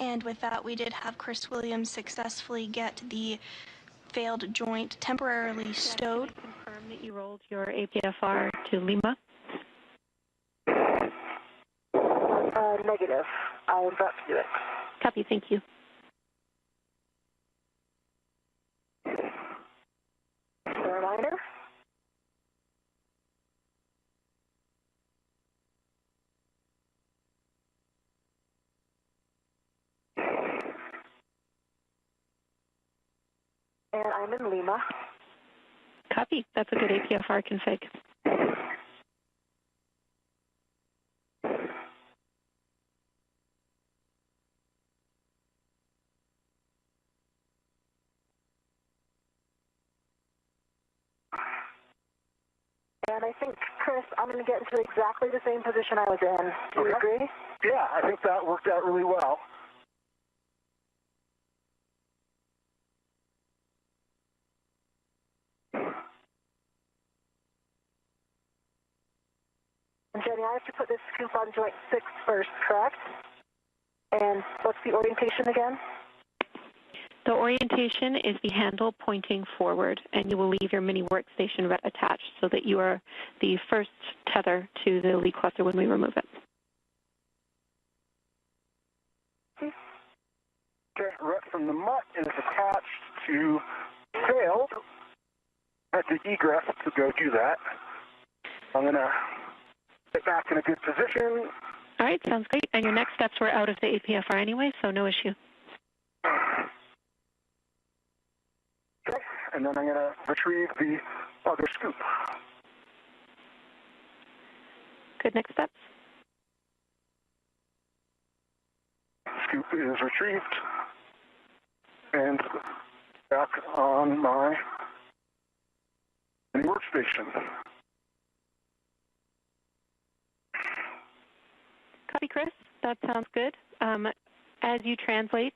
And with that, we did have Chris Williams successfully get the failed joint temporarily stowed. Confirm that you rolled your APFR to Lima. Negative. I am about to do it. Copy. Thank you. Reminder. And I'm in Lima. Copy. That's a good APFR config. And I think, Chris, I'm going to get into exactly the same position I was in. Do you agree? Yeah, I think that worked out really well. And Jenny, I have to put this scoop on joint 6 first, correct? And what's the orientation again? The orientation is the handle pointing forward, and you will leave your mini workstation attached so that you are the first tether to the lead cluster when we remove it. Okay, rep from the mutt is attached to failed at the egress to go do that. I'm going to get back in a good position. All right, sounds great. And your next steps were out of the APFR anyway, so no issue. Okay, and then I'm going to retrieve the other scoop. Good, next steps. Scoop is retrieved and back on my workstation. Copy, Chris. That sounds good. As you translate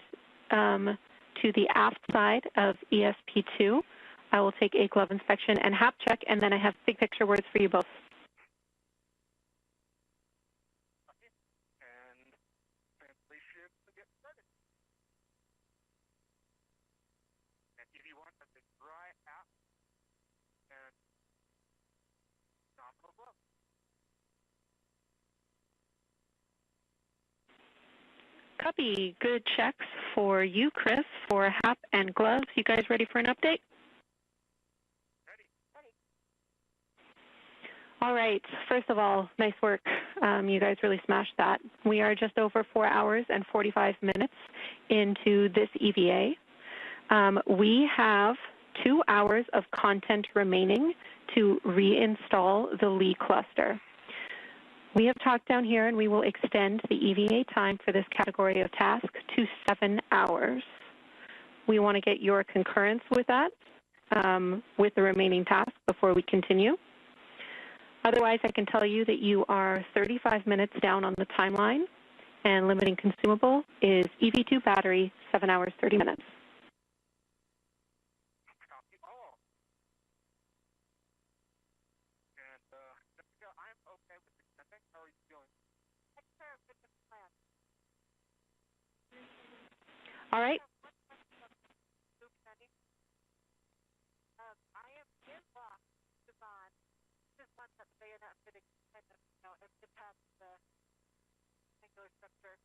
to the aft side of ESP2, I will take a glove inspection and HAP check, and then I have big picture words for you both. And translation to get started. And EV1 has a dry app and nominal glove. Copy. Good checks for you, Chris, for HAP and gloves. You guys ready for an update? Ready. All right. First of all, nice work. You guys really smashed that. We are just over 4 hours and 45 minutes into this EVA. We have 2 hours of content remaining to reinstall the Lee cluster. We have talked down here, and we will extend the EVA time for this category of task to 7 hours. We want to get your concurrence with that, with the remaining tasks before we continue. Otherwise, I can tell you that you are 35 minutes down on the timeline, and limiting consumable is EV2 battery, 7 hours, 30 minutes. All right. I am in lock with Devon. This one that they are not fitting kind of, impact the angular structure.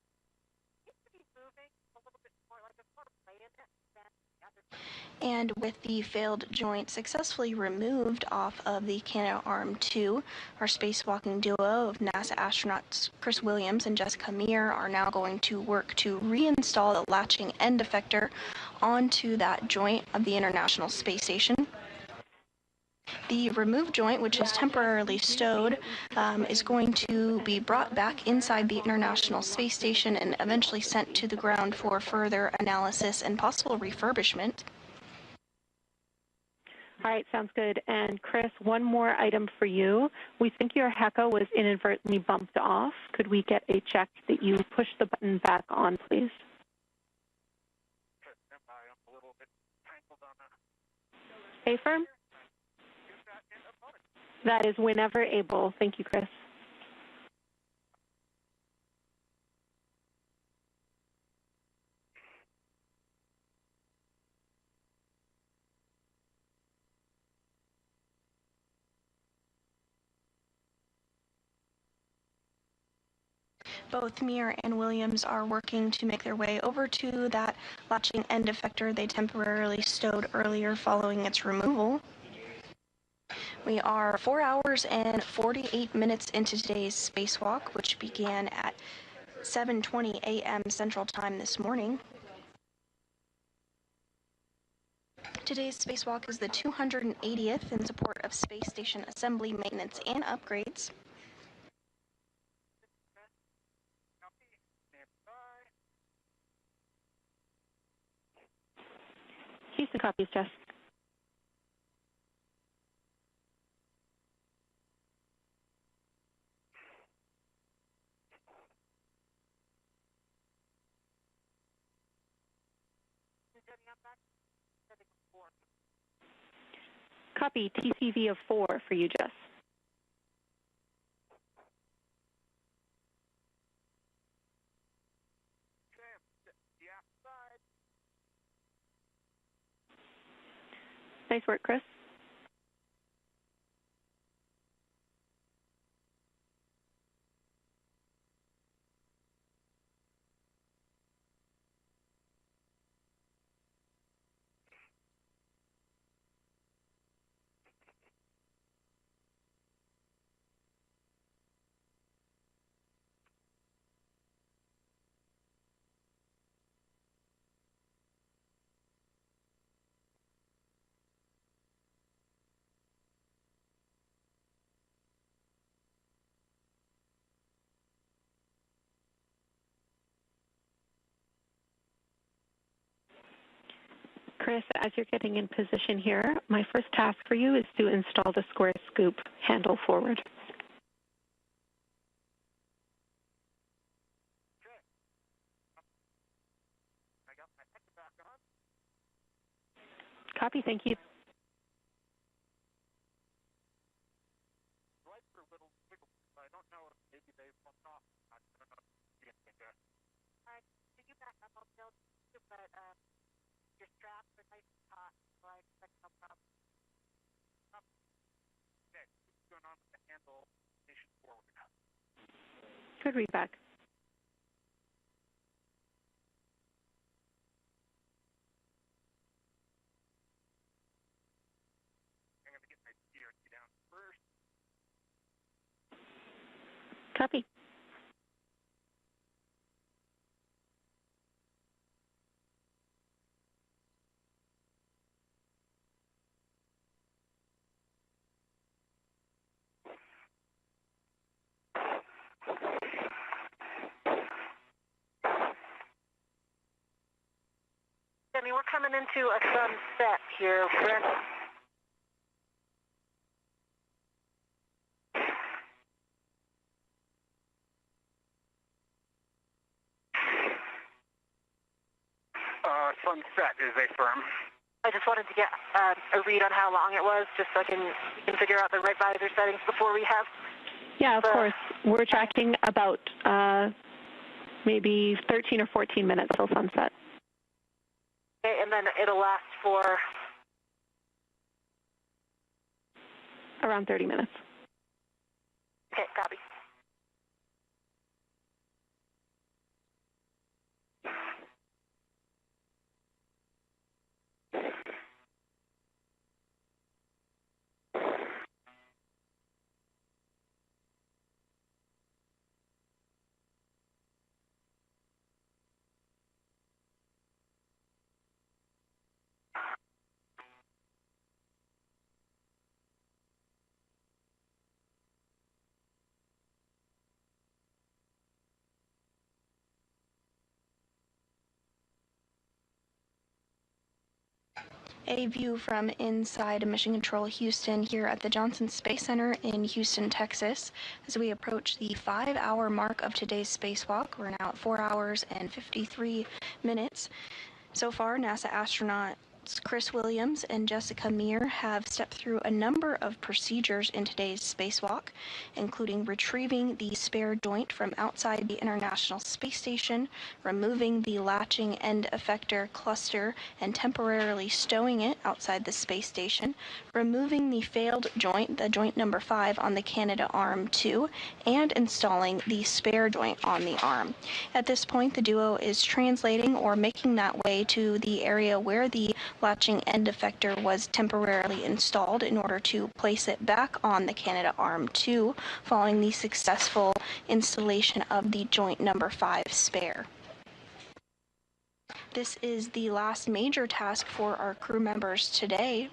It seems to be moving a little bit more like a sort of play in it than the other. And with the failed joint successfully removed off of the Canadarm2, our spacewalking duo of NASA astronauts Chris Williams and Jessica Meir are now going to work to reinstall the latching end effector onto that joint of the International Space Station. The removed joint, which is temporarily stowed, is going to be brought back inside the International Space Station and eventually sent to the ground for further analysis and possible refurbishment. All right, sounds good. And Chris, one more item for you. We think your HECA was inadvertently bumped off. Could we get a check that you push the button back on, please? I'm a little bit tangled on A firm? That is whenever able. Thank you, Chris. Both Meir and Williams are working to make their way over to that latching end effector they temporarily stowed earlier following its removal. We are 4 hours and 48 minutes into today's spacewalk, which began at 7:20 a.m. Central Time this morning. Today's spacewalk is the 280th in support of space station assembly, maintenance, and upgrades. Houston copies, Jess. Copy, TCV of 4 for you, Jess. Nice work, Chris. Chris, as you're getting in position here, my first task for you is to install the square scoop handle forward. Copy, thank you. Your straps are nice and taut, so I expect no problem. Okay, what's going on with the handle station forward? Good read back. I'm going to get my CRT down first. Copy. Demi, we're coming into a sunset here. Brent. Sunset is a firm. I just wanted to get a read on how long it was, just so we can figure out the right visor settings before we have. Yeah, of course. We're tracking about maybe 13 or 14 minutes till sunset. Okay, and then it'll last for? Around 30 minutes. Okay, copy. A view from inside Mission Control Houston here at the Johnson Space Center in Houston, Texas. As we approach the 5-hour mark of today's spacewalk, we're now at 4 hours and 53 minutes. So far, NASA astronauts Chris Williams and Jessica Meir have stepped through a number of procedures in today's spacewalk, including retrieving the spare joint from outside the International Space Station, removing the latching end effector cluster and temporarily stowing it outside the space station, removing the failed joint, the joint number 5 on the Canadarm2, and installing the spare joint on the arm. At this point, the duo is translating or making that way to the area where the latching end effector was temporarily installed in order to place it back on the Canadarm2 following the successful installation of the joint number 5 spare. This is the last major task for our crew members today.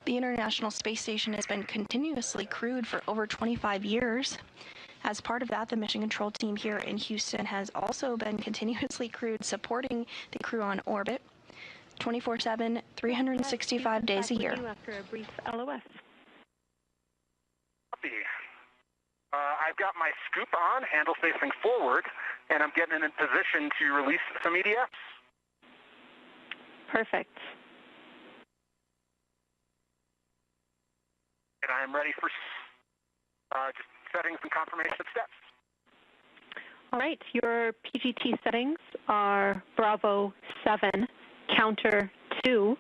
The International Space Station has been continuously crewed for over 25 years. As part of that, the mission control team here in Houston has also been continuously crewed, supporting the crew on orbit 24/7, 365 days a year. After a brief LOS. Copy. I've got my scoop on, handle facing forward, and I'm getting in position to release some EDFs. Perfect. And I'm ready for just settings and confirmation of steps. All right, your PGT settings are Bravo 7, counter 2,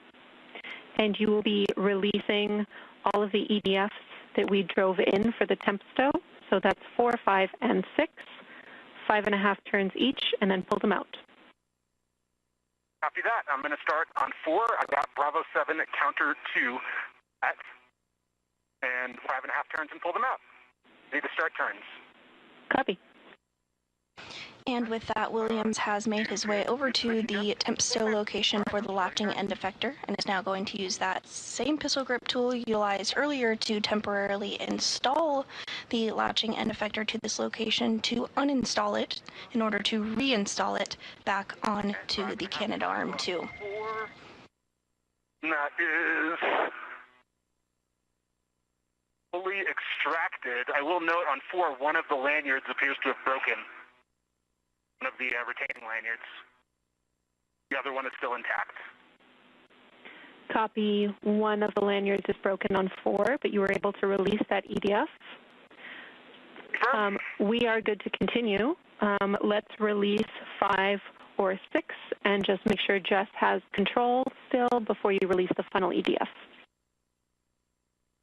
and you will be releasing all of the EDFs that we drove in for the temp stow. So that's 4, 5, and 6, 5.5 turns each, and then pull them out. Copy that. I'm going to start on 4. I've got Bravo 7, counter 2 at, and 5.5 turns and pull them out. Need to start turns. Copy. And with that, Williams has made his way over to the temp stow location for the latching end effector and is now going to use that same pistol grip tool utilized earlier to temporarily install the latching end effector to this location to uninstall it in order to reinstall it back onto the Canadarm2. That is fully extracted. I will note on 4, one of the lanyards appears to have broken. One of the retaining lanyards. The other one is still intact. Copy. One of the lanyards is broken on 4, but you were able to release that EDF. We are good to continue. Let's release 5 or 6 and just make sure Jess has control still before you release the final EDF.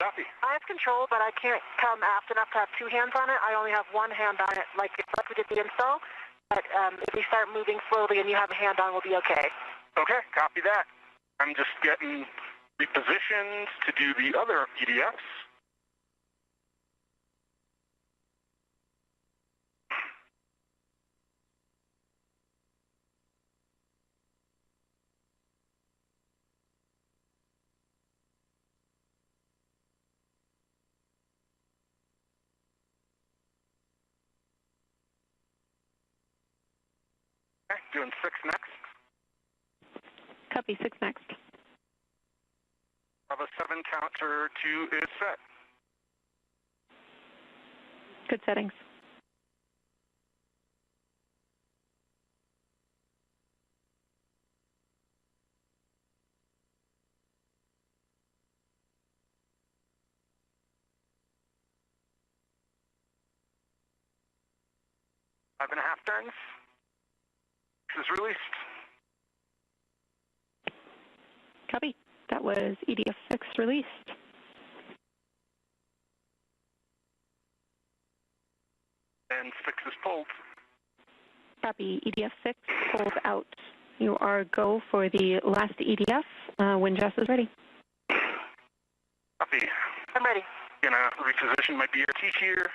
Copy. I have control, but I can't come fast enough to have 2 hands on it. I only have 1 hand on it, like we did the install. But if we start moving slowly and you have a hand on, we'll be okay. Okay, copy that. I'm just getting repositioned to do the other EDFs. Okay, doing 6 next. Copy. 6 next. Bravo 7, counter 2 is set. Good settings. Five and a half turns. This is released. Copy. That was EDF 6 released. And 6 is pulled. Copy. EDF 6 pulled out. You are go for the last EDF when Jess is ready. Copy. I'm ready. Gonna reposition my BRT here.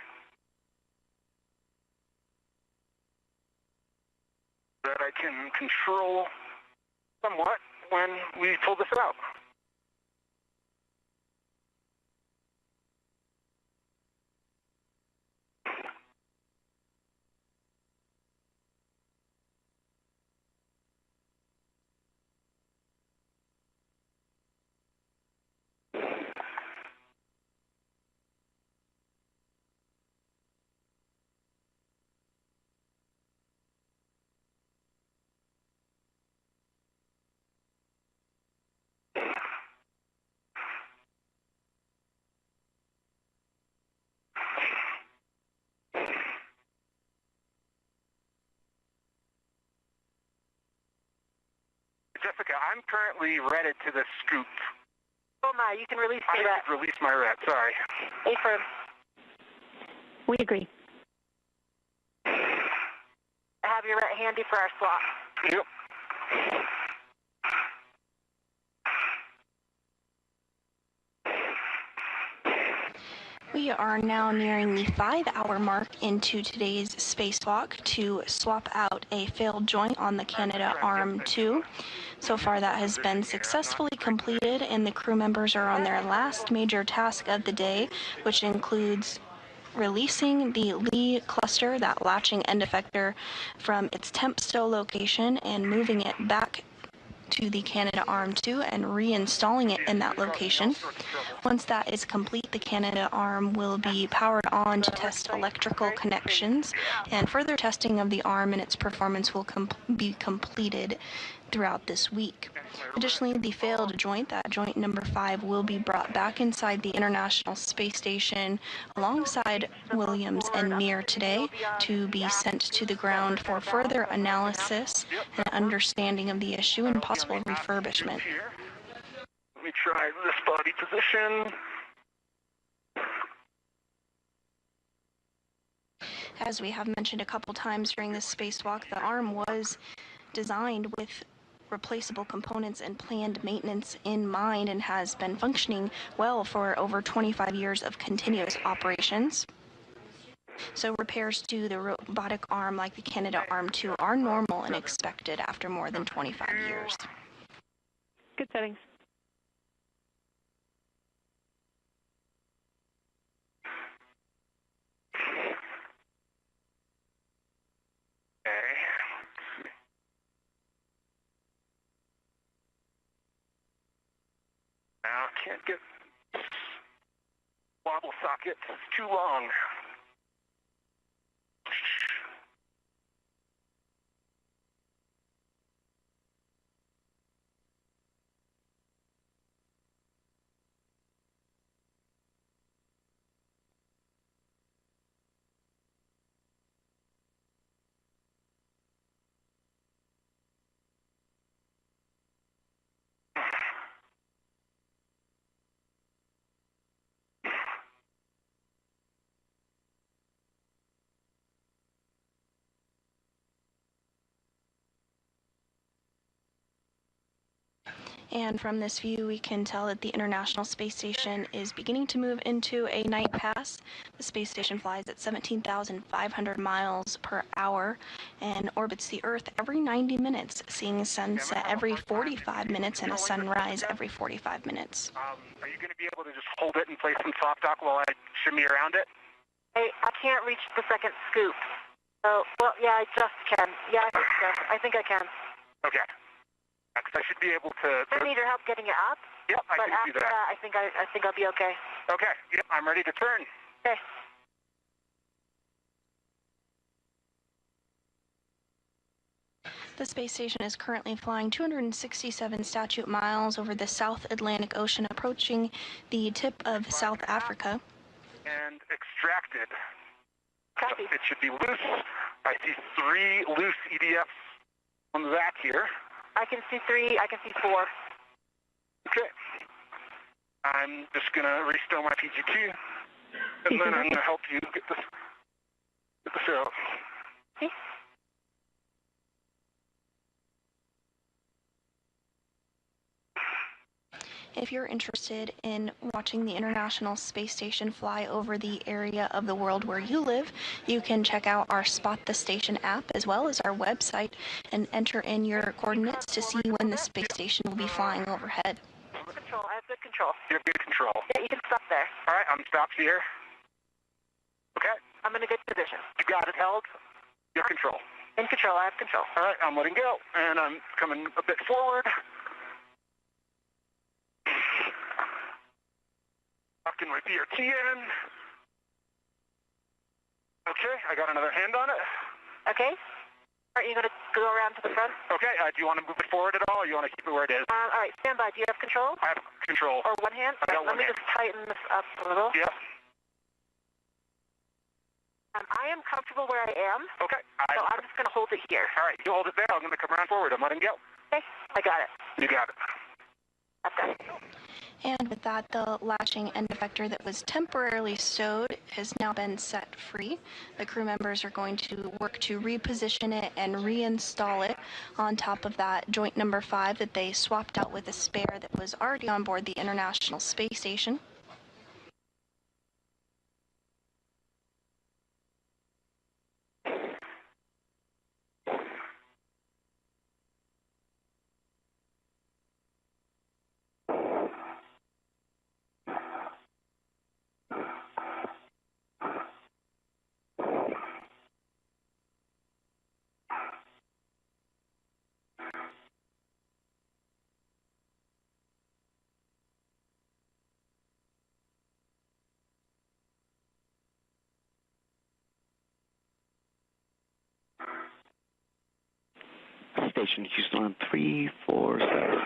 That I can control somewhat when we pull this out. Jessica, I'm currently redded to the scoop. Oh my, you can release me that. I release my red, sorry. Affirm. We agree. I have your ret handy for our swap. Yep. We are now nearing the 5-hour mark into today's spacewalk to swap out a failed joint on the Canadarm2. So far that has been successfully completed, and the crew members are on their last major task of the day, which includes releasing the Lee cluster, that latching end effector, from its temp stow location and moving it back to the Canadarm2 and reinstalling it in that location. Once that is complete, the Canadarm will be powered on to test electrical connections, and further testing of the arm and its performance will be completed throughout this week. Additionally, the failed joint, that joint number 5, will be brought back inside the International Space Station alongside Williams and Meir today to be sent to the ground for further analysis and understanding of the issue and possible refurbishment. Let me try this body position. As we have mentioned a couple times during this spacewalk, the arm was designed with replaceable components and planned maintenance in mind and has been functioning well for over 25 years of continuous operations. So repairs to the robotic arm like the Canadarm2 are normal and expected after more than 25 years. Good settings. Now, can't get wobble socket, it's too long. And from this view, we can tell that the International Space Station is beginning to move into a night pass. The space station flies at 17,500 miles per hour and orbits the Earth every 90 minutes, seeing a sunset every 45 minutes and a sunrise every 45 minutes. Are you going to be able to just hold it and play some soft talk while I shimmy around it? I can't reach the second scoop. So, well, yeah, I just can. Yeah, I think I can. Okay. Because I should be able to... I need your help getting it up. Yep, I can do that. But after that, I think I'll be okay. Okay, yep, I'm ready to turn. Okay. The space station is currently flying 267 statute miles over the South Atlantic Ocean, approaching the tip of South Africa. And extracted. Copy. It should be loose. I see 3 loose EDFs on that here. I can see 3, I can see 4. Okay. I'm just going to restow my PGT, and then I'm going to help you get this out. Okay. If you're interested in watching the International Space Station fly over the area of the world where you live, you can check out our Spot the Station app as well as our website and enter in your coordinates to see when the space station will be flying overhead. Control, I have good control. You have good control. Yeah, you can stop there. All right, I'm stopped here. Okay. I'm in a good position. You got it held. You have control. In control, I have control. All right, I'm letting go, and I'm coming a bit forward. Locking my BRT in. Okay, I got another hand on it. Okay. Are you going to go around to the front? Okay, do you want to move it forward at all, or you want to keep it where it is? All right, stand by. Do you have control? I have control. Or one hand? I got one hand. Let me just tighten this up a little. Yeah. I am comfortable where I am. Okay. So I'm just going to hold it here. All right, you hold it there. I'm going to come around forward. I'm letting go. Okay, I got it. You got it. I've got it. And with that, the latching end effector that was temporarily stowed has now been set free. The crew members are going to work to reposition it and reinstall it on top of that joint number 5 that they swapped out with a spare that was already on board the International Space Station. Station Houston on 347.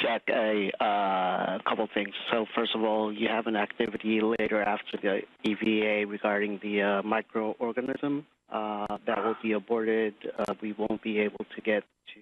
Jack, a couple things. So first of all, you have an activity later after the EVA regarding the microorganism. That will be aborted. We won't be able to get to.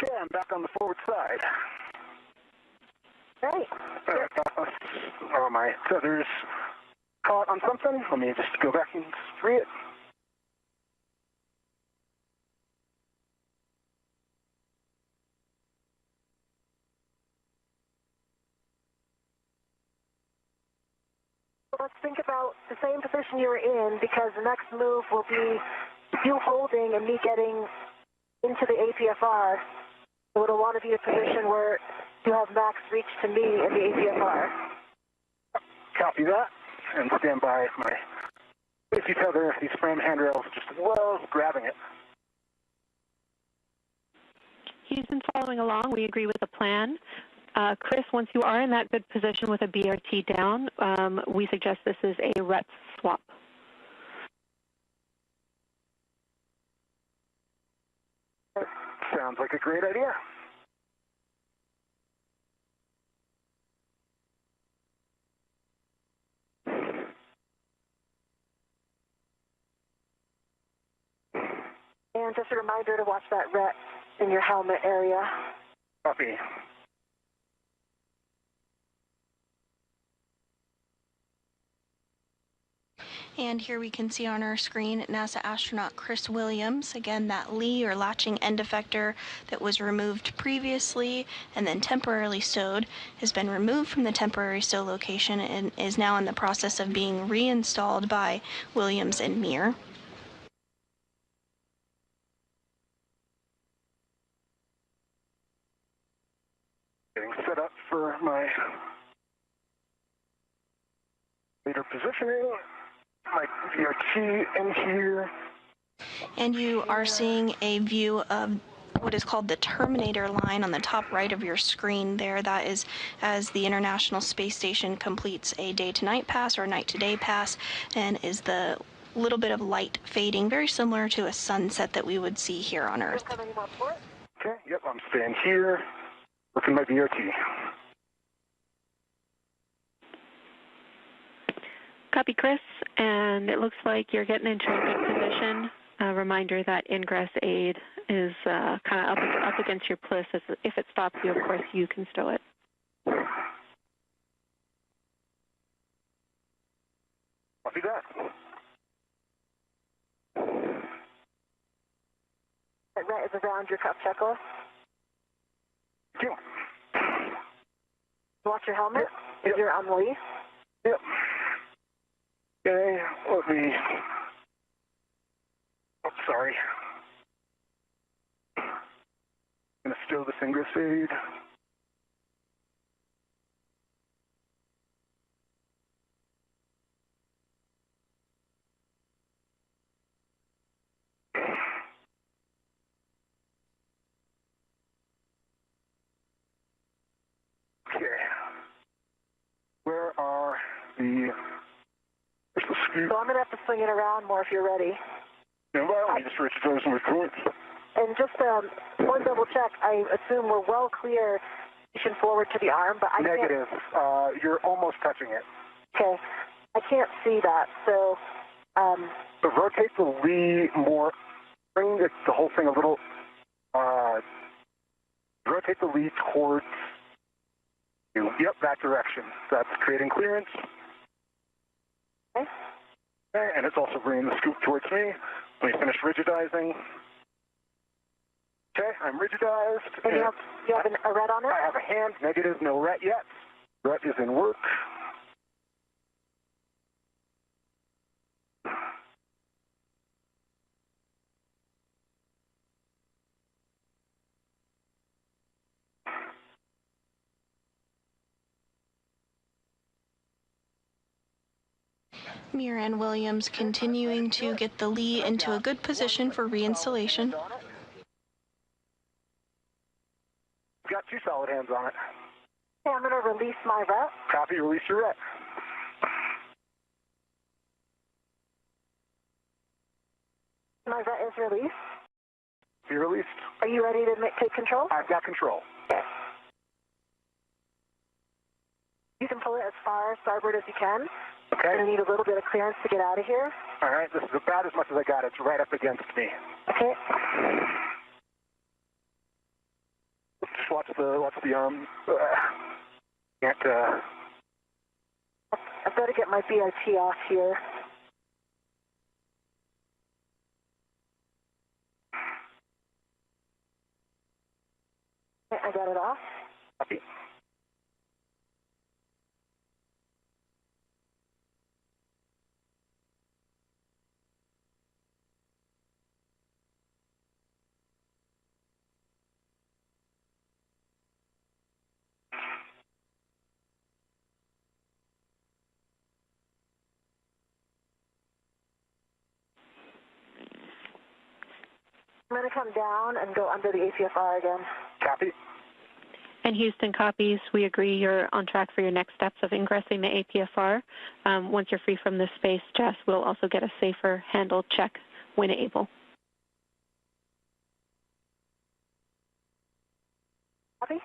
Okay, I'm back on the forward side. Great. Oh, my feathers caught on something. Let me just go back and free it. Let's think about the same position you were in, because the next move will be you holding and me getting into the APFR. So it'll want to be a position where you have max reach to me in the APFR. Copy that, and stand by my safety tether, these frame handrails just as well, grabbing it. He's been following along. We agree with the plan. Chris, once you are in that good position with a BRT down, we suggest this is a RET swap. Sounds like a great idea. And just a reminder to watch that RET in your helmet area. Copy. And here we can see on our screen NASA astronaut Chris Williams. Again, that Lee or latching end effector that was removed previously and then temporarily stowed has been removed from the temporary stow location and is now in the process of being reinstalled by Williams and Meir. Getting set up for my later positioning. My VRT in here. And you are seeing a view of what is called the Terminator line on the top right of your screen there. That is as the International Space Station completes a day-to-night pass or a night-to-day pass, and is the little bit of light fading, very similar to a sunset that we would see here on Earth. Okay, yep, I'm staying here, working my VRT. Copy, Chris, and it looks like you're getting into a good position. A reminder that ingress aid is kind of up against your plus. If it stops you, of course, you can stow it. Copy that. That RET is around your cup checklist. Thank you. Watch your helmet. Yep. You're on the leaf. Yep. Okay, let me. Oh, sorry. Gonna stow this ingress aid. Okay. Where scoop. So I'm going to have to swing it around more if you're ready. And well, let me just reach those with points. And just one double check, I assume we're well clear pushing forward to the arm, but I Negative. You're almost touching it. Okay. I can't see that, so... But rotate the lead more. Bring the whole thing a little... rotate the lead towards you. Yep, that direction. That's creating clearance. Okay. Okay, and it's also bringing the scoop towards me. Let me finish rigidizing. Okay, I'm rigidized. And you have a ret on it? I have a hand. Negative, no ret yet. Ret is in work. Meir and Williams continuing to get the Lee into a good position for reinstallation. We've got 2 solid hands on it. Okay, I'm going to release my ret. Copy, release your ret. My ret is released. Be released. Are you ready to take control? I've got control. You can pull it as far starboard as you can. Okay. You're going to need a little bit of clearance to get out of here. All right, this is about as much as I got. It's right up against me. Okay. Just watch the arm. Can't. I've got to get my BRT off here. Okay, I got it off. Copy. I'm going to come down and go under the APFR again. Copy. And Houston copies. We agree you're on track for your next steps of ingressing the APFR. Once you're free from this space, Jess will also get a safer handled check when able. Copy.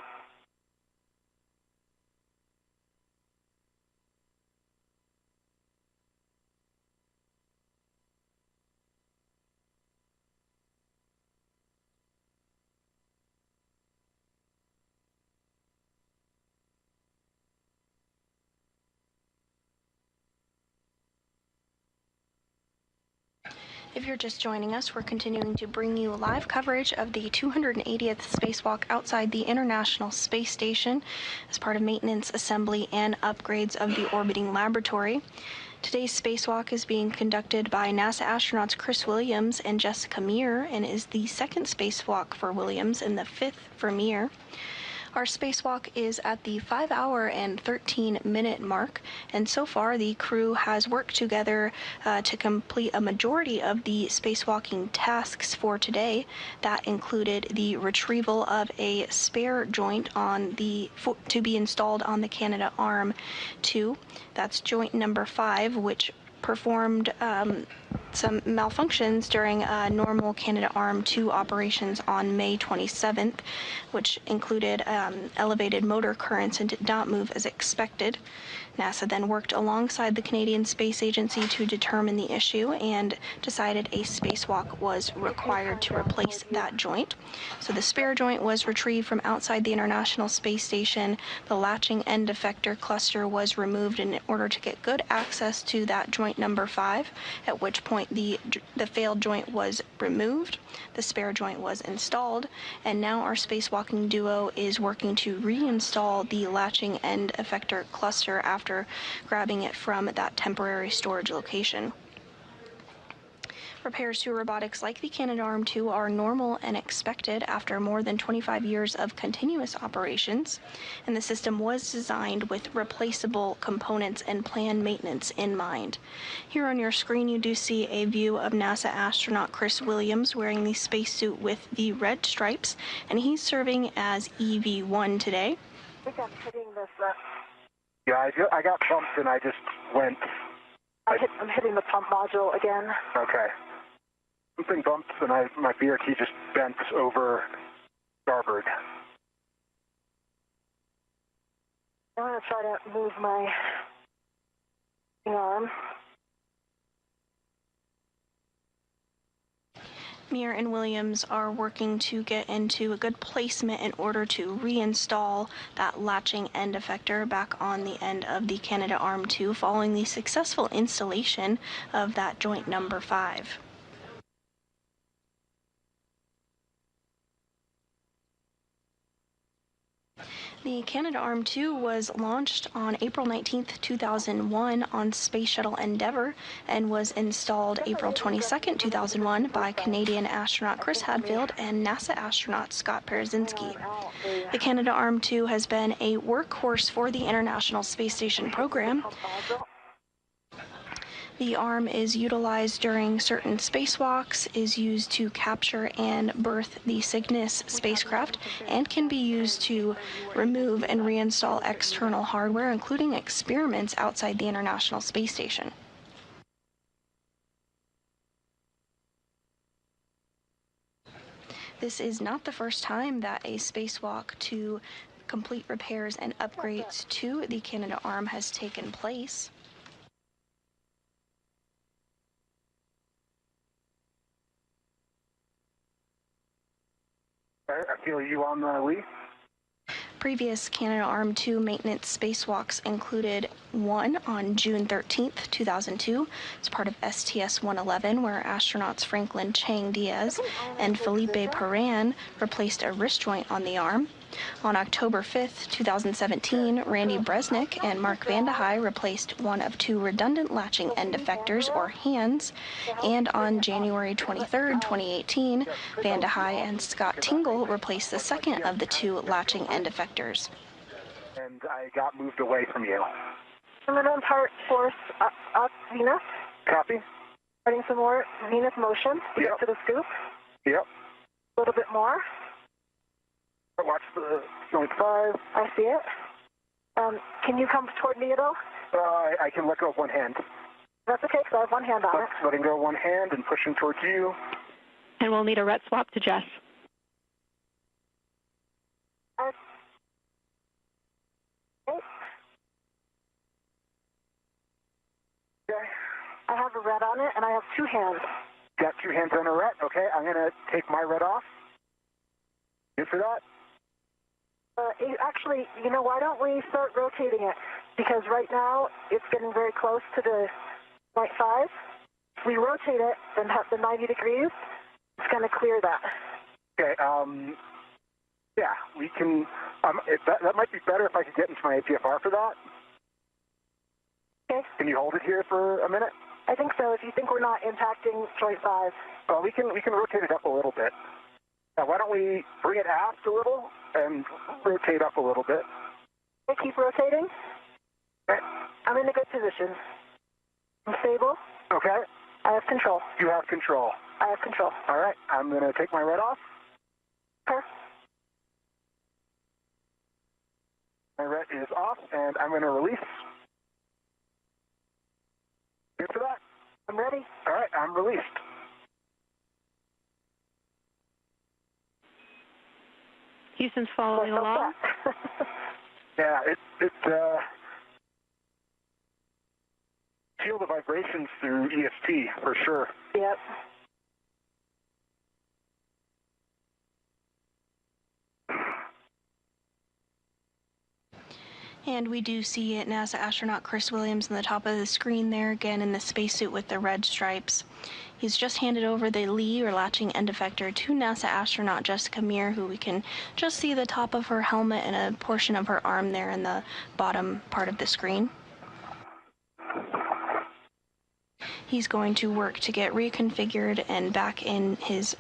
If you're just joining us, we're continuing to bring you live coverage of the 280th spacewalk outside the International Space Station as part of maintenance, assembly, and upgrades of the orbiting laboratory. Today's spacewalk is being conducted by NASA astronauts Chris Williams and Jessica Meir and is the second spacewalk for Williams and the 5th for Meir. Our spacewalk is at the 5-hour and 13-minute mark, and so far the crew has worked together to complete a majority of the spacewalking tasks for today. That included the retrieval of a spare joint to be installed on the Canadarm2. That's joint number 5, which performed some malfunctions during normal Canadarm2 operations on May 27th, which included elevated motor currents and did not move as expected. NASA then worked alongside the Canadian Space Agency to determine the issue and decided a spacewalk was required to replace that joint. So the spare joint was retrieved from outside the International Space Station. The latching end effector cluster was removed in order to get good access to that joint number 5, at which point the failed joint was removed, the spare joint was installed, and now our spacewalking duo is working to reinstall the latching end effector cluster after grabbing it from that temporary storage location. Repairs to robotics like the Canadarm2 are normal and expected after more than 25 years of continuous operations, and the system was designed with replaceable components and planned maintenance in mind. Here on your screen you do see a view of NASA astronaut Chris Williams wearing the spacesuit with the red stripes, and he's serving as EV1 today. I think I'm hitting this Yeah, I got bumped and I just went. I'm hitting the pump module again. Okay. Something bumped and my BRT just bent over starboard. I'm going to try to move my arm. Meir and Williams are working to get into a good placement in order to reinstall that latching end effector back on the end of the Canadarm2 following the successful installation of that joint number 5. The Canadarm2 was launched on April 19, 2001 on Space Shuttle Endeavour and was installed April 22, 2001 by Canadian astronaut Chris Hadfield and NASA astronaut Scott Parzynski. The Canadarm2 has been a workhorse for the International Space Station program. The arm is utilized during certain spacewalks, is used to capture and berth the Cygnus spacecraft, and can be used to remove and reinstall external hardware, including experiments outside the International Space Station. This is not the first time that a spacewalk to complete repairs and upgrades to the Canadarm has taken place. I feel you on the Lee. Previous Canadarm2 maintenance spacewalks included one on June 13, 2002, as part of STS-111, where astronauts Franklin Chang Diaz and Felipe Perrin replaced a wrist joint on the arm. On October 5, 2017, Randy Bresnik and Mark Vandehei replaced one of 2 redundant latching end effectors, or hands. And on January 23, 2018, Vandehei and Scott Tingle replaced the second of the 2 latching end effectors. And I got moved away from you. I'm going to impart force up Venus. Copy. Starting some more Venus motion to get to the scoop. Yep. A little bit more. Watch the joint 5. I see it. Can you come toward me at all? I can let go of one hand. That's okay, because I have one hand on it. Letting go of one hand and pushing towards you. And we'll need a ret swap to Jess. Okay. I have a ret on it, and I have 2 hands. Got 2 hands on a ret. Okay, I'm going to take my ret off. Good for that? Actually, why don't we start rotating it? Because right now, it's getting very close to the 0.5. If we rotate it and have the 90 degrees, it's going to clear that. Okay, yeah, we can, that might be better if I could get into my APFR for that. Okay. Can you hold it here for a minute? I think so, if you think we're not impacting joint 5. Well, we can rotate it up a little bit. Now, why don't we bring it aft a little and rotate up a little bit? Okay, keep rotating. Okay. I'm in a good position. I'm stable. Okay. I have control. You have control. I have control. All right, I'm going to take my red off. Okay. My red is off, and I'm going to release. Good for that? I'm ready. All right, I'm released. Houston's following along. Yeah, feel the vibrations through ESP for sure. Yep. And we do see it, NASA astronaut Chris Williams on the top of the screen there, again in the spacesuit with the red stripes. He's just handed over the Lee, or latching end effector, to NASA astronaut Jessica Meir, who we can just see the top of her helmet and a portion of her arm there in the bottom part of the screen. He's going to work to get reconfigured and back in his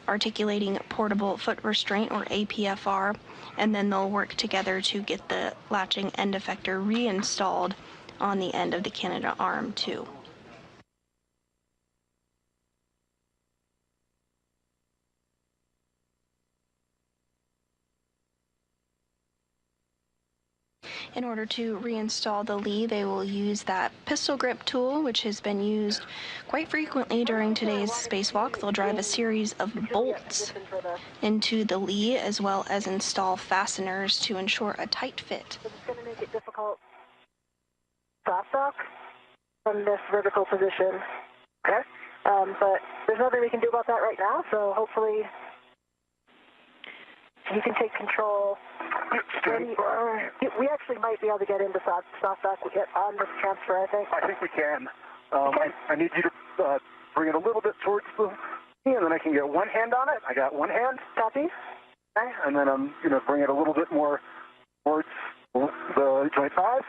articulating portable foot restraint, or APFR, and then they'll work together to get the latching end effector reinstalled on the end of the Canadarm2. In order to reinstall the Lee, they will use that pistol grip tool, which has been used quite frequently during today's spacewalk. They'll drive a series of bolts into the Lee, as well as install fasteners to ensure a tight fit. It's going to make it difficult soft dock from this vertical position. Okay. But there's nothing we can do about that right now, so hopefully you can take control. We actually might be able to get into soft dock on this transfer, I think. I think we can. Okay. I need you to bring it a little bit towards the knee, and then I can get one hand on it. I got one hand. Copy. Okay. And then I'm going to bring it a little bit more towards the joint 5.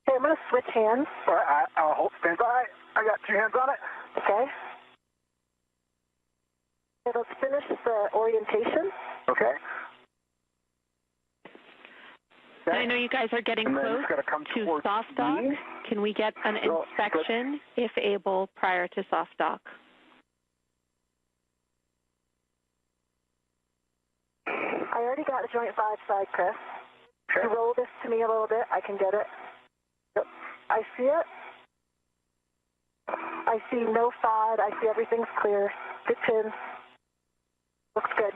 Okay, I'm going to switch hands. All right, I'll hold, stand by. I got 2 hands on it. Okay. Okay, let's finish the orientation. Okay. I know you guys are getting close to soft dock. Can we get an inspection, if able, prior to soft dock? I already got the joint 5 side, Chris. Okay. You roll this to me a little bit. I can get it. Yep. I see it. I see no FOD. I see everything's clear. Good pin. Looks good.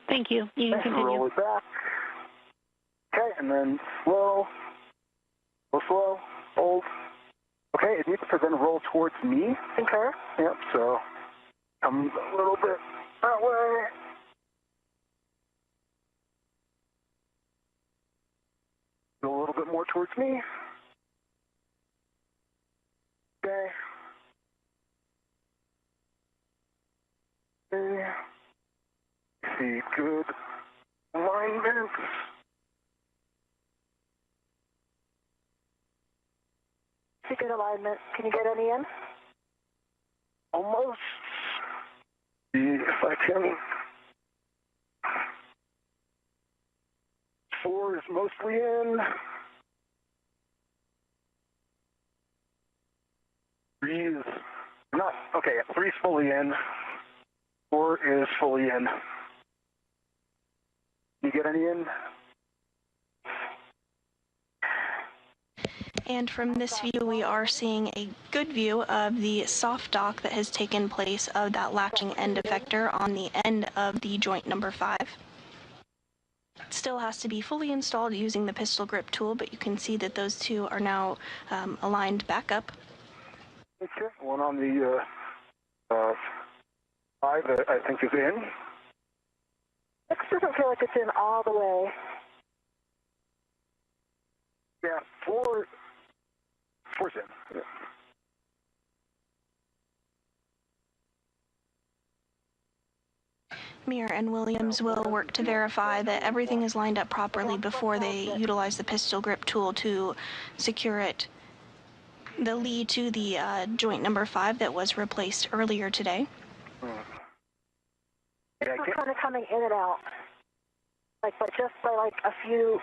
Thank you. You can continue. Roll it back. Okay, and then slow, slow, hold. Okay, it needs to then roll towards me. Concur. Yep, so come a little bit that way. Go a little bit more towards me. Okay. Okay. See, good alignment. See good alignment. Can you get any in? Almost. See if I can. 4 is mostly in. 3 is not. Okay, 3 is fully in. 4 is fully in. You get any in? And from this view, we are seeing a good view of the soft dock that has taken place of that latching end effector on the end of the joint number 5. It still has to be fully installed using the pistol grip tool, but you can see that those two are now aligned back up. Okay, one on the 5 that I think is in. 6 doesn't feel like it's in all the way. Yeah, 4's in. Yeah. Meir and Williams will work to verify that everything is lined up properly before they utilize the pistol grip tool to secure it. The lead to the joint number 5 that was replaced earlier today. It's kind of coming in and out, but just by a few,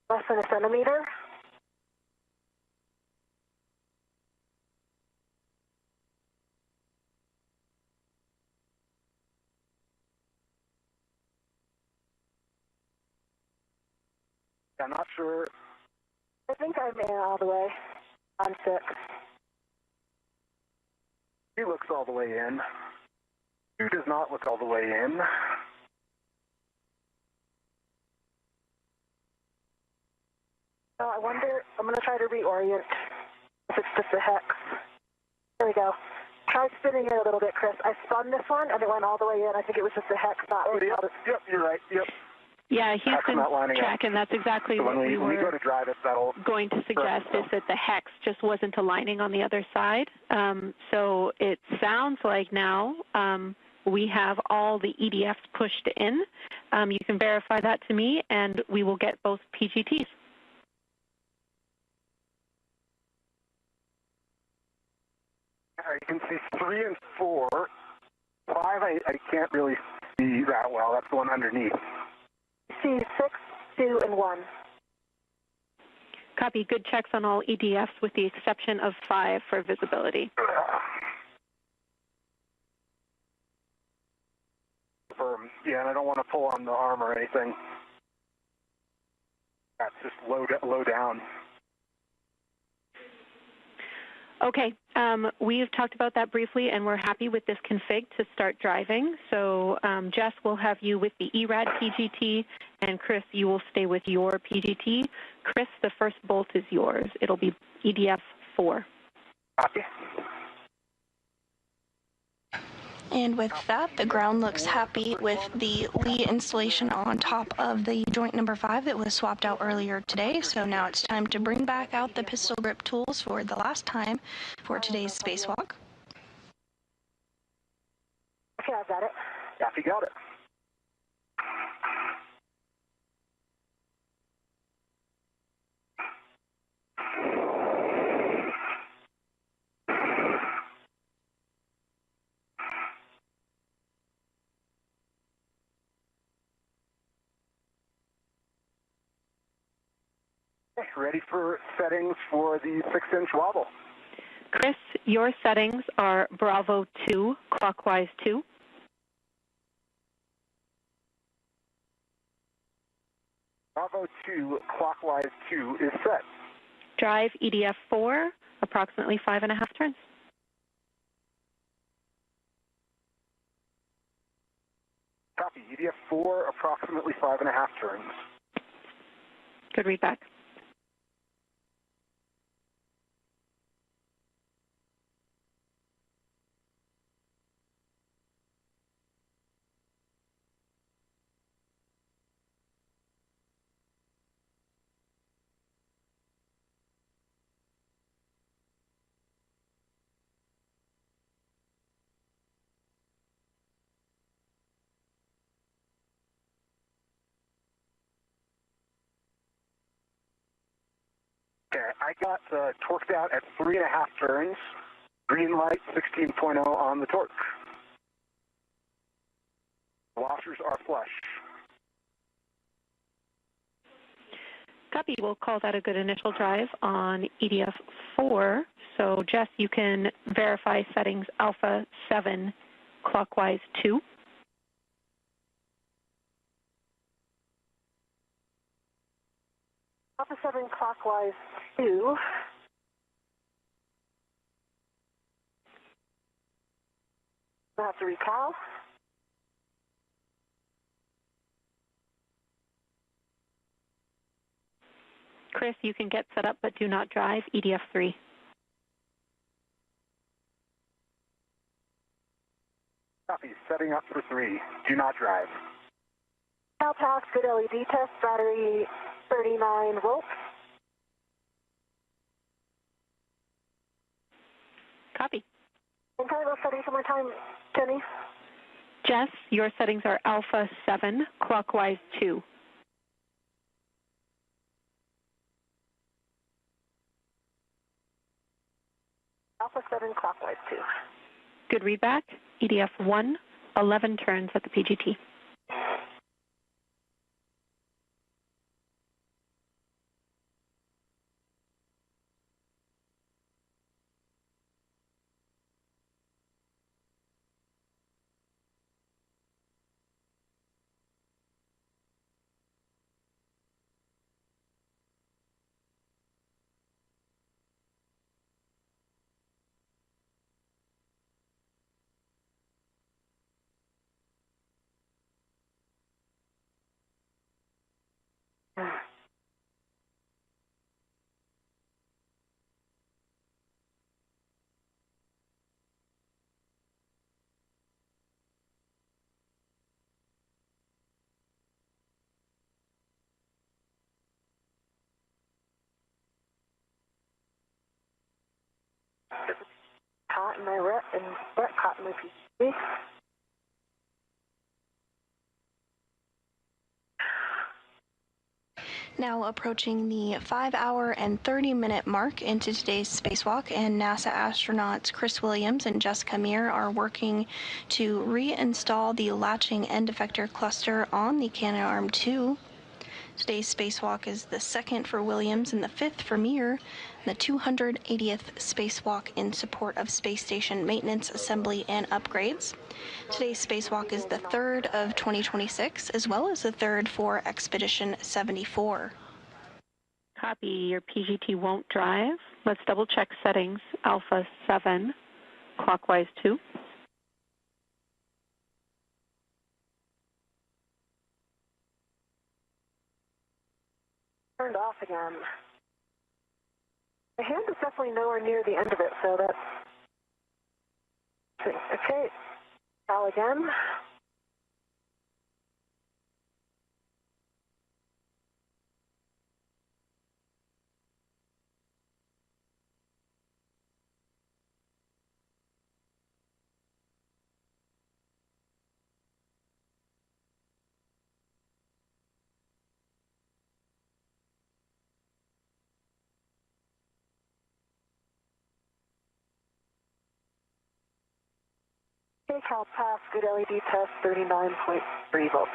less than a centimeter. I'm not sure. I think I'm in all the way on 6. He looks all the way in. 2 does not look all the way in. I wonder, I'm going to try to reorient if it's just a hex. There we go. Try spinning it a little bit, Chris. I spun this one and it went all the way in. I think it was just a hex, not Yep, you're right. Yep. Yeah, Houston check, and that's exactly so what we were go to drive it, going to suggest is that the hex just wasn't aligning on the other side. So it sounds like now we have all the EDFs pushed in. You can verify that to me, and we will get both PGTs. You can see 3 and 4. 5, I can't really see that well. That's the one underneath. See 6, 2, and 1. Copy. Good checks on all EDFs with the exception of 5 for visibility. Yeah, and I don't want to pull on the arm or anything. That's just low down. Okay, we've talked about that briefly, and we're happy with this config to start driving. So Jess will have you with the ERAD PGT, and Chris, you will stay with your PGT. Chris, the first bolt is yours. It'll be EDF 4. Copy. And with that, the ground looks happy with the Lee installation on top of the joint number 5 that was swapped out earlier today. So now it's time to bring back out the pistol grip tools for the last time for today's spacewalk. Okay, I got it. Copy, got it. Ready for settings for the 6-inch wobble. Chris, your settings are Bravo 2, clockwise 2. Bravo 2, clockwise 2 is set. Drive EDF 4, approximately 5.5 turns. Copy, EDF 4, approximately 5.5 turns. Good read back. Okay, I got torqued out at 3.5 turns. Green light, 16.0 on the torque. Washers are flush. Copy. We'll call that a good initial drive on EDF 4. So, Jess, you can verify settings Alpha 7, clockwise 2. Alpha 7 clockwise 2. I'll have to recall. Chris, you can get set up but do not drive EDF 3. Copy, setting up for 3. Do not drive. Now pass, good LED test, battery 39 volts. Copy. And kind of those settings one more time, Jenny? Jess, your settings are Alpha 7, clockwise 2. Alpha 7 clockwise 2. Good read back. EDF 1, 11 turns at the PGT. Caught in my rep and wet caught in my PCB. Now approaching the 5-hour and 30-minute mark into today's spacewalk, and NASA astronauts Chris Williams and Jessica Meir are working to reinstall the latching end effector cluster on the Canadarm2. Today's spacewalk is the 2nd for Williams and the 5th for Meir, the 280th spacewalk in support of space station maintenance, assembly, and upgrades. Today's spacewalk is the 3rd of 2026, as well as the 3rd for Expedition 74. Copy. Your PGT won't drive. Let's double check settings. Alpha 7, clockwise 2. Turned off again. My hand is definitely nowhere near the end of it, so that's... Okay, Al again. Okay, Cal pass, good LED test, 39.3 volts.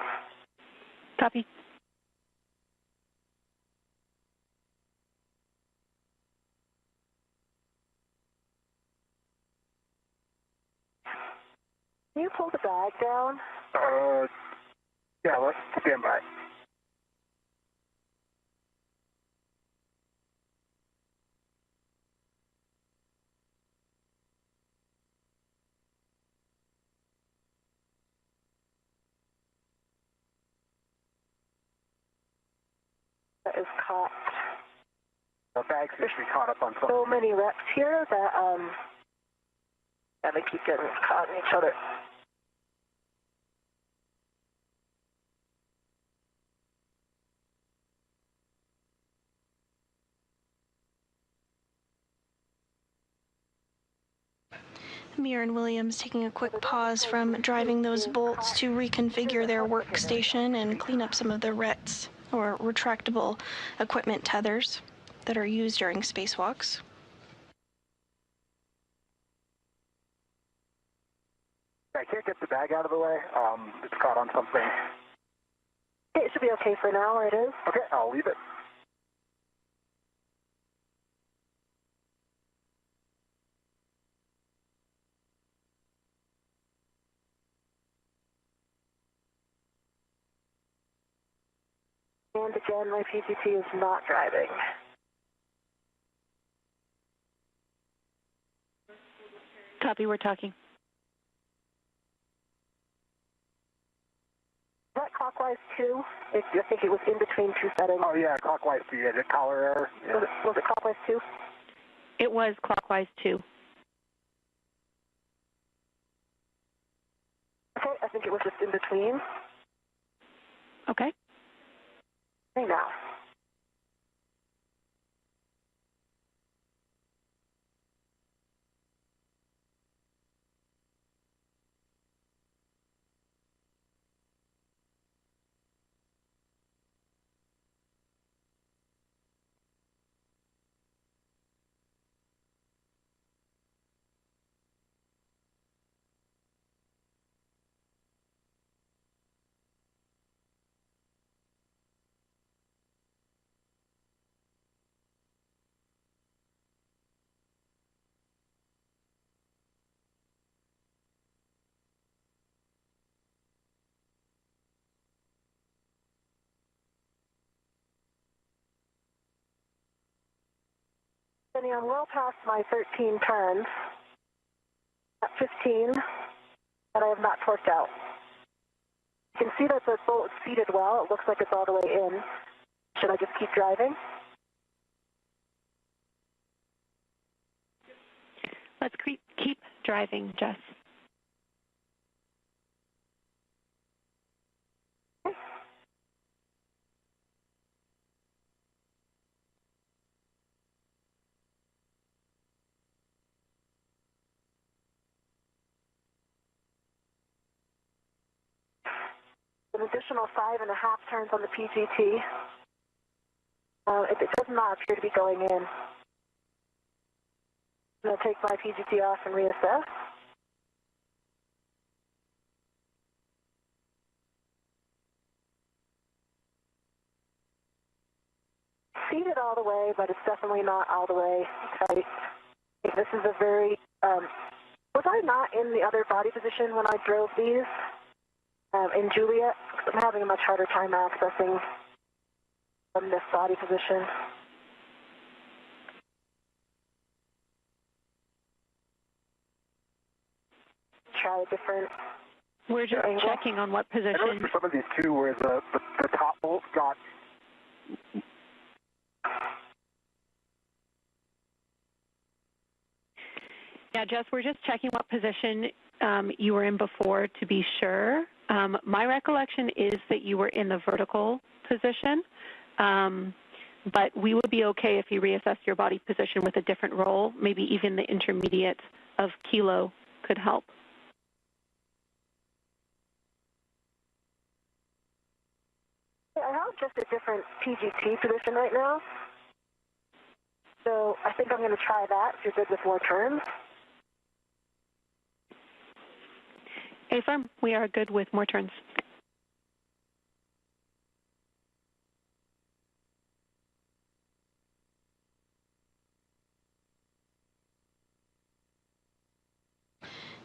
Copy. Can you pull the bag down? Yeah, let's stand by. That is caught. The bag seems to be caught up on something. So many reps here that, yeah, they keep getting caught in each other. Meir and Williams taking a quick pause from driving those bolts to reconfigure their workstation and clean up some of the RETs, or retractable equipment tethers, that are used during spacewalks. I can't get the bag out of the way. It's caught on something. It should be okay for now, where it is. Okay, I'll leave it. And again, my PGT is not driving. Copy, we're talking. Is that clockwise 2? I think it was in between two settings. Oh, yeah, clockwise 2. Yeah, the collar error. Yeah. Was it clockwise 2? It was clockwise 2. Okay, I think it was just in between. Okay. Hey, now. I'm well past my 13 turns. At 15, that I have not torqued out. You can see that the bolt is seated well. It looks like it's all the way in. Should I just keep driving? Let's keep driving, Jess. An additional 5.5 turns on the PGT. It does not appear to be going in. I'm going to take my PGT off and reassess. Seated all the way, but it's definitely not all the way tight. This is a very... was I not in the other body position when I drove these in Juliet? I'm having a much harder time accessing from this body position. try a different We're just angle. checking on what I noticed position. for some of these too, where the top bolt got. Yeah, Jess, we're just checking what position you were in before to be sure. My recollection is that you were in the vertical position, but we would be okay if you reassessed your body position with a different roll. Maybe even the intermediate of kilo could help. I have just a different PGT position right now. So I think I'm going to try that if you're good with more turns. Affirm, we are good with more turns.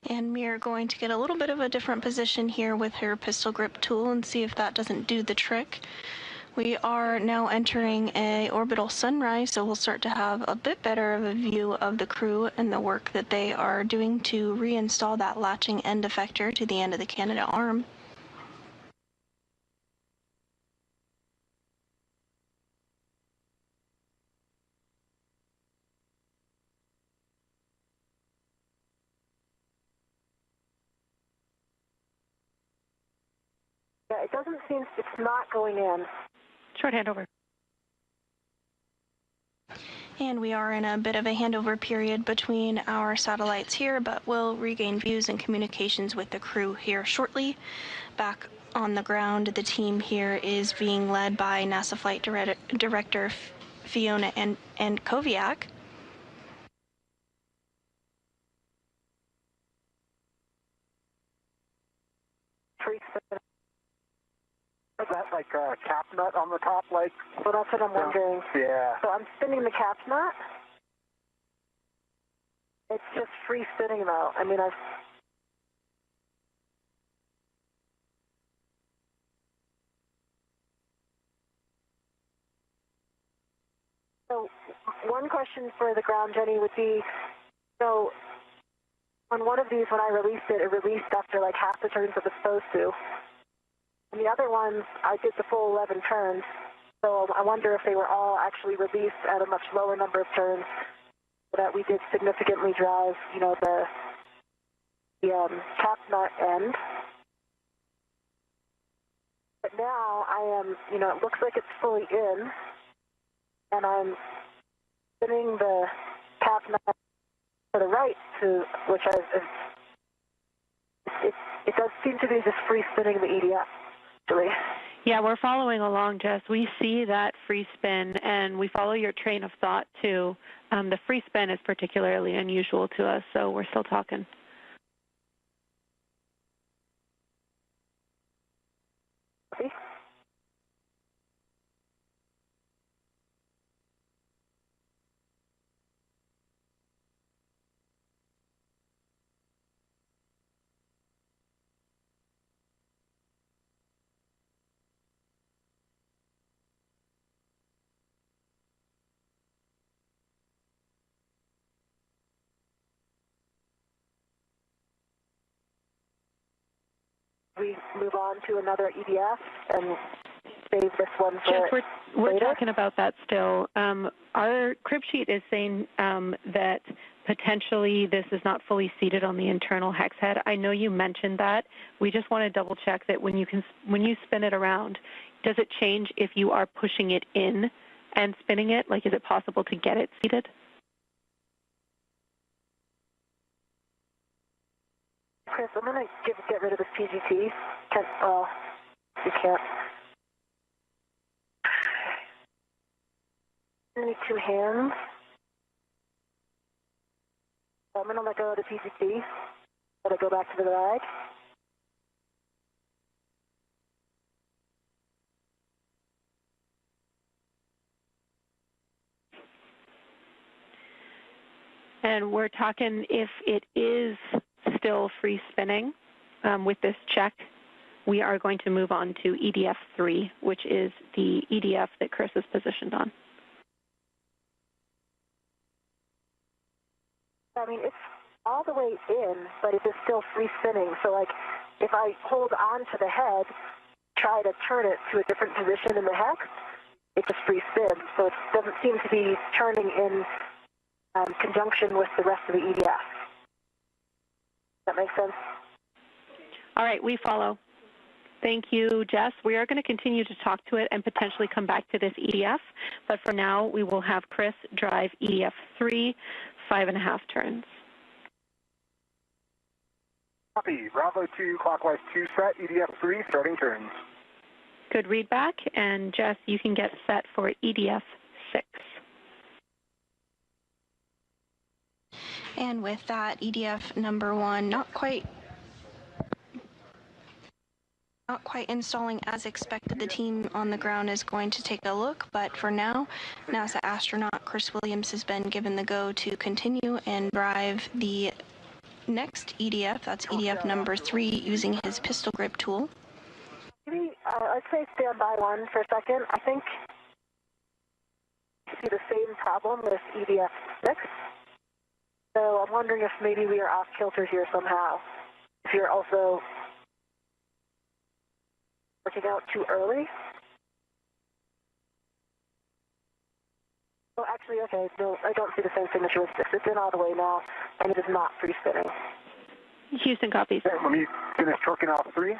And Meir going to get a little bit of a different position here with her pistol grip tool and see if that doesn't do the trick. We are now entering a orbital sunrise, so we'll start to have a bit better of a view of the crew and the work that they are doing to reinstall that latching end effector to the end of the Canadarm. Yeah, it doesn't seem, it's not going in. Short handover. And we are in a bit of a handover period between our satellites here, but we'll regain views and communications with the crew here shortly. Back on the ground, the team here is being led by NASA Flight Director Fiona and Koviak. Is that like a cap nut on the top, like? Well, that's what I'm wondering. Yeah. So I'm spinning the cap nut. It's just free spinning though. I mean, So one question for the ground, Jenny, would be, so on one of these, when I released it, it released after like half the turns it was supposed to. And the other ones, I did the full 11 turns. So I wonder if they were all actually released at a much lower number of turns, so that we did significantly drive, you know, the cap nut end. But now I am, you know, it looks like it's fully in, and I'm spinning the cap nut to the right, to which it does seem to be just free spinning the EDF, actually. Yeah, we're following along, Jess. We see that free spin, and we follow your train of thought, too. The free spin is particularly unusual to us, so we're still talking. Okay. We move on to another EDF and save this one for Jess, we're later? talking about that still. Our crib sheet is saying that potentially this is not fully seated on the internal hex head. I know you mentioned that. We just want to double check that when you spin it around, does it change if you are pushing it in and spinning it? Like, is it possible to get it seated? Chris, I'm going to get rid of this PGT. Oh, you can't. I need two hands. I'm going to let go of the PGT. Let it go back to the bag. And we're talking if it is still free spinning with this check, we are going to move on to EDF 3, which is the EDF that Chris is positioned on. I mean, all the way in, but it is still free spinning. So like if I hold on to the head, try to turn it to a different position in the hex, it just free spins. So it doesn't seem to be turning in conjunction with the rest of the EDF. Does that make sense? All right, we follow. Thank you, Jess. We are going to continue to talk to it and potentially come back to this EDF, but for now we will have Chris drive EDF 3, 5.5 turns. Copy. Bravo 2, clockwise 2 set, EDF 3, starting turns. Good read back, and Jess, you can get set for EDF 6. And with that, EDF number 1, not quite installing as expected. The team on the ground is going to take a look, but for now, NASA astronaut Chris Williams has been given the go to continue and drive the next EDF, that's EDF number 3, using his pistol grip tool. Maybe, let's say stand by 1 for a second. I think I see the same problem with EDF 6. So I'm wondering if maybe we are off kilter here somehow. If you're also working out too early. Oh, actually, okay, no, I don't see the same thing as yours. It's in all the way now, and it is not free spinning. Houston copies. Okay, let me finish torquing off 3.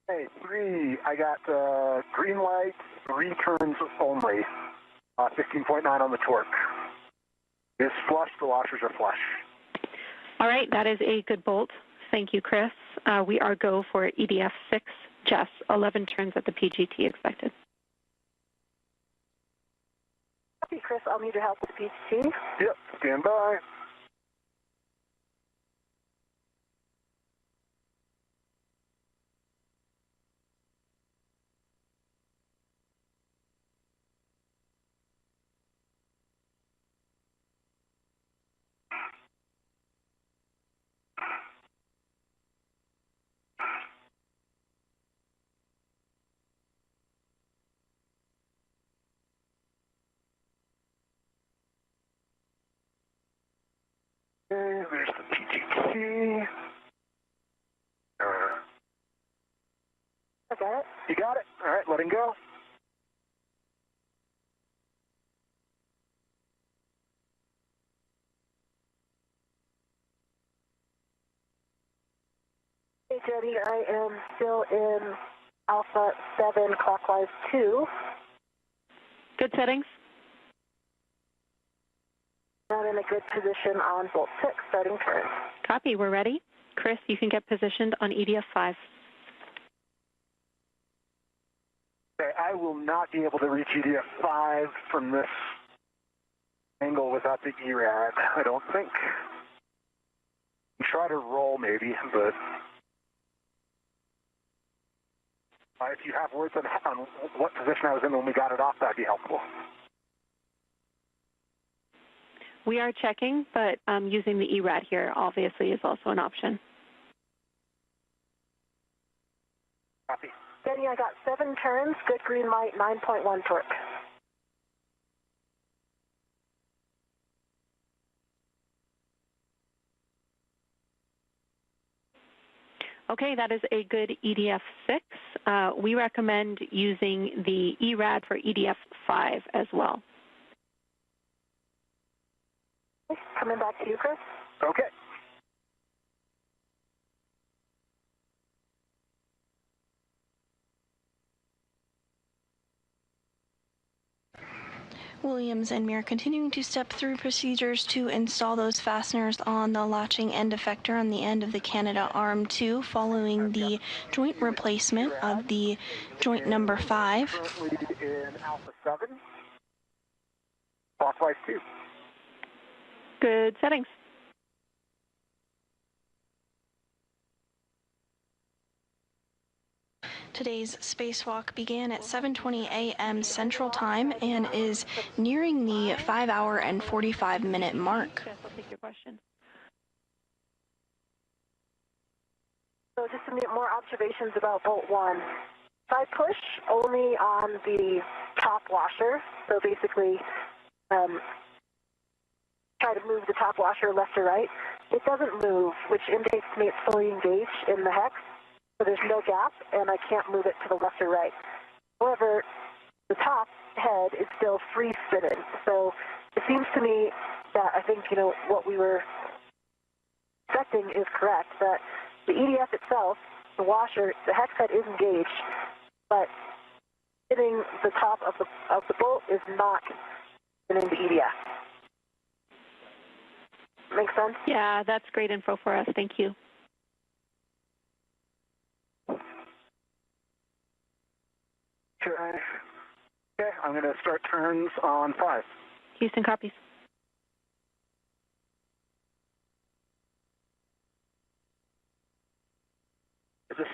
Okay, 3, I got green light, 3 turns only. 15.9 on the torque. It's flush, the washers are flush. All right, that is a good bolt. Thank you, Chris. We are go for EDF 6, Jess, 11 turns at the PGT expected. Copy, Chris, I'll need your help with the PGT. Yep, stand by. Okay, there's the PGT. I got it. You got it? All right, letting go. Hey, Jenny, I am still in Alpha 7, clockwise 2. Good settings. Not in a good position on Bolt 6, starting turn. Copy, we're ready. Chris, you can get positioned on EDF 5. Okay, I will not be able to reach EDF 5 from this angle without the ERAD, I don't think. Try to roll maybe, but if you have words on what position I was in when we got it off, that'd be helpful. We are checking, but using the ERAD here obviously is also an option. Copy. Jenny, I got 7 turns, good green light, 9.1 torque. Okay, that is a good EDF 6. We recommend using the ERAD for EDF 5 as well. Coming back to you, Chris. Okay. Williams and Meir continuing to step through procedures to install those fasteners on the latching end effector on the end of the Canada Arm 2 following the joint replacement of the joint number 5. Currently in Alpha 7, clockwise 2. Good settings. Today's spacewalk began at 7:20 a.m. Central Time and is nearing the 5-hour and 45-minute mark. Jess, I'll take your question. So just some more observations about Bolt 1. If I push only on the top washer, so basically try to move the top washer left or right, it doesn't move, which indicates to me it's fully engaged in the hex. So there's no gap, and I can't move it to the left or right. However, the top head is still free spinning. So it seems to me that I think, what we were expecting is correct, that the EDF itself, the washer, the hex head is engaged, but spinning the top of the bolt is not spinning the EDF. Make sense? Yeah, that's great info for us. Thank you. Okay, I'm going to start turns on 5. Houston copies. Is this...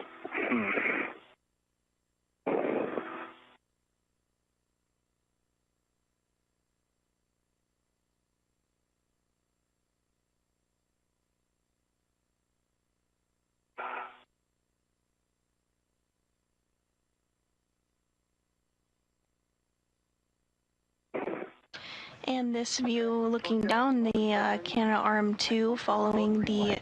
And this view looking down the Canadarm2 following the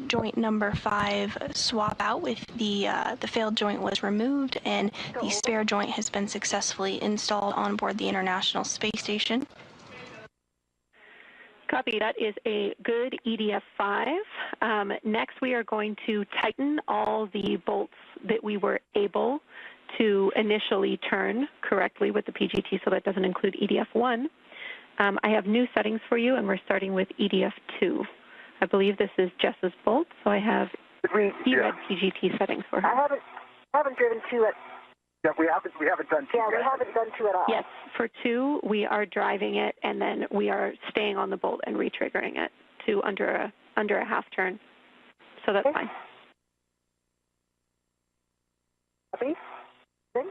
joint number 5 swap out with the failed joint was removed and the spare joint has been successfully installed on board the International Space Station. Copy. That is a good EDF5. Next, we are going to tighten all the bolts that we were able to initially turn correctly with the PGT, so that doesn't include EDF1. I have new settings for you, and we're starting with EDF2. I believe this is Jess's bolt, so I have E-Red PGT settings for her. I haven't driven 2 at... Yeah, we haven't done 2 Yeah, yet. we haven't done 2 at all. Yes, for 2, we are driving it, and then we are staying on the bolt and re-triggering it to under a half turn. So that's fine. Copy. Good.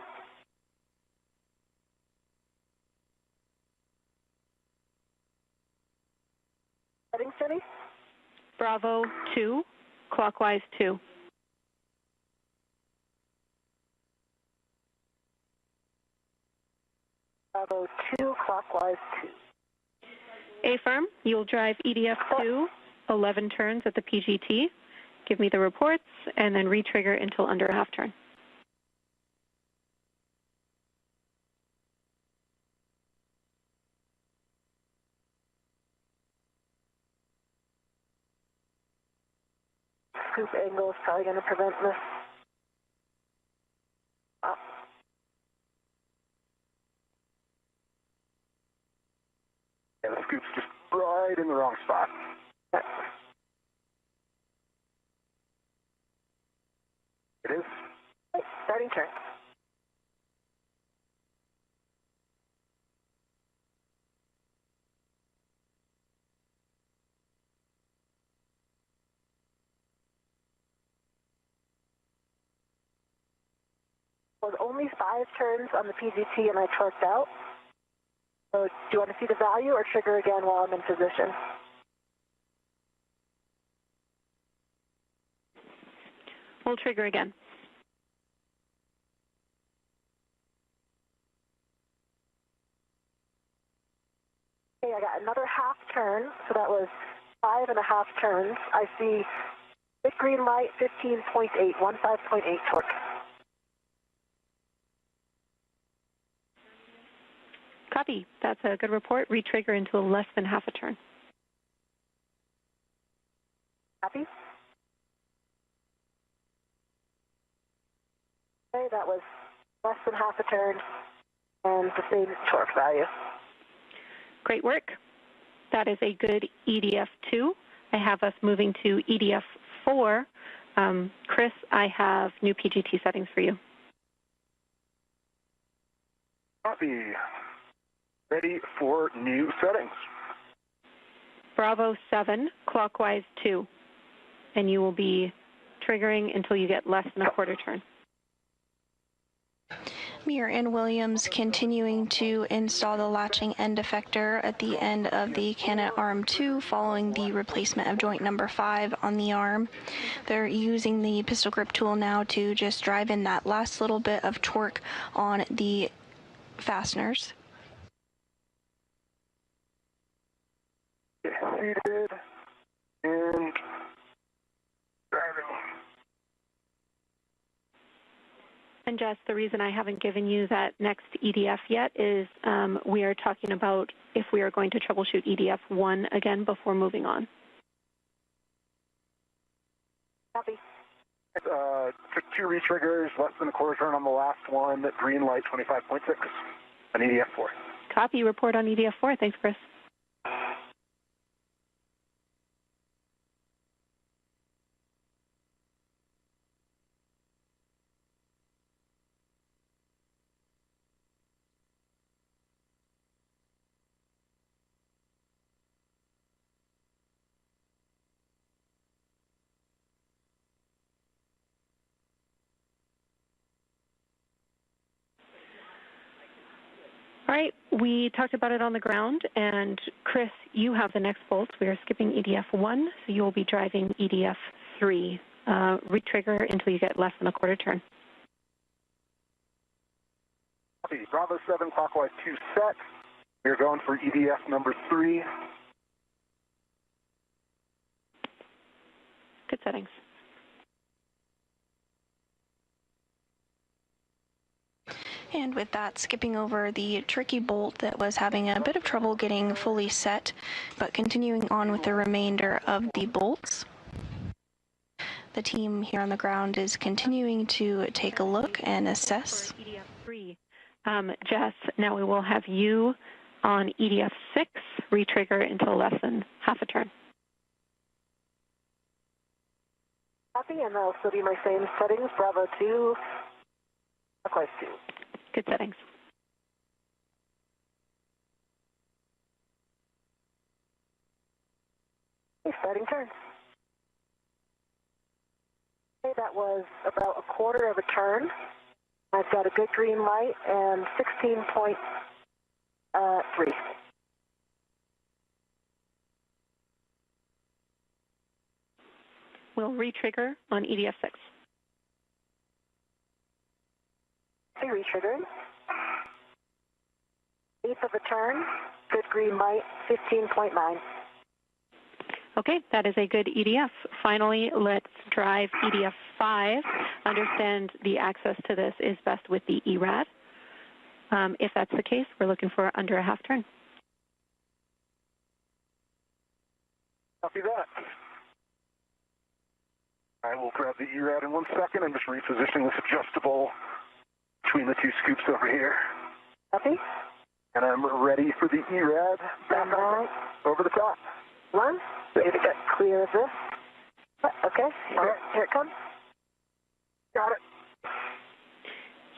Settings, Jenny? Bravo 2, clockwise 2. Bravo 2, clockwise 2. A-firm, you'll drive EDF2, 11 turns at the PGT. Give me the reports, and then re-trigger until under a half turn. Scoop angle is probably going to prevent this. Oh. Yeah, the scoop's just right in the wrong spot. Yep. It is. Okay, starting turn. Was only 5 turns on the PGT and I torqued out. So do you want to see the value or trigger again while I'm in position? We'll trigger again. Okay, I got another half turn, so that was 5.5 turns. I see big green light, 15.8, 15.8 torque. Copy. That's a good report. Re-trigger until less than half a turn. Copy. Okay, that was less than half a turn and the same torque value. Great work. That is a good EDF2. I have us moving to EDF4. Chris, I have new PGT settings for you. Copy. Ready for new settings. Bravo 7, clockwise 2. And you will be triggering until you get less than a quarter turn. Meir and Williams continuing to install the latching end effector at the end of the Canadarm2 following the replacement of joint number 5 on the arm. They're using the pistol grip tool now to just drive in that last little bit of torque on the fasteners. seated and driving. And Jess, the reason I haven't given you that next EDF yet is we are talking about if we are going to troubleshoot EDF 1 again before moving on. Copy. Took 2 retriggers, less than a quarter turn on the last one, green light 25.6 on EDF 4. Copy, report on EDF 4. Thanks, Chris. All right, we talked about it on the ground, and Chris, you have the next bolts. We are skipping EDF 1, so you will be driving EDF 3. Retrigger until you get less than a quarter turn. Copy. Bravo 7, clockwise 2 set. We're going for EDF number 3. Good settings. And with that, skipping over the tricky bolt that was having a bit of trouble getting fully set, but continuing on with the remainder of the bolts. The team here on the ground is continuing to take a look and assess. EDF 3. Jess, now we will have you on EDF 6, retrigger until less than half a turn. Copy, and that'll still be my same settings, Bravo 2, clockwise 2. Good settings. Exciting turn. Okay, that was about a quarter of a turn. I've got a good green light and 16.3. We'll retrigger on EDF 6. Retriggering. Eighth of a turn, good green light, 15.9. Okay, that is a good EDF. Finally, let's drive EDF 5. Understand the access to this is best with the ERAD. If that's the case, we're looking for under a half turn. Copy that. I will grab the ERAD in 1 second. I'm just repositioning this adjustable between the 2 scoops over here. Copy. And I'm ready for the ERAD back on over the top. 1. Ready to get clear of this. Okay, here it comes. Got it.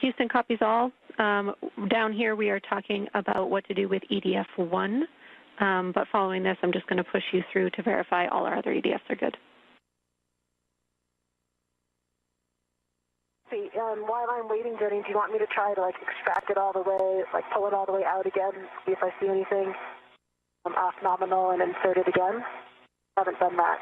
Houston copies all. Down here we are talking about what to do with EDF 1, but following this I'm just going to push you through to verify all our other EDFs are good. While I'm waiting, Jenny, do you want me to try to extract it all the way, pull it all the way out again, see if I see anything off nominal and insert it again? Haven't done that.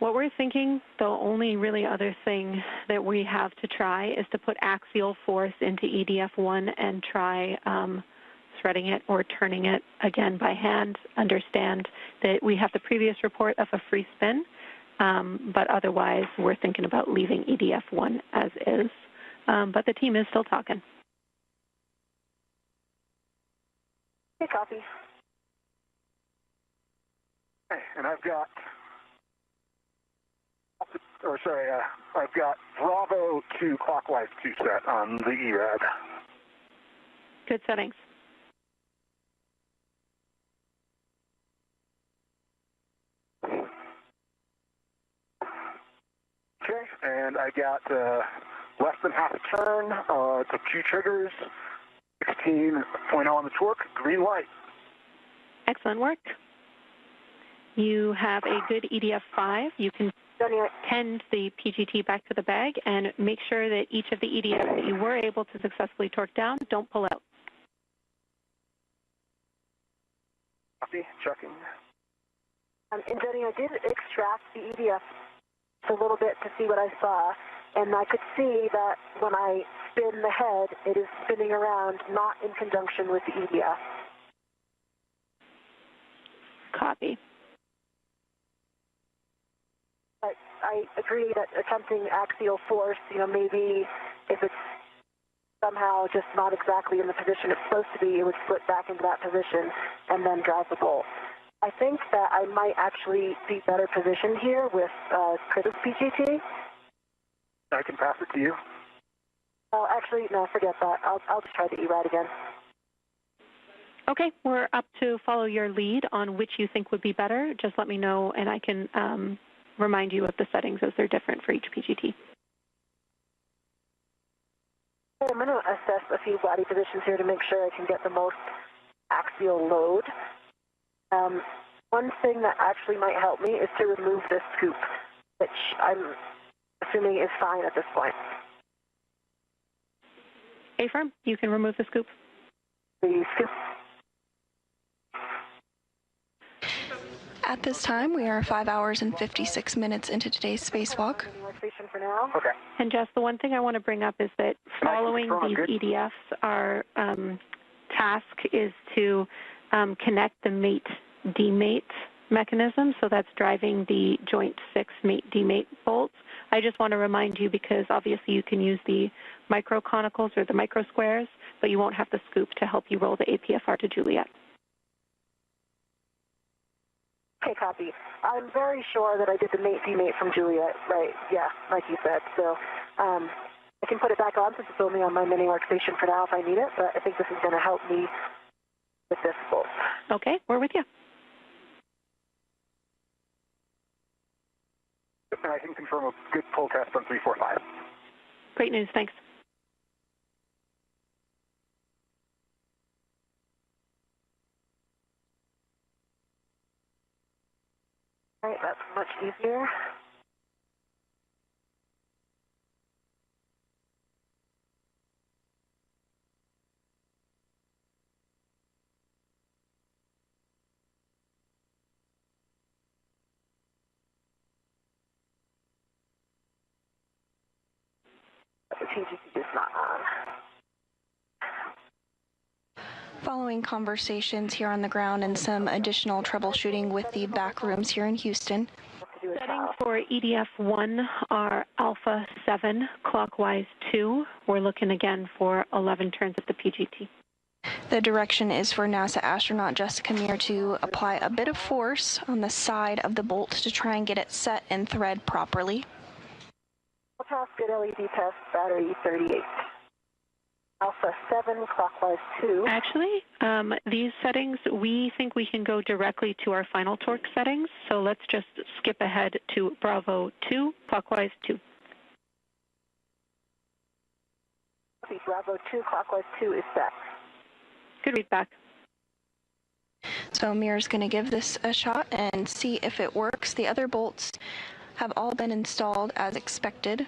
What we're thinking, the only really other thing that we have to try is to put axial force into EDF 1 and try threading it or turning it again by hand. Understand that we have the previous report of a free spin, but otherwise we're thinking about leaving EDF 1 as is. But the team is still talking. Okay, copy. Okay, and I've got Bravo 2 clockwise 2 set on the ERAD. Good settings. Okay, and I got less than half a turn, took 2 triggers, 16.0 on the torque, green light. Excellent work. You have a good EDF 5. You can tend the PGT back to the bag and make sure that each of the EDFs that you were able to successfully torque down don't pull out. Copy, checking. And Jenny, I did extract the EDF a little bit to see what I saw. and I could see that when I spin the head, it is spinning around not in conjunction with the EDF. Copy. But I agree that attempting axial force, maybe if it's somehow just not exactly in the position it's supposed to be, it would slip back into that position and then drive the bolt. I think that I might actually be better positioned here with Chris's PGT. I can pass it to you. Oh, actually, no, forget that. I'll just try the ERAD again. Okay, we're up to follow your lead on which you think would be better. Just let me know, and I can remind you of the settings as they're different for each PGT. I'm going to assess a few body positions here to make sure I can get the most axial load. One thing that actually might help me is to remove this scoop, which I'm assuming is fine at this point. A-firm, you can remove the scoop. The scoop. At this time, we are 5 hours and 56 minutes into today's spacewalk. For now. Okay. And Jess, the one thing I want to bring up is that following these EDFs, our task is to connect the mate-demate mechanism, so that's driving the joint 6 mate-demate bolts. I just want to remind you, because obviously you can use the micro-conicals or the micro-squares, but you won't have the scoop to help you roll the APFR to Juliet. Okay, copy. I'm very sure that I did the mate-demate from Juliet, right? Yeah, like you said. So I can put it back on since it's only on my mini workstation for now if I need it, but I think this is going to help me with this bolt. Okay, we're with you. And I can confirm a good pull test on 345. Great news, thanks. All right, that's much easier. The TGC is not on. Following conversations here on the ground and some additional troubleshooting with the back rooms here in Houston. Settings for EDF1 are alpha 7, clockwise 2. We're looking again for 11 turns of the PGT. The direction is for NASA astronaut Jessica Meir to apply a bit of force on the side of the bolt to try and get it set and thread properly. Task good LED test, battery 38. Alpha 7, clockwise 2. Actually, these settings, we think we can go directly to our final torque settings, so let's just skip ahead to Bravo 2, clockwise 2. Bravo 2, clockwise 2 is set. Good read back. So Meir's going to give this a shot and see if it works. The other bolts have all been installed as expected.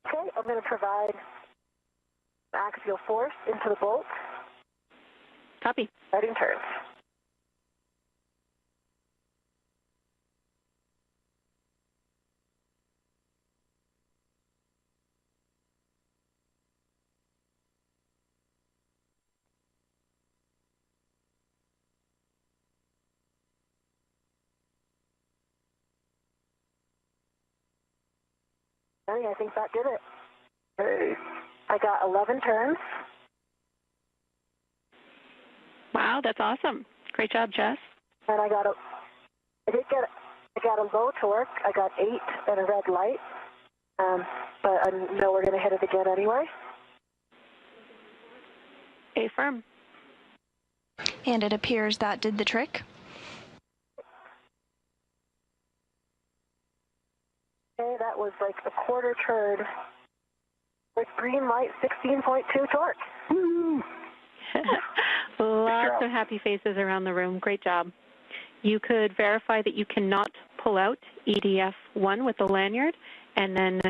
Okay, I'm going to provide axial force into the bolt. Copy. Starting turns. I think that did it. Hey. I got 11 turns. Wow, that's awesome. Great job, Jess. And I got a low torque. I got 8 and a red light. But I know we're going to hit it again anyway. A-firm. And it appears that did the trick. Okay, that was like a quarter turn with green light, 16.2 torque. Woo! Lots of happy faces around the room. Great job. You could verify that you cannot pull out EDF1 with the lanyard and then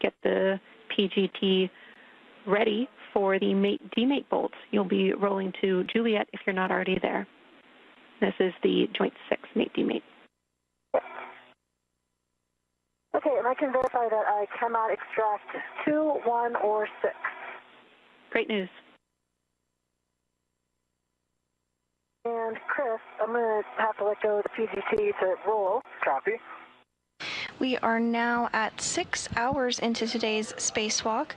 get the PGT ready for the mate-demate bolt. You'll be rolling to Juliet if you're not already there. This is the Joint 6 mate-demate. Okay, and I can verify that I cannot extract 2, 1, or 6. Great news. And Chris, I'm going to have to let go of the PGT to roll. Copy. We are now at 6 hours into today's spacewalk.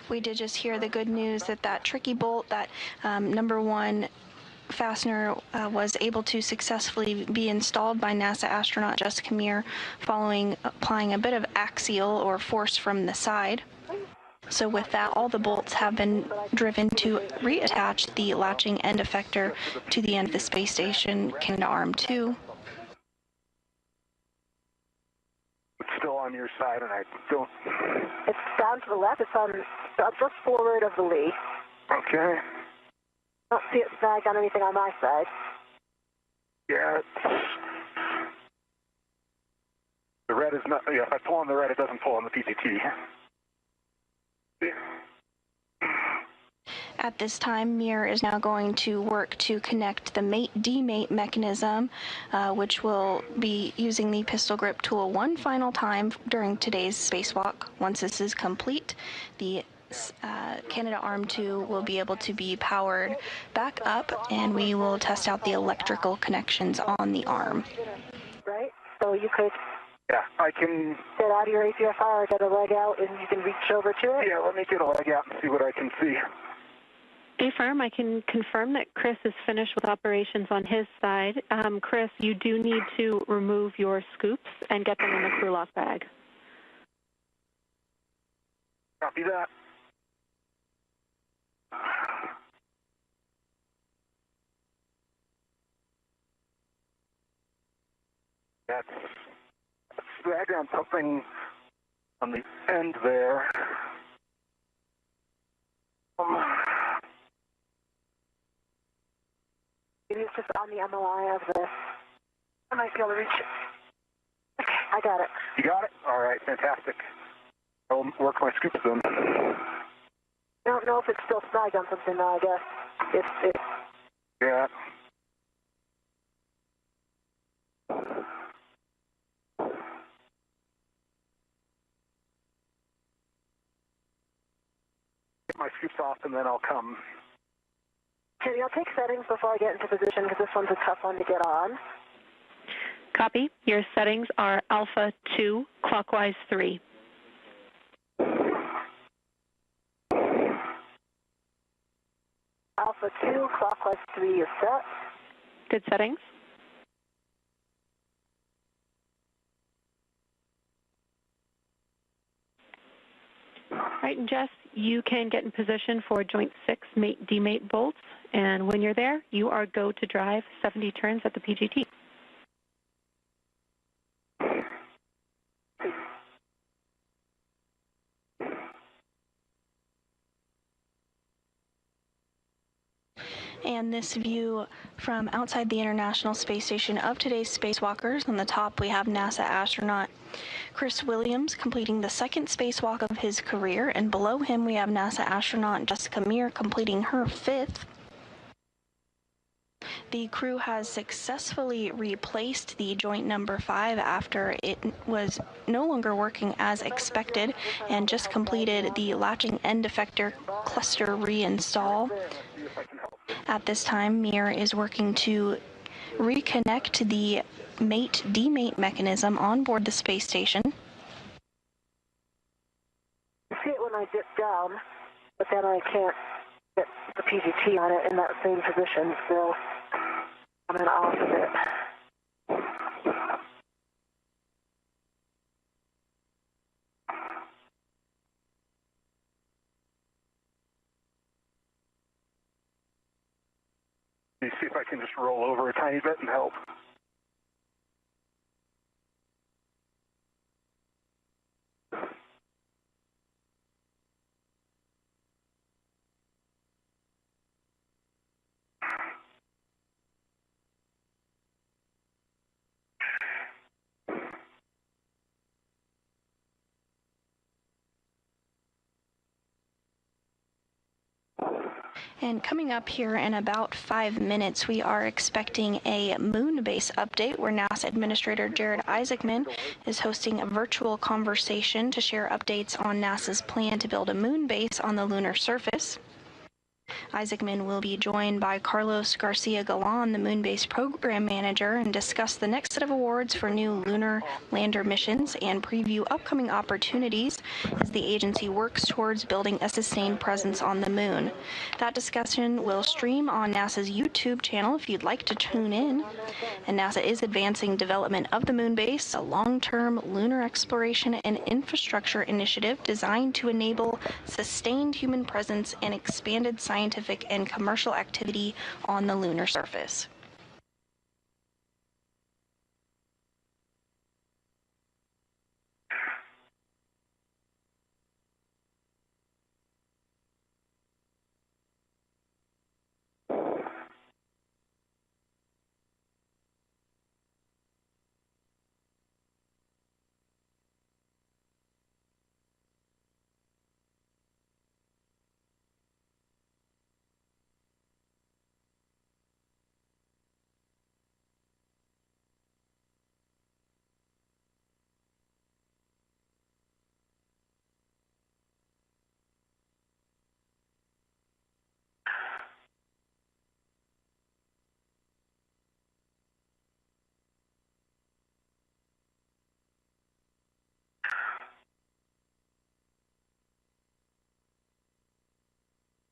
We did just hear the good news that tricky bolt, that number 1 fastener was able to successfully be installed by NASA astronaut Jessica Meir following applying a bit of axial or force from the side. So with that, all the bolts have been driven to reattach the latching end effector to the end of the space station Canadarm2. It's still on your side, and I don't... It's down to the left. It's on just forward of the lee. Okay. I don't see it snagged on anything on my side. Yeah, the red is not... Yeah, if I pull on the red, it doesn't pull on the PGT. At this time, Meir is now going to work to connect the mate-demate mechanism, which will be using the pistol grip tool one final time during today's spacewalk. Once this is complete, the Canadarm2 will be able to be powered back up, and we will test out the electrical connections on the arm. Right? So you could... Yeah, I can... Get out of your APFR, get a leg out, and you can reach over to it? Yeah, let me get a leg out and see what I can see. Affirm, I can confirm that Chris is finished with operations on his side. Chris, you do need to remove your scoops and get them in the crew lock bag. Copy that. That's dragged on something on the end there. It is just on the MOI of this. I might be able to reach it. Okay, I got it. You got it? All right, fantastic. I'll work my scoops then. I don't know if it's still snagged on something now, I guess. It's Yeah. Get my scoops off and then I'll come. Jenny, I'll take settings before I get into position because this one's a tough one to get on. Copy. Your settings are Alpha 2, clockwise 3. Alpha 2, clockwise 3 is set. Good settings. All right, and Jess, you can get in position for Joint 6 mate-demate bolts, and when you're there, you are go to drive 70 turns at the PGT. And this view from outside the International Space Station of today's spacewalkers. On the top, we have NASA astronaut Chris Williams completing the second spacewalk of his career, and below him we have NASA astronaut Jessica Meir completing her fifth. The crew has successfully replaced the joint number 5 after it was no longer working as expected, and just completed the latching end effector cluster reinstall. At this time, Meir is working to reconnect the mate-demate mechanism on board the space station. I see it when I dip down, but then I can't get the PGT on it in that same position, so I'm in off of it. Let me see if I can just roll over a tiny bit and help. And coming up here in about 5 minutes, we are expecting a moon base update where NASA Administrator Jared Isaacman is hosting a virtual conversation to share updates on NASA's plan to build a moon base on the lunar surface. Isaacman will be joined by Carlos Garcia Galan, the Moonbase Program Manager, and discuss the next set of awards for new lunar lander missions and preview upcoming opportunities as the agency works towards building a sustained presence on the moon. That discussion will stream on NASA's YouTube channel if you'd like to tune in. And NASA is advancing development of the Moonbase, a long-term lunar exploration and infrastructure initiative designed to enable sustained human presence and expanded scientific and commercial activity on the lunar surface.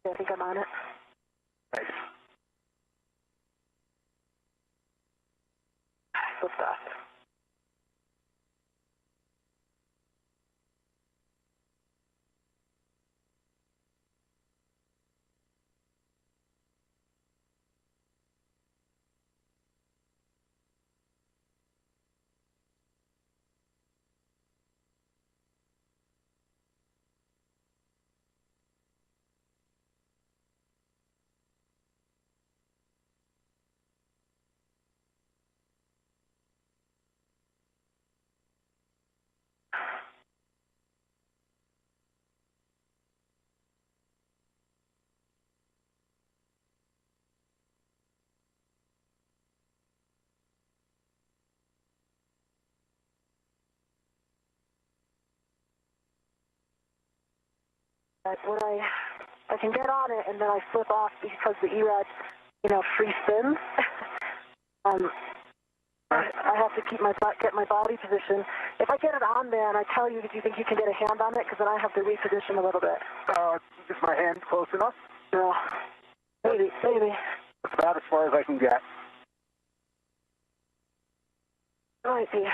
I think I'm on it. Nice. So fast. When I can get on it and then I flip off because the ERAD, free spins. I have to get my body position. If I get it on there and I tell you, do you think you can get a hand on it? Because then I have to reposition a little bit. Is my hand close enough? No. Maybe. That's about as far as I can get. Might be.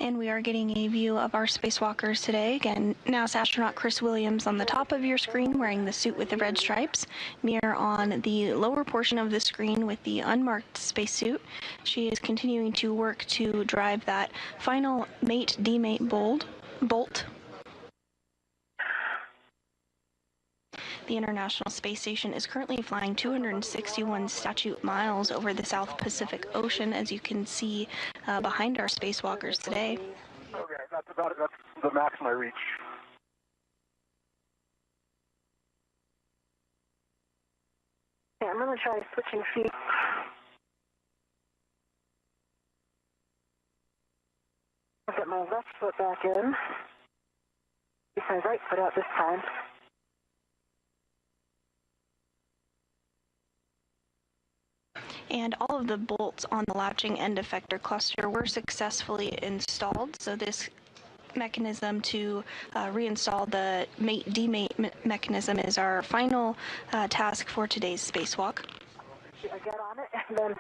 And we are getting a view of our spacewalkers today. Again, NASA astronaut Chris Williams on the top of your screen wearing the suit with the red stripes. Meir on the lower portion of the screen with the unmarked spacesuit. She is continuing to work to drive that final mate-demate bolt. The International Space Station is currently flying 261 statute miles over the South Pacific Ocean, as you can see behind our spacewalkers today. Okay, that's about it. That's the max my reach. Yeah, I'm going to try switching feet. I'll get my left foot back in. Get my right foot out this time. And all of the bolts on the latching end effector cluster were successfully installed, so this mechanism to reinstall the mate-demate mechanism is our final task for today's spacewalk. I get on it and then...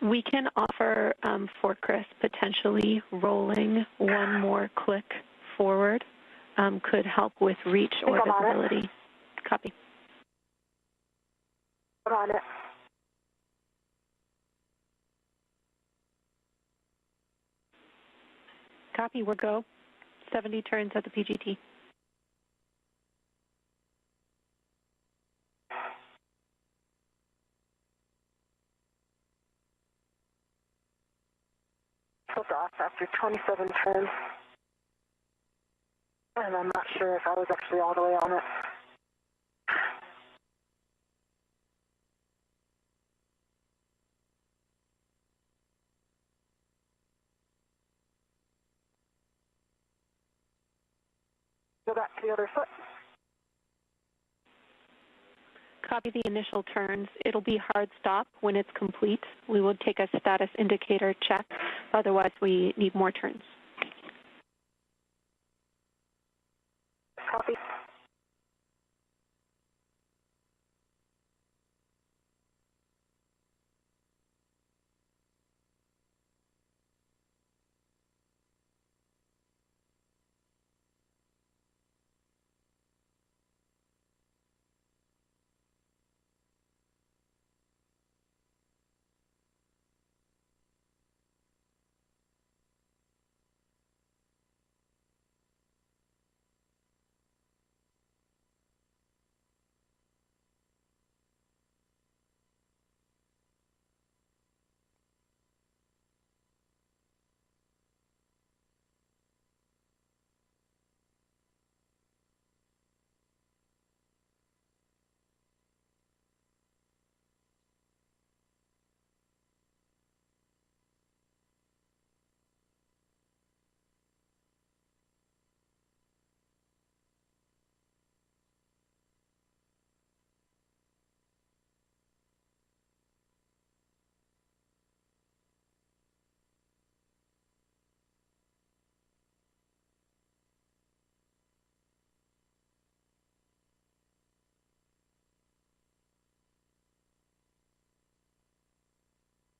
We can offer for Chris potentially rolling one more click forward could help with reach or visibility. Copy. I'm on it. Copy, we're go. 70 turns at the PGT. Took off after 27 turns. And I'm not sure if I was actually all the way on it. Go back to the other foot. Copy the initial turns. It'll be hard stop when it's complete. We will take a status indicator check. Otherwise, we need more turns. Copy.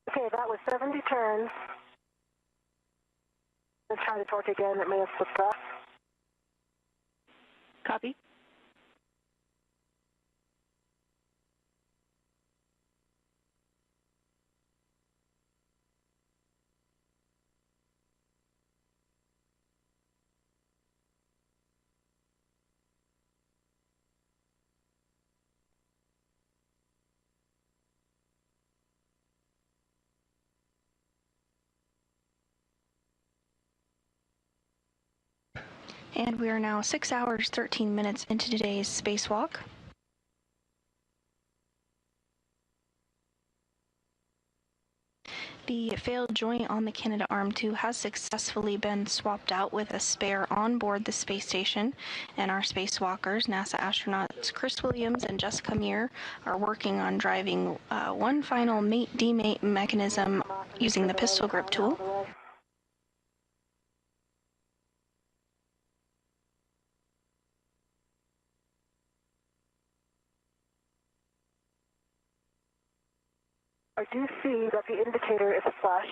Okay, that was 70 turns. Let's try the torque again. It may have slipped off. Copy. And we are now 6 hours, 13 minutes into today's spacewalk. The failed joint on the Canadarm2 has successfully been swapped out with a spare on board the space station, and our spacewalkers, NASA astronauts Chris Williams and Jessica Meir, are working on driving one final mate-demate mechanism using the pistol grip tool. I do see that the indicator is flush.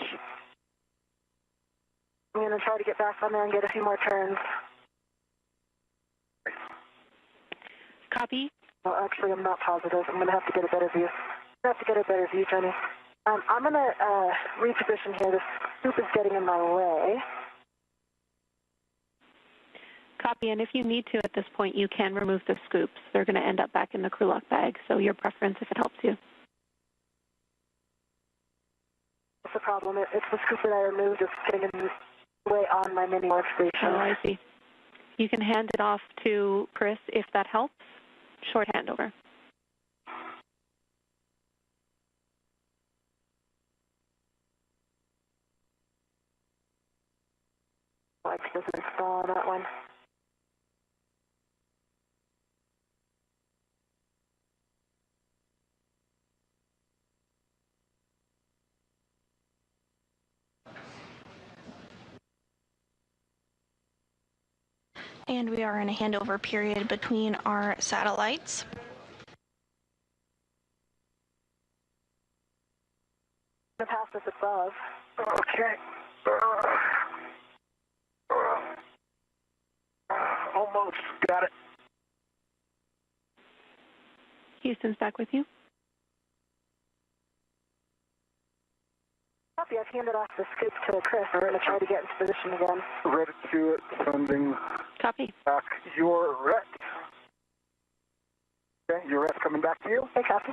I'm going to try to get back on there and get a few more turns. Copy. Well, actually, I'm not positive. I'm going to have to get a better view. Jenny. I'm going to reposition here. This scoop is getting in my way. Copy, and if you need to at this point, you can remove the scoops. They're going to end up back in the crew lock bag, so your preference if it helps you. What's the problem? It's the scoop that I removed is getting in the way on my mini workstation. Oh, I see. You can hand it off to Chris if that helps. Short handover. Like doesn't install on that one. And we are in a handover period between our satellites. The pass is above. Okay. Almost got it. Houston's back with you. Copy. I've handed off the scoop to Chris. We're going to try to get into position again. Ready to it. Sending Copy. back your rec. Okay, your rec's coming back to you. Hey, copy.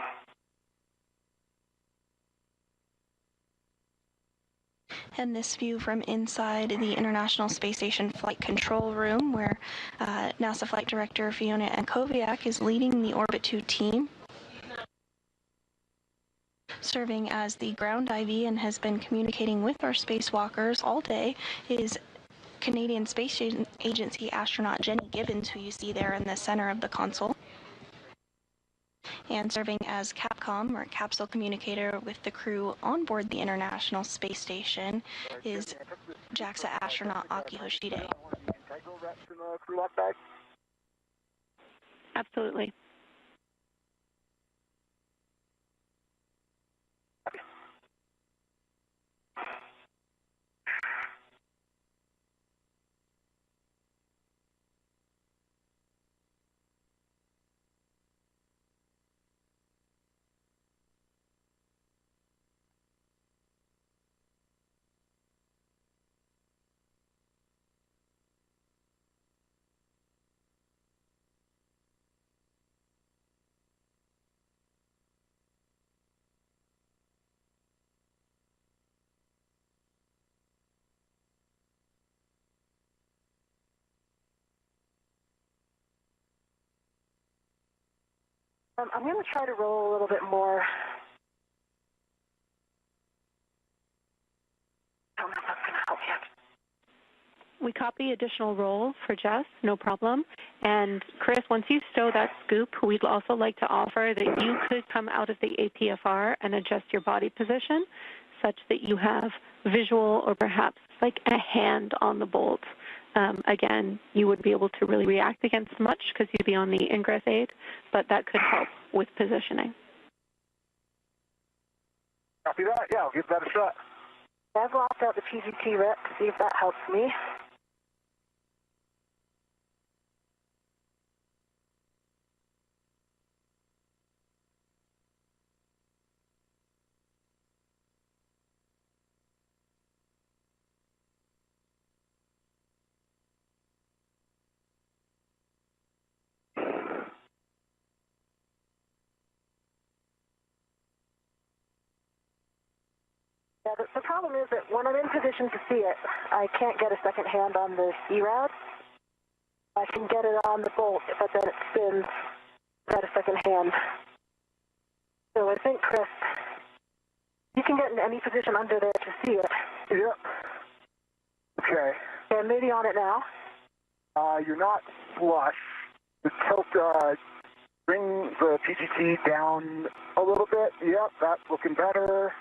And this view from inside the International Space Station Flight Control Room, where NASA Flight Director Fiona Ankoviak is leading the Orbit 2 team, serving as the ground IV and has been communicating with our spacewalkers all day, is Canadian Space Agency astronaut Jenny Gibbons, who you see there in the center of the console. And serving as CAPCOM, or capsule communicator, with the crew on board the International Space Station is JAXA astronaut Aki Hoshide. Absolutely. I'm going to try to roll a little bit more. I don't know if that's going to help yet. We copy additional rolls for Jess, no problem. And Chris, once you stow that scoop, we'd also like to offer that you could come out of the APFR and adjust your body position such that you have visual or perhaps like a hand on the bolt. Again, you would be able to really react against much because you'd be on the ingress aid, but that could help with positioning. Copy that. Yeah, I'll give that a shot. I've locked out the PGT rep to see if that helps me. Yeah, the problem is that when I'm in position to see it, I can't get a second hand on the E-route. I can get it on the bolt, but then it spins without a second hand. So I think, Chris, you can get in any position under there to see it. Yep. Okay. And maybe on it now. You're not flush. Just tilt, bring the PGT down a little bit. Yep, that's looking better.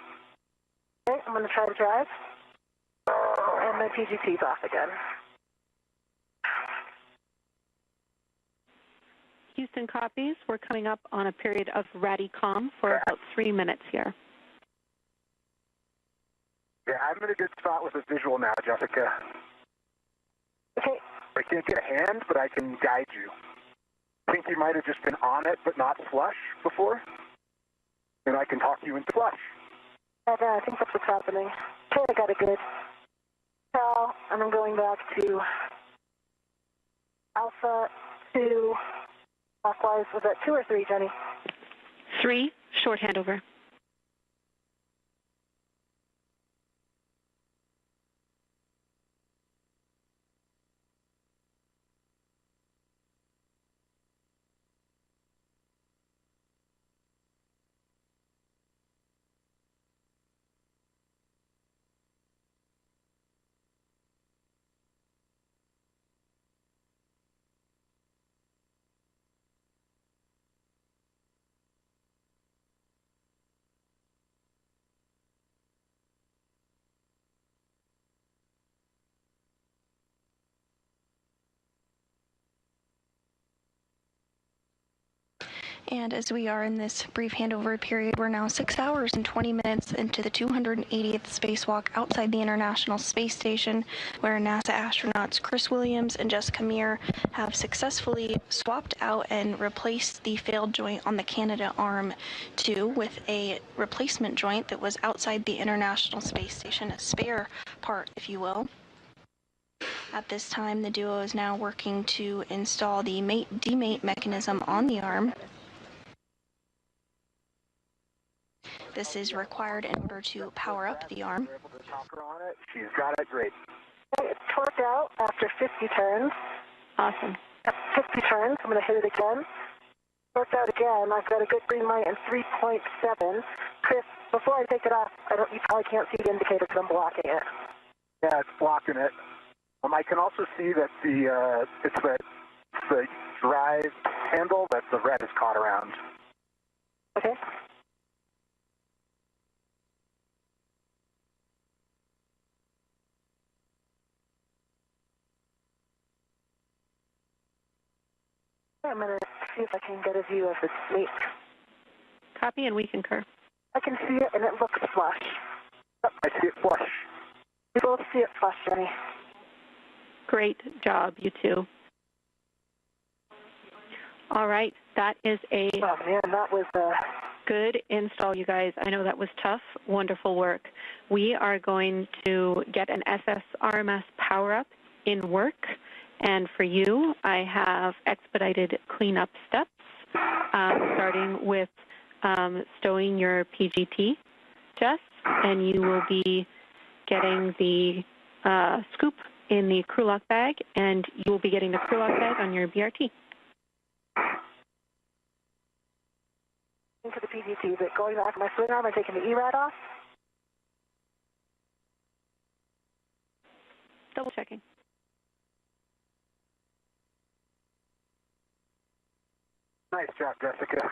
Okay, I'm going to try to drive. And my PGT's off again. Houston copies. We're coming up on a period of RADICOM for about 3 minutes here. Yeah, I'm in a good spot with a visual now, Jessica. Okay. I can't get a hand, but I can guide you. I think you might have just been on it, but not flush before. And I can talk you into flush. I think that's what's happening. Okay, I got a good tell, and I'm going back to Alpha 2, clockwise. Was that 2 or 3, Jenny? 3, short handover. And as we are in this brief handover period, we're now 6 hours and 20 minutes into the 280th spacewalk outside the International Space Station, where NASA astronauts Chris Williams and Jessica Meir have successfully swapped out and replaced the failed joint on the Canadarm2 with a replacement joint that was outside the International Space Station, a spare part, if you will. At this time, the duo is now working to install the mate-demate mechanism on the arm. This is required in order to power up the arm. She's got it great. It's torqued out after 50 turns. Awesome. 50 turns. I'm going to hit it again. Torqued out again. I've got a good green light and 3.7. Chris, before I take it off, you probably can't see the indicator because I'm blocking it. Yeah, it's blocking it. I can also see that it's the drive handle that the red is caught around. Okay. I'm going to see if I can get a view of its mate. Copy, and we concur. I can see it, and it looks flush. Yep, I see it flush. We both see it flush, Jenny. Great job, you two. All right, that is a Oh, man, that was good install, you guys. I know that was tough. Wonderful work. We are going to get an SSRMS power-up in work. And for you, I have expedited cleanup steps, starting with stowing your PGT, Jess, and you will be getting the scoop in the crew lock bag, and you will be getting the crew lock bag on your BRT. Into the PGT, but going back to my swing arm and taking the ERAD off. Double checking. Nice job, Jessica.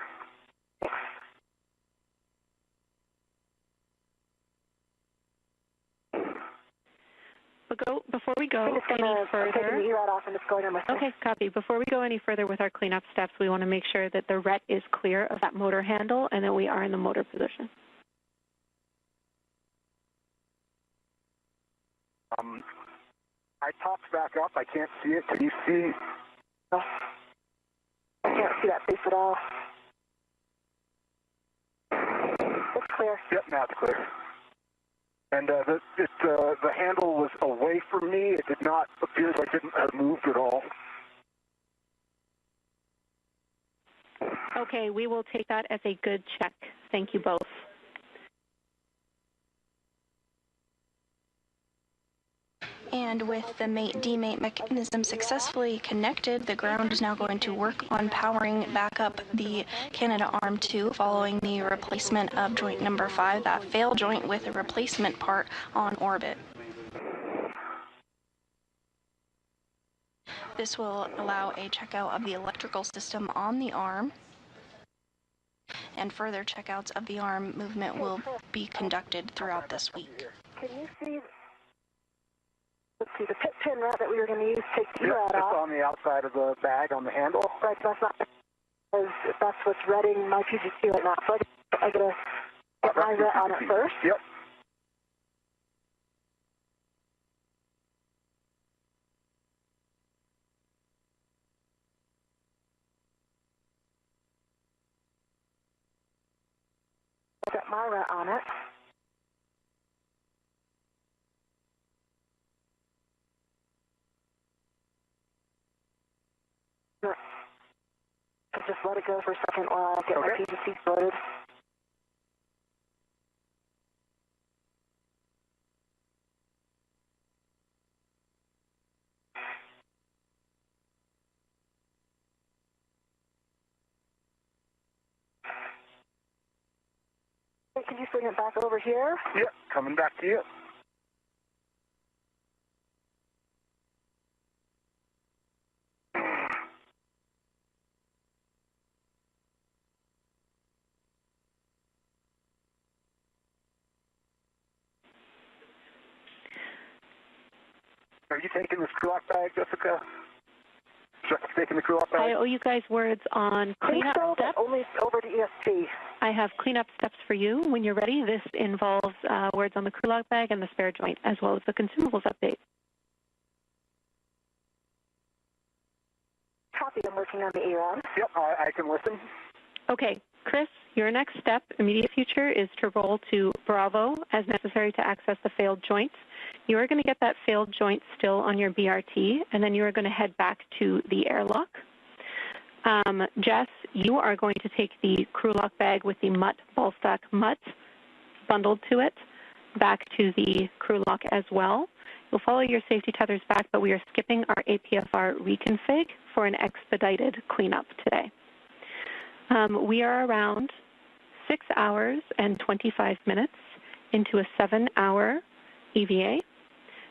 Before we go any further, okay, copy. Before we go any further with our cleanup steps, we want to make sure that the RET is clear of that motor handle and that we are in the motor position. I topped back up. I can't see it. Can you see? I can't see that face at all. It's clear. Yep, now it's clear. And the handle was away from me. It did not appear like it had moved at all. Okay, we will take that as a good check. Thank you both. And with the mate-demate mechanism successfully connected, the ground is now going to work on powering back up the Canadarm2 following the replacement of joint number 5, that failed joint with a replacement part on orbit. This will allow a checkout of the electrical system on the arm, and further checkouts of the arm movement will be conducted throughout this week. Can you see? Let's see, the pin route that we were going to use takes the route off. It's on the outside of the bag on the handle. Right, that's not, that's what's reading my PGT right now. So I got to get my ret on it first. Yep. I got my ret on it. Just let it go for a second while I get my PGT sorted. Hey, can you bring it back over here? Yep, coming back to you. Are you taking the screw lock bag, Jessica? Just taking the crew off I owe you guys words on cleanup steps. Only over to ESP. I have cleanup steps for you when you're ready. This involves words on the crew lock bag and the spare joint, as well as the consumables update. Copy, I'm working on the ARON. Yep, I can listen. Okay, Chris, your next step, immediate future, is to roll to Bravo as necessary to access the failed joint. You are going to get that failed joint still on your BRT, and then you are going to head back to the airlock. Jess, you are going to take the crew lock bag with the MUT, ball stack MUT, bundled to it, back to the crew lock as well. You'll follow your safety tethers back, but we are skipping our APFR reconfig for an expedited cleanup today. We are around 6 hours and 25 minutes into a 7-hour EVA.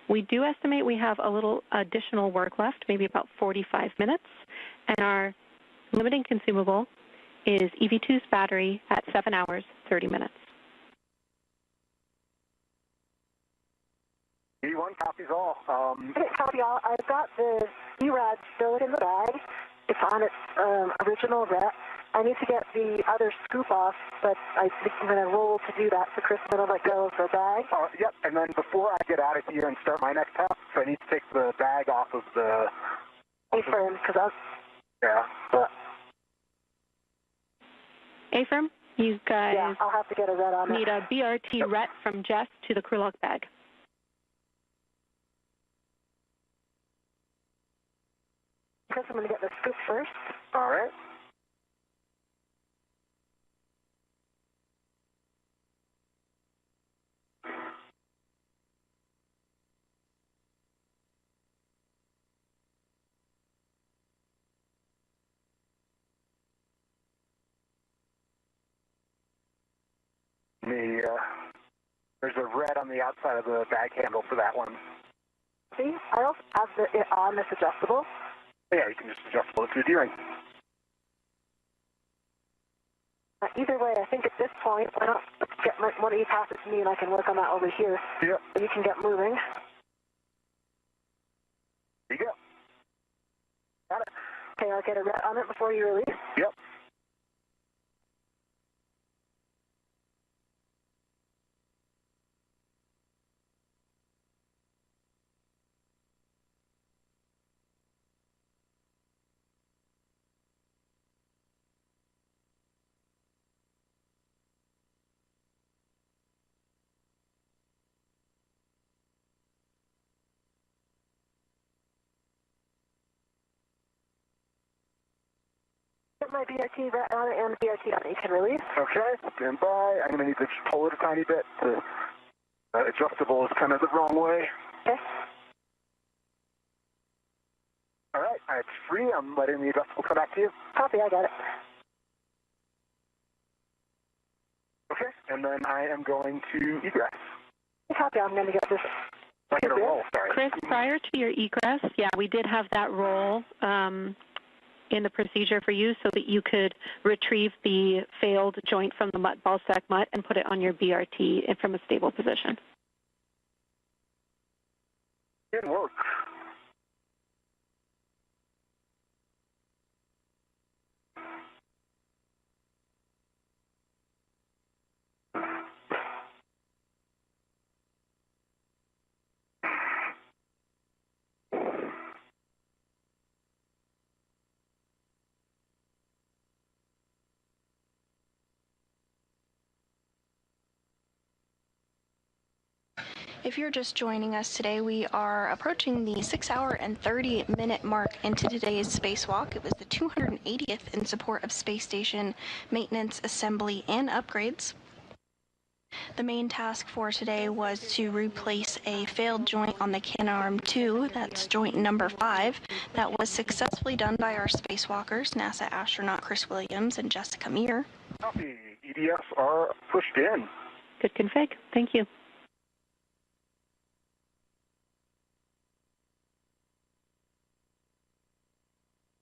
We do estimate we have a little additional work left, maybe about 45 minutes, and our limiting consumable is EV2's battery at 7 hours, 30 minutes. E1 copies all. Copy all. I've got the ERAD still in the bag. It's on its original rep. I need to get the other scoop off, but I think I'm going to roll to do that, so Chris is going to let go of the bag. Yep, and then before I get out of here and start my next task, so I need to take the bag off of the... A-firm, because I was... Yeah. A-firm, you guys yeah, I'll have to get a red on need a BRT ret from Jess to the crew lock bag. Chris, I'm going to get the scoop first. All right. There's a red on the outside of the bag handle for that one. See, I also have it on this adjustable. Yeah, you can just adjustable it to the D-ring. Either way, I think at this point, why not get one of you pass it to me and I can work on that over here. Yep. So you can get moving. There you go. Got it. Okay, I'll get a red on it before you release. Yep. Get my BRT red on it and the BRT on it. You can release. Okay, stand by. I'm going to need to just pull it a tiny bit. The adjustable is kind of the wrong way. Okay. All right, it's free. I'm letting the adjustable come back to you. Copy, I got it. Okay, and then I am going to egress. Copy, I'm going to get this. I get a roll, sorry. Chris, prior to your egress, yeah, we did have that roll in the procedure for you so that you could retrieve the failed joint from the MUT, ball stack MUT, and put it on your BRT from a stable position. Good work. If you're just joining us today, we are approaching the 6-hour and 30-minute mark into today's spacewalk. It was the 280th in support of space station maintenance, assembly, and upgrades. The main task for today was to replace a failed joint on the Canadarm2, that's joint number 5, that was successfully done by our spacewalkers, NASA astronaut Chris Williams and Jessica Meir. Copy. EDFs are pushed in. Good config. Thank you.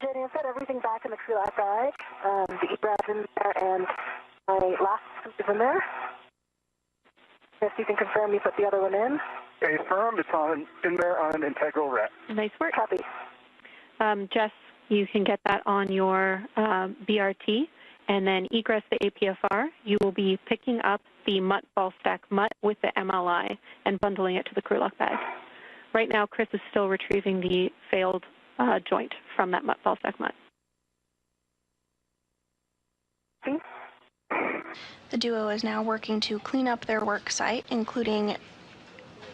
Jenny, I set everything back in the crew lock bag. The ERAD's in there and my last scoop is in there. Yes, you can confirm you put the other one in. Confirmed. It's in there on integral rep. Nice work. Copy. Jess, You can get that on your BRT, and then egress the APFR. You will be picking up the MUT ball stack MUT with the MLI and bundling it to the crew lock bag. Right now, Chris is still retrieving the failed joint from that MUT ball stack MUT. The duo is now working to clean up their work site, including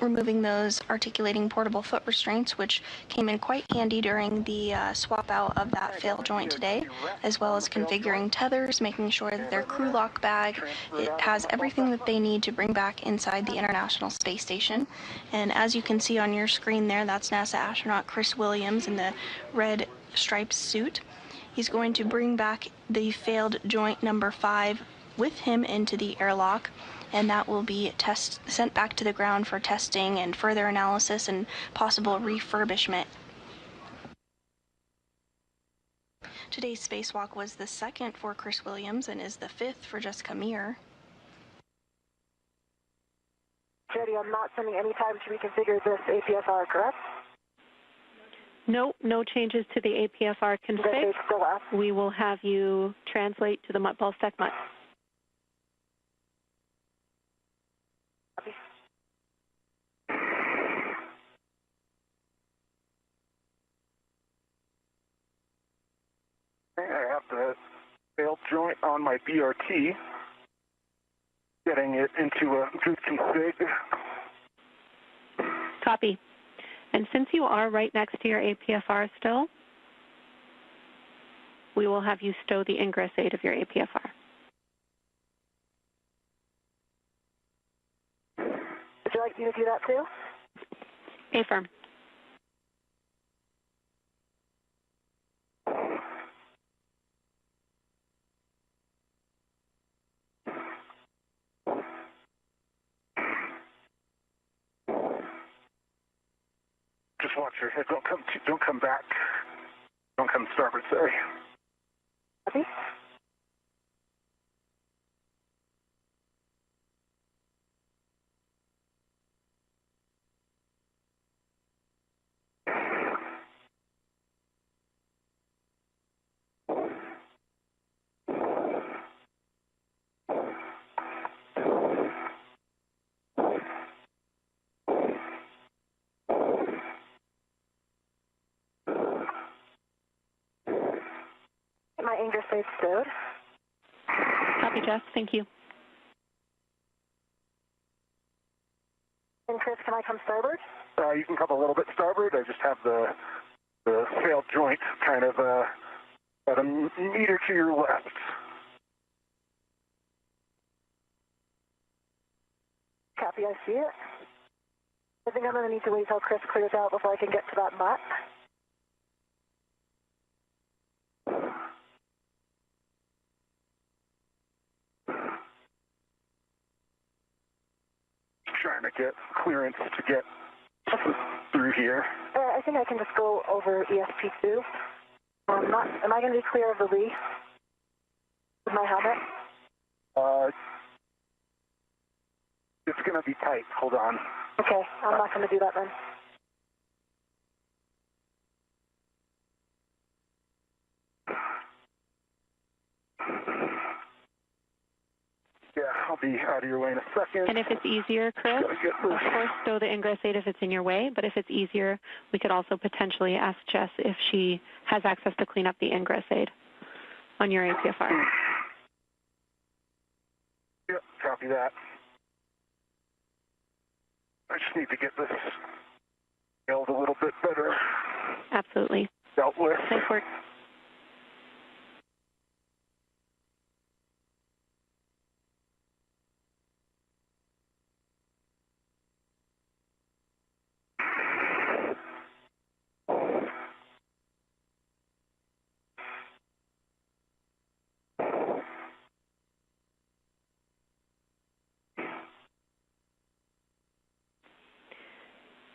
removing those articulating portable foot restraints, which came in quite handy during the swap out of that failed joint today, as well as configuring tethers, making sure that their crew lock bag, it has everything that they need to bring back inside the International Space Station. And as you can see on your screen there, that's NASA astronaut Chris Williams in the red striped suit. He's going to bring back the failed joint number 5 with him into the airlock, and that will be sent back to the ground for testing and further analysis and possible refurbishment. Today's spacewalk was the 2nd for Chris Williams and is the 5th for Jessica Meir. Jody, I'm not spending any time to reconfigure this APFR, correct? Nope, no changes to the APFR config. We will have you translate to the MUT ball stack MUT. I have the failed joint on my BRT, getting it into a good config. Copy. And since you are right next to your APFR still, we will have you stow the ingress aid of your APFR. Would you like me to do that too? Affirm. Just watch your head. Don't come back. Don't come starboard, sorry. Copy. My ingress aid stowed. Copy, Jess. Thank you. And Chris, can I come starboard? You can come a little bit starboard. I just have the failed joint kind of about a meter to your left. Copy, I see it. I think I'm going to need to wait till Chris clears out before I can get to that MUT. Trying to get clearance to get through here. I think I can just go over ESP2. Am I going to be clear of the reef with my helmet? It's going to be tight. Hold on. Okay, I'm not going to do that then. Yeah, I'll be out of your way in a second. And if it's easier, Chris, of course, stow the ingress aid if it's in your way, but if it's easier, we could also potentially ask Jess if she has access to clean up the ingress aid on your APFR. Yep, copy that. I just need to get this held a little bit better. Absolutely. Dealt with. Nice work.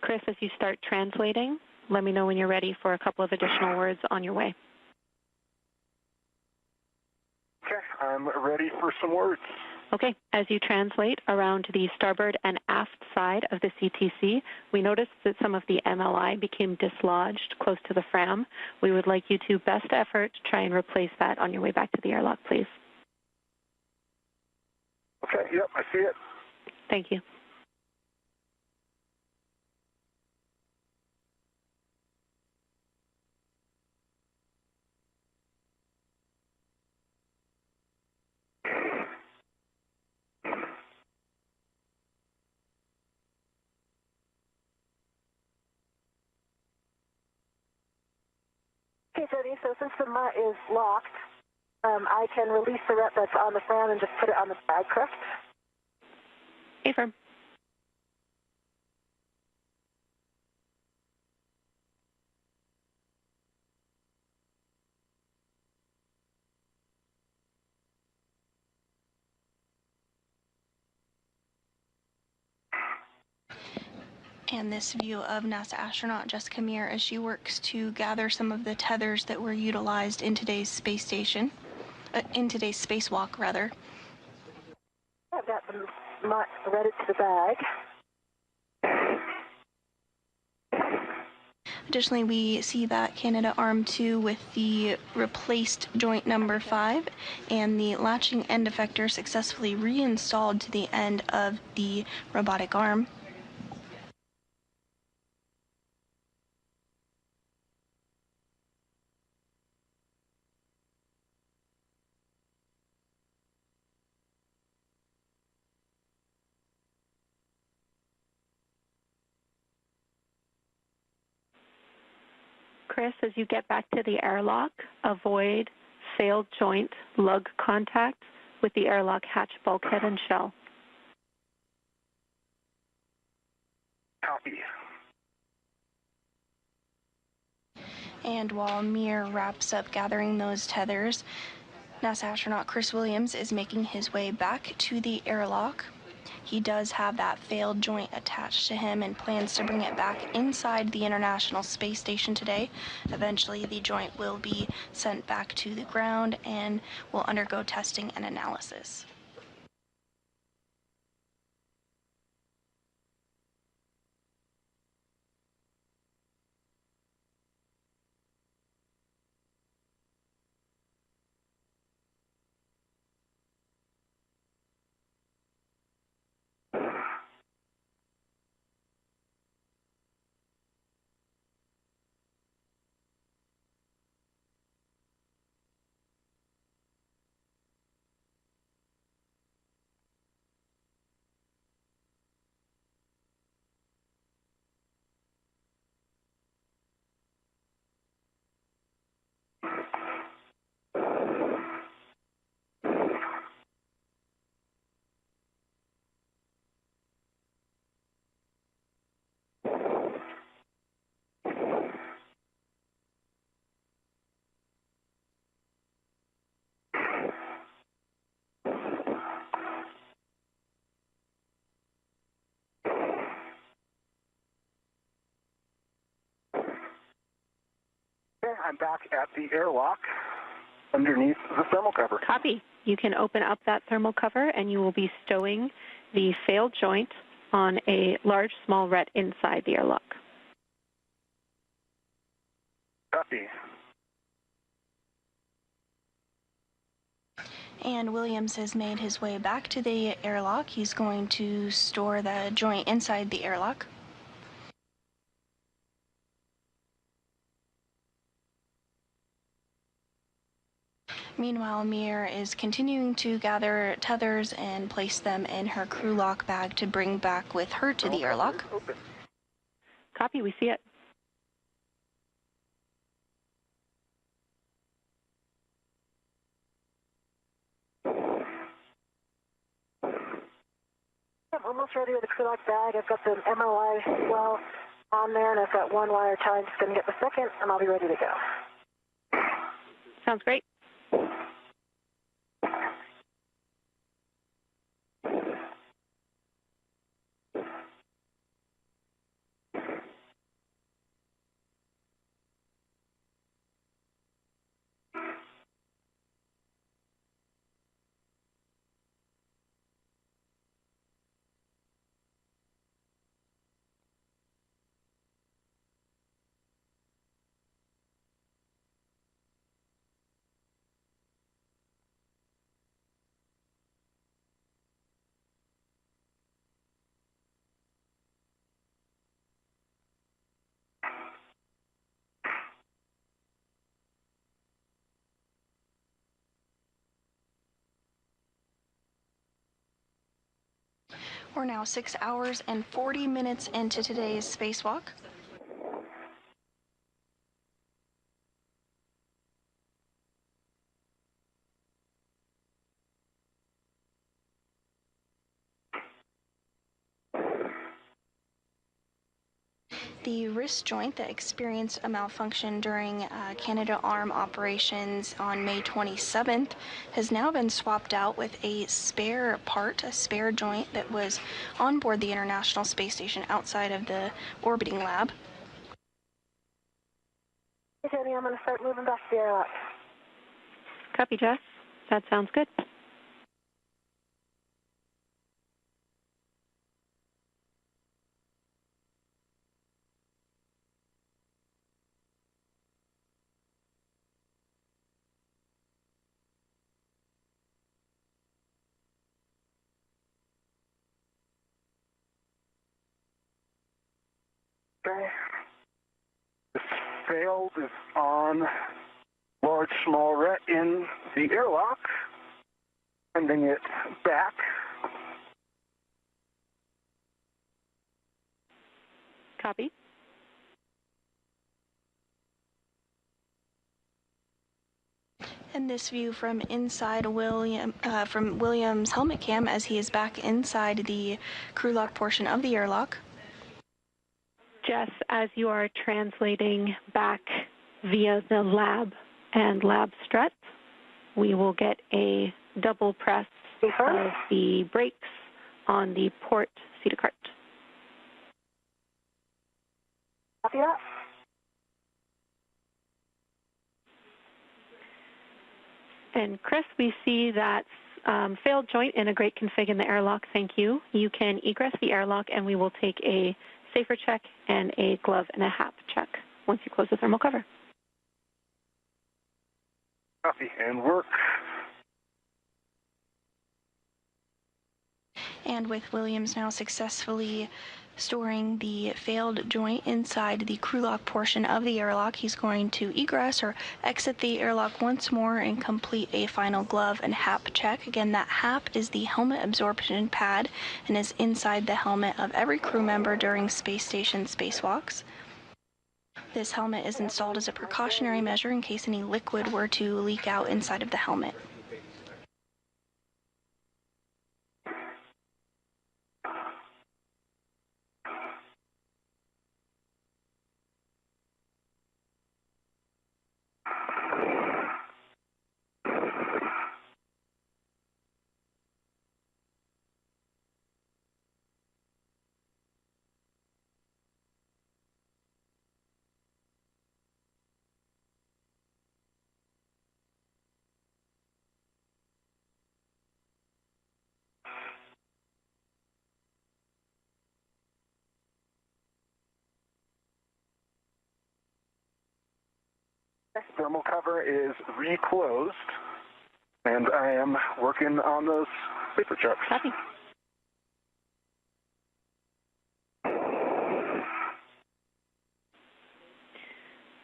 Chris, as you start translating, let me know when you're ready for a couple of additional words on your way. Okay, I'm ready for some words. Okay, as you translate around the starboard and aft side of the CTC, we noticed that some of the MLI became dislodged close to the Fram. We would like you to best effort try and replace that on your way back to the airlock, please. Okay, yep, I see it. Thank you. Okay, Jody, so since the mutt is locked, I can release the rep that's on the Fram and just put it on the bag, correct? Affirm. And this view of NASA astronaut Jessica Meir as she works to gather some of the tethers that were utilized in today's space station, in today's spacewalk, rather. I've got the mutt ready to the bag. Additionally, we see that Canadarm2 with the replaced joint number 5 and the latching end effector successfully reinstalled to the end of the robotic arm. Chris, as you get back to the airlock, avoid failed joint lug contact with the airlock hatch bulkhead and shell. Copy. And while Meir wraps up gathering those tethers, NASA astronaut Chris Williams is making his way back to the airlock. He does have that failed joint attached to him and plans to bring it back inside the International Space Station today. Eventually, the joint will be sent back to the ground and will undergo testing and analysis. Okay, I'm back at the airlock underneath the thermal cover. Copy. You can open up that thermal cover and you will be stowing the failed joint on a large small ret inside the airlock. Copy. And Williams has made his way back to the airlock. He's going to store the joint inside the airlock. Meanwhile, Meir is continuing to gather tethers and place them in her crew lock bag to bring back with her to the airlock. Copy, we see it. I'm almost ready with the crew lock bag. I've got the MLI well on there, and I've got one wire tied. Just going to get the second, and I'll be ready to go. Sounds great. We're now 6 hours and 40 minutes into today's spacewalk. The wrist joint that experienced a malfunction during Canadarm operations on May 27th has now been swapped out with a spare part, a spare joint that was on board the International Space Station outside of the orbiting lab. Hey, Jenny, I'm going to start moving back to the airlock. Copy, Jess. That sounds good. Okay. The failed is on large small ret in the airlock. Sending it back. Copy. And this view from inside from William's helmet cam as he is back inside the crew lock portion of the airlock. Jess, as you are translating back via the lab and lab strut, we will get a double press of the brakes on the port seat cart. Copy that. And Chris, we see that failed joint and a great config in the airlock. Thank you. You can egress the airlock, and we will take a safer check and a glove and a HAP check once you close the thermal cover. Copy and work. And with Williams now successfully storing the failed joint inside the crew lock portion of the airlock, he's going to egress or exit the airlock once more and complete a final glove and HAP check. Again, that HAP is the helmet absorption pad and is inside the helmet of every crew member during space station spacewalks. This helmet is installed as a precautionary measure in case any liquid were to leak out inside of the helmet. Thermal cover is reclosed, and I am working on those paper checks. Copy.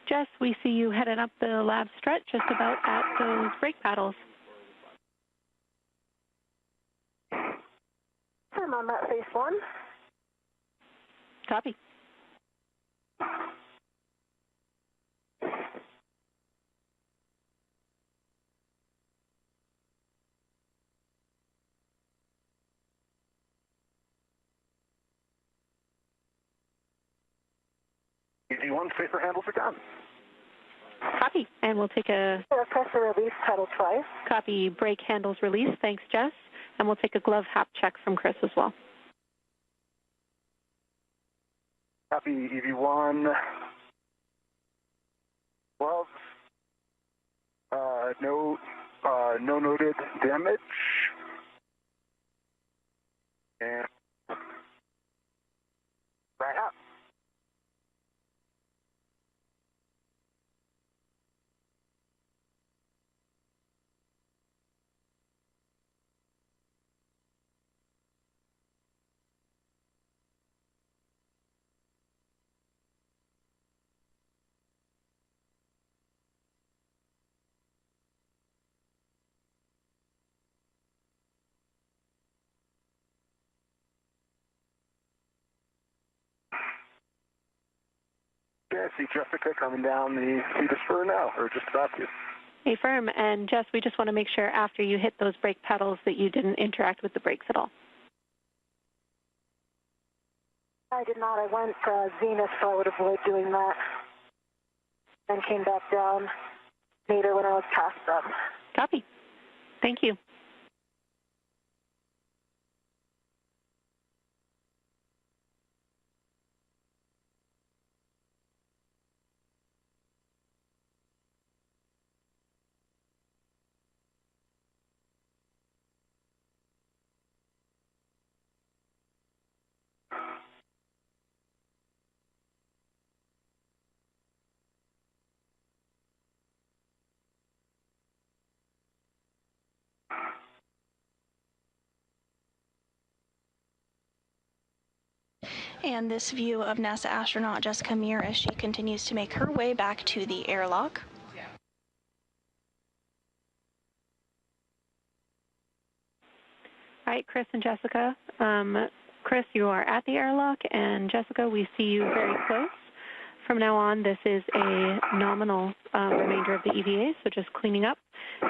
Jess, we see you headed up the lab strut just about at those brake paddles. I'm on that phase one. Copy. EV1 safer handles are down. Copy. And we'll take a Press the release pedal twice. copy brake handles release. Thanks, Jess. And we'll take a glove HAP check from Chris as well. Copy EV1. Gloves. No noted damage. And right up. I see Jessica coming down the Cedar Spur now, or just about to. Affirm. And Jess, we just want to make sure after you hit those brake pedals that you didn't interact with the brakes at all. I did not. I went zenith, so I would avoid doing that. And came back down later when I was past them. Copy. Thank you. And this view of NASA astronaut Jessica Meir as she continues to make her way back to the airlock. All right, Chris and Jessica. Chris, you are at the airlock, and Jessica, we see you very close. From now on, this is a nominal remainder of the EVA, so just cleaning up.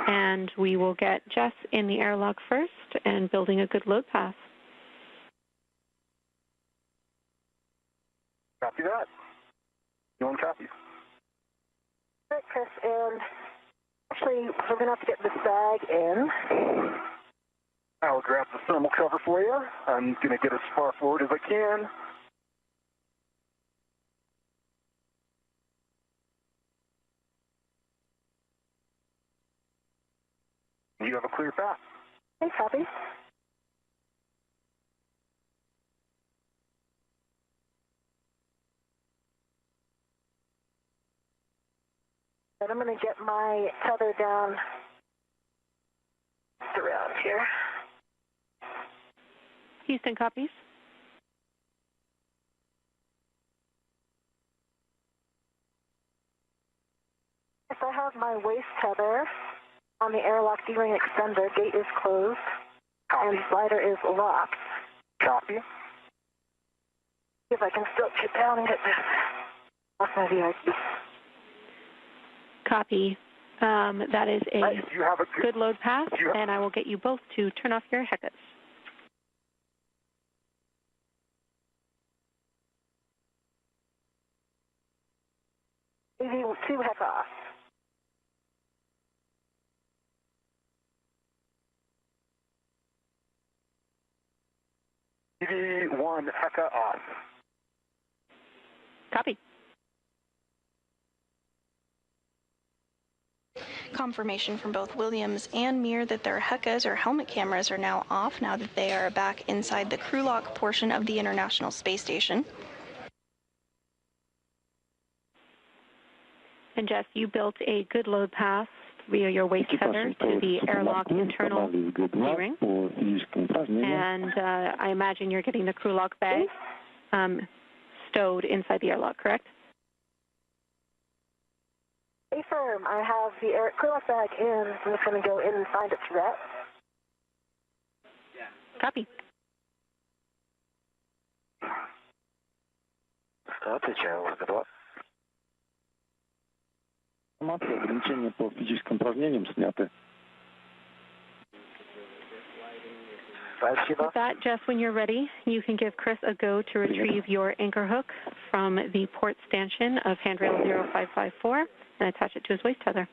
And we will get Jess in the airlock first and building a good load path. Copy that. You want to copy? All right, Chris, and actually, we're going to have to get this bag in. I'll grab the thermal cover for you. I'm going to get as far forward as I can. You have a clear path. Thanks, Happy. And I'm going to get my tether down around here. Houston copies. Yes, I have my waist tether on the airlock D-ring extender. Gate is closed. Copy. And slider is locked. Copy. See if I can still get down and get this off my VIP. Copy. That is a You have a good load path, and I will get you both to turn off your HECAs. EV2 heck off. EV1 HECA off. Copy. Confirmation from both Williams and Meir that their HECAs or helmet cameras are now off now that they are back inside the crew lock portion of the International Space Station. And Jess, you built a good load path via your waist tether to the airlock internal D-ring. And I imagine you're getting the crew lock bag stowed inside the airlock, correct? Affirm. I have the crew lock bag in. I'm just going to go in and find its rep. Copy. Ограничения по физическим упражнениям сняты. With that, Jess, when you're ready, you can give Chris a go to retrieve your anchor hook from the port stanchion of handrail 0554 and attach it to his waist tether.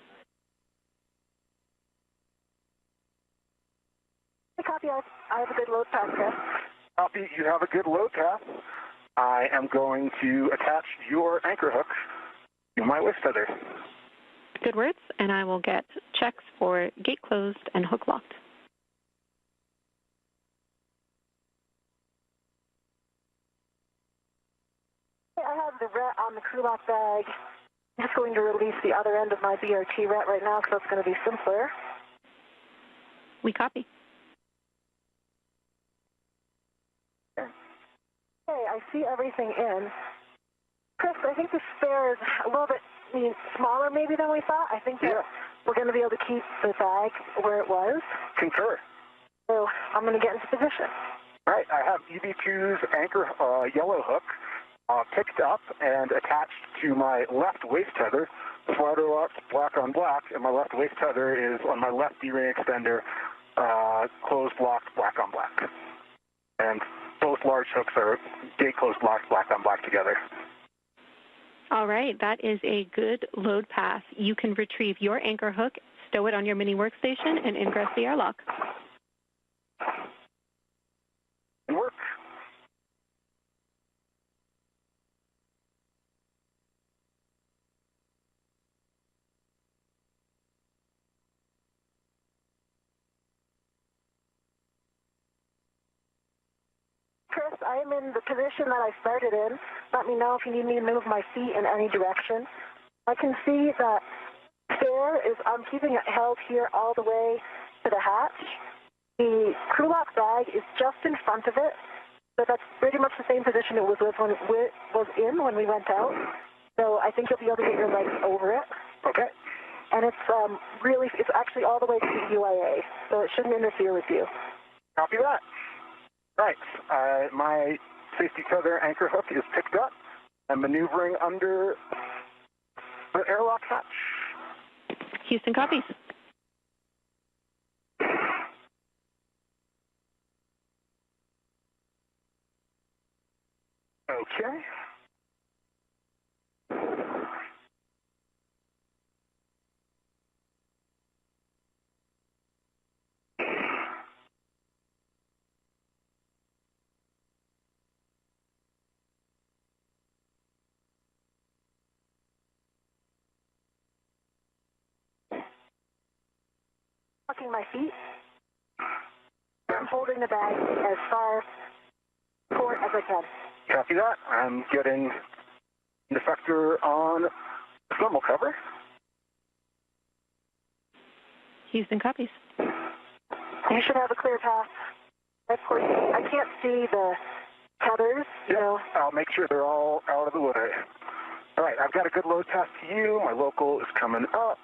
Copy. I have a good load path, Chris. Copy. You have a good load path. I am going to attach your anchor hook to my waist tether. Good words, and I will get checks for gate closed and hook locked. I have the ret on the crew lock bag. I'm just going to release the other end of my BRT ret right now, so it's going to be simpler. We copy. Okay, I see everything in. Chris, I think the spare is a little bit smaller maybe than we thought. I think that we're going to be able to keep the bag where it was. Concur. So I'm going to get into position. All right, I have EV2's anchor yellow hook picked up and attached to my left waist tether. Slider locked, black on black, and my left waist tether is on my left D-ring extender, closed locked, black on black. And both large hooks are gate closed locked, black on black together. All right, that is a good load pass. You can retrieve your anchor hook, stow it on your mini workstation, and ingress the airlock. And work. Chris, I am in the position that I started in. Let me know if you need me to move my feet in any direction. I can see that I'm keeping it held here all the way to the hatch. The crew lock bag is just in front of it, so that's pretty much the same position it was in when we went out. So I think you'll be able to get your legs over it. Okay. And it's actually all the way to the UIA, so it shouldn't interfere with you. Copy that. Right. My safety tether anchor hook is picked up. I'm maneuvering under the airlock hatch. Houston copies. Okay. Locking my feet. I'm holding the bag as far forward as I can. Copy that. I'm getting the effector on the thermal cover. Houston copies. You should have a clear path. Of course, I can't see the tethers, so... I'll make sure they're all out of the way. All right, I've got a good load pass to you. My local is coming up.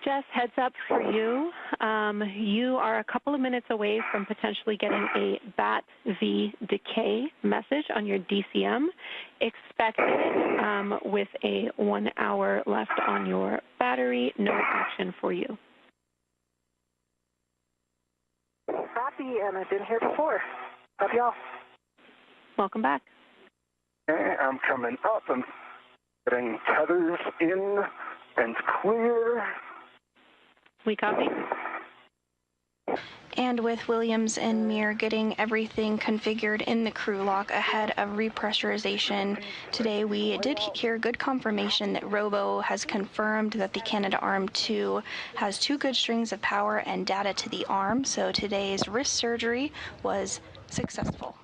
Jess, heads up for you. You are a couple of minutes away from potentially getting a BAT-V decay message on your DCM, expected with a 1 hour left on your battery. No action for you. Happy, and I've been here before. Love y'all. Welcome back. Okay, I'm coming up. I'm getting tethers in and clear. We copy. And with Williams and Meir getting everything configured in the crew lock ahead of repressurization, today we did hear good confirmation that Robo has confirmed that the Canadarm2 has 2 good strings of power and data to the arm, so today's wrist surgery was successful.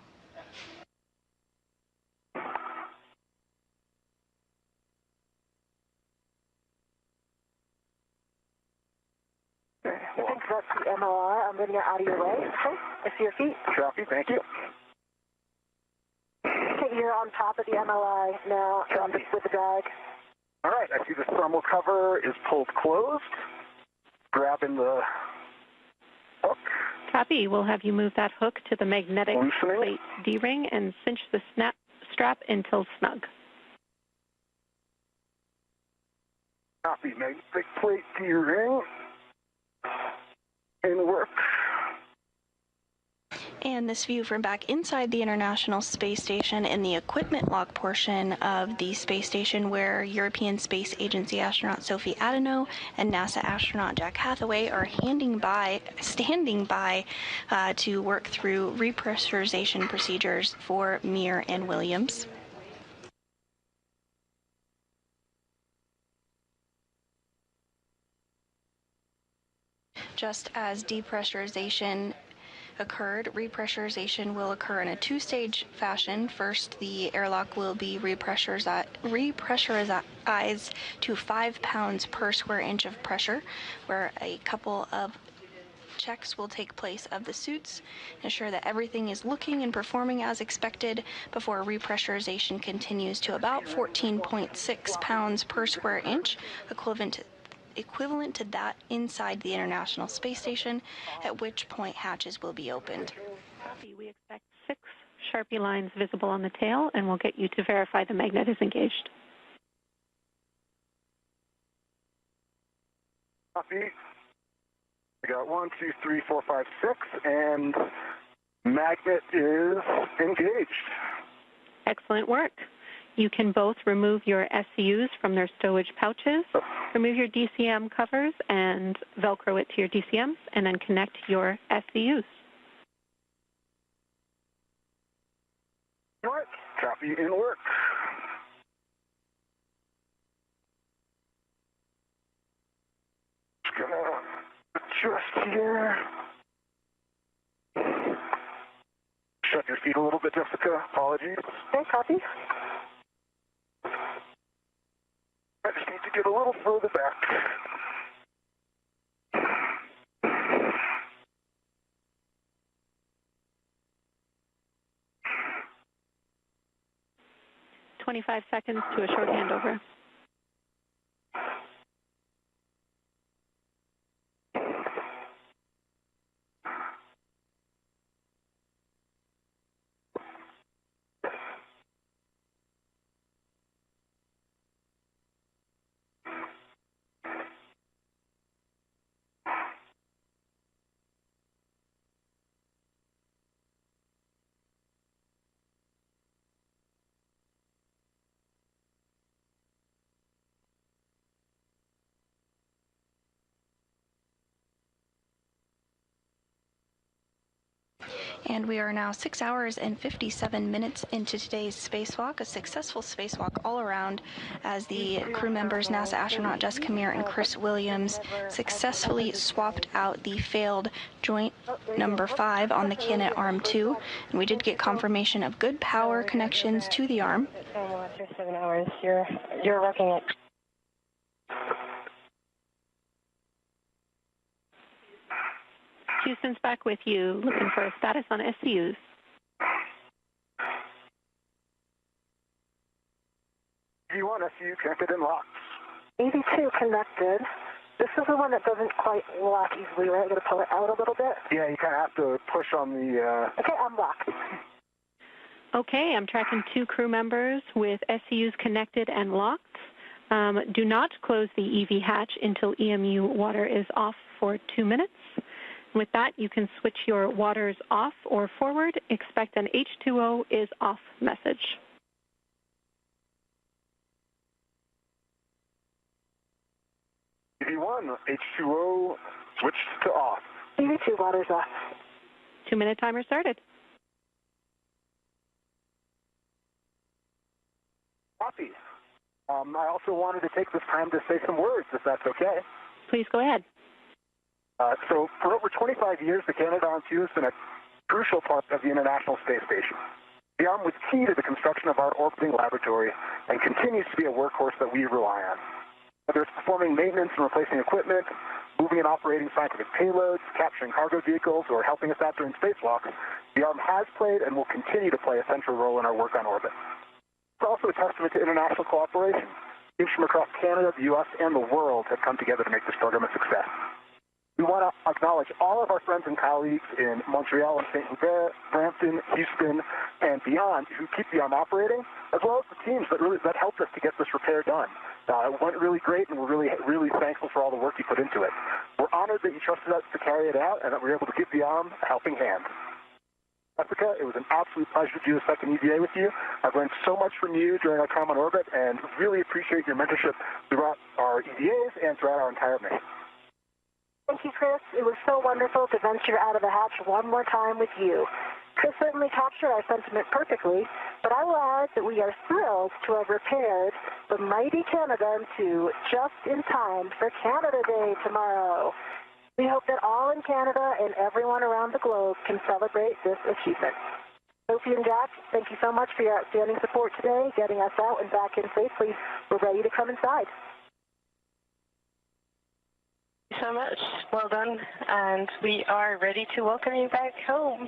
I think that's the MLR. I'm getting it out of your way. Okay, I see your feet. Copy, thank you. Okay, you're on top of the MLI now with the bag. All right, I see the thermal cover is pulled closed. Grabbing the hook. Copy. We'll have you move that hook to the magnetic plate D-ring and cinch the strap until snug. Copy, magnetic plate D-ring. In work. And this view from back inside the International Space Station in the equipment lock portion of the space station, where European Space Agency astronaut Sophie Adano and NASA astronaut Jack Hathaway are standing by to work through repressurization procedures for Meir and Williams. Just as depressurization occurred, repressurization will occur in a 2-stage fashion. First, the airlock will be repressurized to 5 pounds per square inch of pressure, where a couple of checks will take place of the suits, ensure that everything is looking and performing as expected before repressurization continues to about 14.6 pounds per square inch, equivalent equivalent to that inside the International Space Station, at which point hatches will be opened. Copy. We expect 6 Sharpie lines visible on the tail, and we'll get you to verify the magnet is engaged. Copy. We got 1, 2, 3, 4, 5, 6, and magnet is engaged. Excellent work. You can both remove your SCUs from their stowage pouches, remove your DCM covers, and Velcro it to your DCMs, and then connect your SCUs. Work. Copy in work. Just gonna adjust here. Shut your feet a little bit, Jessica. Apologies. Okay, copy. I just need to get a little further back. "25 seconds to a short handover." And we are now 6 hours and 57 minutes into today's spacewalk, a successful spacewalk all around, as the crew members, NASA astronaut Jessica Meir and Chris Williams, successfully swapped out the failed joint number 5 on the Canadarm Arm 2. And we did get confirmation of good power connections to the arm. After 7 hours, you're working it. Houston's back with you, looking for a status on SCUs. E1 SCU connected and locked. 82 connected. This is the one that doesn't quite lock easily, right? I'm going to pull it out a little bit. Yeah, you kind of have to push on the... Okay, I'm locked. Okay, I'm tracking 2 crew members with SCUs connected and locked. Do not close the EV hatch until EMU water is off for 2 minutes. With that, you can switch your waters off or forward. Expect an H2O is off message. EV1, H2O switched to off. EV2 water's off. 2-minute timer started. Copy. I also wanted to take this time to say some words, if that's okay. Please go ahead. So for over 25 years, the Canadarm2 has been a crucial part of the International Space Station. The arm was key to the construction of our orbiting laboratory and continues to be a workhorse that we rely on. Whether it's performing maintenance and replacing equipment, moving and operating scientific payloads, capturing cargo vehicles, or helping us out during spacewalks, the arm has played and will continue to play a central role in our work on orbit. It's also a testament to international cooperation. Teams from across Canada, the U.S., and the world have come together to make this program a success. We want to acknowledge all of our friends and colleagues in Montreal and St. Hubert, Brampton, Houston, and beyond who keep the arm operating, as well as the teams that helped us to get this repair done. It went really great, and we're really thankful for all the work you put into it. We're honored that you trusted us to carry it out and that we were able to give the arm a helping hand. Jessica, it was an absolute pleasure to do a second EVA with you. I've learned so much from you during our time on orbit and really appreciate your mentorship throughout our EVAs and throughout our entire mission. Thank you, Chris. It was so wonderful to venture out of the hatch one more time with you. Chris certainly captured our sentiment perfectly, but I will add that we are thrilled to have repaired the mighty Canadarm2 just in time for Canada Day tomorrow. We hope that all in Canada and everyone around the globe can celebrate this achievement. Sophie and Jack, thank you so much for your outstanding support today, getting us out and back in safely. We're ready to come inside. Thank you so much. Well done. And we are ready to welcome you back home.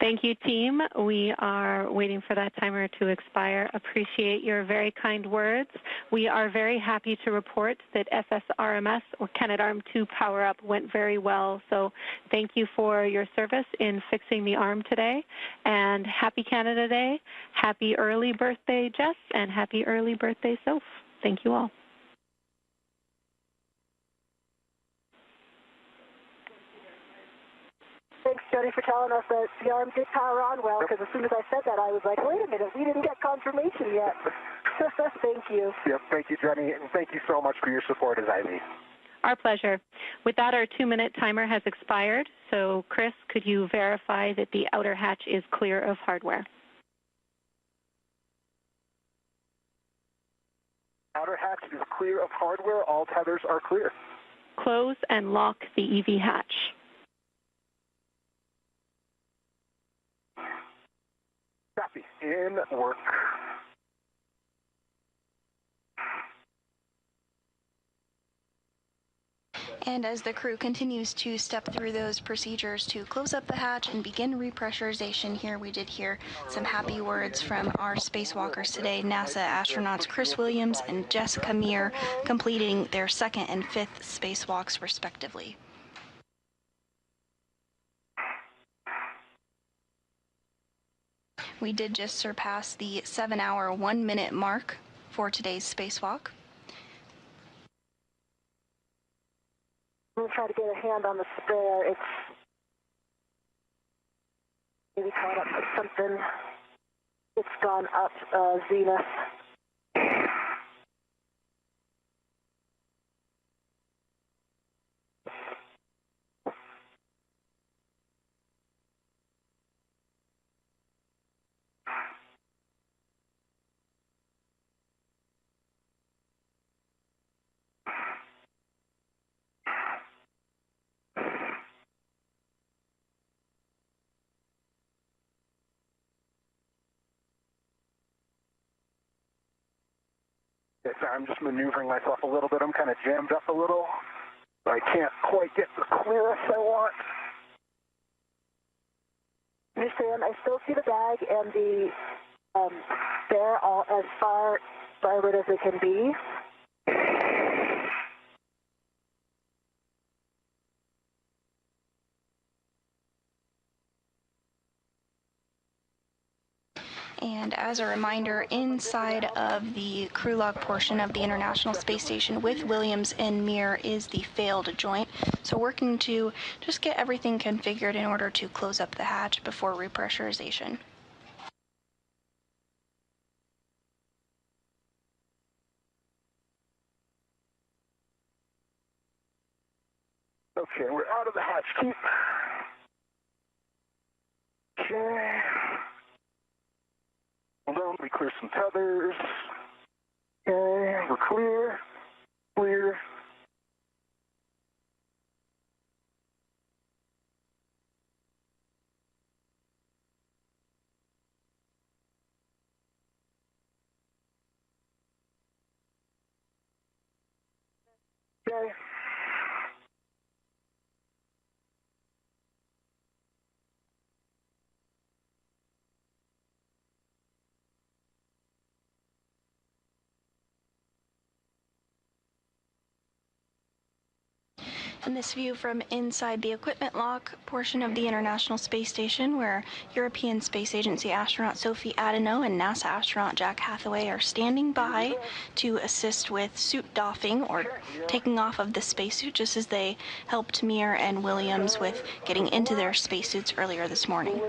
Thank you, team. We are waiting for that timer to expire. Appreciate your very kind words. We are very happy to report that SSRMS, or Canadarm2 power-up, went very well. So thank you for your service in fixing the arm today. And happy Canada Day. Happy early birthday, Jess, and happy early birthday, Soph. Thank you all. Thanks, Jody, for telling us that the arm did power on well, because as soon as I said that, I was like, wait a minute, we didn't get confirmation yet. Thank you. Yep, thank you, Jenny, and thank you so much for your support as Ivy. Our pleasure. With that, our 2-minute timer has expired. So, Chris, could you verify that the outer hatch is clear of hardware? Outer hatch is clear of hardware. All tethers are clear. Close and lock the EV hatch. Copy. In work. And as the crew continues to step through those procedures to close up the hatch and begin repressurization here, we did hear some happy words from our spacewalkers today, NASA astronauts Chris Williams and Jessica Meir, completing their 2nd and 5th spacewalks respectively. We did just surpass the 7-hour, 1-minute mark for today's spacewalk. I'm going to try to get a hand on the spare. It's maybe caught up with something. It's gone up zenith. Sorry, I'm just maneuvering myself a little bit. I'm kind of jammed up a little. So I can't quite get the clearest I want. Understand, I still see the bag and the spare all as far starboard as it can be. And as a reminder, inside of the crew log portion of the International Space Station with Williams and Meir is the failed joint. So working to just get everything configured in order to close up the hatch before repressurization. Okay, we're out of the hatch keep. Okay. Hold on, we clear some tethers. Okay, we're clear. Clear. Okay. And this view from inside the equipment lock portion of the International Space Station, where European Space Agency astronaut Sophie Adeno and NASA astronaut Jack Hathaway are standing by to assist with suit doffing or taking off of the spacesuit, just as they helped Meir and Williams with getting into their spacesuits earlier this morning.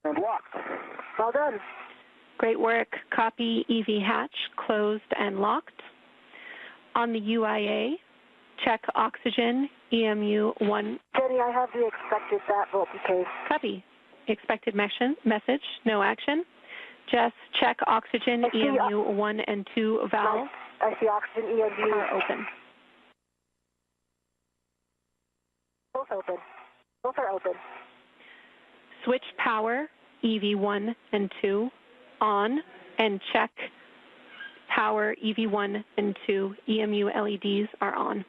And locked. Well done. Great work. Copy. EV hatch closed and locked. On the UIA, check oxygen, EMU1. Jenny, I have the expected that voltage case. Copy. Expected message, no action. Just check oxygen, EMU1 and 2 valves. I see oxygen, EMU. Are open. Both open. Both are open. Switch power, EV1 and 2, on, and check power, EV1 and 2, EMU LEDs are on.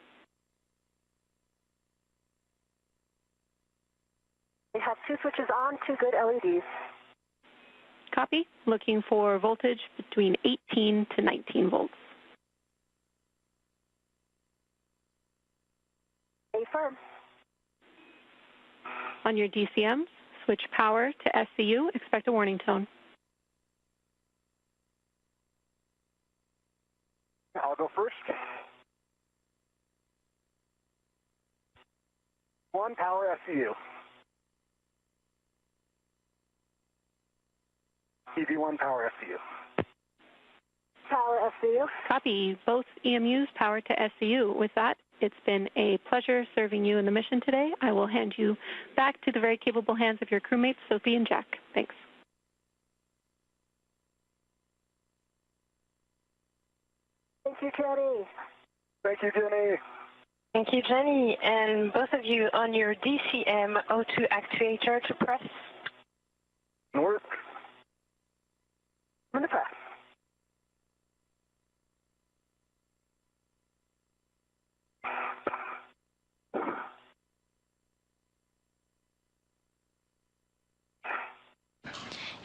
They have 2 switches on, 2 good LEDs. Copy. Looking for voltage between 18 to 19 volts. Affirm. On your DCM, switch power to SCU. Expect a warning tone. I'll go first. 1 power SCU. EV1 power SCU. Power SCU. Copy. Both EMUs power to SCU. With that, it's been a pleasure serving you in the mission today. I will hand you back to the very capable hands of your crewmates, Sophie and Jack. Thanks. Thank you, Jenny. Thank you, Jenny. Thank you, Jenny. And both of you on your DCM O2 actuator to press. North. I'm going to press.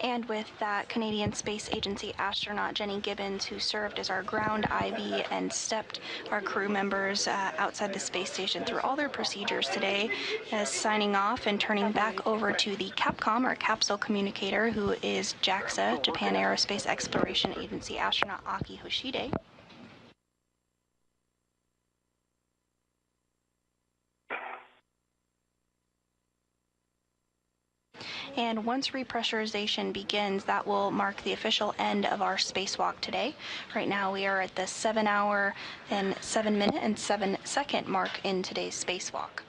And with that, Canadian Space Agency astronaut Jenny Gibbons, who served as our ground IV and stepped our crew members outside the space station through all their procedures today, is signing off and turning back over to the Capcom, our capsule communicator, who is JAXA, Japan Aerospace Exploration Agency astronaut Aki Hoshide. And once repressurization begins, that will mark the official end of our spacewalk today. Right now we are at the 7-hour and 7-minute and 7-second mark in today's spacewalk.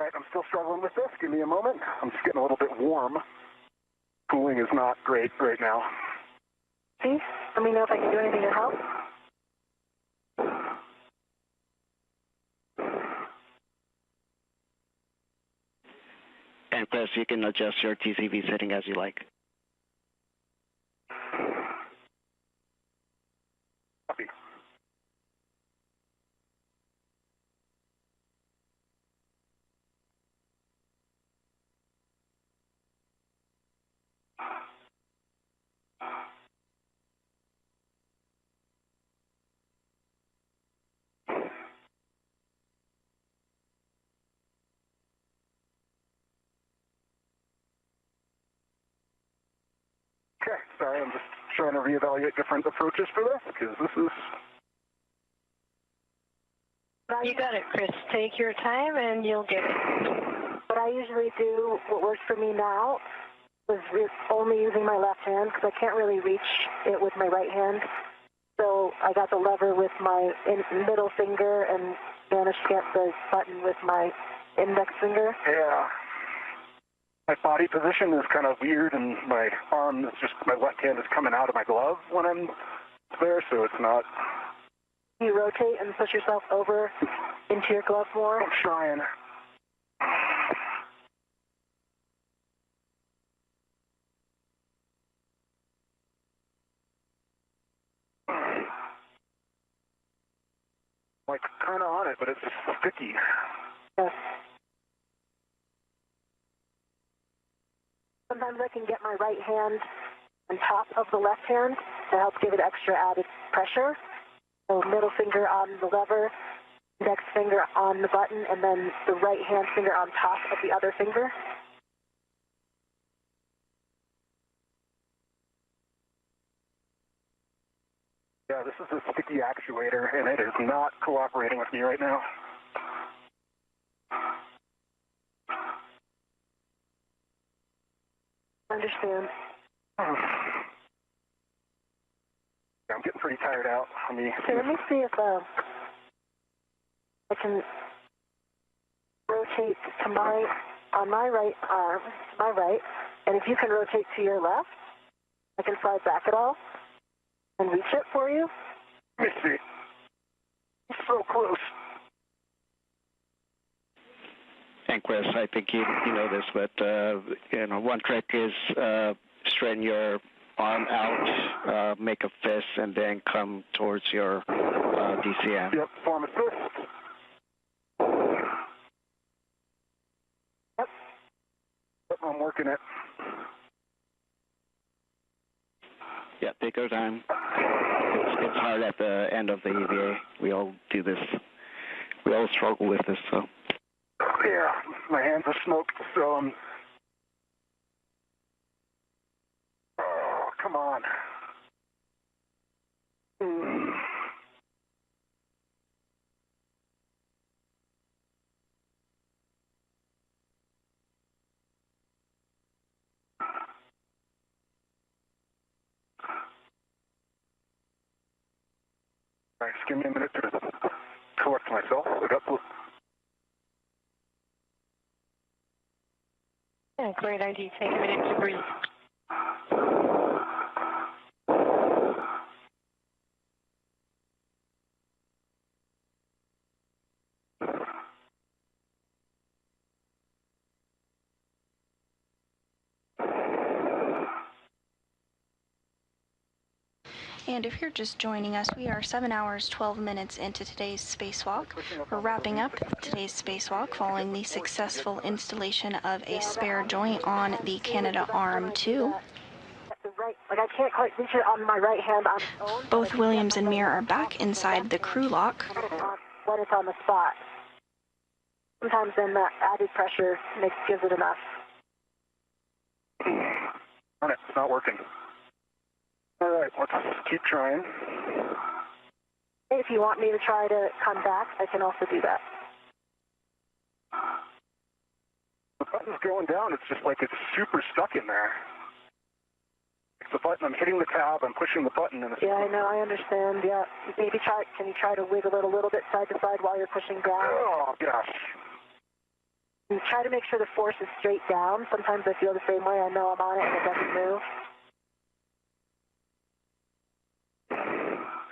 All right, I'm still struggling with this. Give me a moment. I'm just getting a little bit warm. Cooling is not great right now. See? Let me know if I can do anything to help. And Chris, you can adjust your TCV setting as you like. Copy. Okay, sorry, I'm just trying to reevaluate different approaches for this, because this is... You got it, Chris. Take your time and you'll get it. What I usually do, what works for me now, is only using my left hand, because I can't really reach it with my right hand. So I got the lever with my middle finger and managed to get the button with my index finger. Yeah. My body position is kind of weird, and my arm is just, my left hand is coming out of my glove when I'm there, so it's not... You rotate and push yourself over into your glove more. I'm trying. Like, kind of on it, but it's just sticky. Yes. Sometimes I can get my right hand on top of the left hand to help give it extra added pressure. So middle finger on the lever, index finger on the button, and then the right hand finger on top of the other finger. Yeah, this is a sticky actuator, and it is not cooperating with me right now. I understand. I'm I'm getting pretty tired out. Okay, let me see if I can rotate to on my right arm, to my right, and if you can rotate to your left, I can slide back at all and reach it for you. Let me see. It's so close. And Chris, I think you know this, but one trick is straighten your arm out, make a fist, and then come towards your DCM. Yep, form a fist. Yep. I'm working it. Yeah, take your time. It's hard at the end of the EVA. We all do this. We all struggle with this, so. Yeah, my hands are smoked, so oh, come on. All right, just give me a minute to collect myself. I got the... Yeah, great idea. Take a minute to breathe. And if you're just joining us, we are 7 hours, 12 minutes into today's spacewalk. We're wrapping up today's spacewalk following the successful installation of a spare joint on the Canadarm2. Like I can't quite reach it on my right hand on its own. Both Williams and Meir are back inside the crew lock. When it's on the spot. Sometimes then that added pressure gives it enough. On it, it's not working. All right, let's keep trying. If you want me to try to come back, I can also do that. The button's going down. It's just like it's super stuck in there. It's the button. I'm hitting the tab. I'm pushing the button. And yeah, I know. I understand. Yeah. Maybe can you try to wiggle it a little bit side to side while you're pushing down? Oh, gosh. And try to make sure the force is straight down. Sometimes I feel the same way. I know I'm on it and it doesn't move.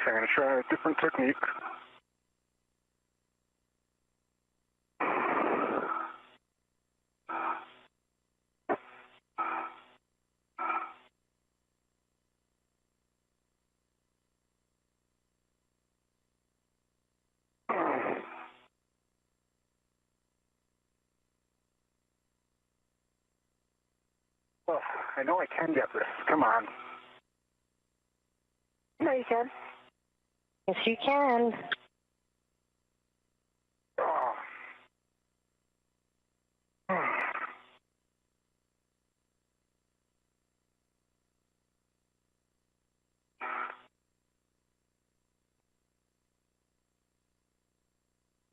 Okay, I'm going to try a different technique. Oh, I know I can get this. Come on. No, you can. Yes, you can. Oh.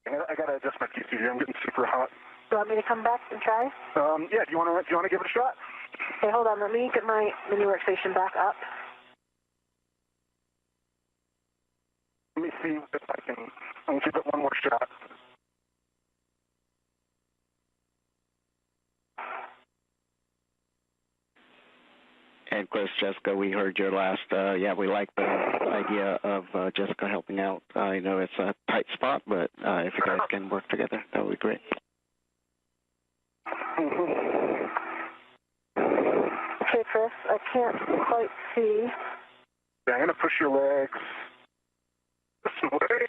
I gotta adjust my PC here. I'm getting super hot. Do you want me to come back and try? Yeah. Do you want to give it a shot? Okay, hold on. Let me get my mini workstation back up. Let me see if I can. I'm gonna give it one more shot. And Chris, Jessica, we heard your last, we like the idea of Jessica helping out. I know it's a tight spot, but if you guys can work together, that would be great. Okay, Chris, I can't quite see. Yeah, I'm gonna push your legs this way.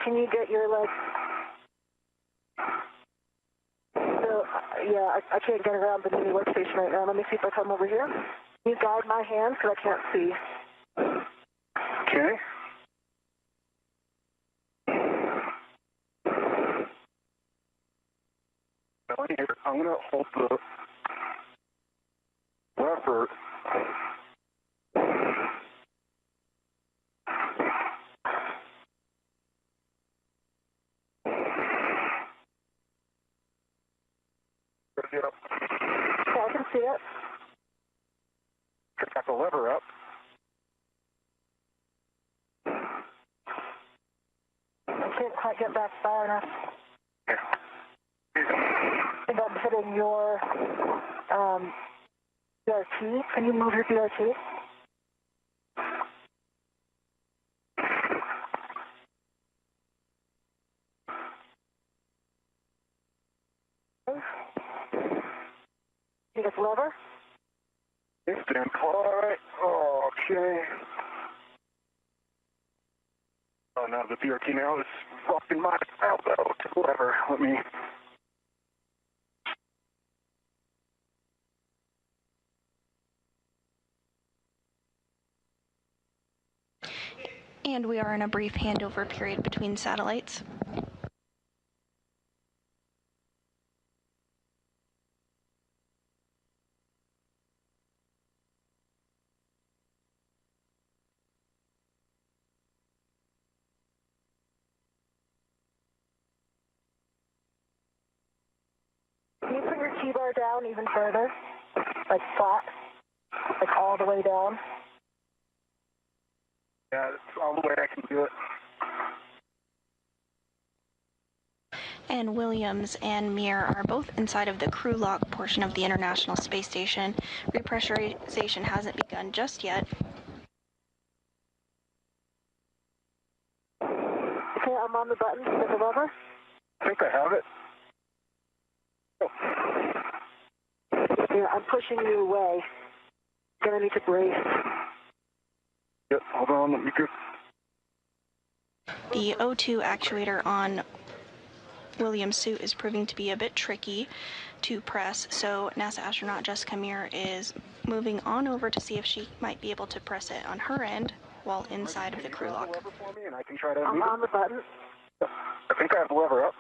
Can you get your legs? So, yeah, I can't get around the mini workstation right now. Let me see if I come over here. Can you guide my hands because I can't see? Okay. I'm gonna hold the lever. see it. Got the lever up. I can't quite get back far enough. Yeah. I think I'm hitting your BRT. Can you move your BRT? You get the lever? Stand quiet. Okay. Oh, now the BRT now is rocking my elbow to the lever. Let me... And we are in a brief handover period between satellites. Can you put your T-bar down even further? Like flat? Like all the way down? Yeah, it's all the way I can do it. And Williams and Meir are both inside of the crew lock portion of the International Space Station. Repressurization hasn't begun just yet. Okay, I'm on the button to get the lever. I think I have it. Oh. Yeah, I'm pushing you away. Gonna need to brace. Yep, hold on, let me go. The O2 actuator on Williams' suit is proving to be a bit tricky to press, so NASA astronaut Jessica Meir is moving on over to see if she might be able to press it on her end while inside of the crew lock. I'm on the button. I think I have the lever up.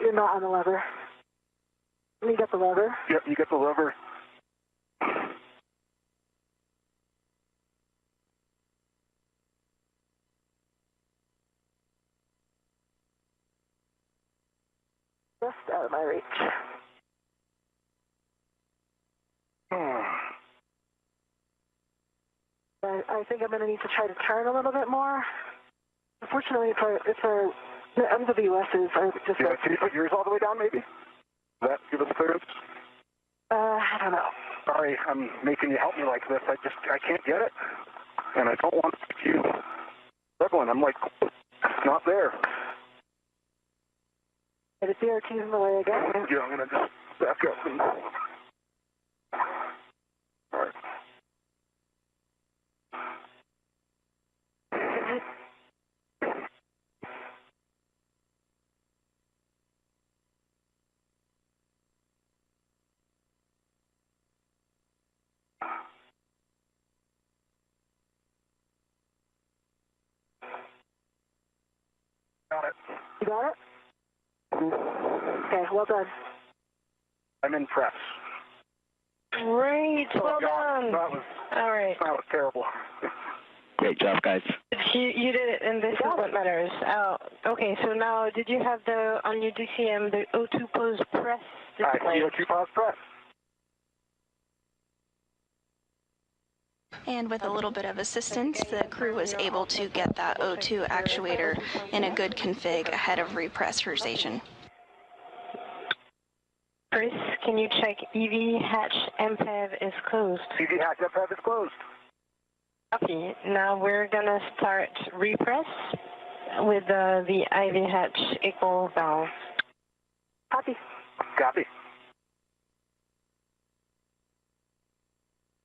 You're not on the lever. Let me get the lever. Yep, you get the lever. Just out of my reach. I think I'm going to need to try to turn a little bit more. Unfortunately, the MWSs are just... Yeah, can you put yours all the way down, maybe? Does that give us clearance? I don't know. Sorry, I'm making you help me like this. I can't get it. And I don't want to keep you struggling. I'm like, it's not there. The BRT's in the way again. Yeah, I'm going to just back up. And... All right. Got it. You got it? Okay, well done. I'm in press. Great, well done. All right. That was terrible. Great job, guys. You did it, and this is what matters. Okay, so now, did you have on your DCM, the O2 pause press display? I see O2 pause press. And with a little bit of assistance, the crew was able to get that O2 actuator in a good config ahead of repressurization. Chris, can you check EV hatch MPEV is closed? EV hatch MPEV is closed. Copy. Now we're going to start repress with the IV hatch equal valve. Copy. Copy.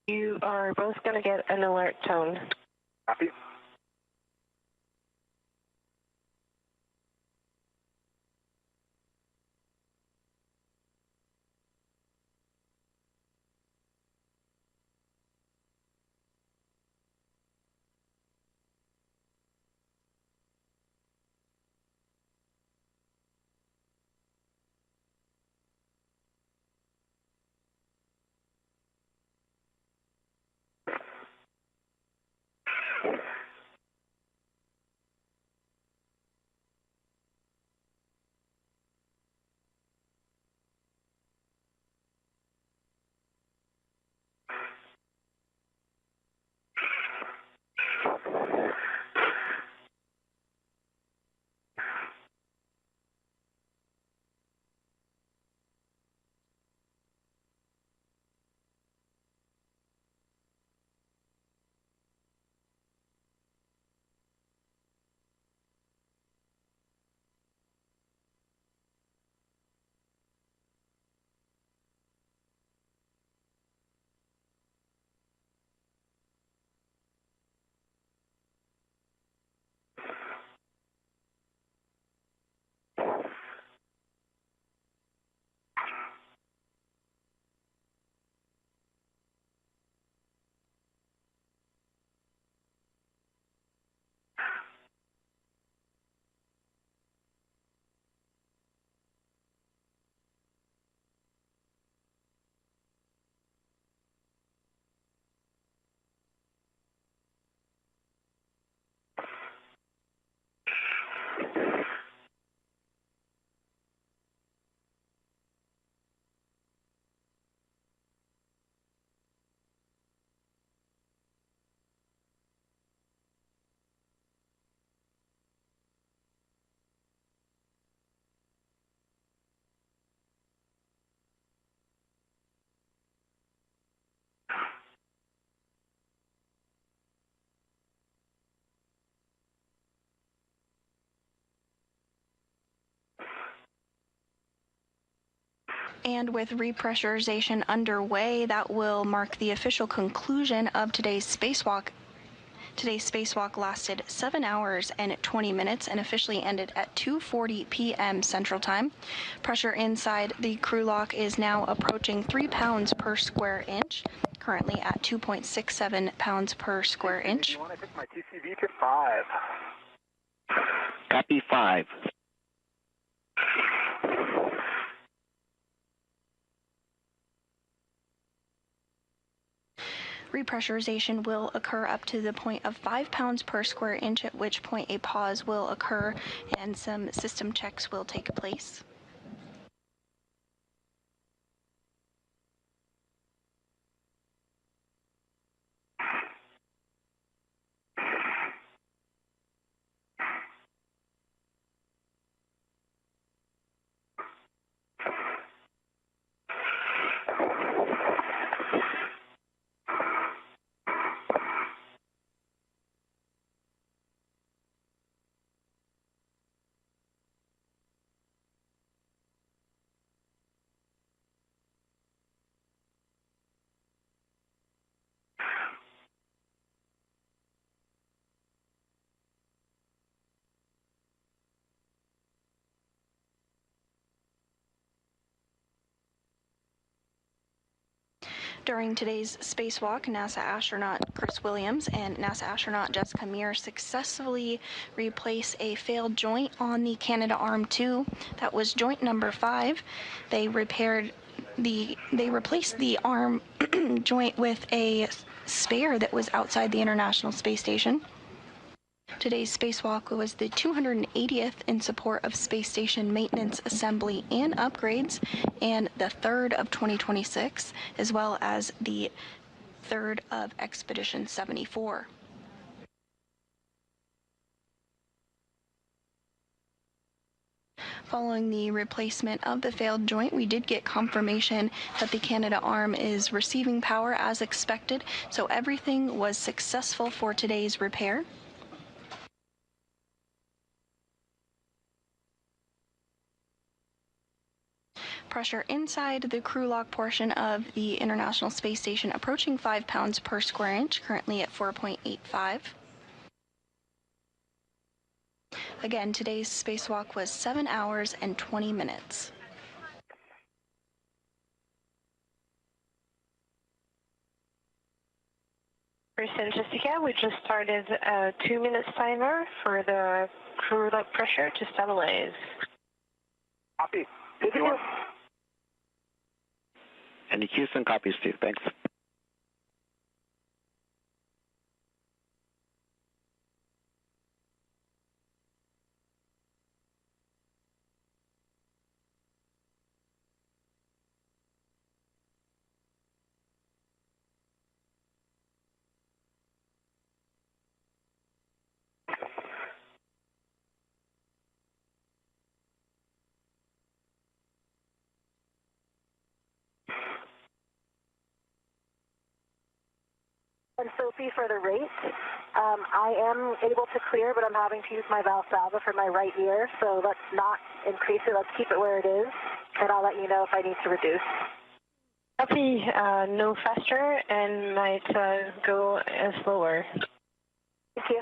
You are both going to get an alert tone. Copy. And with repressurization underway, that will mark the official conclusion of today's spacewalk. Today's spacewalk lasted 7 hours and 20 minutes and officially ended at 2:40 p.m. Central Time. Pressure inside the crew lock is now approaching 3 pounds per square inch, currently at 2.67 pounds per square inch. You want to take my TCV to 5. Copy 5. Repressurization will occur up to the point of 5 pounds per square inch, at which point a pause will occur and some system checks will take place. During today's spacewalk, NASA astronaut Chris Williams and NASA astronaut Jessica Meir successfully replaced a failed joint on the Canadarm2. That was joint number 5. They replaced the arm joint with a spare that was outside the International Space Station. Today's spacewalk was the 280th in support of space station maintenance, assembly, and upgrades, and the 3rd of 2026, as well as the 3rd of Expedition 74. Following the replacement of the failed joint, we did get confirmation that the Canadarm is receiving power as expected, so everything was successful for today's repair. Pressure inside the crew lock portion of the International Space Station approaching 5 pounds per square inch, currently at 4.85. Again, today's spacewalk was 7 hours and 20 minutes. Percent Jessica, we just started a 2-minute timer for the crew lock pressure to stabilize. Copy. 51. And Houston copies too. Thanks. And Sophie, for the rate, I am able to clear, but I'm having to use my Valsalva for my right ear, so let's not increase it. Let's keep it where it is, and I'll let you know if I need to reduce. Copy, no faster and might go slower. Thank you.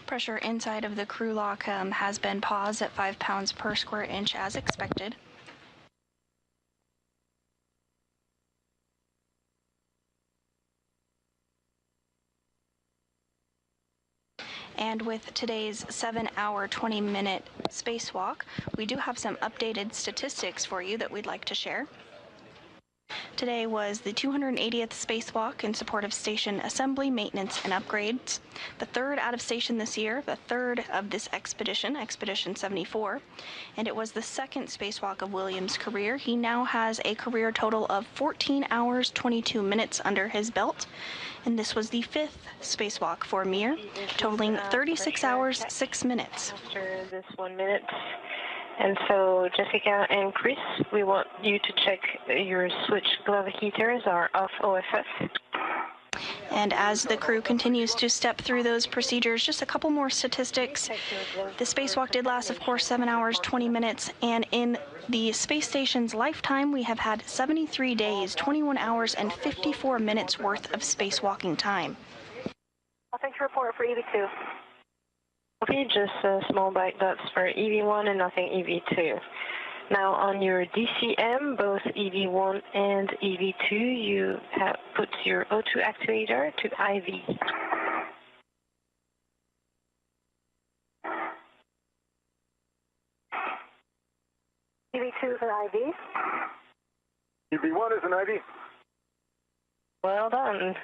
Pressure inside of the crew lock has been paused at 5 pounds per square inch as expected. And with today's 7-hour, 20-minute spacewalk, we do have some updated statistics for you that we'd like to share. Today was the 280th spacewalk in support of station assembly, maintenance, and upgrades. The third out of station this year, the third of this expedition, Expedition 74, and it was the second spacewalk of Williams' career. He now has a career total of 14 hours, 22 minutes under his belt, and this was the fifth spacewalk for Meir, totaling 36 hours, 6 minutes. After this 1 minute. And so, Jessica and Chris, we want you to check your switch glove heaters are off OFF. And as the crew continues to step through those procedures, just a couple more statistics. The spacewalk did last, of course, 7 hours, 20 minutes, and in the space station's lifetime, we have had 73 days, 21 hours, and 54 minutes worth of spacewalking time. I'll take your report for EV2. Okay, just small black dots for EV1 and nothing EV2. Now on your DCM, both EV1 and EV2, you have put your O2 actuator to IV. EV2 is an IV. UV1 is an IV. Well done.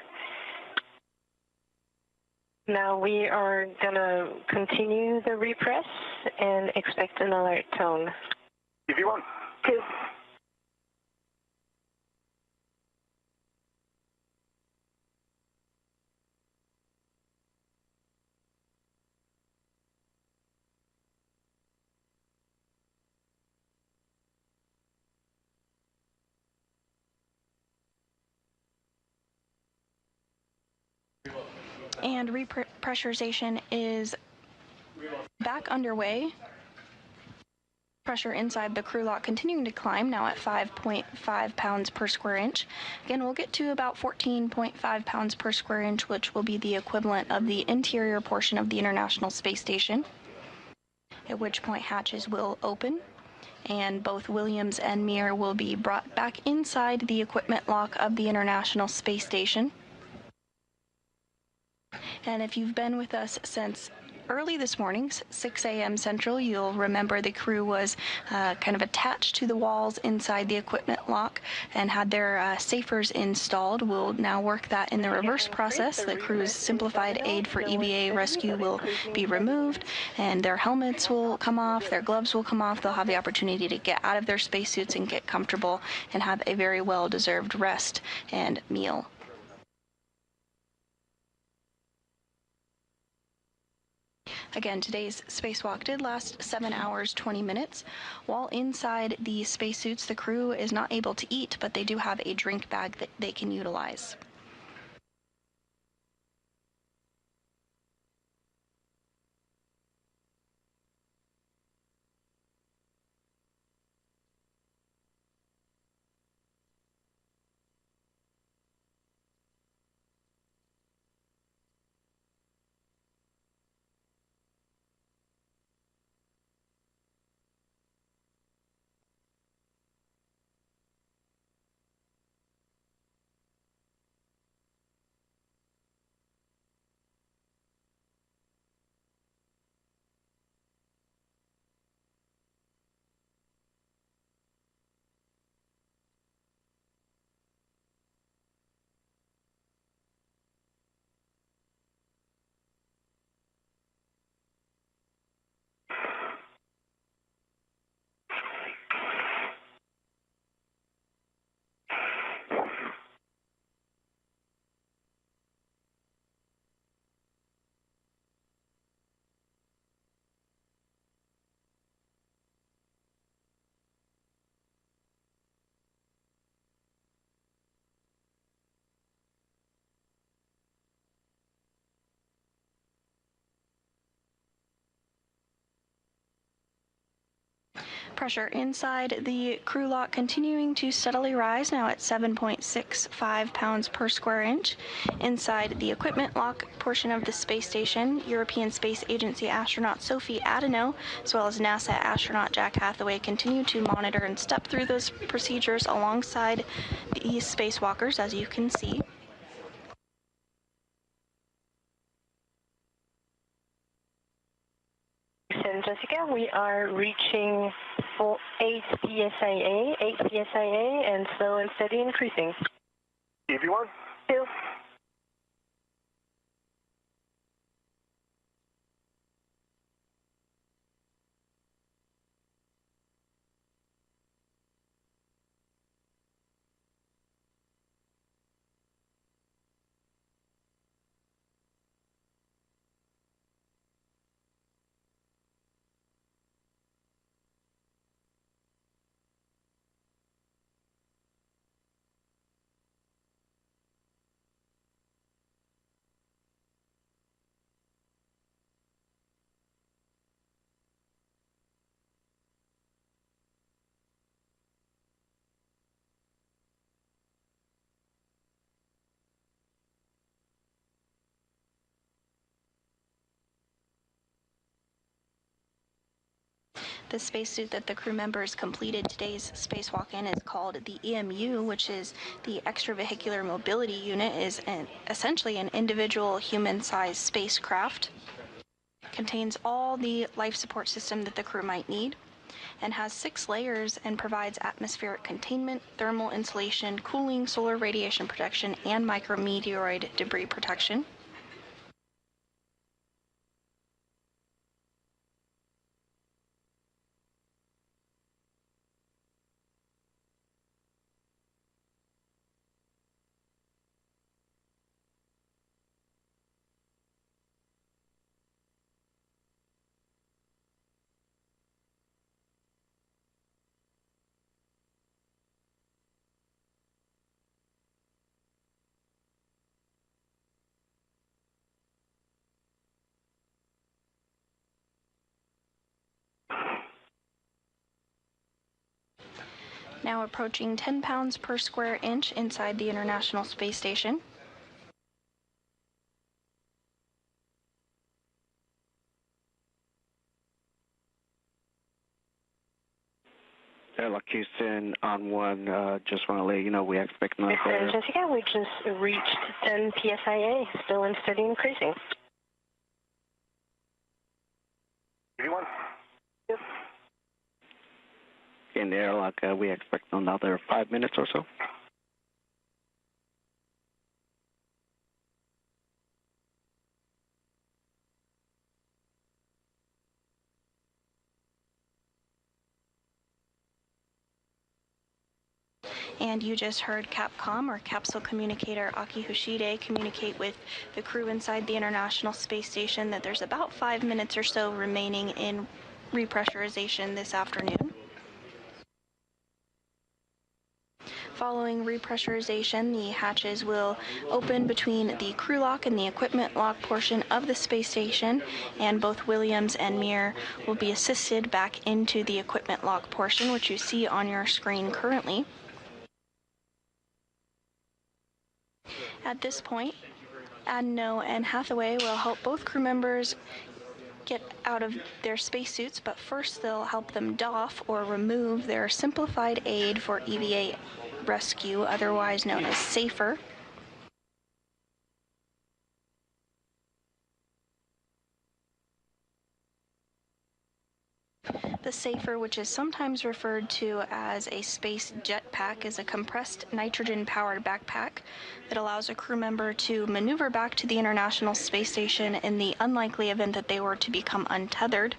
Now we are going to continue the repress and expect an alert tone. UV1. 2. And repressurization is back underway. Pressure inside the crew lock continuing to climb, now at 5.5 pounds per square inch. Again, we'll get to about 14.5 pounds per square inch, which will be the equivalent of the interior portion of the International Space Station, at which point hatches will open, and both Williams and Meir will be brought back inside the equipment lock of the International Space Station. And if you've been with us since early this morning, 6 a.m. Central, you'll remember the crew was kind of attached to the walls inside the equipment lock and had their safers installed. We'll now work that in the reverse process. The crew's simplified aid for EVA rescue will be removed, and their helmets will come off, their gloves will come off. They'll have the opportunity to get out of their spacesuits and get comfortable and have a very well-deserved rest and meal. Again, today's spacewalk did last 7 hours, 20 minutes. While inside the spacesuits, the crew is not able to eat, but they do have a drink bag that they can utilize. Pressure inside the crew lock continuing to steadily rise, now at 7.65 pounds per square inch. Inside the equipment lock portion of the space station, European Space Agency astronaut Sophie Adeno, as well as NASA astronaut Jack Hathaway, continue to monitor and step through those procedures alongside the spacewalkers, as you can see. Jessica, we are reaching 8 psia, and slow and steady increasing. EV1? 2. The spacesuit that the crew members completed today's spacewalk in is called the EMU, which is the Extravehicular Mobility Unit, is essentially an individual human-sized spacecraft. Contains all the life support system that the crew might need, and has 6 layers and provides atmospheric containment, thermal insulation, cooling, solar radiation protection, and micrometeoroid debris protection. Now approaching 10 pounds per square inch inside the International Space Station. Airlock Houston on 1, just want to let you know we expect another... Jessica, we just reached 10 psia, still and steady increasing. EV1? Yes. In the airlock, we expect another 5 minutes or so. And you just heard Capcom, or Capsule Communicator Aki Hoshide, communicate with the crew inside the International Space Station that there's about 5 minutes or so remaining in repressurization this afternoon. Following repressurization, the hatches will open between the crew lock and the equipment lock portion of the space station, and both Williams and Meir will be assisted back into the equipment lock portion, which you see on your screen currently. At this point, Adeno and Hathaway will help both crew members get out of their spacesuits, but first they'll help them doff or remove their simplified aid for EVA rescue, otherwise known as SAFER. The SAFER, which is sometimes referred to as a space jetpack, is a compressed nitrogen-powered backpack that allows a crew member to maneuver back to the International Space Station in the unlikely event that they were to become untethered.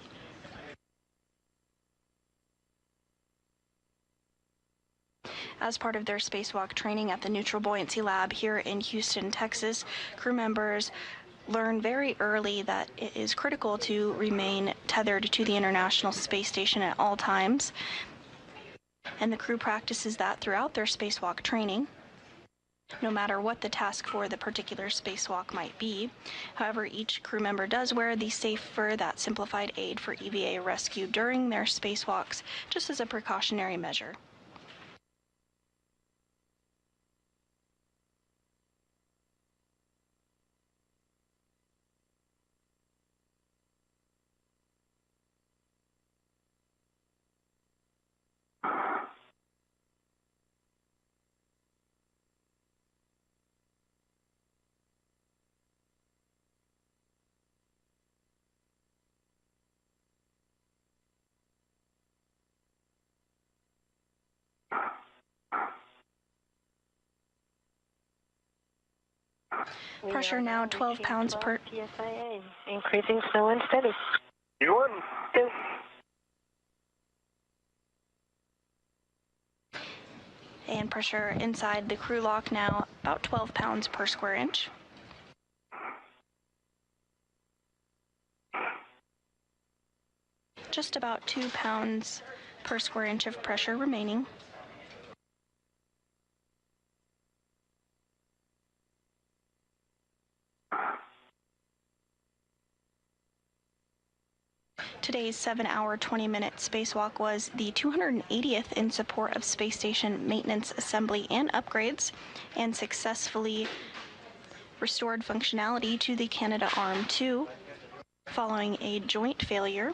As part of their spacewalk training at the Neutral Buoyancy Lab here in Houston, Texas, crew members learn very early that it is critical to remain tethered to the International Space Station at all times, and the crew practices that throughout their spacewalk training. no matter what the task for the particular spacewalk might be. However, each crew member does wear the safe fur, that simplified aid for EVA rescue during their spacewalks, just as a precautionary measure. Pressure now 12 pounds per... PSIA, increasing slow and steady. You Two. And pressure inside the crew lock now about 12 pounds per square inch. Just about 2 pounds per square inch of pressure remaining. Today's 7-hour, 20-minute spacewalk was the 280th in support of space station maintenance, assembly, and upgrades, and successfully restored functionality to the Canadarm2 following a joint failure.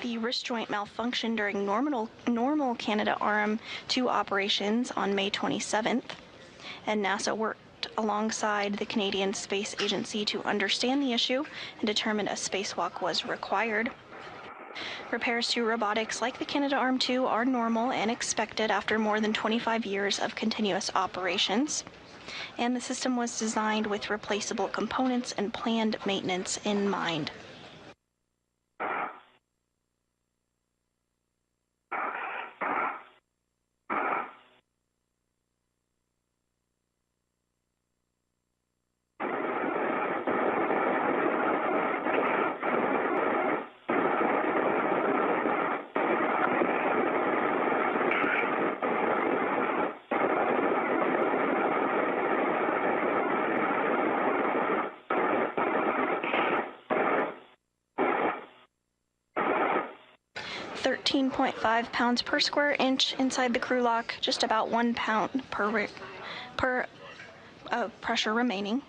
The wrist joint malfunctioned during normal Canadarm2 operations on May 27th, and NASA worked alongside the Canadian Space Agency to understand the issue and determine a spacewalk was required. Repairs to robotics like the Canadarm2 are normal and expected after more than 25 years of continuous operations, and the system was designed with replaceable components and planned maintenance in mind. .5 pounds per square inch inside the crew lock, just about 1 pound per pressure remaining.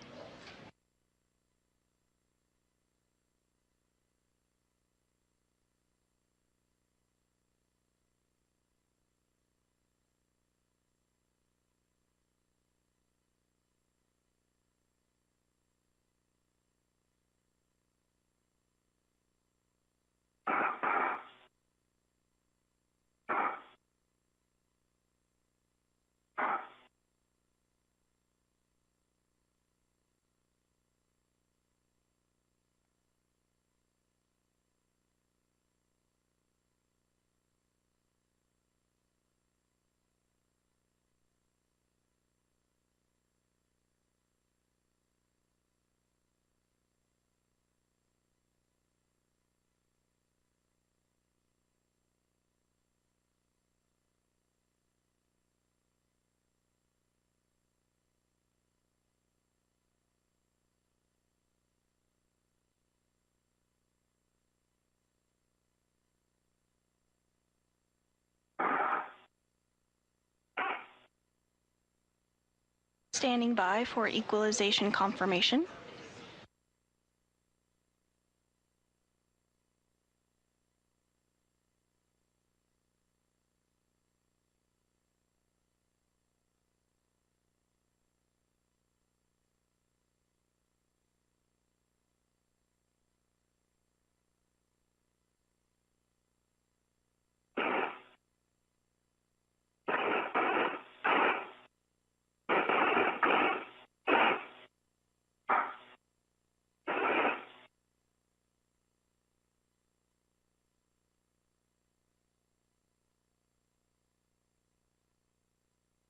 Standing by for equalization confirmation.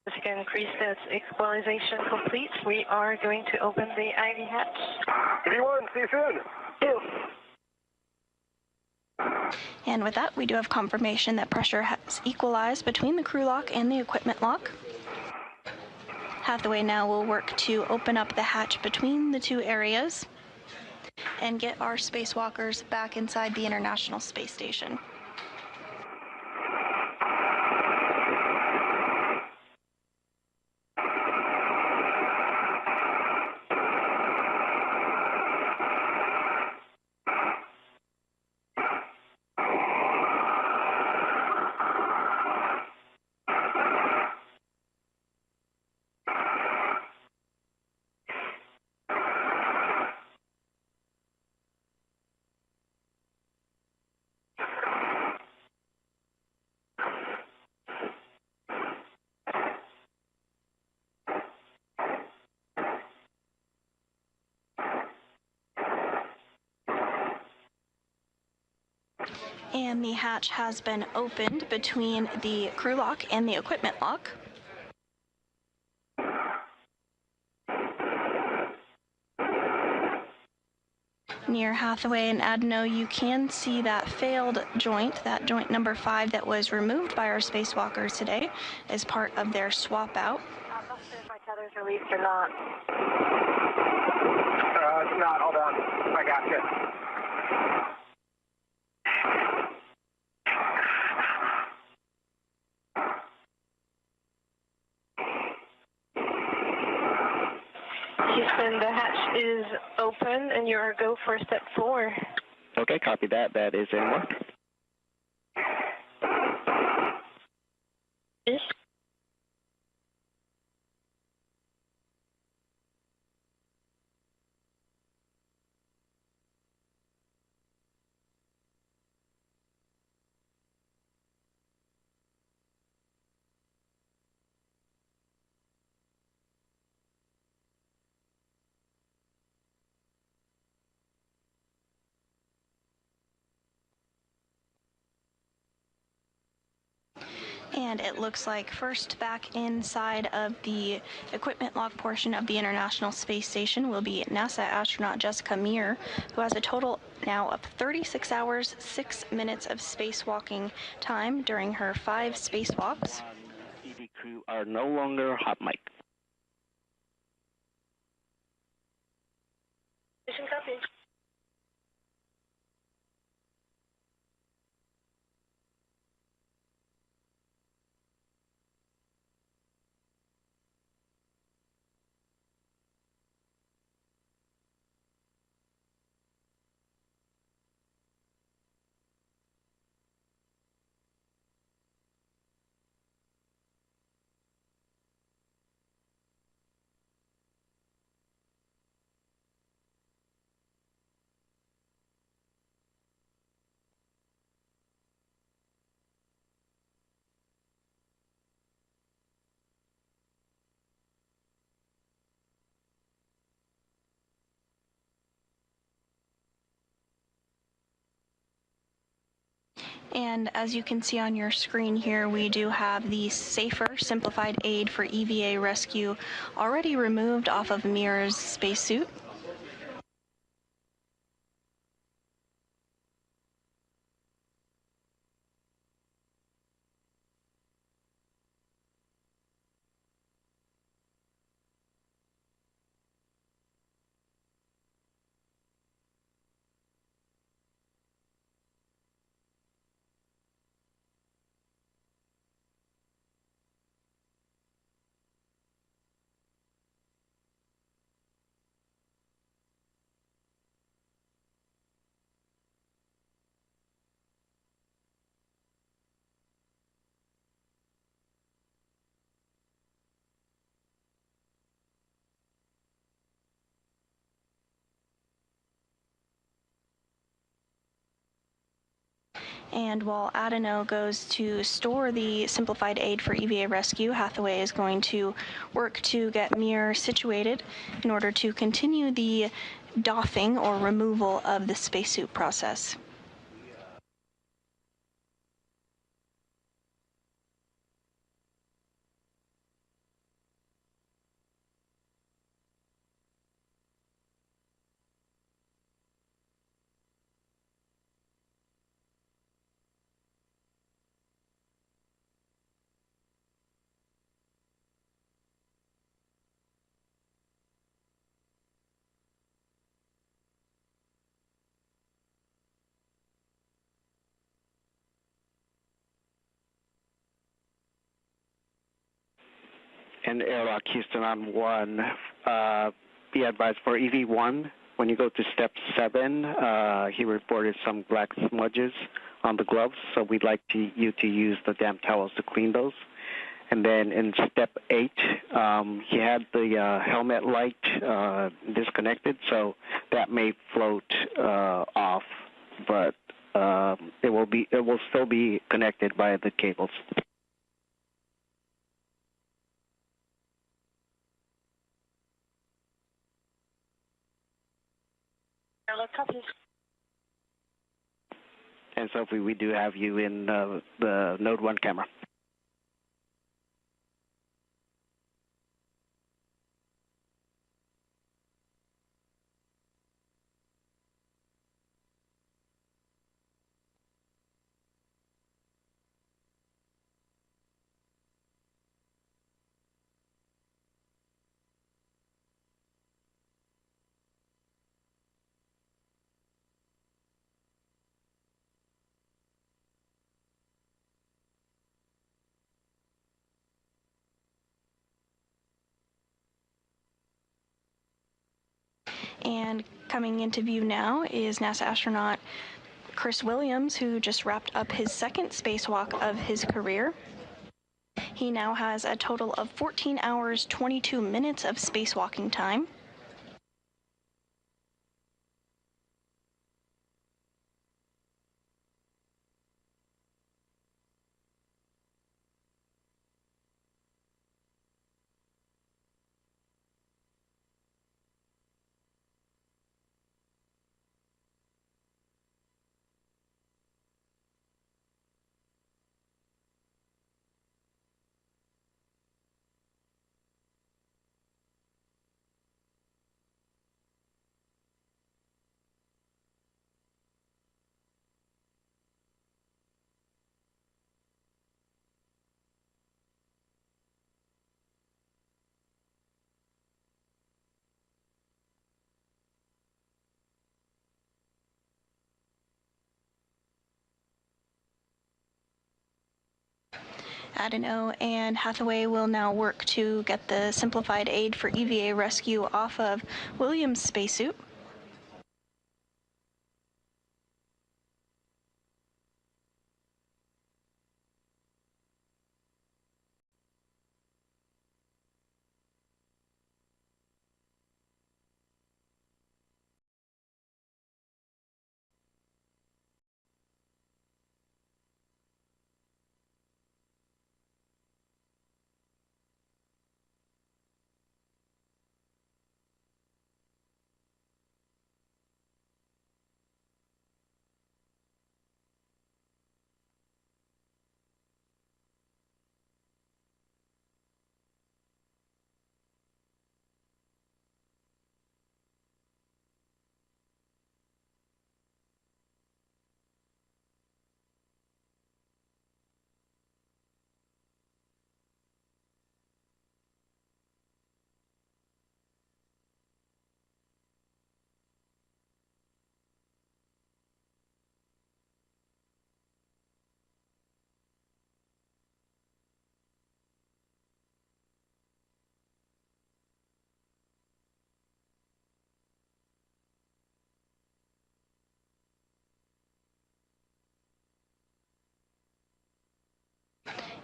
As you can increase that equalization complete, we are going to open the IV hatch. V1, see you soon. Two. And with that, we do have confirmation that pressure has equalized between the crew lock and the equipment lock. Hathaway now will work to open up the hatch between the two areas and get our spacewalkers back inside the International Space Station. And the hatch has been opened between the crew lock and the equipment lock. Near Hathaway and Adeno, you can see that failed joint, that joint number 5 that was removed by our spacewalkers today as part of their swap out. I'm not sure if my tether's released or not. It's not. Hold on. I got you. Houston, the hatch is open and you are go for step 4. Okay, copy that. That is in work. Yes. And it looks like first back inside of the equipment lock portion of the International Space Station will be NASA astronaut Jessica Meir, who has a total now of 36 hours, 6 minutes of spacewalking time during her 5 spacewalks. EV crew are no longer hot mic. Mission copy. And as you can see on your screen here, we do have the safer, simplified aid for EVA rescue already removed off of Meir's spacesuit. And while Adeno goes to store the simplified aid for EVA rescue, Hathaway is going to work to get Meir situated in order to continue the doffing or removal of the spacesuit process. and Airlock Houston on 1. Be advised for EV1, when you go to step 7, he reported some black smudges on the gloves, so we'd like you to use the damp towels to clean those. And then in step 8, he had the helmet light disconnected, so that may float off, but it will still be connected by the cables. And Sophie, we do have you in the Node 1 camera. And coming into view now is NASA astronaut Chris Williams, who just wrapped up his second spacewalk of his career. He now has a total of 14 hours, 22 minutes of spacewalking time. Adeno and Hathaway will now work to get the simplified aid for EVA rescue off of Williams' spacesuit.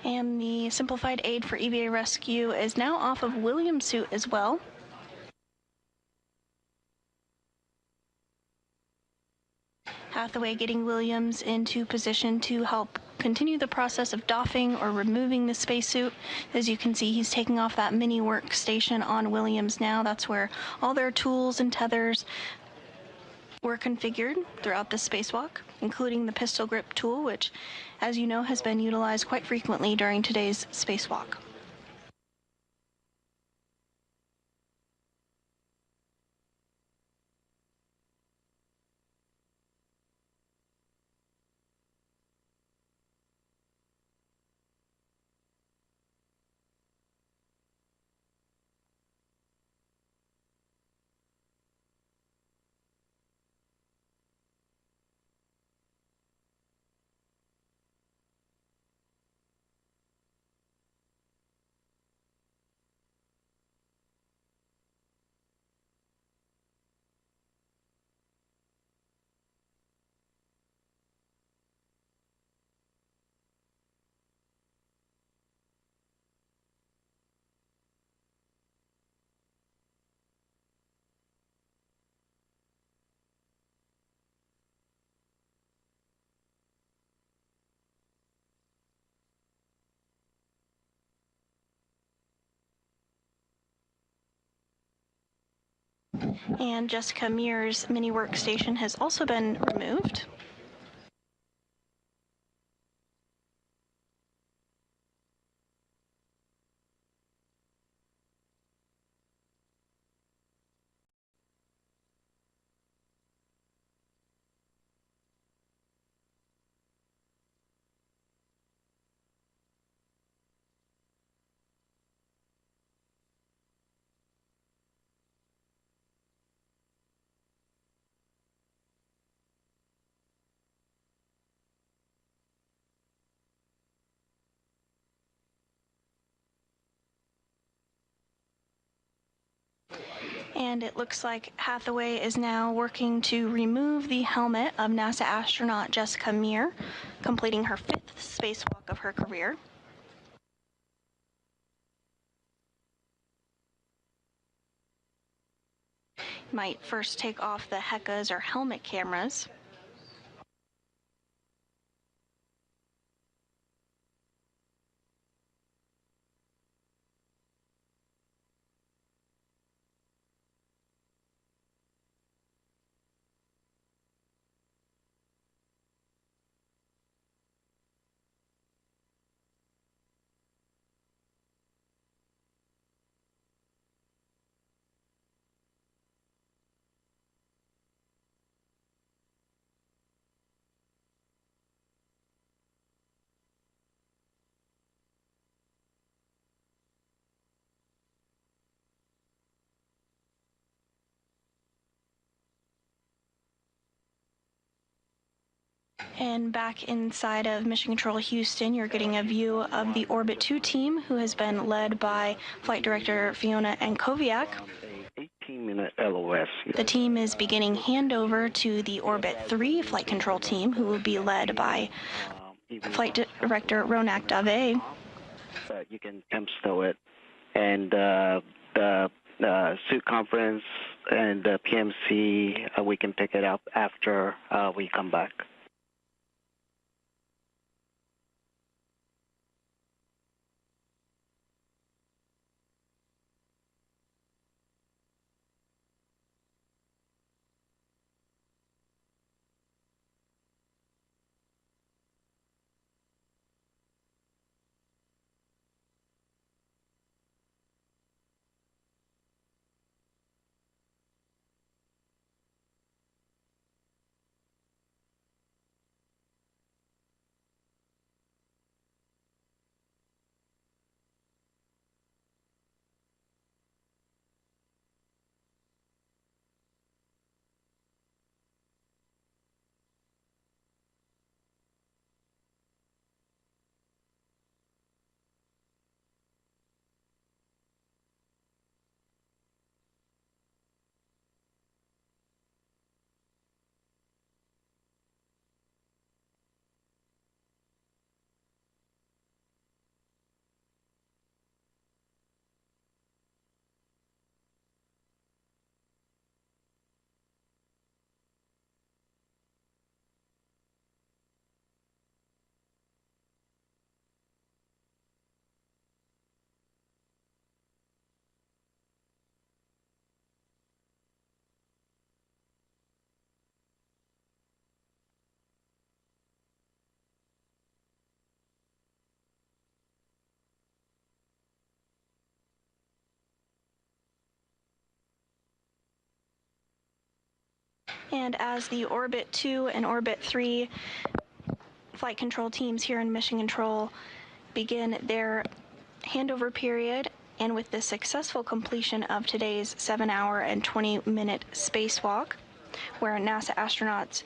And the simplified aid for EVA rescue is now off of Williams' suit as well. Hathaway getting Williams into position to help continue the process of doffing or removing the spacesuit. As you can see, he's taking off that mini workstation on Williams now. That's where all their tools and tethers were configured throughout the spacewalk, including the pistol grip tool, which, as you know, has been utilized quite frequently during today's spacewalk. And Jessica Meir's mini workstation has also been removed. And it looks like Hathaway is now working to remove the helmet of NASA astronaut Jessica Meir, completing her 5th spacewalk of her career. Might first take off the HECAs or helmet cameras. And back inside of Mission Control Houston, you're getting a view of the Orbit 2 team, who has been led by Flight Director Fiona Ankoviak. 18-minute LOS. The team is beginning handover to the Orbit 3 Flight Control team, who will be led by Flight Director Ronak Dave. You can stow it. And the suit conference and the PMC, we can pick it up after we come back. And as the Orbit 2 and Orbit 3 flight control teams here in Mission Control begin their handover period, and with the successful completion of today's 7-hour and 20-minute spacewalk, where NASA astronauts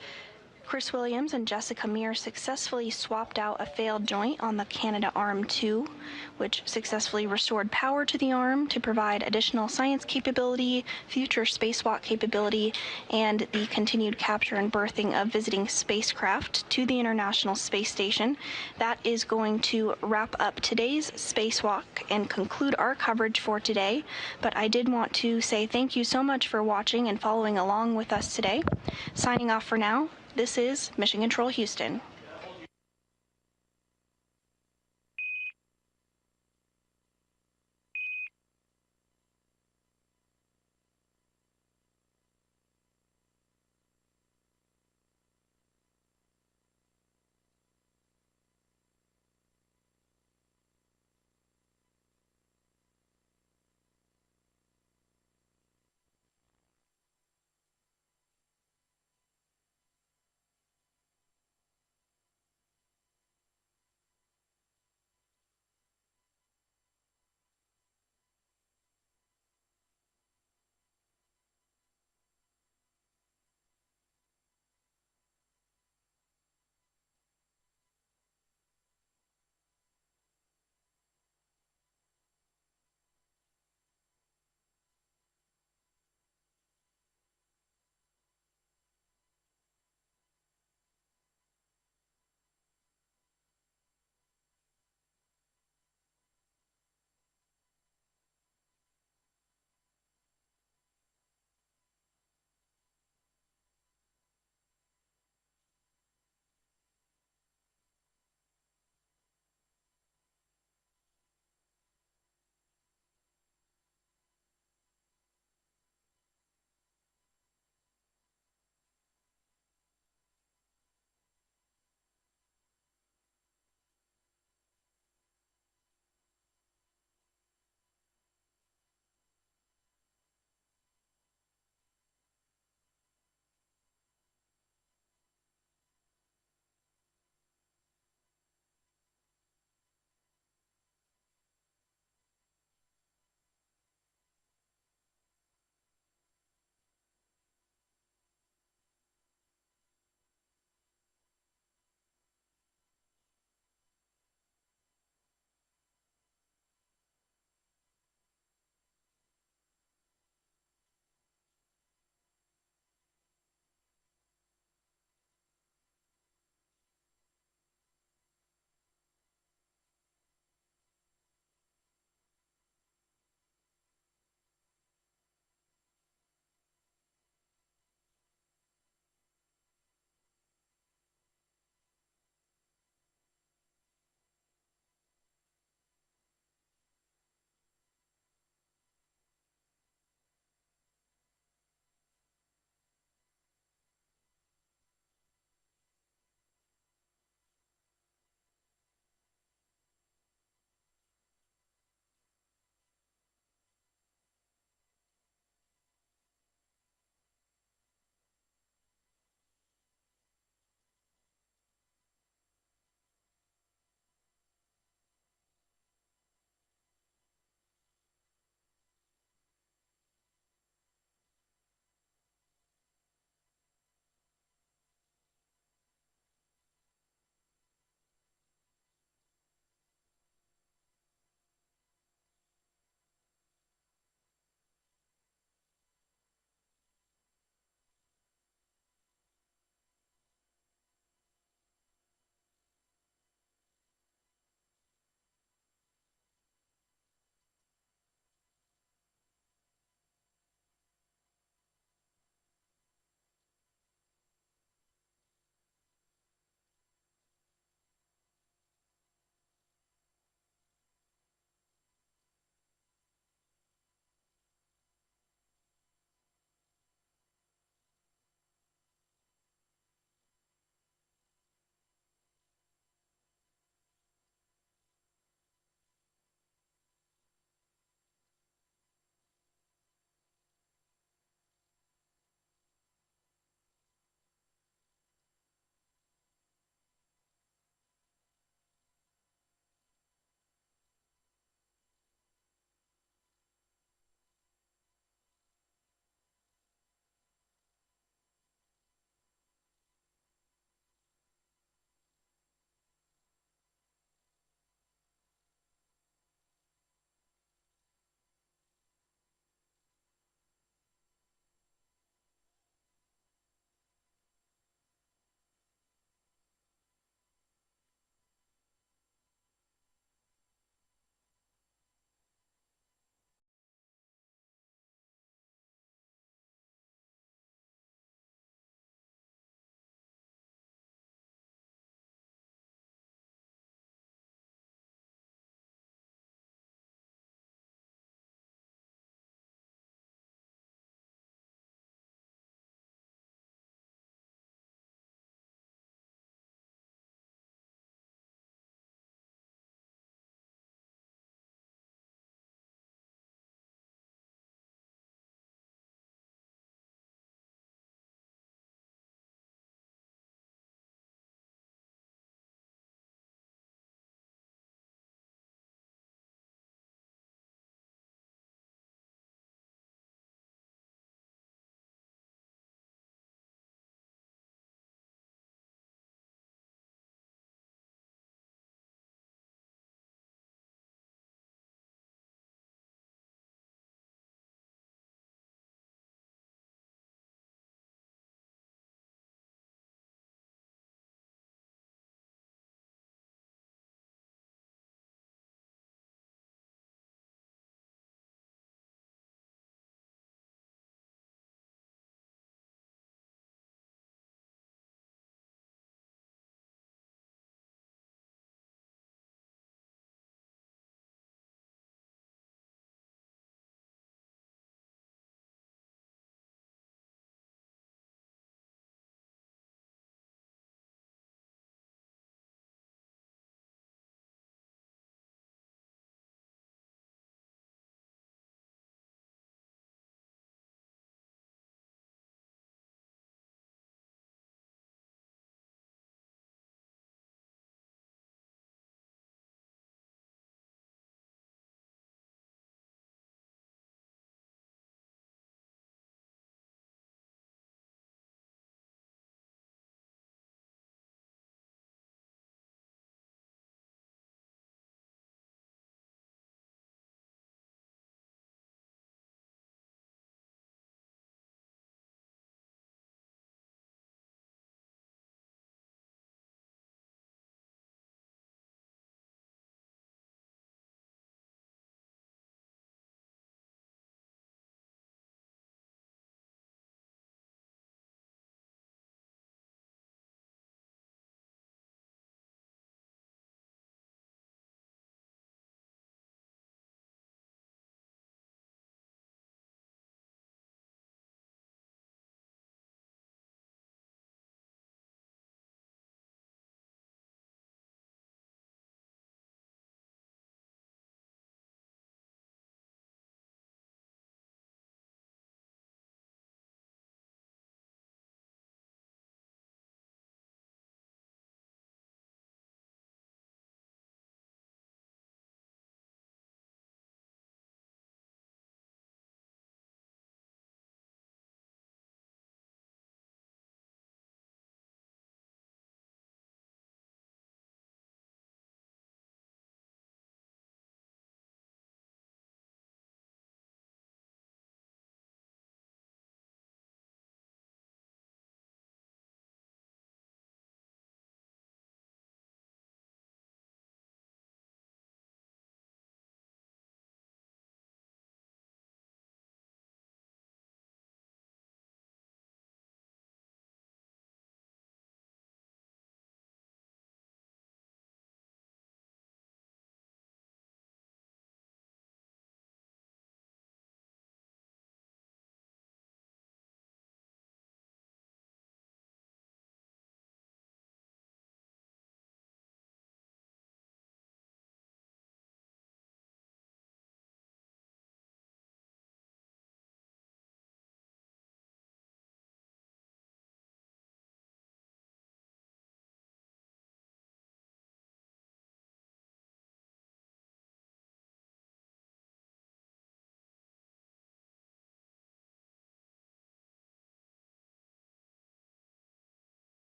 Chris Williams and Jessica Meir successfully swapped out a failed joint on the Canadarm2, which successfully restored power to the arm to provide additional science capability, future spacewalk capability, and the continued capture and berthing of visiting spacecraft to the International Space Station. That is going to wrap up today's spacewalk and conclude our coverage for today. But I did want to say thank you so much for watching and following along with us today. Signing off for now. This is Mission Control Houston.